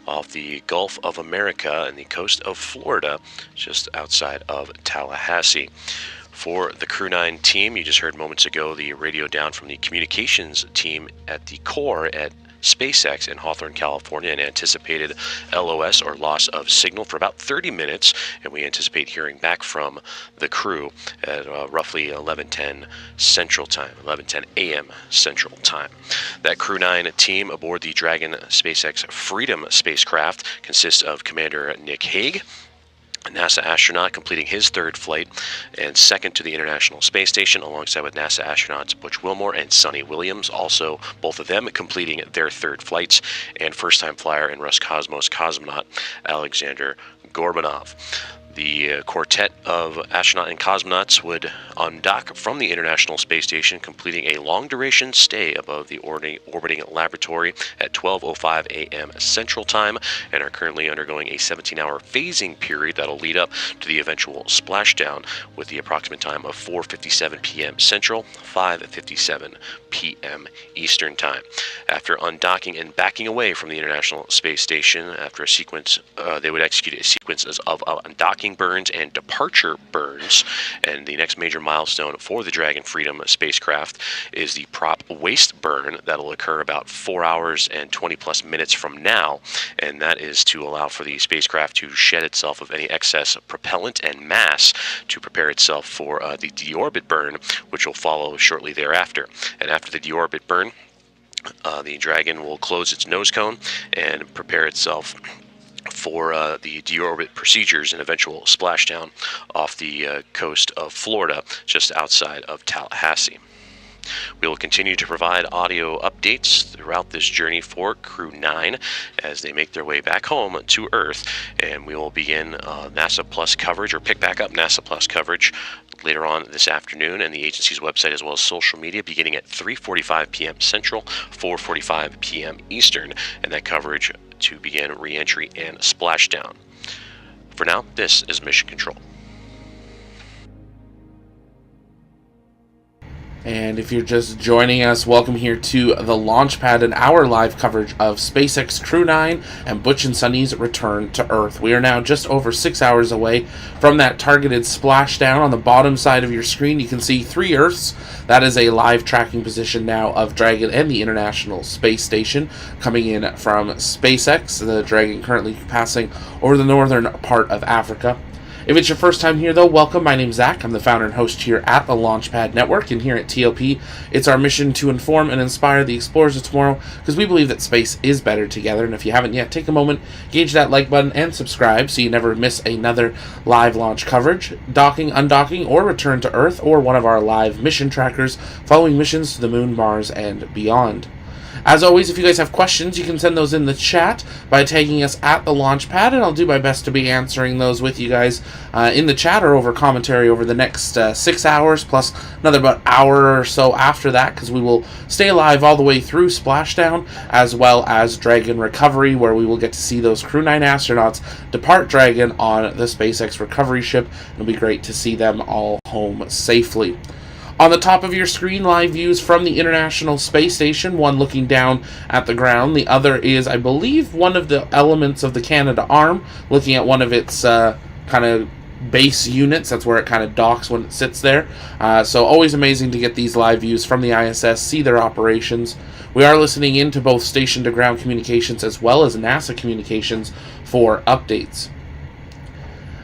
off the Gulf of America and the coast of Florida, just outside of Tallahassee. For the Crew 9 team, you just heard moments ago the radio down from the communications team at the core at SpaceX in Hawthorne, California, an anticipated LOS or loss of signal for about 30 minutes, and we anticipate hearing back from the crew at roughly 11:10 Central Time, 11:10 a.m. Central Time. That Crew 9 team aboard the Dragon SpaceX Freedom spacecraft consists of Commander Nick Hague, a NASA astronaut completing his third flight and second to the International Space Station, alongside with NASA astronauts Butch Wilmore and Sunita Williams, also both of them completing their third flights, and first-time flyer and Roscosmos cosmonaut Alexander Gorbanov. The quartet of astronaut and cosmonauts would undock from the International Space Station, completing a long-duration stay above the orbiting laboratory at 12:05 a.m. Central Time, and are currently undergoing a 17-hour phasing period that'll lead up to the eventual splashdown, with the approximate time of 4:57 p.m. Central, 5:57 p.m. Eastern Time. After undocking and backing away from the International Space Station, after a sequence, they would execute a sequence of undocking burns and departure burns, and the next major milestone for the Dragon Freedom spacecraft is the prop waste burn that'll occur about 4 hours and 20 plus minutes from now, and that is to allow for the spacecraft to shed itself of any excess propellant and mass to prepare itself for the deorbit burn, which will follow shortly thereafter. And after the deorbit burn, the Dragon will close its nose cone and prepare itself for the deorbit procedures and eventual splashdown off the coast of Florida, just outside of Tallahassee. We will continue to provide audio updates throughout this journey for Crew 9 as they make their way back home to Earth, and we will begin NASA Plus coverage, or pick back up NASA Plus coverage later on this afternoon, and the agency's website as well as social media, beginning at 3:45 p.m. Central, 4:45 p.m. Eastern, and that coverage to begin re-entry and splashdown. For now, this is Mission Control. And if you're just joining us, welcome here to the launch pad and our live coverage of SpaceX Crew 9 and Butch and Sunny's return to Earth. We are now just over 6 hours away from that targeted splashdown. On the bottom side of your screen, you can see 3 Earths. That is a live tracking position now of Dragon and the International Space Station coming in from SpaceX. The Dragon currently passing over the northern part of Africa. If it's your first time here, though, welcome. My name's Zach. I'm the founder and host here at the Launchpad Network, and here at TLP, it's our mission to inform and inspire the explorers of tomorrow, because we believe that space is better together. And if you haven't yet, take a moment, gauge that like button, and subscribe so you never miss another live launch coverage, docking, undocking, or return to Earth, or one of our live mission trackers following missions to the Moon, Mars, and beyond. As always, if you guys have questions, you can send those in the chat by tagging us at the Launchpad, and I'll do my best to be answering those with you guys in the chat or over commentary over the next 6 hours, plus another about hour or so after that, because we will stay alive all the way through Splashdown, as well as Dragon Recovery, where we will get to see those Crew 9 astronauts depart Dragon on the SpaceX recovery ship. It'll be great to see them all home safely. On the top of your screen, live views from the International Space Station, one looking down at the ground. The other is, I believe, one of the elements of the Canadarm, looking at one of its kind of base units. That's where it kind of docks when it sits there. So always amazing to get these live views from the ISS, see their operations. We are listening in to both station-to-ground communications as well as NASA communications for updates.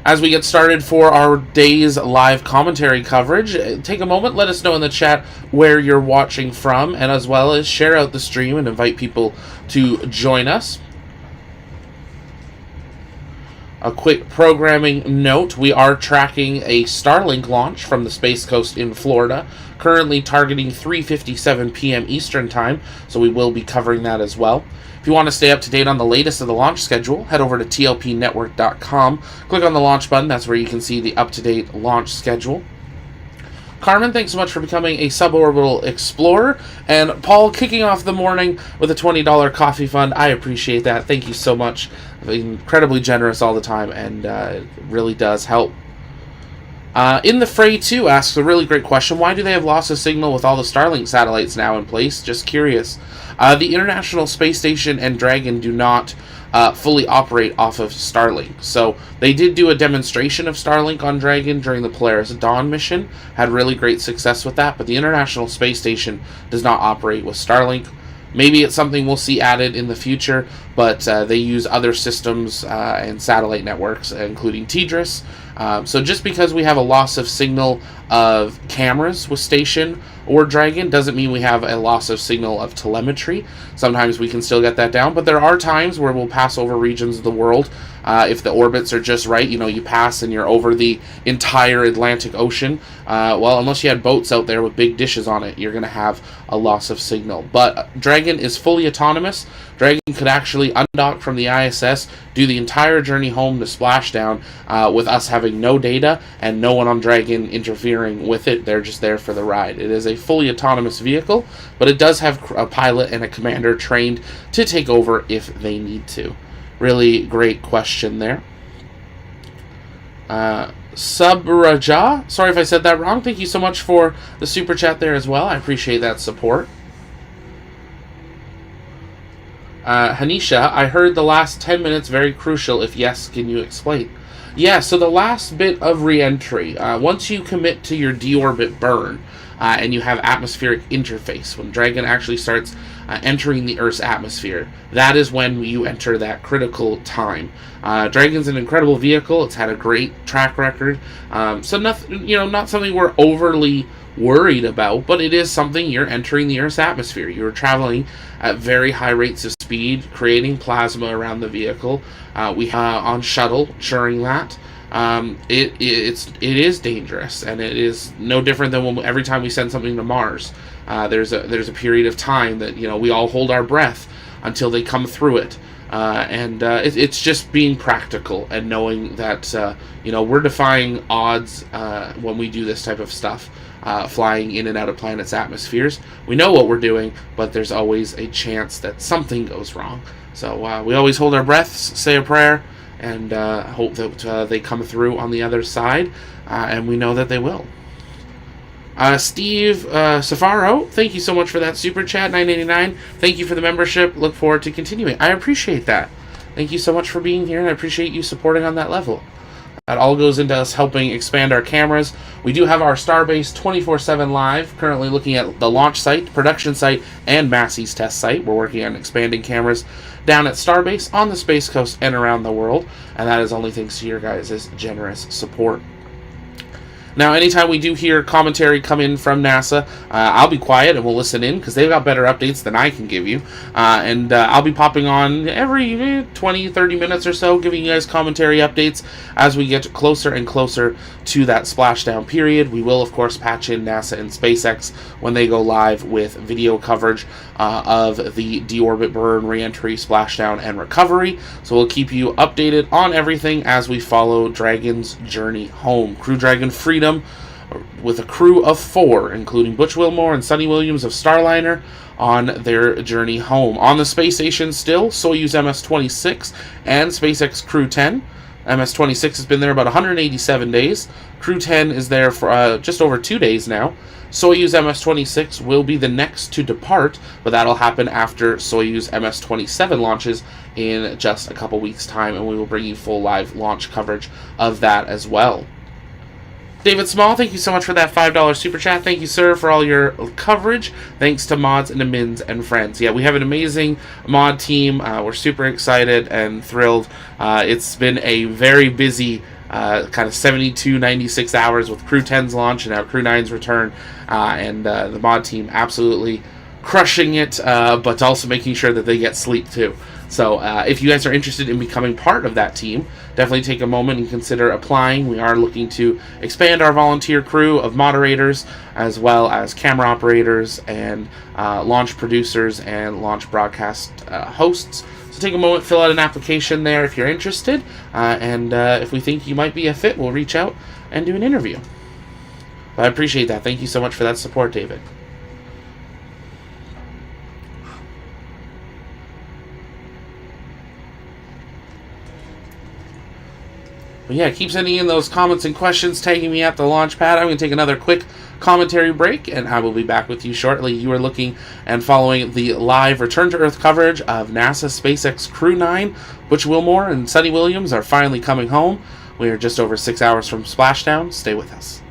As we get started for our day's live commentary coverage, take a moment, let us know in the chat where you're watching from, and as well as share out the stream and invite people to join us. A quick programming note, we are tracking a Starlink launch from the Space Coast in Florida, currently targeting 3:57 p.m. Eastern Time, so we will be covering that as well. If you want to stay up to date on the latest of the launch schedule, head over to tlpnetwork.com, click on the launch button, that's where you can see the up-to-date launch schedule. Carmen, thanks so much for becoming a suborbital explorer, and Paul kicking off the morning with a $20 coffee fund. I appreciate that. Thank you so much. Incredibly generous all the time, and it really does help. In the Fray 2 asks a really great question. Why do they have loss of signal with all the Starlink satellites now in place? Just curious. The International Space Station and Dragon do not fully operate off of Starlink. So they did do a demonstration of Starlink on Dragon during the Polaris Dawn mission. Had really great success with that, but the International Space Station does not operate with Starlink. Maybe it's something we'll see added in the future, but they use other systems and satellite networks, including TDRS. So just because we have a loss of signal of cameras with Station or Dragon doesn't mean we have a loss of signal of telemetry. Sometimes we can still get that down, but there are times where we'll pass over regions of the world. If the orbits are just right, you pass and you're over the entire Atlantic Ocean. Well, unless you had boats out there with big dishes on it, you're going to have a loss of signal. But Dragon is fully autonomous. Dragon could actually undock from the ISS, do the entire journey home to splashdown with us having no data and no one on Dragon interfering with it. They're just there for the ride. It is a fully autonomous vehicle, but it does have a pilot and a commander trained to take over if they need to. Really great question there. Subraja, sorry if I said that wrong. Thank you so much for the super chat there as well. I appreciate that support. Hanisha, I heard the last 10 minutes very crucial. If yes, can you explain? Yeah, so the last bit of re-entry, once you commit to your deorbit burn, and you have atmospheric interface, when Dragon actually starts entering the Earth's atmosphere, that is when you enter that critical time. Dragon's an incredible vehicle. It's had a great track record. So nothing, not something we're overly worried about, but it is something. You're entering the Earth's atmosphere. You're traveling at very high rates of speed, creating plasma around the vehicle. We on shuttle during that. It is dangerous, and it is no different than every time we send something to Mars. There's a period of time that we all hold our breath until they come through it, and it's just being practical and knowing that we're defying odds when we do this type of stuff. Flying in and out of planets' atmospheres. We know what we're doing, but there's always a chance that something goes wrong. So we always hold our breaths, say a prayer, and hope that they come through on the other side, and we know that they will. Steve Safaro, thank you so much for that super chat, $9.89. Thank you for the membership. Look forward to continuing. I appreciate that. Thank you so much for being here, and I appreciate you supporting on that level. That all goes into us helping expand our cameras. We do have our Starbase 24/7 live, currently looking at the launch site, production site, and Massey's test site. We're working on expanding cameras down at Starbase, on the Space Coast, and around the world, and that is only thanks to your guys' generous support. Now, anytime we do hear commentary come in from NASA, I'll be quiet and we'll listen in because they've got better updates than I can give you. And I'll be popping on every 20, 30 minutes or so, giving you guys commentary updates as we get closer and closer to that splashdown period. We will, of course, patch in NASA and SpaceX when they go live with video coverage of the deorbit burn, reentry, splashdown, and recovery. So we'll keep you updated on everything as we follow Dragon's journey home. Crew Dragon Freedom, with a crew of 4, including Butch Wilmore and Sunita Williams of Starliner, on their journey home. On the space station still, Soyuz MS-26 and SpaceX Crew 10. MS-26 has been there about 187 days. Crew 10 is there for just over 2 days now. Soyuz MS-26 will be the next to depart, but that'll happen after Soyuz MS-27 launches in just a couple weeks' time, and we will bring you full live launch coverage of that as well. David Small, thank you so much for that $5 super chat. Thank you, sir, for all your coverage. Thanks to mods and to Mins and friends. Yeah, we have an amazing mod team. We're super excited and thrilled. It's been a very busy kind of 72, 96 hours with Crew 10's launch and now Crew 9's return. And the mod team absolutely crushing it, but also making sure that they get sleep too. So if you guys are interested in becoming part of that team, definitely take a moment and consider applying. We are looking to expand our volunteer crew of moderators, as well as camera operators and launch producers and launch broadcast hosts. So take a moment, fill out an application there if you're interested, and if we think you might be a fit, we'll reach out and do an interview. But I appreciate that. Thank you so much for that support, David. But yeah, keep sending in those comments and questions, tagging me at the launch pad. I'm going to take another quick commentary break, and I will be back with you shortly. You are looking and following the live Return to Earth coverage of NASA SpaceX Crew 9. Butch Wilmore and Sunny Williams are finally coming home. We are just over 6 hours from splashdown. Stay with us.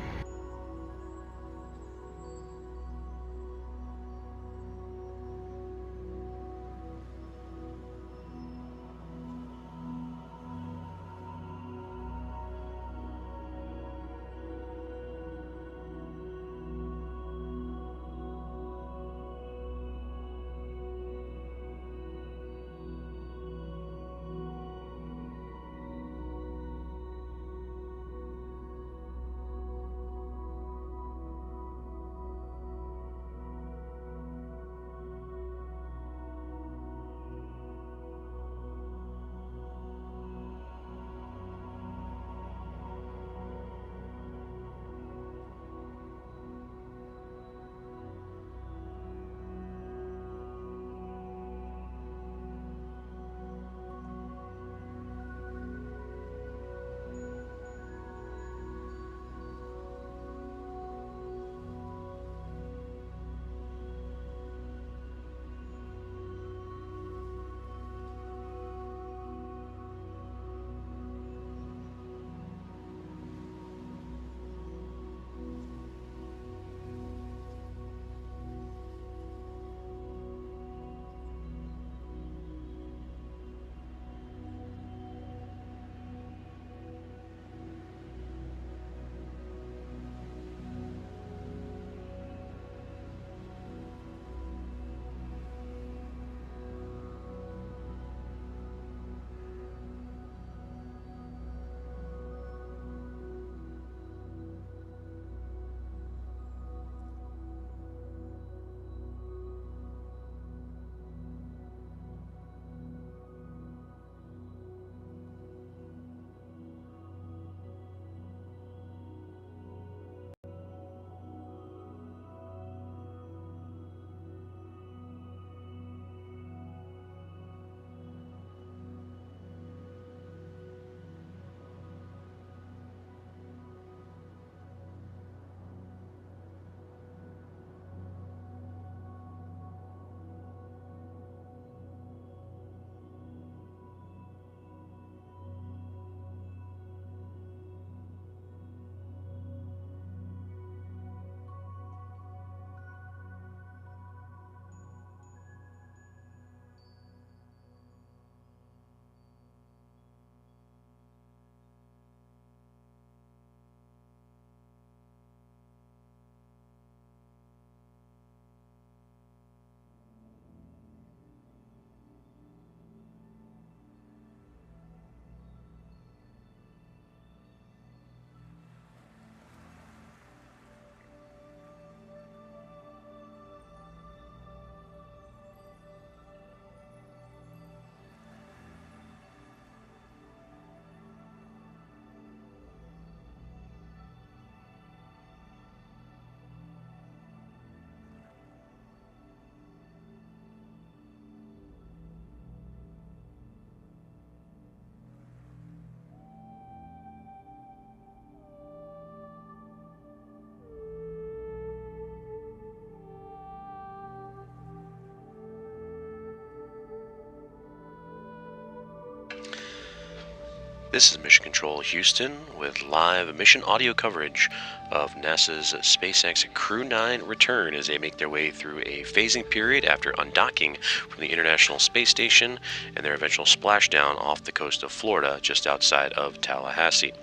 This is Mission Control Houston with live mission audio coverage of NASA's SpaceX Crew 9 return as they make their way through a phasing period after undocking from the International Space Station and their eventual splashdown off the coast of Florida just outside of Tallahassee.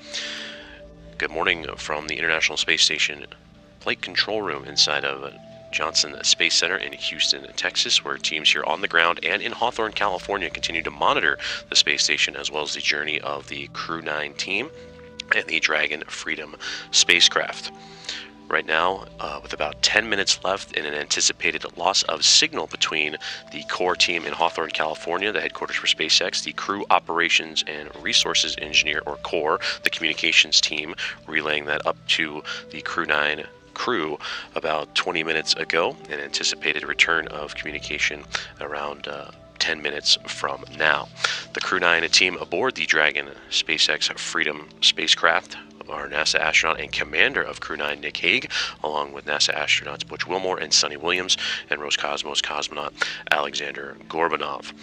Good morning from the International Space Station Flight Control Room inside of Johnson Space Center in Houston, Texas, where teams here on the ground and in Hawthorne, California continue to monitor the space station as well as the journey of the Crew 9 team and the Dragon Freedom spacecraft. Right now, with about 10 minutes left in an anticipated loss of signal between the core team in Hawthorne, California, the headquarters for SpaceX, the Crew Operations and Resources Engineer, or CORE, the communications team, relaying that up to the Crew 9 crew about 20 minutes ago, an anticipated return of communication around 10 minutes from now. The Crew 9 team aboard the Dragon SpaceX Freedom spacecraft are NASA astronaut and commander of Crew 9, Nick Hague, along with NASA astronauts Butch Wilmore and Sunny Williams, and Roscosmos cosmonaut Alexander Gorbanov.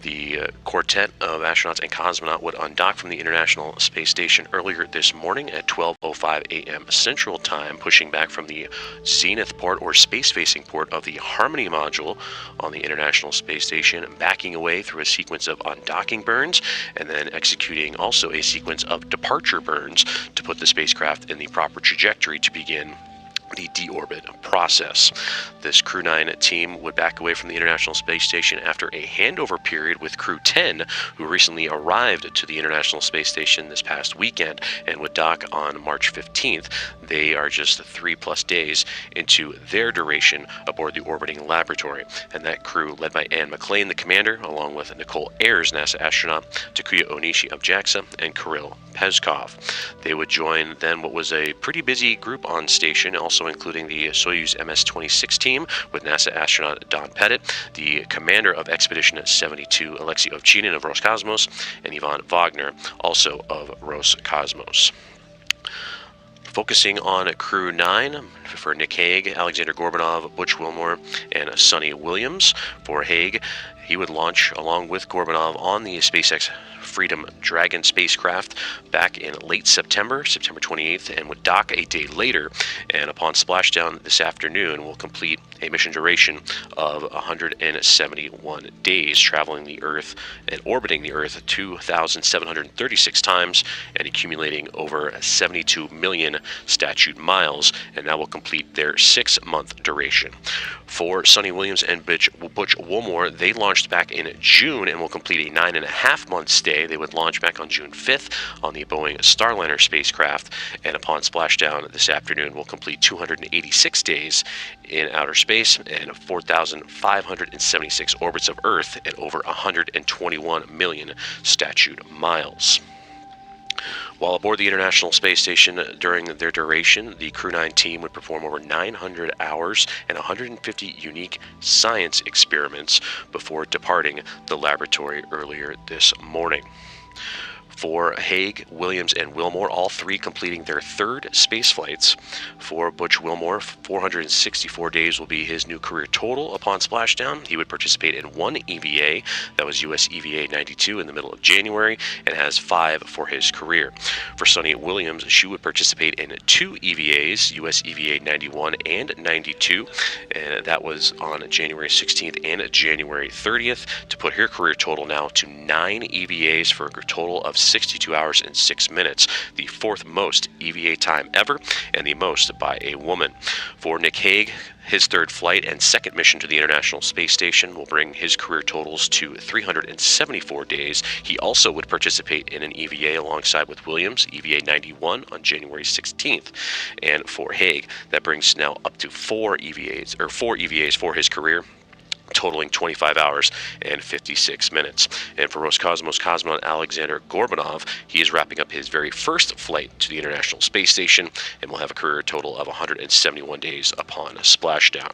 The quartet of astronauts and cosmonaut would undock from the International Space Station earlier this morning at 12:05 a.m. Central Time, pushing back from the zenith port or space-facing port of the Harmony module on the International Space Station, backing away through a sequence of undocking burns, and then executing also a sequence of departure burns to put the spacecraft in the proper trajectory to begin the deorbit process. This Crew 9 team would back away from the International Space Station after a handover period with Crew 10, who recently arrived to the International Space Station this past weekend and would dock on March 15th. They are just 3+ days into their duration aboard the orbiting laboratory, and that crew, led by Anne McLean, the commander, along with Nicole Ayers, NASA astronaut, Takuya Onishi of JAXA, and Kirill Peskov. They would join then what was a pretty busy group on station, also including the Soyuz MS-26 team with NASA astronaut Don Pettit, the commander of Expedition 72, Alexei Ovchinin of Roscosmos, and Ivan Wagner, also of Roscosmos. Focusing on Crew 9, for Nick Hague, Alexander Gorbanov, Butch Wilmore, and Sunny Williams. For Hague, he would launch along with Gorbanov on the SpaceX Freedom Dragon spacecraft back in late September, September 28th, and would dock a day later, and upon splashdown this afternoon will complete a mission duration of 171 days, traveling the Earth and orbiting the Earth 2,736 times and accumulating over 72 million statute miles, and that will complete their 6-month duration. For Sunny Williams and Butch Wilmore, they launched back in June and will complete a 9.5-month stay. They would launch back on June 5th on the Boeing Starliner spacecraft, and upon splashdown this afternoon will complete 286 days in outer space and 4,576 orbits of Earth and over 121 million statute miles. While aboard the International Space Station during their duration, the Crew 9 team would perform over 900 hours and 150 unique science experiments before departing the laboratory earlier this morning. For Hague, Williams, and Wilmore, all three completing their 3rd space flights. For Butch Wilmore, 464 days will be his new career total upon splashdown. He would participate in 1 EVA, that was US EVA 92 in the middle of January, and has 5 for his career. For Sunny Williams, she would participate in 2 EVAs, US EVA 91 and 92, and that was on January 16th and January 30th, to put her career total now to 9 EVAs for a total of 62 hours and 6 minutes, the 4th most EVA time ever, and the most by a woman. For Nick Hague, his 3rd flight and 2nd mission to the International Space Station will bring his career totals to 374 days. He also would participate in an EVA alongside with Williams, EVA 91 on January 16th. And for Hague, that brings now up to 4 EVAs for his career, totaling 25 hours and 56 minutes. And for Roscosmos cosmonaut Alexander Gorbanov, he is wrapping up his very first flight to the International Space Station and will have a career total of 171 days upon splashdown.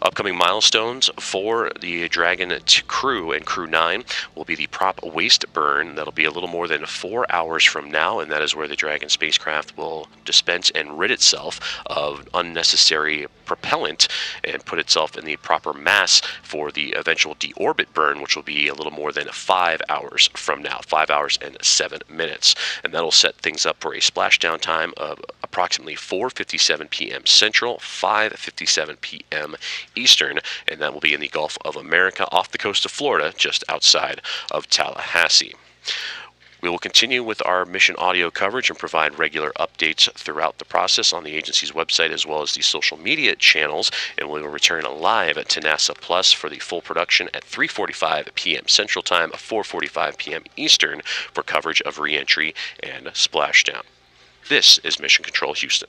Upcoming milestones for the Dragon crew and Crew 9 will be the prop waste burn. That'll be a little more than 4 hours from now, and that is where the Dragon spacecraft will dispense and rid itself of unnecessary propellant and put itself in the proper mass for the eventual deorbit burn, which will be a little more than 5 hours from now, 5 hours and 7 minutes. And that'll set things up for a splashdown time of approximately 4:57 p.m. Central, 5:57 p.m. Eastern, and that will be in the Gulf of America off the coast of Florida, just outside of Tallahassee. We will continue with our mission audio coverage and provide regular updates throughout the process on the agency's website as well as the social media channels, and we will return live to NASA Plus for the full production at 3:45 p.m. Central Time, 4:45 p.m. Eastern for coverage of re-entry and splashdown. This is Mission Control Houston.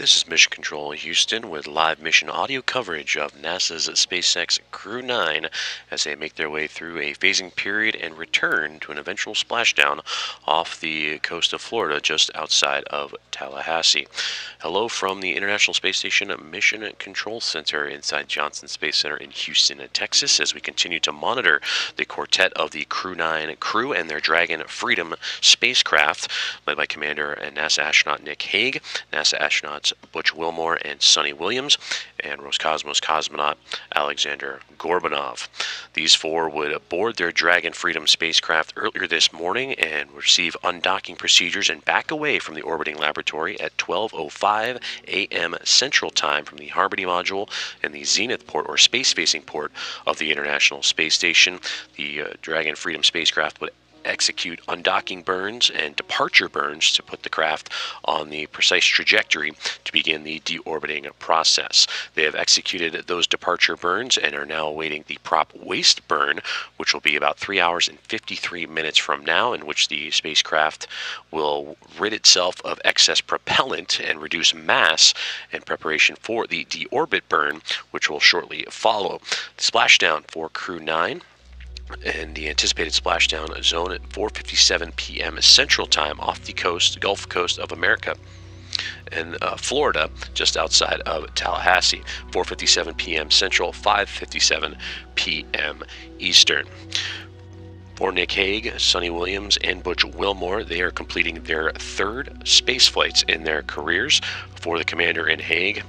This is Mission Control Houston with live mission audio coverage of NASA's SpaceX Crew 9 as they make their way through a phasing period and return to an eventual splashdown off the coast of Florida just outside of Tallahassee. Hello from the International Space Station Mission Control Center inside Johnson Space Center in Houston, Texas, as we continue to monitor the quartet of the Crew 9 crew and their Dragon Freedom spacecraft, led by Commander and NASA astronaut Nick Hague, NASA astronauts Butch Wilmore and Sunita Williams, and Roscosmos cosmonaut Alexander Gorbanov. These four would board their Dragon Freedom spacecraft earlier this morning and receive undocking procedures and back away from the orbiting laboratory at 12:05 a.m. Central Time from the Harmony module and the Zenith port or space-facing port of the International Space Station. The Dragon Freedom spacecraft would execute undocking burns and departure burns to put the craft on the precise trajectory to begin the deorbiting process. They have executed those departure burns and are now awaiting the prop waste burn, which will be about 3 hours and 53 minutes from now, in which the spacecraft will rid itself of excess propellant and reduce mass in preparation for the deorbit burn, which will shortly follow. The splashdown for Crew 9 and the anticipated splashdown zone at 4:57 p.m. Central Time off the coast, Gulf Coast of America in Florida, just outside of Tallahassee. 4:57 p.m. Central, 5:57 p.m. Eastern. For Nick Hague, Sunita Williams, and Butch Wilmore, they are completing their third space flights in their careers. For the commander in Hague,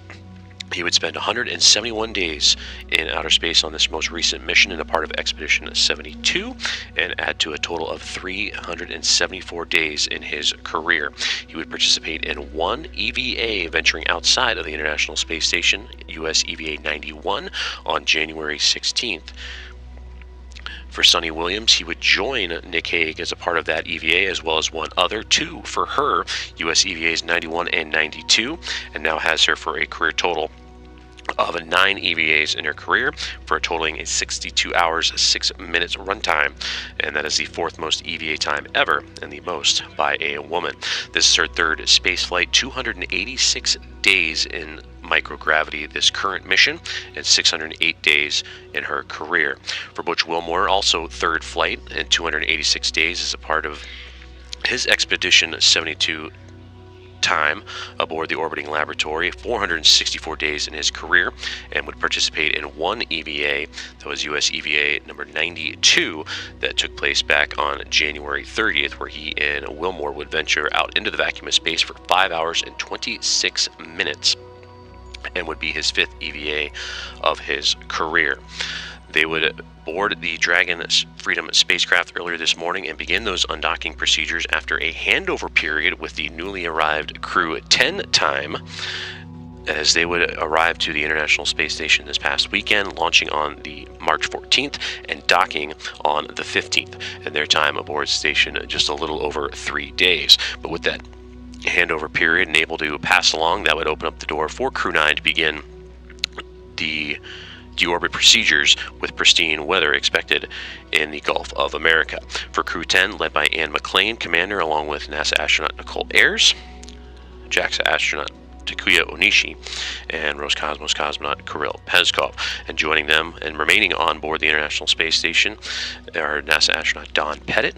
he would spend 171 days in outer space on this most recent mission and a part of Expedition 72, and add to a total of 374 days in his career. He would participate in one EVA venturing outside of the International Space Station, US EVA 91, on January 16th. For Sunita Williams, he would join Nick Hague as a part of that EVA, as well as one other, two for her, US EVAs 91 and 92, and now has her for a career total of 9 EVAs in her career, for a totaling 62 hours, 6 minutes runtime, and that is the fourth most EVA time ever, and the most by a woman. This is her third space flight, 286 days in microgravity this current mission, and 608 days in her career. For Butch Wilmore, also third flight and 286 days as a part of his Expedition 72 time aboard the orbiting laboratory, 464 days in his career, and would participate in one EVA, that was US EVA number 92, that took place back on January 30th, where he and Wilmore would venture out into the vacuum of space for 5 hours and 26 minutes, and would be his fifth EVA of his career. They would board the Dragon Freedom spacecraft earlier this morning and begin those undocking procedures after a handover period with the newly arrived Crew 10 time, as they would arrive to the International Space Station this past weekend, launching on the March 14th and docking on the 15th, and their time aboard station just a little over 3 days. But with that handover period and able to pass along, that would open up the door for Crew 9 to begin the deorbit procedures with pristine weather expected in the Gulf of America. For Crew 10, led by Ann McClain, commander, along with NASA astronaut Nicole Ayers, JAXA astronaut Takuya Onishi, and Roscosmos cosmonaut Kirill Peskov. And joining them and remaining on board the International Space Station are NASA astronaut Don Pettit,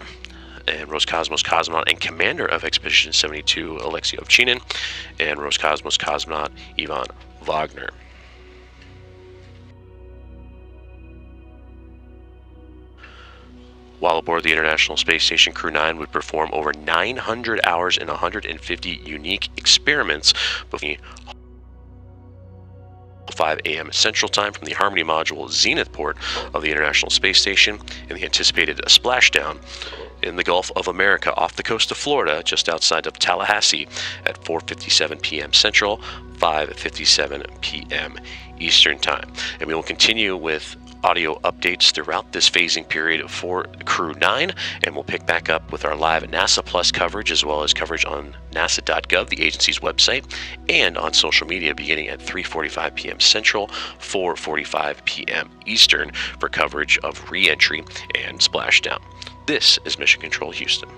and Roscosmos cosmonaut and commander of Expedition 72 Alexei Ovchinin, and Roscosmos cosmonaut Ivan Wagner. While aboard the International Space Station, Crew 9 would perform over 900 hours and 150 unique experiments before 5 a.m. Central Time from the Harmony module Zenith port of the International Space Station, and the anticipated splashdown in the Gulf of America off the coast of Florida, just outside of Tallahassee at 4:57 p.m. Central, 5:57 p.m. Eastern Time. And we will continue with audio updates throughout this phasing period for Crew 9, and we'll pick back up with our live NASA Plus coverage, as well as coverage on nasa.gov, the agency's website, and on social media beginning at 3:45 p.m. Central, 4:45 p.m. Eastern for coverage of re-entry and splashdown. This is Mission Control Houston.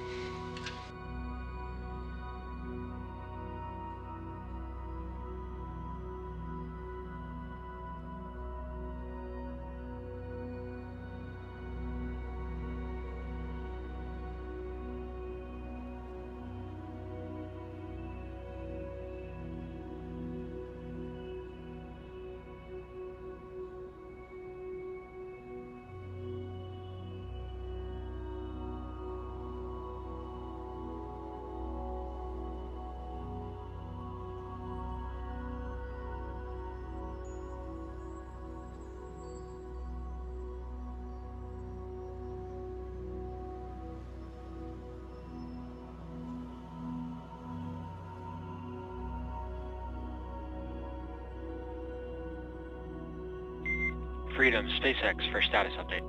Freedom, SpaceX for status update.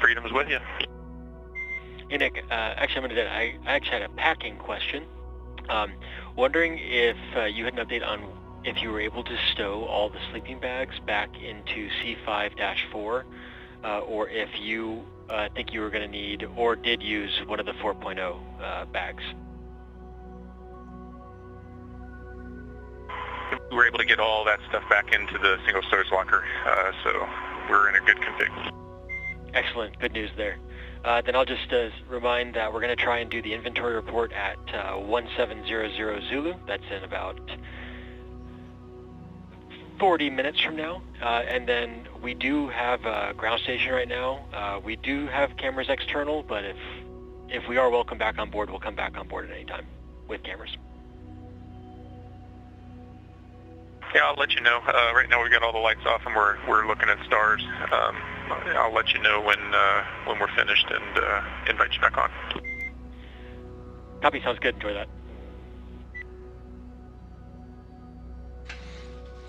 Freedom's with you. Hey Nick, actually I actually had a packing question. Wondering if you had an update on if you were able to stow all the sleeping bags back into C5-4, or if you think you were going to need or did use one of the 4.0 bags. We were able to get all that stuff back into the single storage locker, so we're in a good config. Excellent, good news there. Then I'll just remind that we're going to try and do the inventory report at 1700 Zulu. That's in about 40 minutes from now. And then we do have a ground station right now. We do have cameras external, but if we are welcome back on board, we'll come back on board at any time with cameras. Yeah, I'll let you know. Right now we've got all the lights off and we're looking at stars. I'll let you know when we're finished and invite you back on. Copy, sounds good. Enjoy that.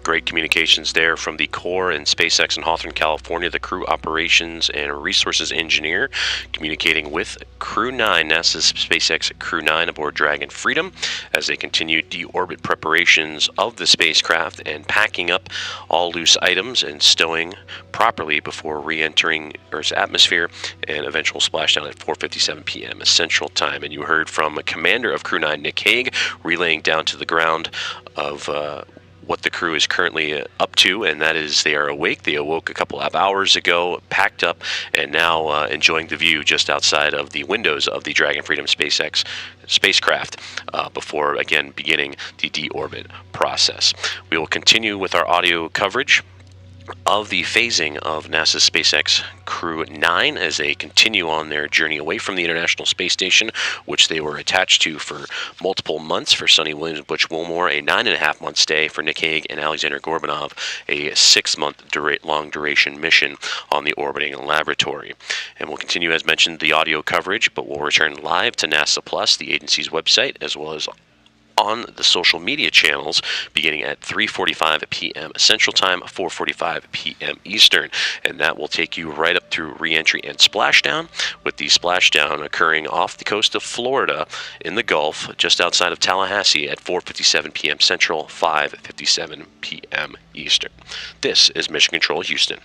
Great communications there from the core in SpaceX in Hawthorne, California, the crew operations and resources engineer communicating with Crew 9, NASA's SpaceX Crew 9 aboard Dragon Freedom as they continue deorbit preparations of the spacecraft and packing up all loose items and stowing properly before re-entering Earth's atmosphere and eventual splashdown at 4:57 p.m. Central Time. And you heard from Commander of Crew 9, Nick Hague, relaying down to the ground of what the crew is currently up to, and that is they are awake. They awoke a couple of hours ago, packed up, and now enjoying the view just outside of the windows of the Dragon Freedom SpaceX spacecraft before, again, beginning the deorbit process. We will continue with our audio coverage of the phasing of NASA's SpaceX Crew 9 as they continue on their journey away from the International Space Station, which they were attached to for multiple months. For Sunita Williams and Butch Wilmore, a 9.5-month stay. For Nick Hague and Aleksandr Gorbanov, a 6-month long duration mission on the orbiting laboratory. And we'll continue, as mentioned, the audio coverage, but we'll return live to NASA Plus, the agency's website, as well as on the social media channels beginning at 3:45 p.m. Central Time, 4:45 p.m. Eastern. And that will take you right up through re-entry and splashdown, with the splashdown occurring off the coast of Florida in the Gulf, just outside of Tallahassee at 4:57 p.m. Central, 5:57 p.m. Eastern. This is Mission Control Houston.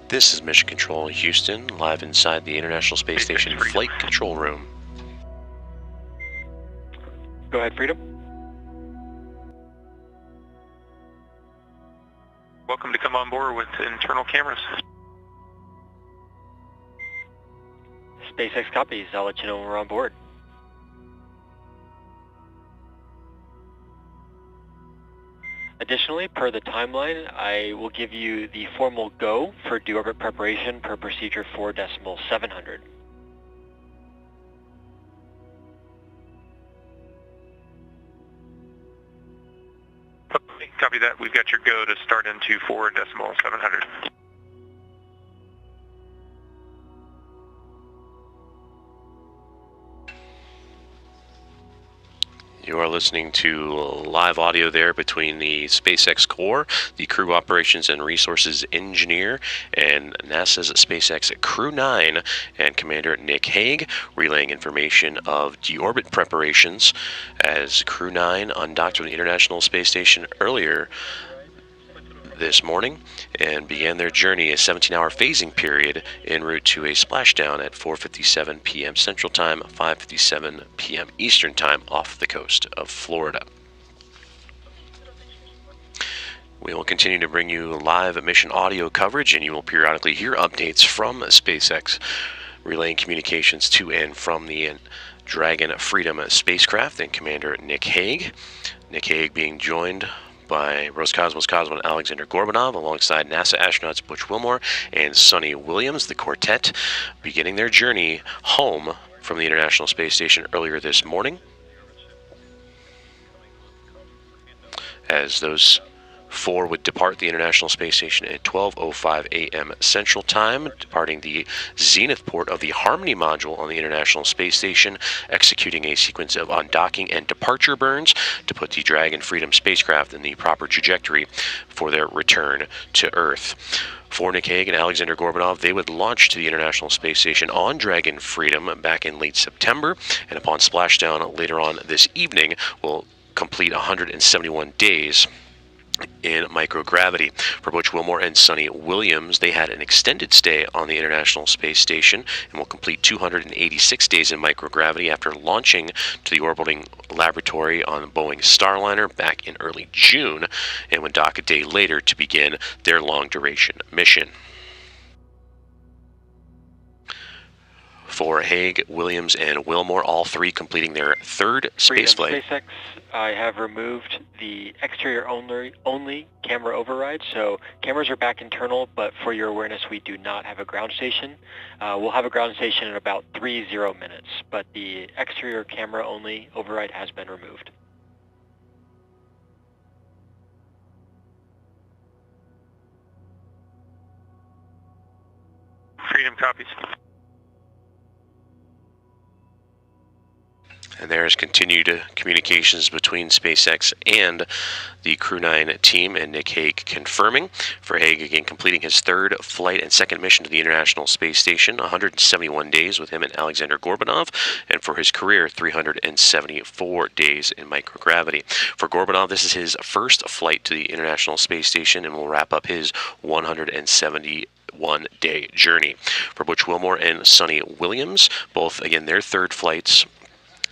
This is Mission Control Houston, live inside the International Space Station Flight Control Room. Go ahead, Freedom. Welcome to come on board with internal cameras. SpaceX copies. I'll let you know when we're on board. Additionally, per the timeline, I will give you the formal go for deorbit preparation per procedure 4.700. Okay, copy that. We've got your go to start into 4.700. You are listening to live audio there between the SpaceX core, the Crew Operations and Resources Engineer, and NASA's SpaceX Crew 9 and Commander Nick Hague, relaying information of deorbit preparations as Crew 9 undocked from the International Space Station earlier this morning and began their journey, a 17-hour phasing period en route to a splashdown at 4:57 p.m. Central Time, 5:57 p.m. Eastern Time off the coast of Florida. We will continue to bring you live mission audio coverage, and you will periodically hear updates from SpaceX, relaying communications to and from the Dragon Freedom spacecraft and Commander Nick Hague. Nick Hague being joined by Roscosmos cosmonaut Alexander Gorbanov, alongside NASA astronauts Butch Wilmore and Sunny Williams, the quartet, beginning their journey home from the International Space Station earlier this morning. As those four would depart the International Space Station at 12:05 a.m. Central Time, departing the zenith port of the Harmony module on the International Space Station, executing a sequence of undocking and departure burns to put the Dragon Freedom spacecraft in the proper trajectory for their return to Earth. For Nick Hague and Alexander Gorbanov, they would launch to the International Space Station on Dragon Freedom back in late September, and upon splashdown later on this evening, will complete 171 days in microgravity. For Butch Wilmore and Sunny Williams, they had an extended stay on the International Space Station and will complete 286 days in microgravity after launching to the orbiting laboratory on Boeing Starliner back in early June, and would dock a day later to begin their long-duration mission. For Hague, Williams, and Wilmore, all three completing their third spaceflight. SpaceX, I have removed the exterior only camera override, so cameras are back internal, but for your awareness, we do not have a ground station. We'll have a ground station in about 30 minutes, but the exterior camera only override has been removed. Freedom copies. And there is continued communications between SpaceX and the Crew 9 team, and Nick Hague confirming. For Hague, again, completing his third flight and second mission to the International Space Station, 171 days with him and Alexander Gorbanov, and for his career, 374 days in microgravity. For Gorbanov, this is his first flight to the International Space Station and will wrap up his 171-day journey. For Butch Wilmore and Sunny Williams, both, again, their third flights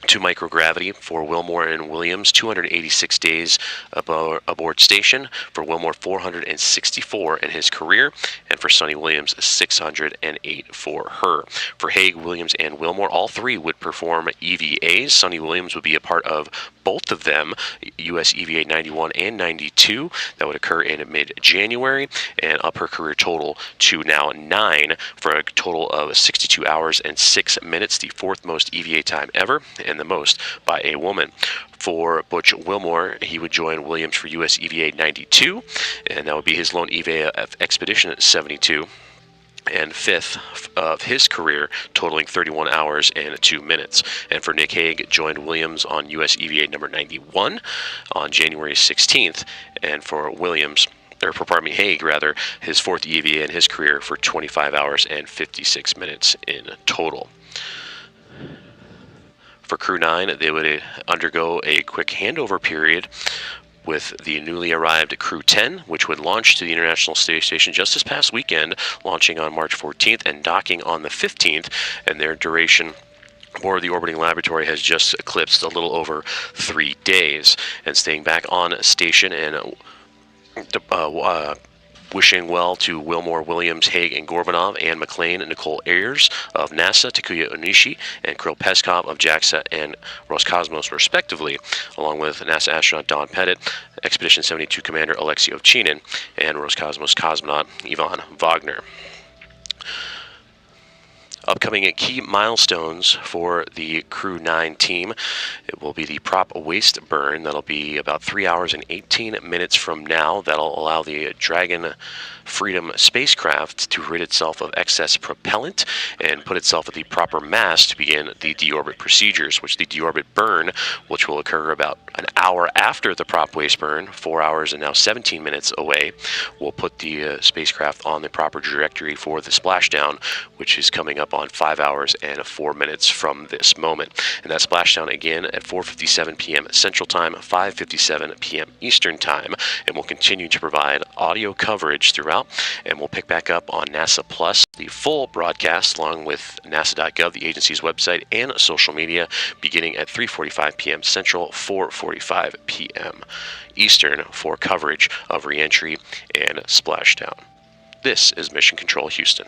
to microgravity. For Wilmore and Williams, 286 days aboard station. For Wilmore, 464 in his career, and for Sunny Williams, 608 for her. For Hague, Williams, and Wilmore, all three would perform EVAs. Sunny Williams would be a part of both of them, US EVA 91 and 92. That would occur in mid-January, and up her career total to now 9, for a total of 62 hours and 6 minutes, the fourth most EVA time ever, and the most by a woman. For Butch Wilmore, he would join Williams for US EVA 92, and that would be his lone EVA expedition at 72. And fifth of his career, totaling 31 hours and 2 minutes. And for Nick Hague, joined Williams on US EVA number 91 on January 16th, and for Williams, or pardon me, Hague rather, his fourth EVA in his career for 25 hours and 56 minutes in total. For Crew 9, they would undergo a quick handover period with the newly arrived Crew 10, which would launch to the International Space Station just this past weekend, launching on March 14th and docking on the 15th, and their duration aboard the orbiting laboratory has just eclipsed a little over 3 days. And staying back on station and wishing well to Wilmore, Williams, Hague, and Gorbanov, Anne McLean and Nicole Ayers of NASA, Takuya Onishi, and Kirill Peskov of JAXA and Roscosmos, respectively, along with NASA astronaut Don Pettit, Expedition 72 Commander Alexei Ovchinin, and Roscosmos cosmonaut Ivan Wagner. Upcoming key milestones for the Crew 9 team. It will be the prop waste burn. That'll be about 3 hours and 18 minutes from now. That'll allow the Dragon Freedom spacecraft to rid itself of excess propellant and put itself at the proper mass to begin the deorbit procedures, which the deorbit burn, which will occur about an hour after the prop waste burn, 4 hours and now 17 minutes away, will put the spacecraft on the proper trajectory for the splashdown, which is coming up on 5 hours and 4 minutes from this moment. And that splashdown again at 4:57 p.m. Central Time, 5:57 p.m. Eastern Time, and we'll continue to provide audio coverage throughout, and we'll pick back up on NASA Plus, the full broadcast, along with nasa.gov, the agency's website, and social media, beginning at 3:45 p.m. Central, 4:45 p.m. Eastern, for coverage of reentry and splashdown. This is Mission Control Houston.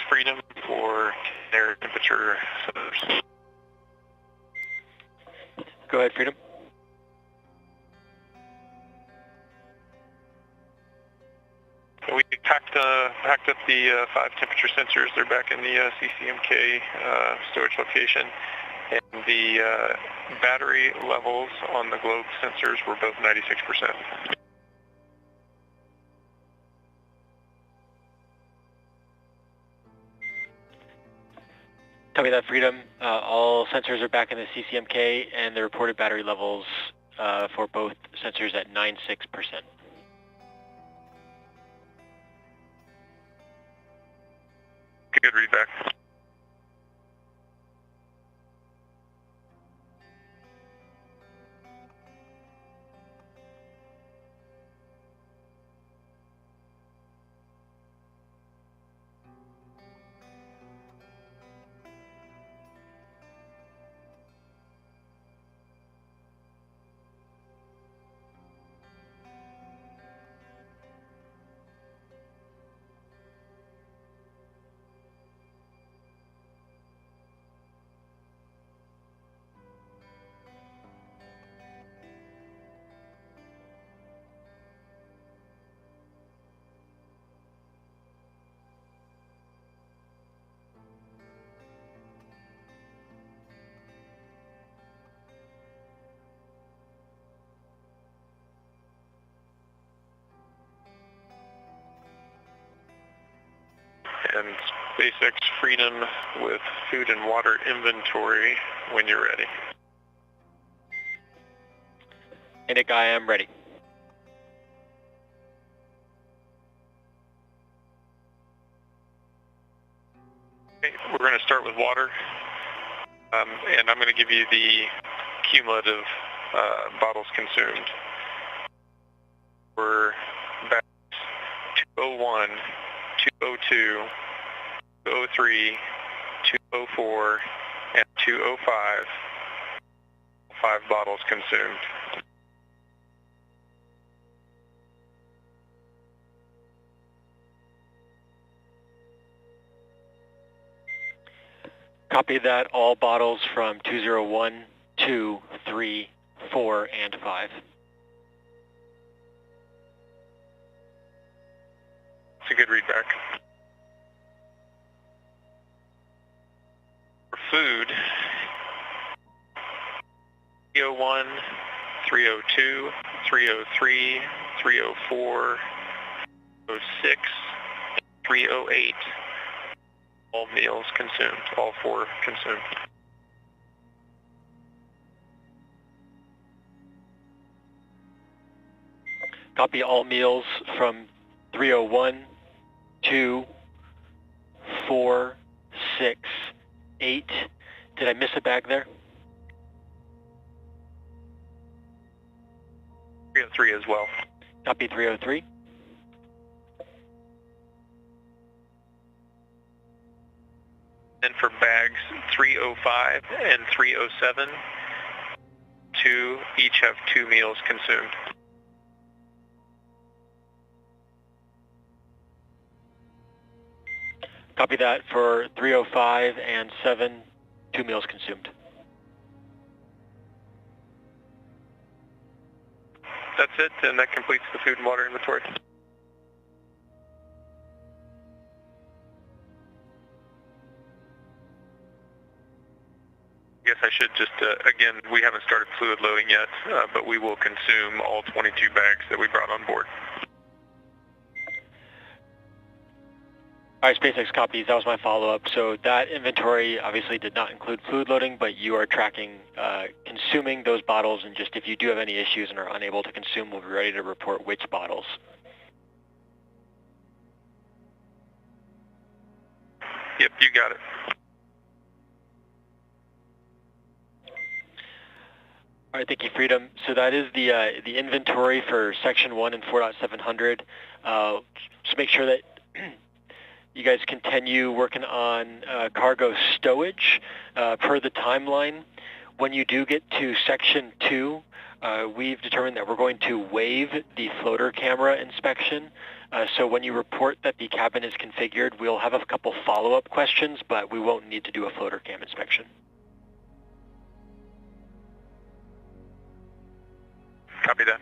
Freedom for air temperature sensors. Go ahead, Freedom. We packed up the 5 temperature sensors. They're back in the CCMK storage location. And the battery levels on the globe sensors were both 96%. Copy that, Freedom. All sensors are back in the CCMK, and the reported battery levels for both sensors at 96%. Good readback. And SpaceX Freedom with food and water inventory when you're ready. Nick, I am ready. Okay, we're going to start with water, and I'm going to give you the cumulative bottles consumed. We're back 201, 202, 203, 204, and 205. 5 bottles consumed. Copy that, all bottles from 201, 2, 3, 4, and 5. It's a good readback. For food, 301, 302, 303, 304, 306, 308. All meals consumed, all 4 consumed. Copy all meals from 301, 2, 4, 6, 8. Did I miss a bag there? 303 as well. Copy 303. And for bags 305 and 307, 2 each have 2 meals consumed. Copy that for 305 and 7, 2 meals consumed. That's it, and that completes the food and water inventory. I guess I should just, again, we haven't started fluid loading yet, but we will consume all 22 bags that we brought on board. All right, SpaceX copies, that was my follow-up. So that inventory obviously did not include fluid loading, but you are tracking consuming those bottles, and just if you do have any issues and are unable to consume, we'll be ready to report which bottles. Yep, you got it. All right, thank you, Freedom. So that is the inventory for Section 1 and 4.700. Just make sure that you guys continue working on cargo stowage per the timeline. When you do get to Section 2, we've determined that we're going to waive the floater camera inspection So when you report that the cabin is configured, we'll have a couple follow-up questions, but we won't need to do a floater cam inspection. Copy that.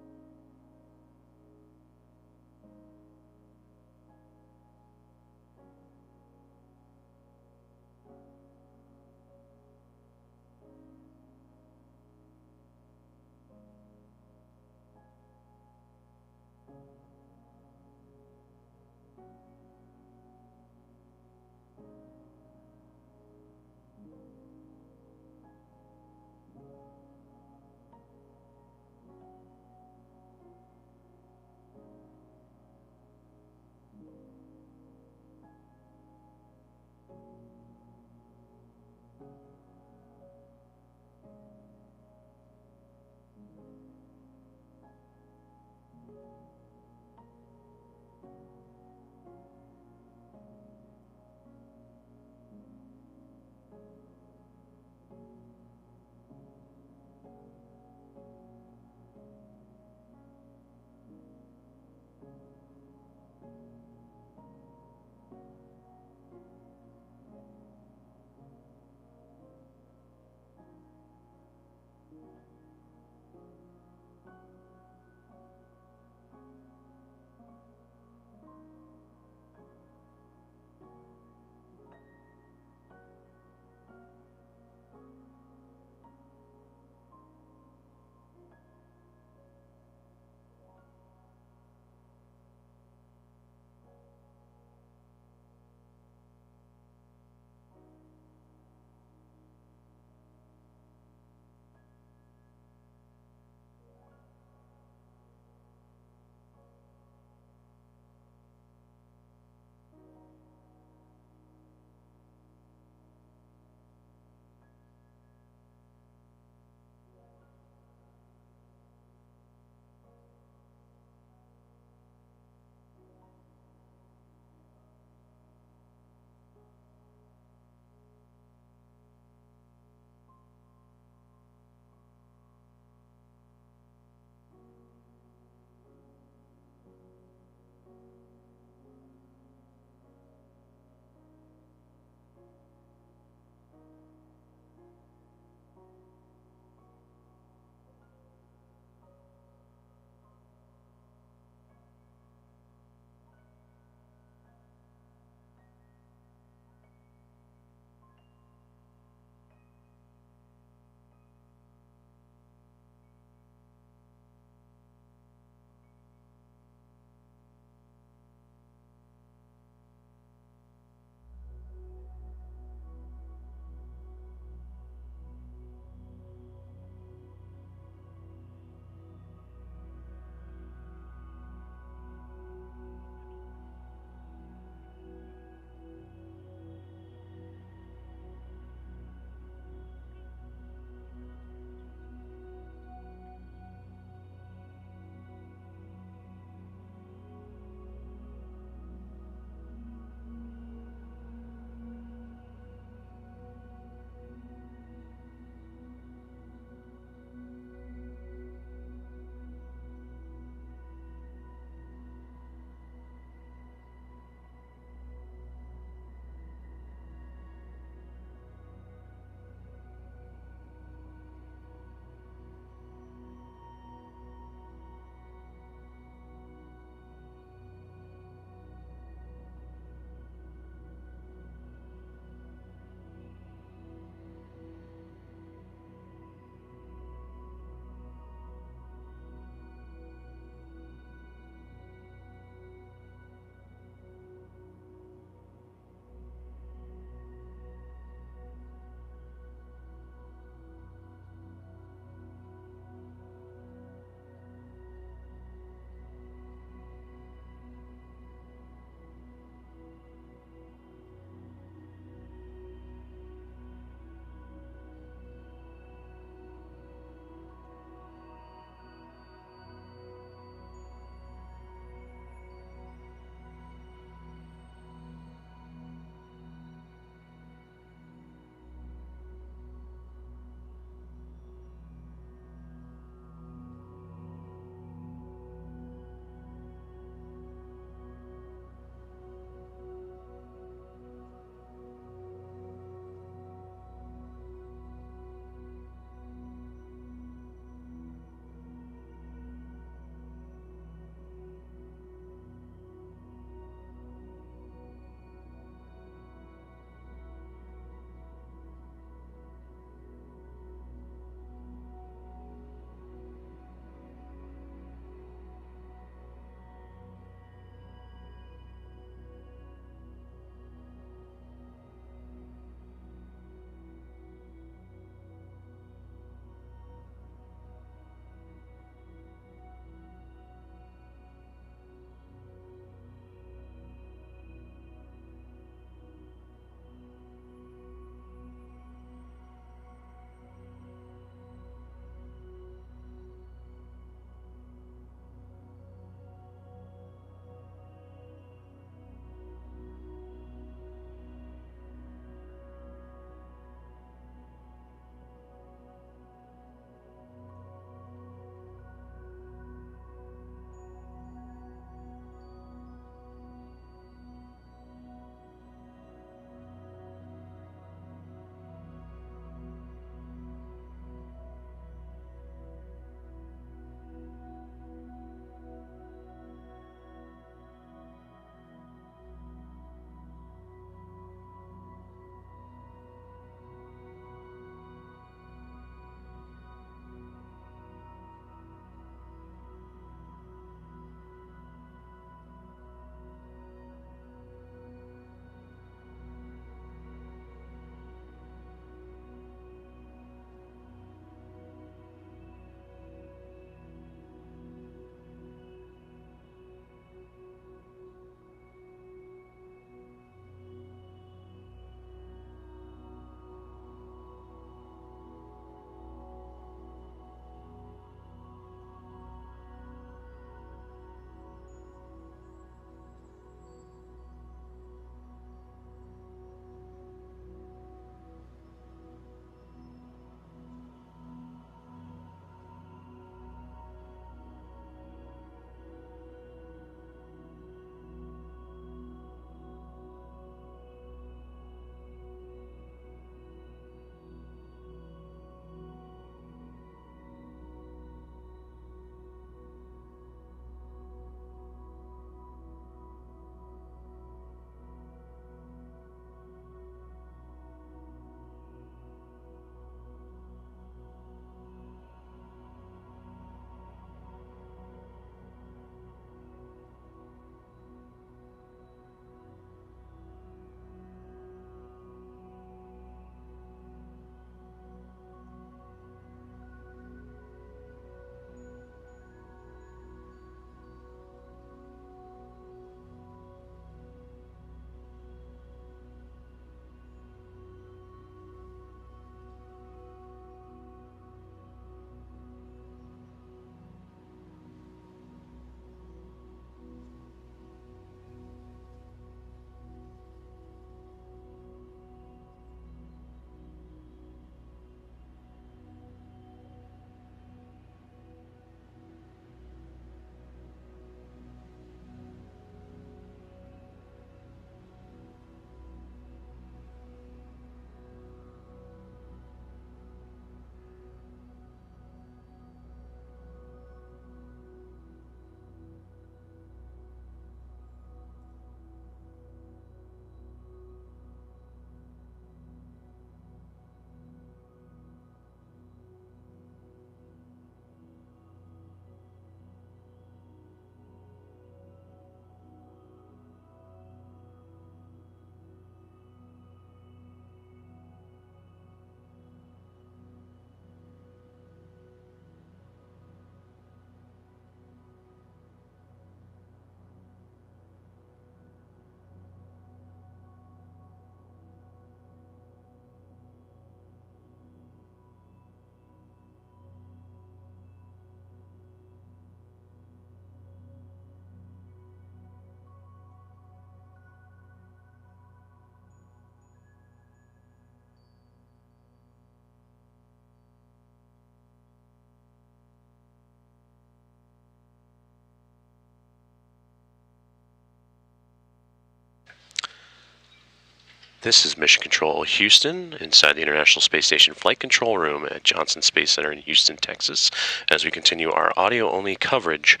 This is Mission Control Houston inside the International Space Station Flight Control Room at Johnson Space Center in Houston, Texas, as we continue our audio-only coverage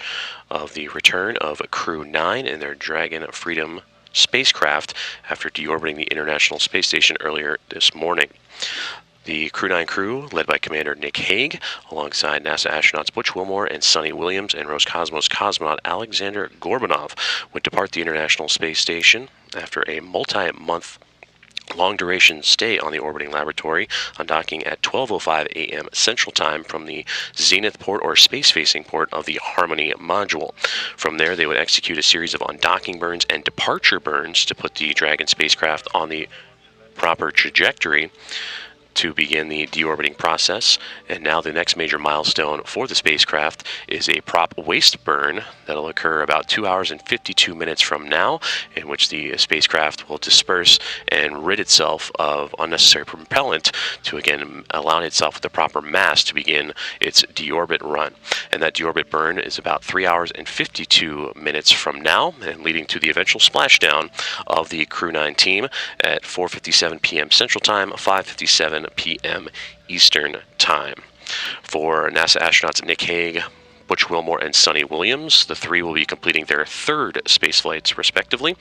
of the return of Crew 9 and their Dragon Freedom spacecraft after deorbiting the International Space Station earlier this morning. The Crew 9 crew, led by Commander Nick Hague, alongside NASA astronauts Butch Wilmore and Sunita Williams and Roscosmos cosmonaut Alexander Gorbanov, would depart the International Space Station after a multi-month long-duration stay on the orbiting laboratory, undocking at 12:05 a.m. Central Time from the Zenith port or space-facing port of the Harmony module. From there, they would execute a series of undocking burns and departure burns to put the Dragon spacecraft on the proper trajectory to begin the deorbiting process. And now the next major milestone for the spacecraft is a prop waste burn that'll occur about 2 hours and 52 minutes from now, in which the spacecraft will disperse and rid itself of unnecessary propellant to again align itself with the proper mass to begin its deorbit run. And that deorbit burn is about 3 hours and 52 minutes from now, and leading to the eventual splashdown of the Crew 9 team at 4:57 p.m. Central Time, 5:57 p.m. Eastern Time. For NASA astronauts Nick Hague, Butch Wilmore, and Sunita Williams, the three will be completing their third space flights, respectively.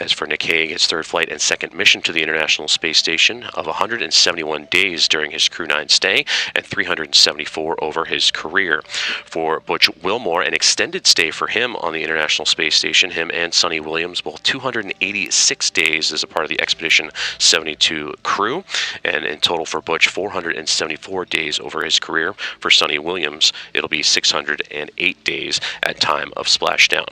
As for Nick Hague, his third flight and second mission to the International Space Station of 171 days during his Crew 9 stay and 374 over his career. For Butch Wilmore, an extended stay for him on the International Space Station, him and Sunita Williams, both 286 days as a part of the Expedition 72 crew, and in total for Butch, 474 days over his career. For Sunita Williams, it'll be 608 days at time of splashdown.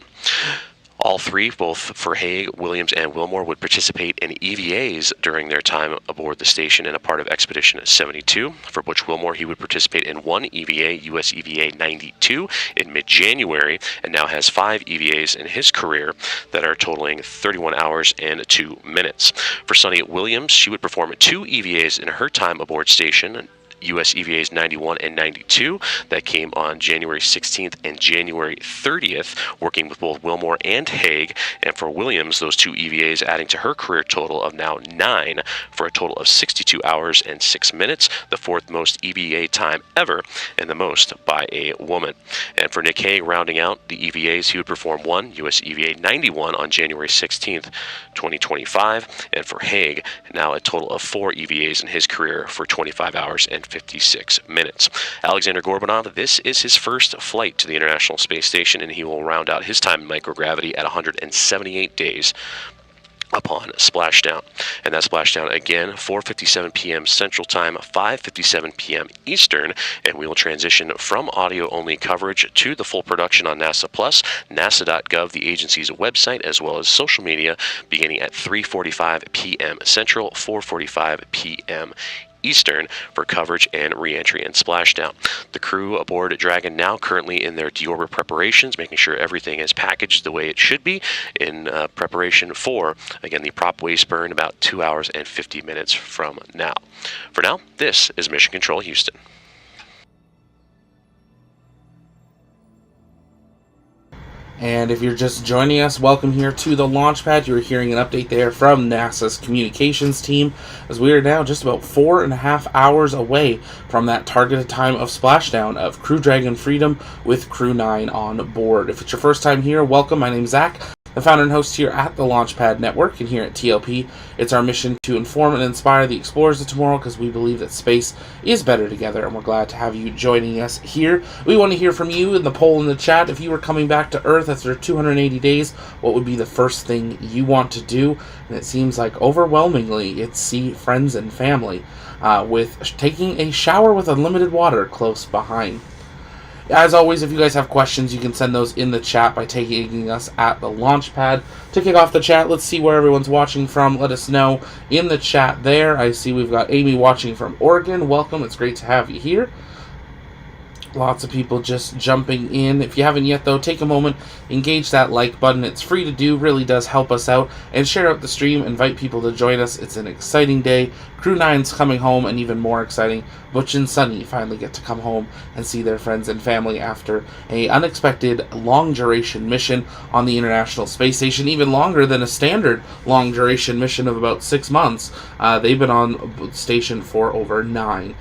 All three, both for Hague, Williams, and Wilmore, would participate in EVAs during their time aboard the station and a part of Expedition 72. For Butch Wilmore, he would participate in one EVA, US EVA 92, in mid-January, and now has 5 EVAs in his career that are totaling 31 hours and 2 minutes. For Sunita Williams, she would perform 2 EVAs in her time aboard station, US EVAs 91 and 92, that came on January 16th and January 30th, working with both Wilmore and Hague. And for Williams, those 2 EVAs adding to her career total of now 9 for a total of 62 hours and 6 minutes, the 4th most EVA time ever, and the most by a woman. And for Nick Hague, rounding out the EVAs, he would perform 1 US EVA 91 on January 16th, 2025, and for Hague, now a total of 4 EVAs in his career for 25 hours and 56 minutes. Alexander Gorbanov, this is his first flight to the International Space Station, and he will round out his time in microgravity at 178 days upon splashdown. And that splashdown again, 4:57 p.m. Central Time, 5:57 p.m. Eastern, and we will transition from audio-only coverage to the full production on NASA Plus, NASA.gov, the agency's website, as well as social media, beginning at 3:45 p.m. Central, 4:45 p.m. Eastern for coverage and re-entry and splashdown. The crew aboard Dragon now currently in their deorbit preparations, making sure everything is packaged the way it should be in preparation for, again, the prop waste burn about 2 hours and 50 minutes from now. For now, this is Mission Control Houston. And if you're just joining us, welcome here to the launch pad. You're hearing an update there from NASA's communications team, as we are now just about 4.5 hours away from that targeted time of splashdown of Crew Dragon Freedom with Crew 9 on board. If it's your first time here, welcome. My name's Zach, the founder and host here at the Launchpad Network, and here at TLP, it's our mission to inform and inspire the explorers of tomorrow, because we believe that space is better together, and we're glad to have you joining us here. We want to hear from you in the poll in the chat. If you were coming back to Earth after 280 days, what would be the first thing you want to do? And it seems like overwhelmingly it's see friends and family, with taking a shower with unlimited water close behind. As always, if you guys have questions, you can send those in the chat by tagging us at the launch pad. To kick off the chat, let's see where everyone's watching from. Let us know in the chat there. I see we've got Amy watching from Oregon. Welcome. It's great to have you here. Lots of people just jumping in. If you haven't yet, though, take a moment, engage that like button. It's free to do, really does help us out. And share out the stream, invite people to join us. It's an exciting day. Crew 9's coming home, and even more exciting, Butch and Sunny finally get to come home and see their friends and family after a unexpected long-duration mission on the International Space Station, even longer than a standard long-duration mission of about 6 months. They've been on station for over 9.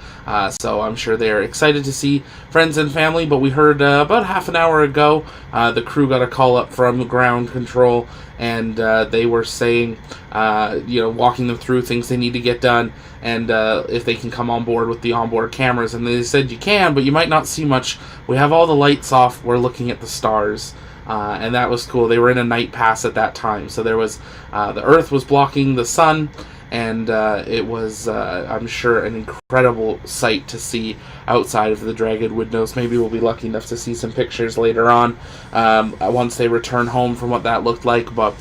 So I'm sure they're excited to see friends and family, but we heard about half an hour ago the crew got a call up from ground control, and they were saying, walking them through things they need to get done, and if they can come on board with the onboard cameras. And they said, you can, but you might not see much. We have all the lights off. We're looking at the stars. And that was cool. They were in a night pass at that time. So there was, the Earth was blocking the sun, and it was, I'm sure, an incredible sight to see outside of the Dragon windows. Maybe we'll be lucky enough to see some pictures later on once they return home from what that looked like. But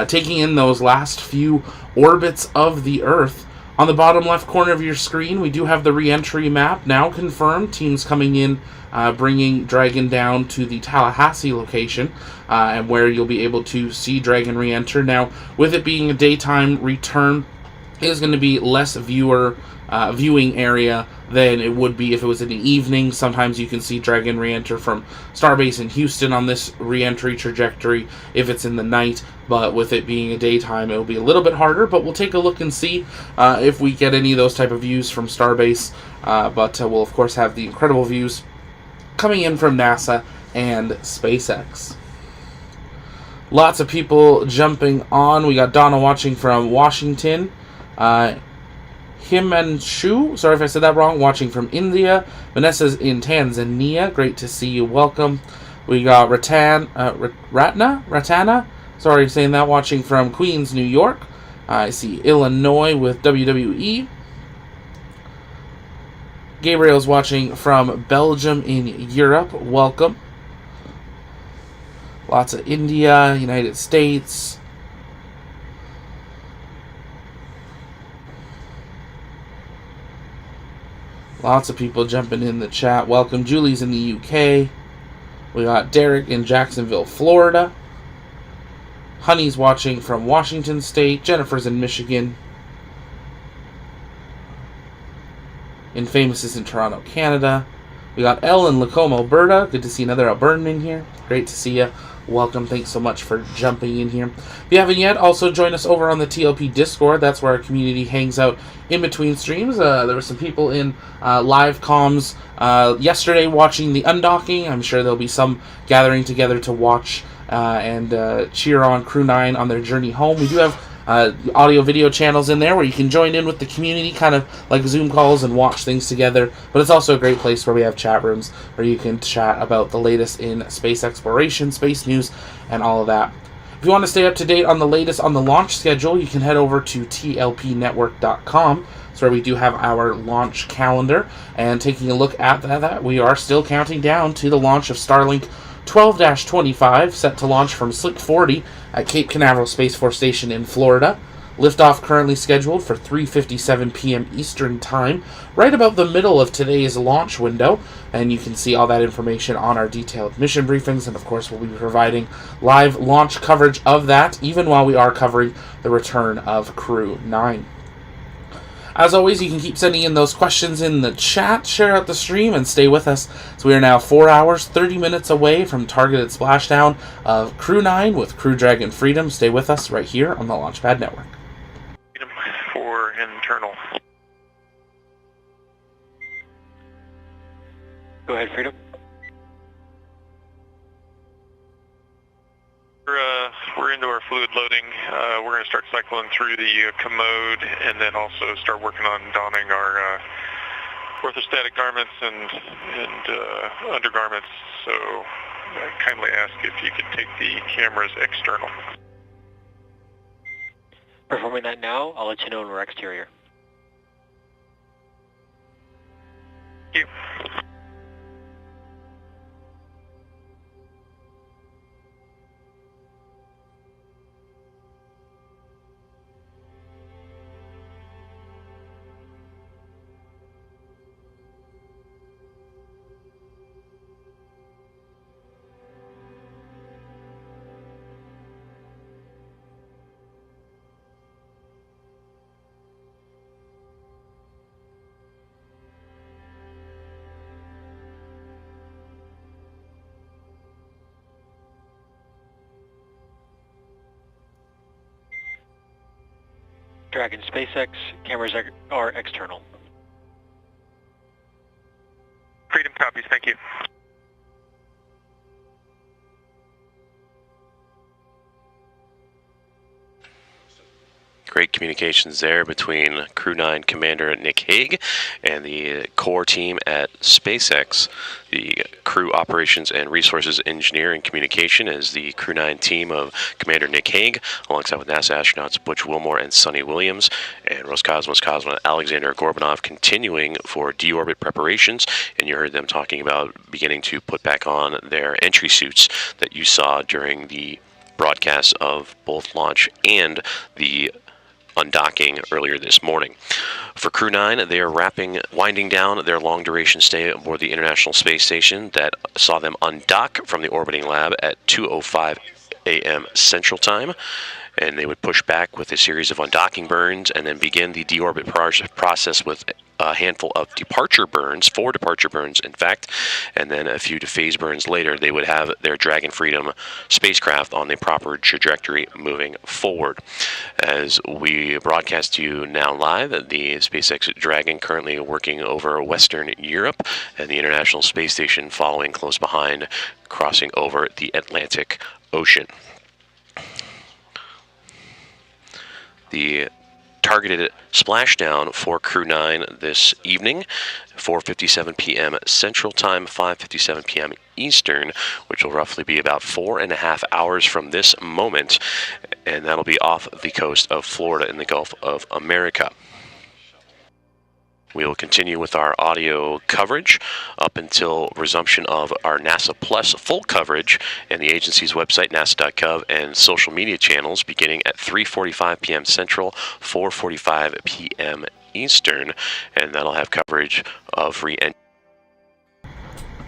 taking in those last few orbits of the Earth, on the bottom left corner of your screen, we do have the re-entry map now confirmed. Teams coming in, bringing Dragon down to the Tallahassee location, and where you'll be able to see Dragon re-enter. Now, with it being a daytime return, it is going to be less viewing area than it would be if it was in the evening. Sometimes you can see Dragon re-enter from Starbase in Houston on this re-entry trajectory if it's in the night, but with it being a daytime, it'll be a little bit harder. But we'll take a look and see if we get any of those type of views from Starbase, but we'll of course have the incredible views coming in from NASA and SpaceX. Lots of people jumping on. We got Donna watching from Washington. Himanshu, sorry if I said that wrong, watching from India. Vanessa's in Tanzania. Great to see you. Welcome. We got Ratana, sorry saying that, watching from Queens, New York. I see Illinois with WWE. Gabriel's watching from Belgium in Europe. Welcome. Lots of India, United States. Lots of people jumping in the chat. Welcome. Julie's in the UK. We got Derek in Jacksonville, Florida. Honey's watching from Washington State. Jennifer's in Michigan. Infamous is in Toronto, Canada. We got Elle in Lacombe, Alberta. Good to see another Albertan in here. Great to see you. Welcome. Thanks so much for jumping in here. If you haven't yet, also join us over on the TLP Discord. That's where our community hangs out in between streams. There were some people in live comms yesterday watching the undocking. I'm sure there'll be some gathering together to watch and cheer on Crew 9 on their journey home. We do have audio video channels in there where you can join in with the community, kind of like Zoom calls, and watch things together. But it's also a great place where we have chat rooms where you can chat about the latest in space exploration, space news, and all of that. If you want to stay up to date on the latest on the launch schedule, you can head over to tlpnetwork.com. That's where we do have our launch calendar. And taking a look at that, we are still counting down to the launch of Starlink 12-25, set to launch from Slick 40 at Cape Canaveral Space Force Station in Florida. Liftoff currently scheduled for 3:57 p.m. Eastern Time, right about the middle of today's launch window, and you can see all that information on our detailed mission briefings, and of course we'll be providing live launch coverage of that, even while we are covering the return of Crew 9. As always, you can keep sending in those questions in the chat, share out the stream, and stay with us. So we are now 4 hours, 30 minutes away from targeted splashdown of Crew 9 with Crew Dragon Freedom. Stay with us right here on the Launchpad Network. Freedom for internal. Go ahead, Freedom. We're into our fluid loading. We're going to start cycling through the commode and then also start working on donning our orthostatic garments and undergarments. So I kindly ask if you could take the cameras external. Performing that now. I'll let you know when we're exterior. Thank you. Dragon SpaceX, cameras are external. Freedom copies, thank you. Great communications there between Crew 9 Commander Nick Hague and the core team at SpaceX. The Crew Operations and Resources Engineer and Communication is the Crew 9 team of Commander Nick Hague, alongside with NASA astronauts Butch Wilmore and Sunny Williams, and Roscosmos cosmonaut Alexander Gorbanov continuing for deorbit preparations. And you heard them talking about beginning to put back on their entry suits that you saw during the broadcast of both launch and the undocking earlier this morning. For Crew 9, they are winding down their long-duration stay aboard the International Space Station that saw them undock from the orbiting lab at 2:05 a.m. Central Time, and they would push back with a series of undocking burns and then begin the deorbit process with a handful of departure burns, 4 departure burns in fact, and then a few phase burns later. They would have their Dragon Freedom spacecraft on the proper trajectory moving forward. As we broadcast to you now live, the SpaceX Dragon currently working over Western Europe, and the International Space Station following close behind, crossing over the Atlantic Ocean. The targeted splashdown for Crew 9 this evening, 4:57 p.m. Central Time, 5:57 p.m. Eastern, which will roughly be about 4.5 hours from this moment, and that'll be off the coast of Florida in the Gulf of America. We will continue with our audio coverage up until resumption of our NASA Plus full coverage and the agency's website, nasa.gov, and social media channels beginning at 3:45 p.m. Central, 4:45 p.m. Eastern, and that'll have coverage of re-entry.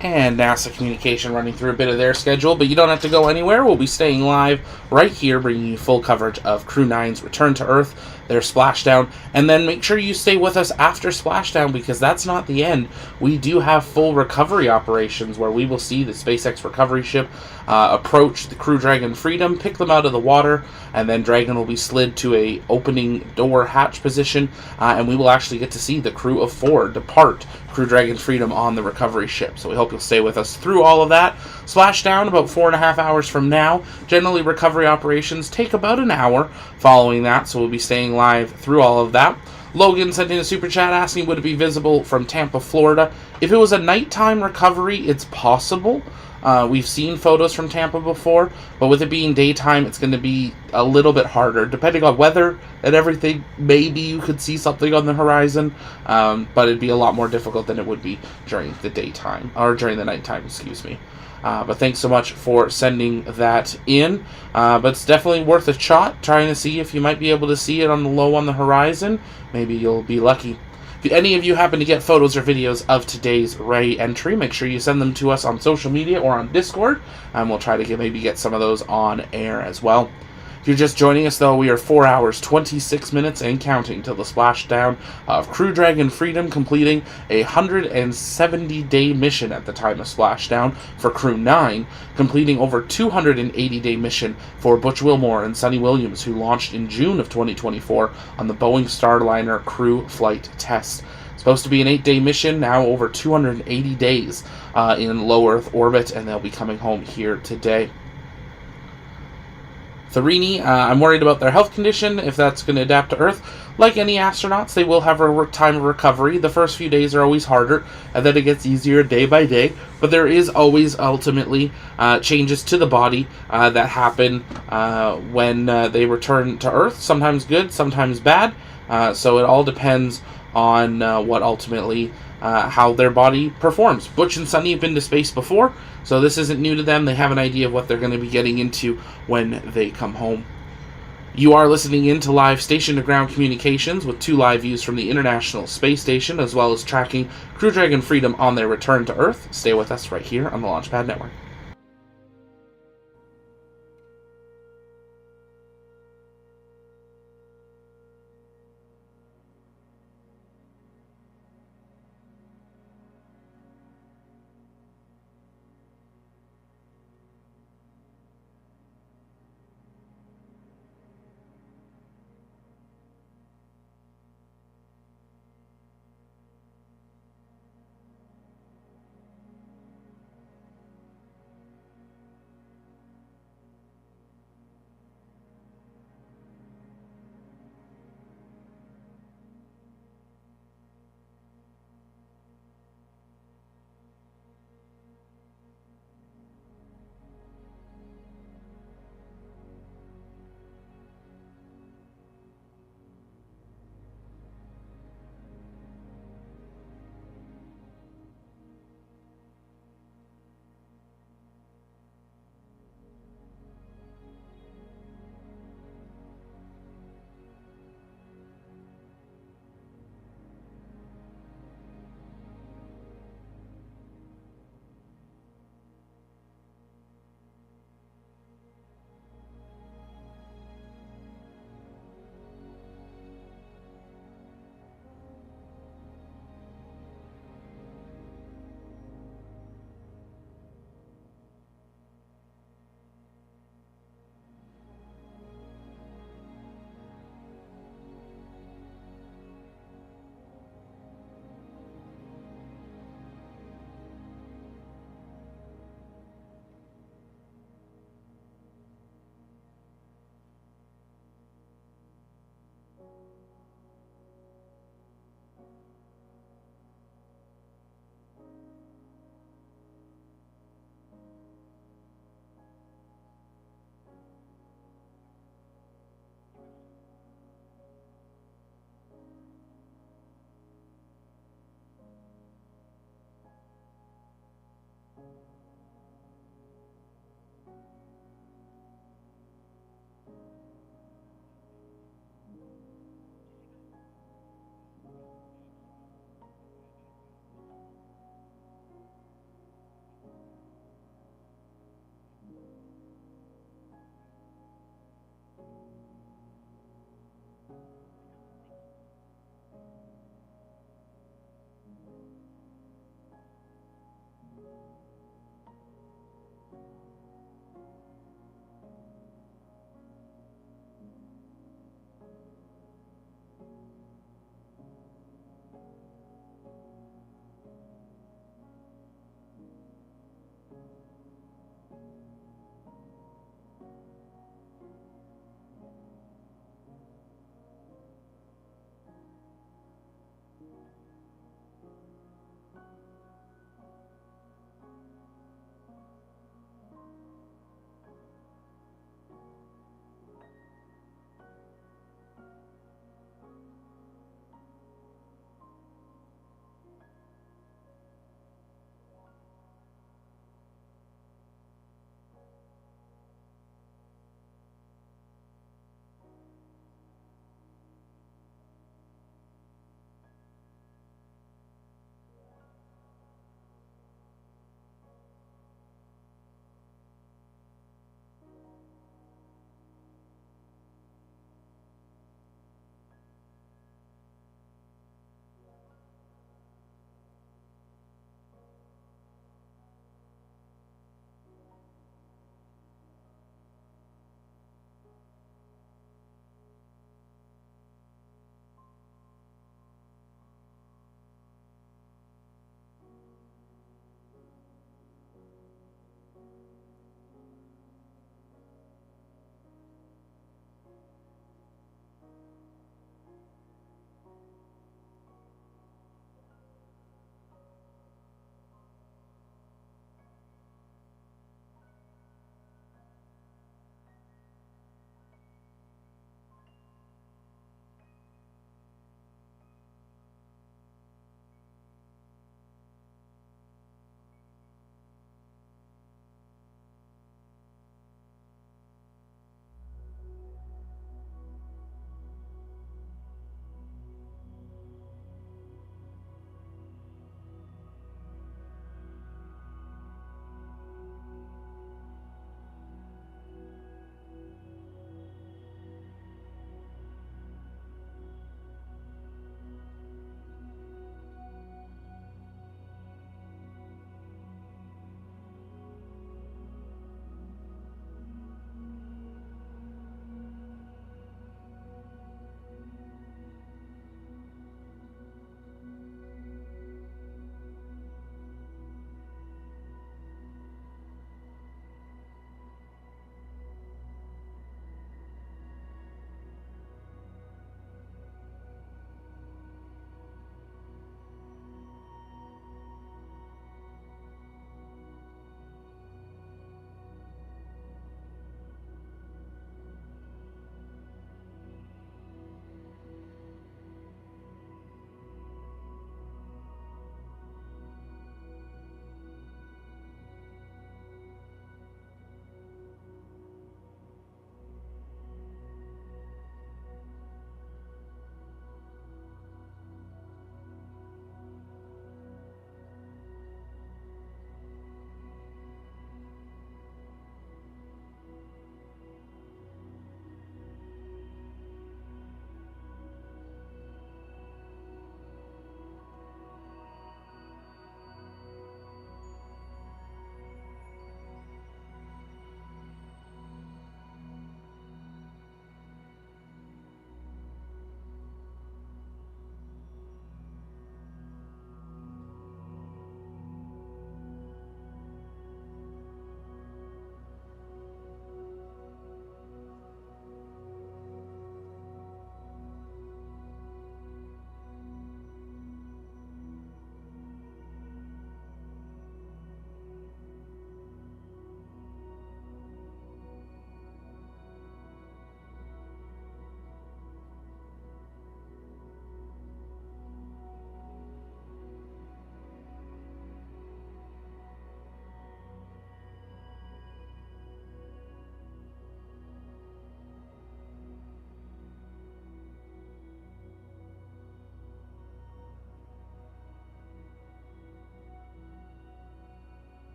And NASA Communication running through a bit of their schedule, but you don't have to go anywhere. We'll be staying live right here, bringing you full coverage of Crew 9's return to Earth, their splashdown, and then make sure you stay with us after splashdown, because that's not the end. We do have full recovery operations where we will see the SpaceX recovery ship approach the Crew Dragon Freedom, pick them out of the water, and then Dragon will be slid to a opening door hatch position, and we will actually get to see the crew of 4 depart Crew Dragon Freedom on the recovery ship. So we hope you'll stay with us through all of that. Splashdown about 4.5 hours from now. Generally, recovery operations take about an hour following that, so we'll be staying live through all of that. Logan sent in a super chat asking, would it be visible from Tampa, Florida? If it was a nighttime recovery, it's possible. We've seen photos from Tampa before, but with it being daytime, it's going to be a little bit harder. Depending on weather and everything, maybe you could see something on the horizon, but it'd be a lot more difficult than it would be during the daytime, or during the nighttime, excuse me. But thanks so much for sending that in. But it's definitely worth a shot, trying to see if you might be able to see it on the low on the horizon. Maybe you'll be lucky. If any of you happen to get photos or videos of today's re-entry, make sure you send them to us on social media or on Discord, and we'll try to maybe get some of those on air as well. If you're just joining us, though, we are 4 hours, 26 minutes, and counting till the splashdown of Crew Dragon Freedom, completing a 170-day mission at the time of splashdown for Crew 9, completing over 280-day mission for Butch Wilmore and Sunny Williams, who launched in June of 2024 on the Boeing Starliner crew flight test. It's supposed to be an 8-day mission, now over 280 days in low Earth orbit, and they'll be coming home here today. Thorini, I'm worried about their health condition, if that's going to adapt to Earth. Like any astronauts, they will have a time of recovery. The first few days are always harder, and then it gets easier day by day. But there is always ultimately changes to the body that happen when they return to Earth. Sometimes good, sometimes bad. So it all depends on what ultimately how their body performs. Butch and Sunny have been to space before, so this isn't new to them. They have an idea of what they're going to be getting into when they come home. You are listening in to live station-to-ground communications with 2 live views from the International Space Station, as well as tracking Crew Dragon Freedom on their return to Earth. Stay with us right here on the Launchpad Network.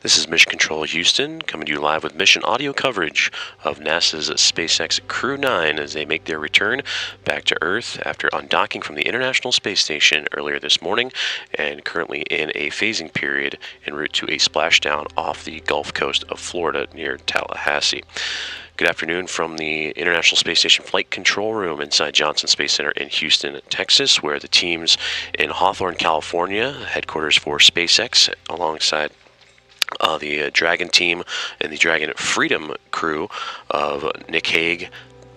This is Mission Control Houston, coming to you live with mission audio coverage of NASA's SpaceX Crew 9 as they make their return back to Earth after undocking from the International Space Station earlier this morning and currently in a phasing period en route to a splashdown off the Gulf Coast of Florida near Tallahassee. Good afternoon from the International Space Station Flight Control Room inside Johnson Space Center in Houston, Texas, where the teams in Hawthorne, California, headquarters for SpaceX, alongside the Dragon team and the Dragon Freedom crew of Nick Hague,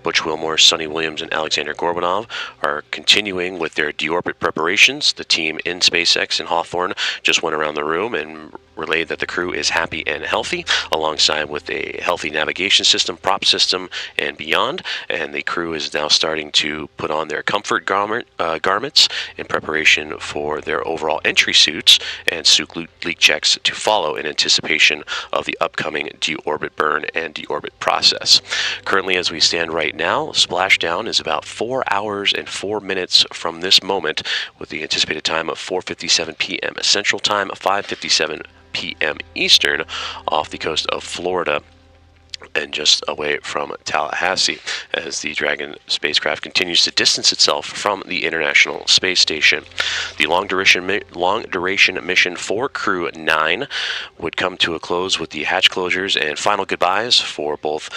Butch Wilmore, Sunita Williams, and Alexander Gorbanov are continuing with their deorbit preparations. The team in SpaceX in Hawthorne just went around the room and relayed that the crew is happy and healthy, alongside with a healthy navigation system, prop system, and beyond. And the crew is now starting to put on their comfort garments in preparation for their overall entry suits and suit leak checks to follow in anticipation of the upcoming deorbit burn and deorbit process. Currently, as we stand right now, splashdown is about 4 hours and 4 minutes from this moment, with the anticipated time of 4:57 p.m. Central Time, 5:57 p.m. Eastern, off the coast of Florida and just away from Tallahassee, as the Dragon spacecraft continues to distance itself from the International Space Station. The long duration mission for Crew 9 would come to a close with the hatch closures and final goodbyes for both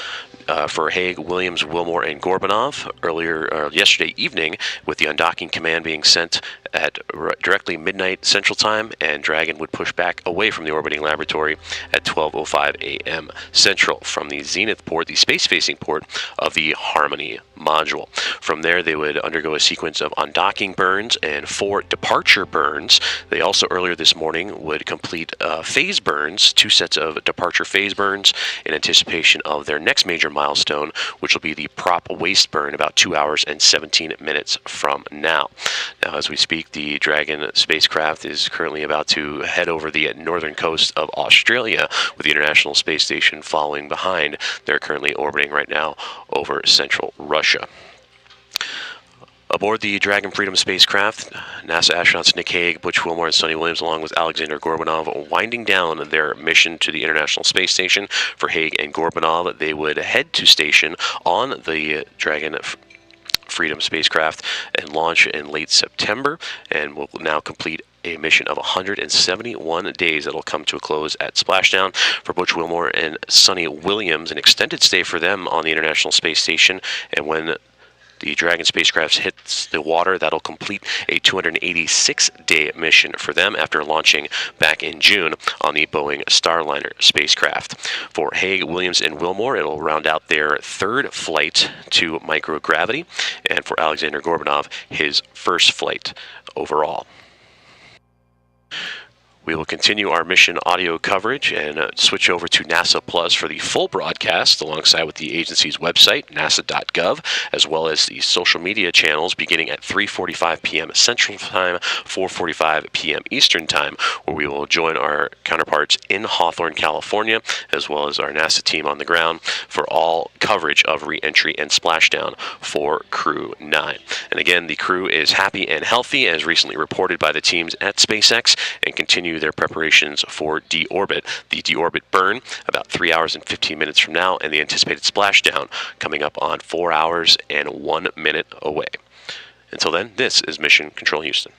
for Hague, Williams, Wilmore, and Gorbanov yesterday evening, with the undocking command being sent at directly midnight Central Time, and Dragon would push back away from the orbiting laboratory at 12:05 a.m. Central from the Zenith port, the space-facing port of the Harmony module. From there, they would undergo a sequence of undocking burns and 4 departure burns. They also, earlier this morning, would complete phase burns, 2 sets of departure phase burns, in anticipation of their next major milestone, which will be the prop waste burn about 2 hours and 17 minutes from now. Now, as we speak, the Dragon spacecraft is currently about to head over the northern coast of Australia, with the International Space Station following behind. They're currently orbiting right now over central Russia. Aboard the Dragon Freedom spacecraft, NASA astronauts Nick Hague, Butch Wilmore, and Sunita Williams, along with Alexander Gorbanov, winding down their mission to the International Space Station. For Hague and Gorbanov, they would head to station on the Dragon Freedom spacecraft and launch in late September, and will now complete a mission of 171 days that will come to a close at splashdown. For Butch Wilmore and Sunita Williams, an extended stay for them on the International Space Station, and when the Dragon spacecraft hits the water, that'll complete a 286-day mission for them after launching back in June on the Boeing Starliner spacecraft. For Hague, Williams, and Wilmore, it'll round out their 3rd flight to microgravity, and for Alexander Gorbanov, his 1st flight overall. We will continue our mission audio coverage and switch over to NASA Plus for the full broadcast, alongside with the agency's website, nasa.gov, as well as the social media channels, beginning at 3:45 p.m. Central Time, 4:45 p.m. Eastern Time, where we will join our counterparts in Hawthorne, California, as well as our NASA team on the ground for all coverage of re-entry and splashdown for Crew 9. And again, the crew is happy and healthy, as recently reported by the teams at SpaceX, and continue their preparations for deorbit. The deorbit burn about 3 hours and 15 minutes from now, and the anticipated splashdown coming up on 4 hours and 1 minute away. Until then, this is Mission Control Houston.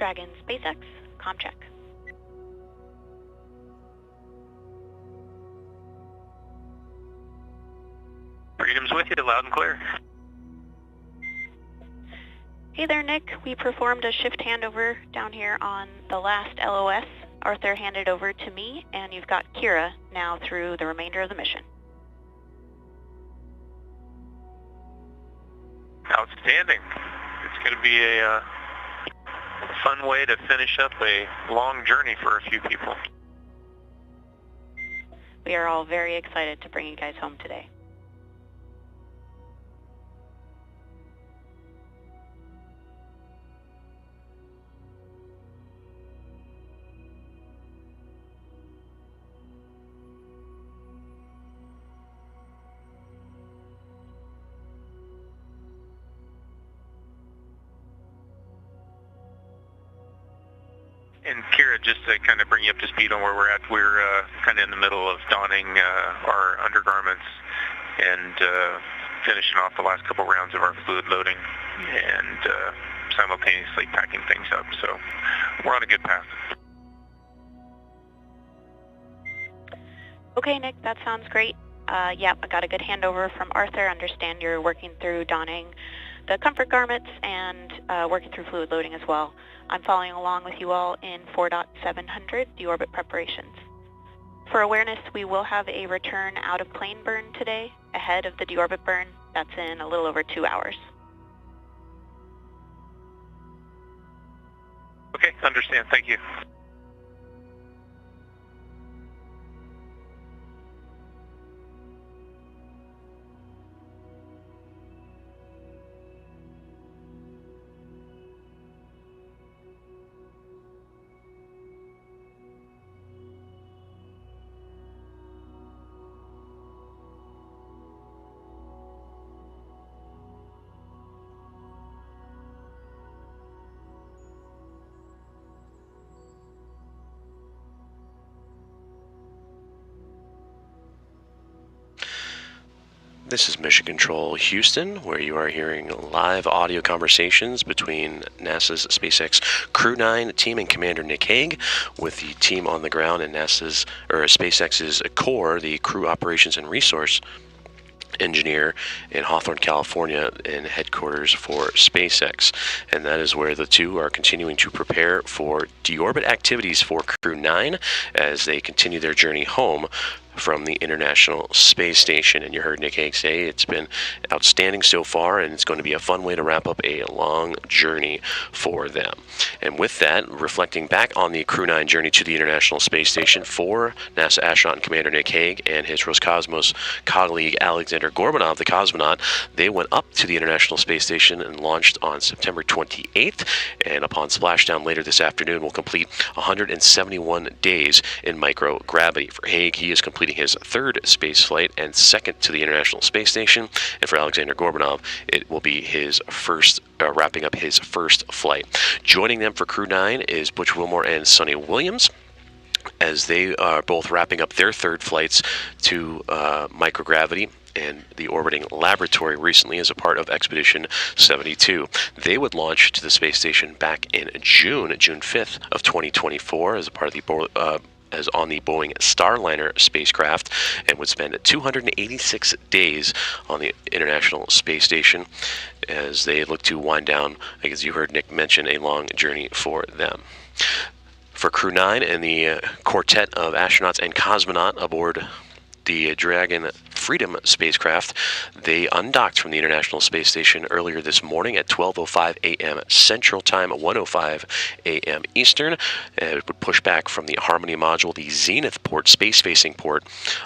Dragon, SpaceX, comm check. Freedom's with you, loud and clear. Hey there, Nick. We performed a shift handover down here on the last LOS. Arthur handed over to me, and you've got Kira now through the remainder of the mission. Outstanding. It's going to be a fun way to finish up a long journey for a few people. We are all very excited to bring you guys home today. And Kira, just to kind of bring you up to speed on where we're at, we're kind of in the middle of donning our undergarments and finishing off the last couple rounds of our fluid loading and simultaneously packing things up. So we're on a good path. Okay, Nick, that sounds great. Yeah, I got a good handover from Arthur. Understand you're working through donning the comfort garments and working through fluid loading as well. I'm following along with you all in 4.700 deorbit preparations. For awareness, we will have a return out of plane burn today ahead of the deorbit burn. That's in a little over 2 hours. Okay, understand. Thank you. This is Mission Control Houston, where you are hearing live audio conversations between NASA's SpaceX Crew 9 team and Commander Nick Hague, with the team on the ground in SpaceX's core, the Crew Operations and Resource Engineer in Hawthorne, California, in headquarters for SpaceX. And that is where the two are continuing to prepare for deorbit activities for Crew 9 as they continue their journey home from the International Space Station. And you heard Nick Hague say it's been outstanding so far, and it's going to be a fun way to wrap up a long journey for them. And with that, reflecting back on the Crew 9 journey to the International Space Station for NASA astronaut and Commander Nick Hague and his Roscosmos colleague Alexander Gorbanov, the cosmonaut, they went up to the International Space Station and launched on September 28th, and upon splashdown later this afternoon will complete 171 days in microgravity. For Hague, he is completing his third space flight and second to the International Space Station, and for Alexander Gorbanov, it will be his first, wrapping up his first flight. Joining them for Crew 9 is Butch Wilmore and Sunita Williams, as they are both wrapping up their third flights to microgravity and the orbiting laboratory recently as a part of Expedition 72. They would launch to the space station back in June 5th of 2024 as a part of the as on the Boeing Starliner spacecraft, and would spend 286 days on the International Space Station as they look to wind down, as you heard Nick mention, a long journey for them. For Crew 9 and the quartet of astronauts and cosmonaut aboard the Dragon Freedom spacecraft, they undocked from the International Space Station earlier this morning at 12:05 a.m. Central Time, 1:05 a.m. Eastern. It would push back from the Harmony module, the zenith port, space-facing port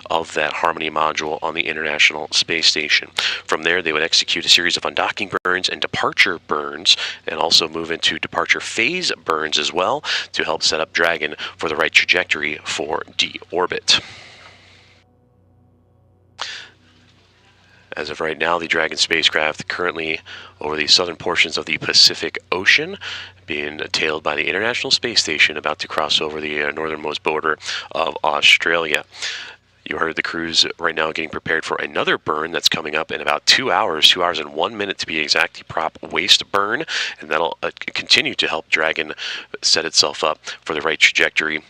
of that Harmony module on the International Space Station. From there, they would execute a series of undocking burns and departure burns, and also move into departure phase burns as well to help set up Dragon for the right trajectory for deorbit. As of right now, the Dragon spacecraft currently over the southern portions of the Pacific Ocean, being tailed by the International Space Station, about to cross over the northernmost border of Australia. You heard the crews right now getting prepared for another burn that's coming up in about 2 hours, 2 hours and 1 minute to be exact, the prop waste burn, and that'll continue to help Dragon set itself up for the right trajectory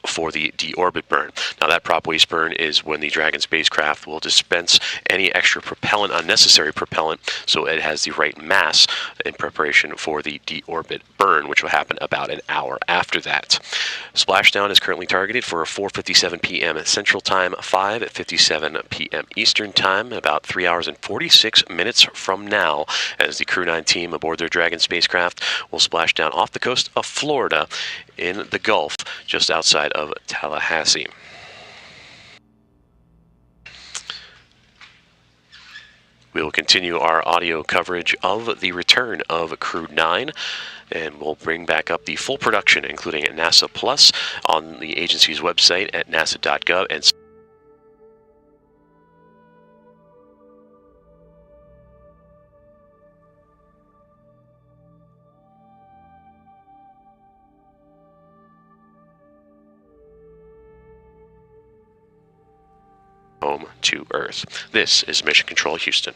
for the deorbit burn. Now that prop waste burn is when the Dragon spacecraft will dispense any extra propellant, unnecessary propellant, so it has the right mass in preparation for the deorbit burn, which will happen about an hour after that. Splashdown is currently targeted for 4:57 p.m. Central Time, 5:57 p.m. Eastern Time, about 3 hours and 46 minutes from now, as the Crew 9 team aboard their Dragon spacecraft will splash down off the coast of Florida in the Gulf, just outside of Tallahassee. We will continue our audio coverage of the return of Crew 9, and we'll bring back up the full production, including NASA Plus, on the agency's website at nasa.gov and home to Earth. This is Mission Control Houston.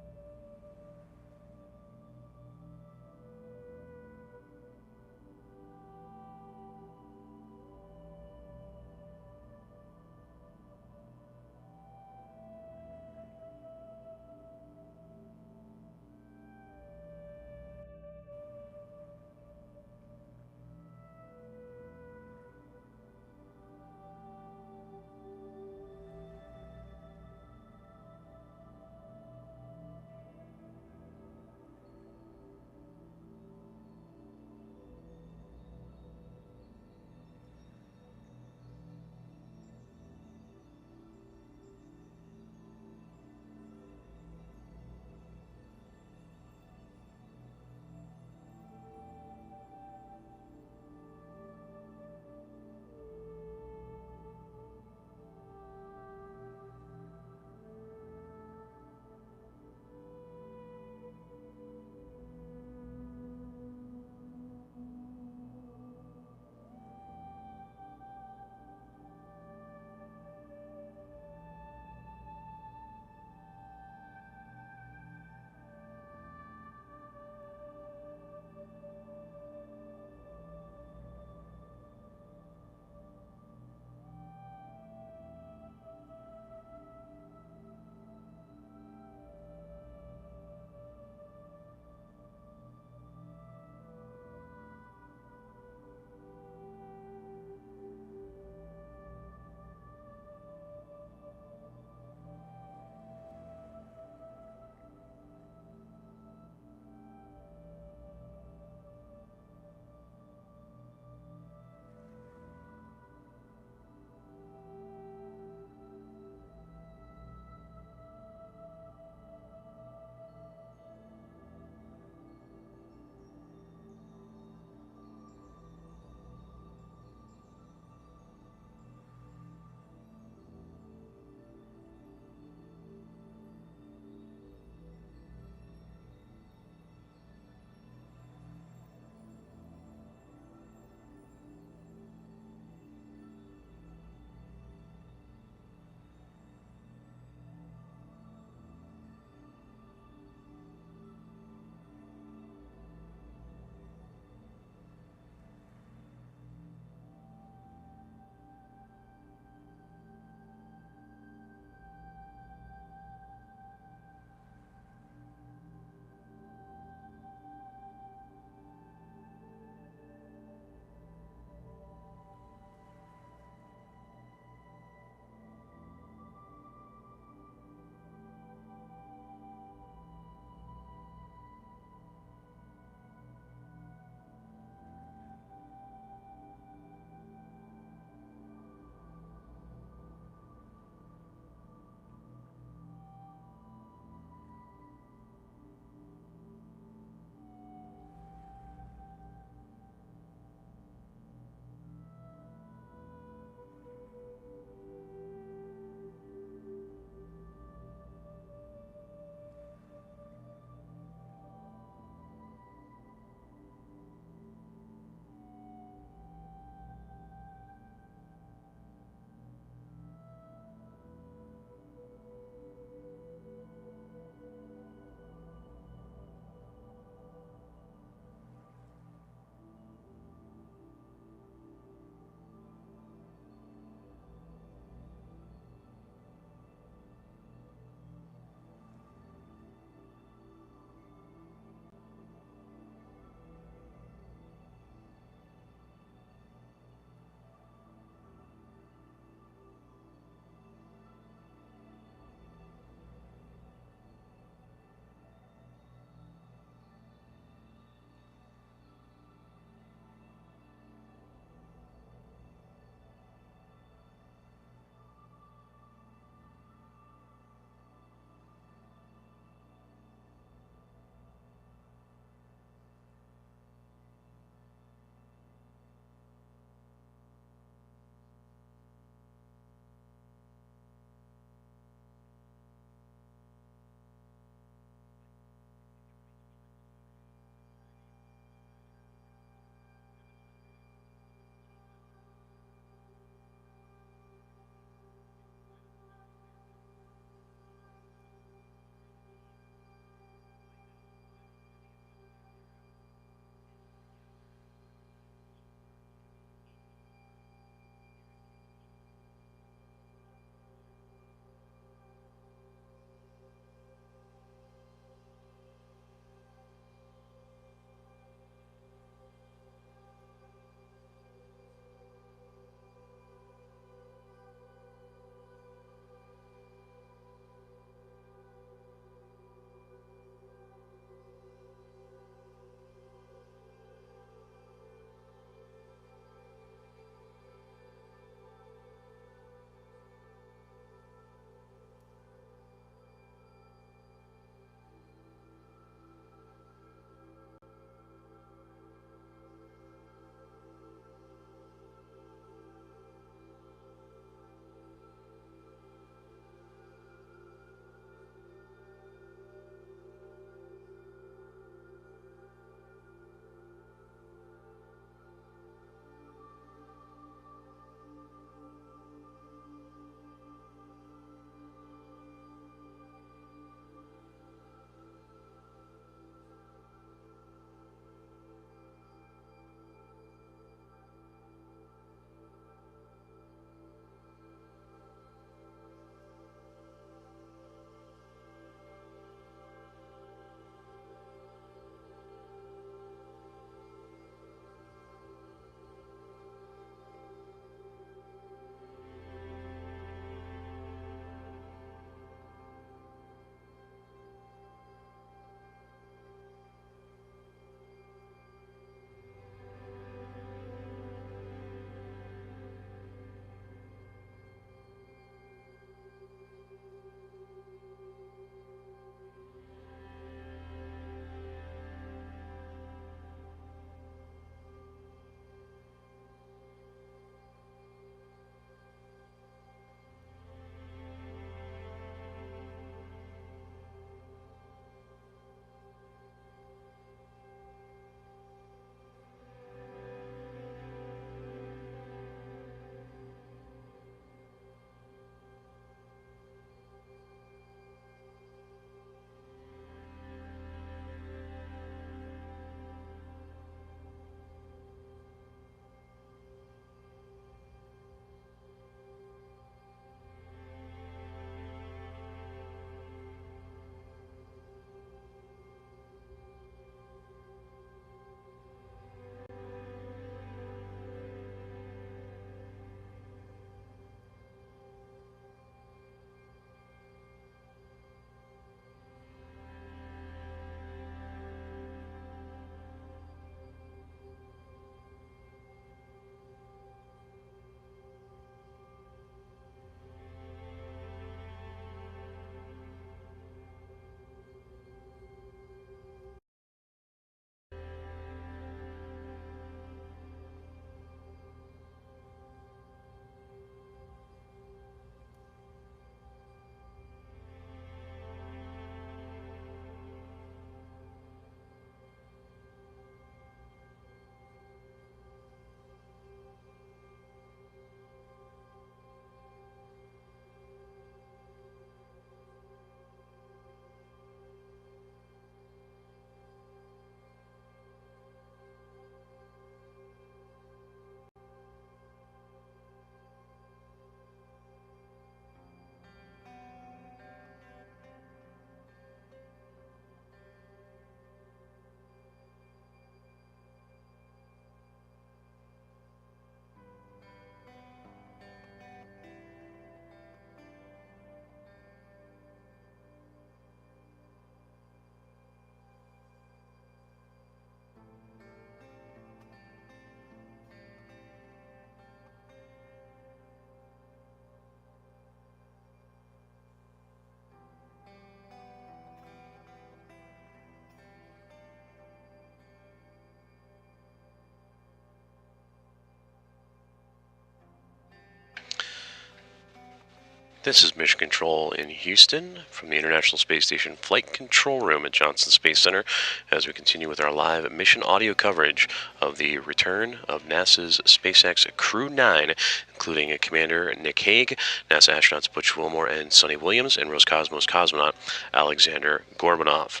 This is Mission Control in Houston from the International Space Station Flight Control Room at Johnson Space Center as we continue with our live mission audio coverage of the return of NASA's SpaceX Crew 9, including Commander Nick Hague, NASA astronauts Butch Wilmore and Sunny Williams, and Roscosmos cosmonaut Alexander Gorbanov.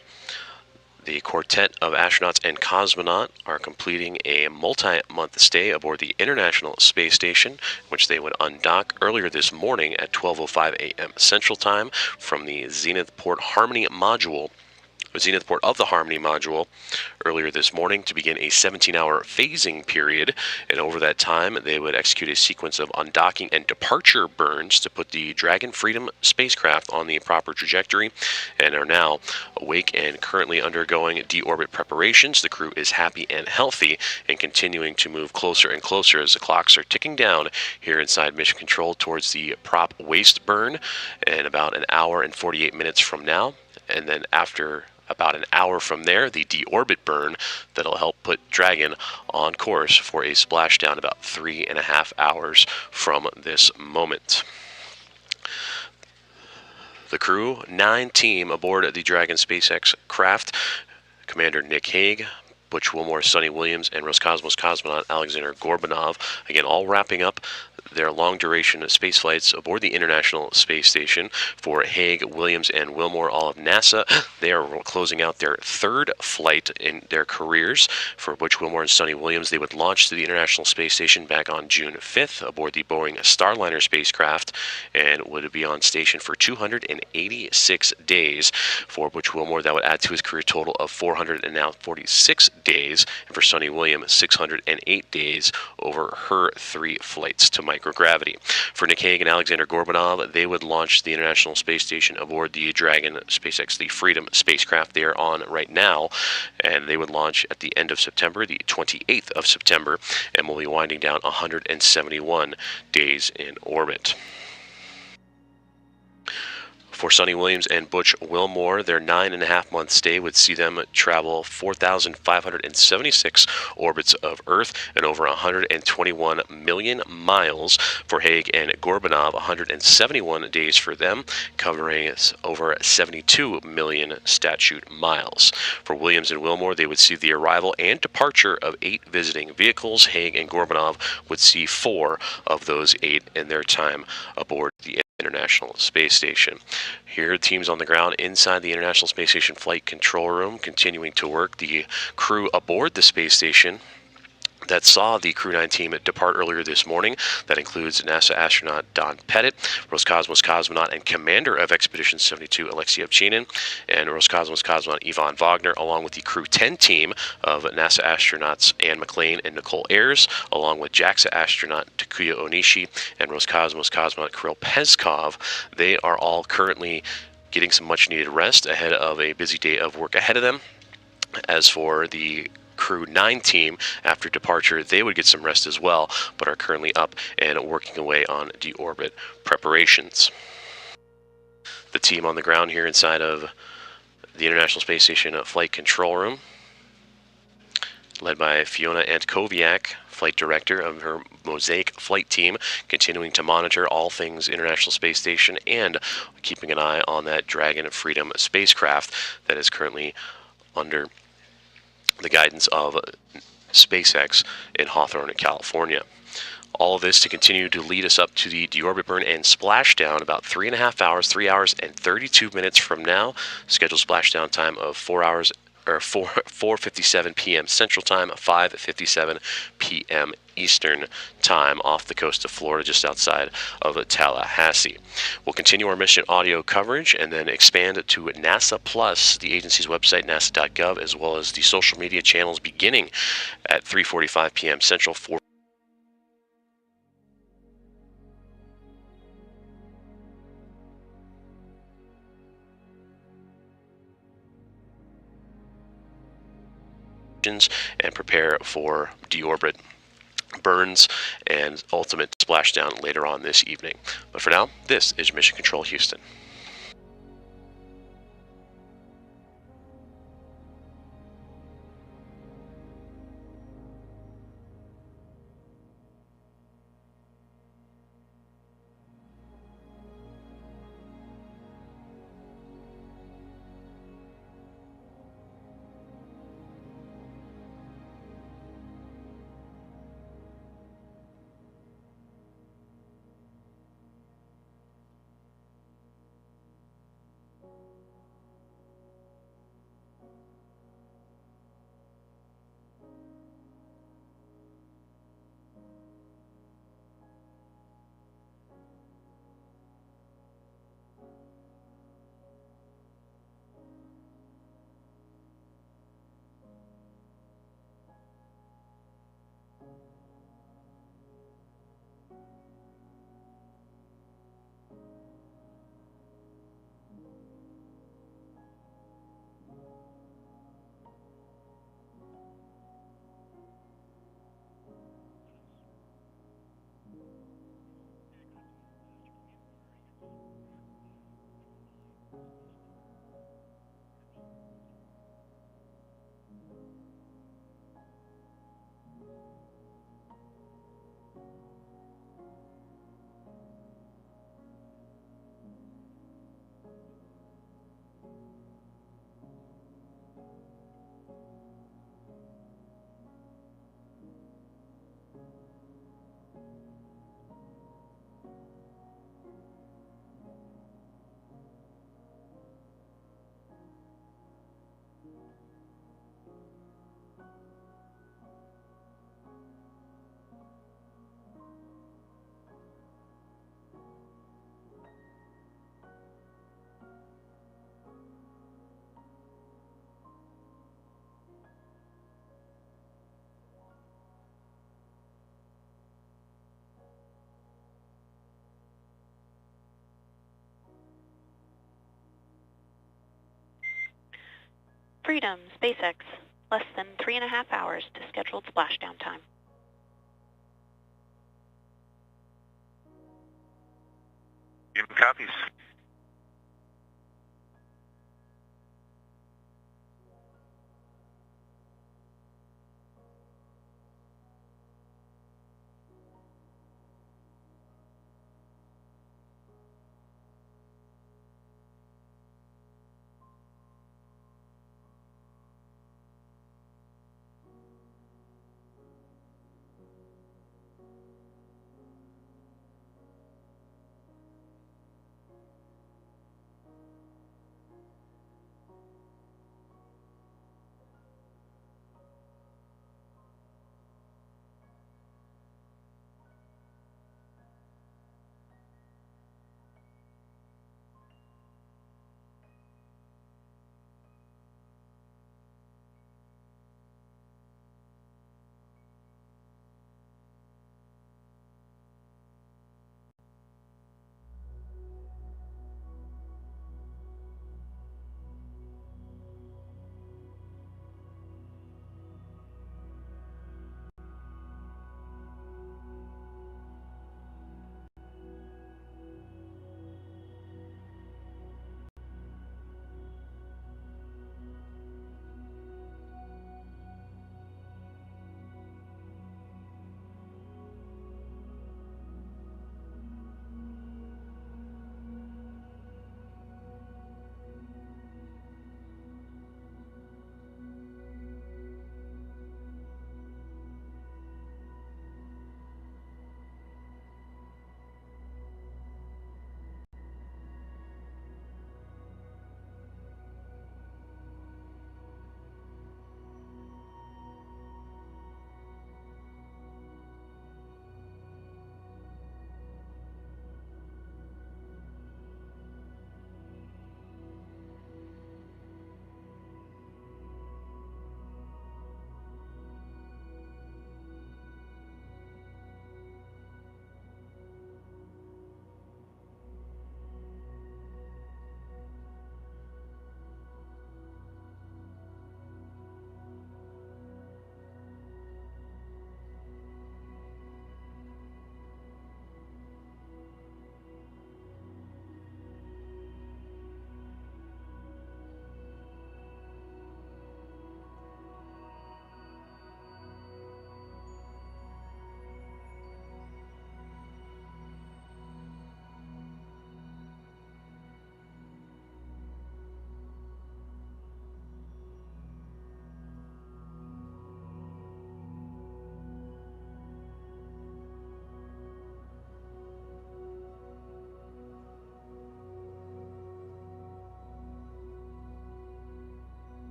The quartet of astronauts and cosmonaut are completing a multi-month stay aboard the International Space Station, which they would undock earlier this morning at 12:05 a.m. Central Time from the Zenith Port of the Harmony module earlier this morning to begin a 17-hour phasing period, and over that time they would execute a sequence of undocking and departure burns to put the Dragon Freedom spacecraft on the proper trajectory, and are now awake and currently undergoing deorbit preparations. The crew is happy and healthy and continuing to move closer and closer as the clocks are ticking down here inside Mission Control towards the prop waste burn in about an hour and 48 minutes from now, and then after about an hour from there, the deorbit burn that'll help put Dragon on course for a splashdown about 3.5 hours from this moment. The Crew 9 team aboard the Dragon SpaceX craft, Commander Nick Hague, Butch Wilmore, Sunny Williams, and Roscosmos cosmonaut Alexander Gorbanov, again, all wrapping up their long-duration space flights aboard the International Space Station. For Hague, Williams, and Wilmore, all of NASA, they are closing out their third flight in their careers. For Butch Wilmore and Sunny Williams, they would launch to the International Space Station back on June 5th aboard the Boeing Starliner spacecraft and would be on station for 286 days. For Butch Wilmore, that would add to his career total of 446 days, and for Sunny Williams, 608 days over her 3 flights to microgravity. For Nick Hague and Alexander Gorbanov, they would launch the International Space Station aboard the Dragon SpaceX, the Freedom spacecraft they are on right now, and they would launch at the end of September, the 28th of September, and will be winding down 171 days in orbit. For Sunny Williams and Butch Wilmore, their 9.5-month stay would see them travel 4,576 orbits of Earth and over 121 million miles. For Hague and Gorbanov, 171 days for them, covering over 72 million statute miles. For Williams and Wilmore, they would see the arrival and departure of 8 visiting vehicles. Hague and Gorbanov would see 4 of those 8 in their time aboard the International Space Station. Here, teams on the ground inside the International Space Station Flight Control Room continuing to work. The crew aboard the space station that saw the Crew 9 team depart earlier this morning. That includes NASA astronaut Don Pettit, Roscosmos cosmonaut and commander of Expedition 72 Alexei Ovchinin, and Roscosmos cosmonaut Ivan Wagner, along with the Crew 10 team of NASA astronauts Anne McLean and Nicole Ayers, along with JAXA astronaut Takuya Onishi and Roscosmos cosmonaut Kirill Peskov. They are all currently getting some much-needed rest ahead of a busy day of work ahead of them. As for the Crew 9 team, after departure, they would get some rest as well, but are currently up and working away on deorbit preparations. The team on the ground here inside of the International Space Station Flight Control Room, led by Fiona Antkowiak, flight director of her Mosaic flight team, continuing to monitor all things International Space Station and keeping an eye on that Dragon Freedom spacecraft that is currently under the guidance of SpaceX in Hawthorne, California. All of this to continue to lead us up to the deorbit burn and splashdown about 3.5 hours, 3 hours and 32 minutes from now. Scheduled splashdown time of 4:57 p.m. Central Time, 5:57 p.m. Eastern Time off the coast of Florida, just outside of Tallahassee. We'll continue our mission audio coverage and then expand to NASA Plus, the agency's website, nasa.gov, as well as the social media channels beginning at 3:45 p.m. Central, 4 and prepare for deorbit burns and ultimate splashdown later on this evening. But for now, this is Mission Control Houston. Freedom, SpaceX, less than 3.5 hours to scheduled splashdown time. Freedom copies.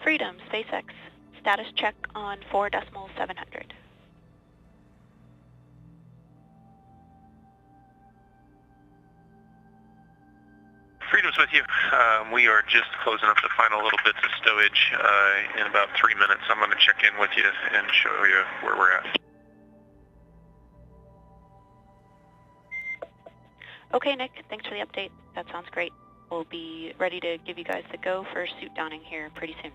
Freedom, SpaceX. Status check on 4.700. Freedom's with you. We are just closing up the final little bits of stowage in about 3 minutes. I'm going to check in with you and show you where we're at. Okay, Nick, thanks for the update. That sounds great. We'll be ready to give you guys the go for suit downing here pretty soon.